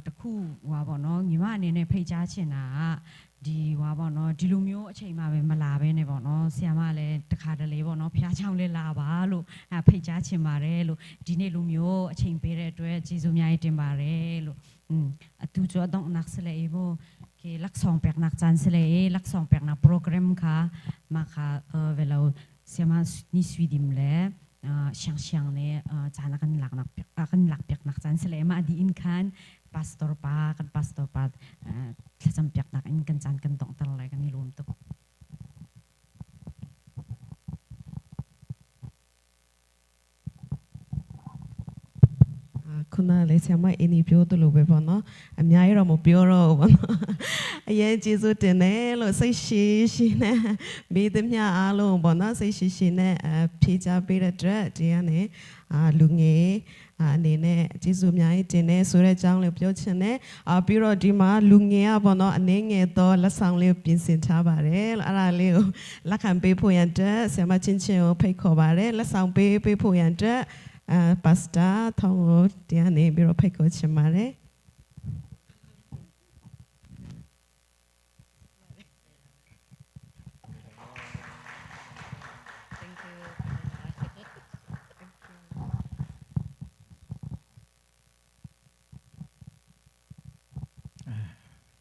တခုဟောပေါ့နော်ညီမအနေနဲ့ဖိတ်ကြားချင်တာကဒီဟွာပေါ့နော်ဒီလိုမျိုးအချိန်မှပဲမလာဘဲနဲ့ပေါ့နော်ဆီယမလည်းတခါတလေပေါ့နော်ဖျားချောင်းလေးလာပါလို့ဖိတ်ကြားချင်ပါတယ်လို့ဒီနေ့လိုမျိုးအချိန်ပေးတဲ့အတွက်ကျေးဇူးများတင်ပါတယ်လို့အတူတူတော့นักစလေဘောကေลักสองแปกนักจันสလေลักสองแปกนักโปรแกรมค่ะมาค่ะเวลาဆီယမနိဆွီဒီမလဲရှန်နဲ့ဂျာနာကန်ลักนักแปกนักจันสလေมาဒီအင်ခန်pastor pa kan pastor pa sasampiak nak in kan chan kan tong tal lai kan ilum tu ခုနလေးဆရာမအင်းဒီပြောသလိုပဲပေါ့နော်အများကြီးတော့မပြောတော့ဘူးပေါ့နော်အရင်ကျေးဇူးတင်တယ်လို့စိတ်ရှိရှိနဲ့မိသမျှအားလုံးပေါ့နော်စိတ်ရှိရှိနဲ့ဖြေချပေးတဲ့အတွက်ဒီကနေလူငယ်အနေနဲ့ကျေးဇူးအများကြီးတင်တယ်ဆိုတဲ့အကြောင်းလေးပြောချင်တယ်ပြီးတော့ဒီမှာလူငယ်ကပေါ့နော်အနေငယ်တော့လက်ဆောင်လေးပြင်ဆင်ထားပါတယ်လို့အဲ့ဒါလေးကိုလက်ခံပေးဖို့ရန်အတွက်ဆရာမချင်းချင်းကိုဖိတ်ခေါ်ပါတယ်လက်ဆောင်ပေးဖို့ရန်အတွက်ပါစတာထောင်းကိုတရားနေပြီးတော့ဖိတ်ခေါ်ချင်ပါတယ်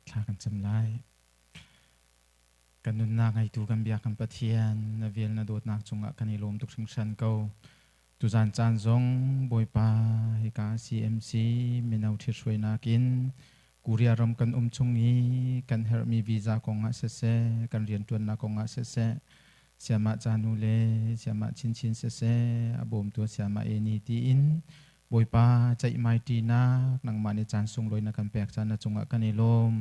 ถ้ากันจำได้กันนุนนาไงตูกันเบียกันปะเทียนนาเวียนนาโดดนักจงอะกันนิลมตุกชิงชันเกาตุจานจานซงบอยปาฮิกา CMC มีนาวที่ช่วยนากินกูเรียรำกันชงนี้กันเฮรมีวีซ่ากงอาเซกันเรียนตัวนากงอาเซเสียมาจานุเลเสียมาชินเซอบมตัวเสียมาเอนีตีอินบอยปาใจไม่ตีนักนังมาในจานทรงลอยนักกันแปลกจานจงอะกันนิลม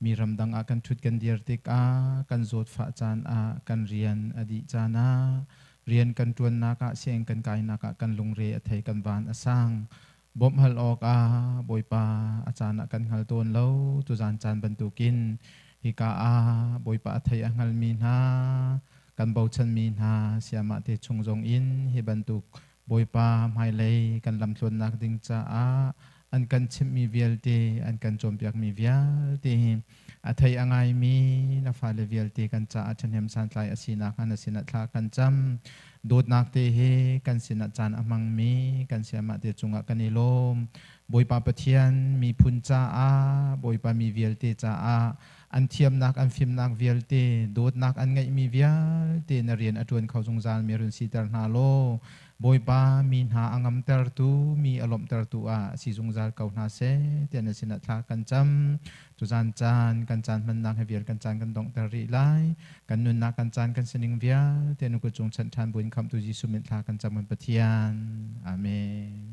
มีรำดังอากันทุดกันเดียร์ติกอากันโจดฝาจานอากันเรียนอดีจานาเรียนกันจวนนากะเสียงกันกายนากะกันลงเรอไทยกันบานอสร้างบ่มหัลออกอาบอยปาอาจารย์กันหัลตนเล่าตุจานจานบรรทุกินฮิกาอาบอยปาไทยหัลมีนากันเบาชันมีนาเสียมาเตชงจงอินฮิบรรทุกบอยปาไฮเลยกันลำชวนนักดิงจ้าอันกันชิมมีเวียลเตอันกันโจมเปียกมีเวียลเตอาทัยอังไงมีนาฟาเลเวียลเตกันจ้าอาจารย์เฮมสันไลอาศินักอันศินัทลากันจำดูดนักเตเฮกันศินัจานอมังมีกันเสียมาเตจุงะกันนิลมบอยปาปะเทียนมีพุนจ้าบอยปามีเวียลเตจ้าอันเทียมนักอันฟิมนักเวียลเตดูดนักอันไงมีเวียลเตนเรียนอจวนเขาจงจานมีรุนสีตรนาโลบอยปามีหาอังมเตอร์ตูมีอารมณ์เตอร์ตูสีจงจานเขานาเซเตนศินัทลากันจำตุจานจานกันจานมันนักให้เวียลกันจานกันดองเตอรีไลกันนุนนักกันจานกันสนิงเวียลเตนุกุจงชันทานบุญคำตุจิสุมิทลากันจำมันปะเทียนอาเมน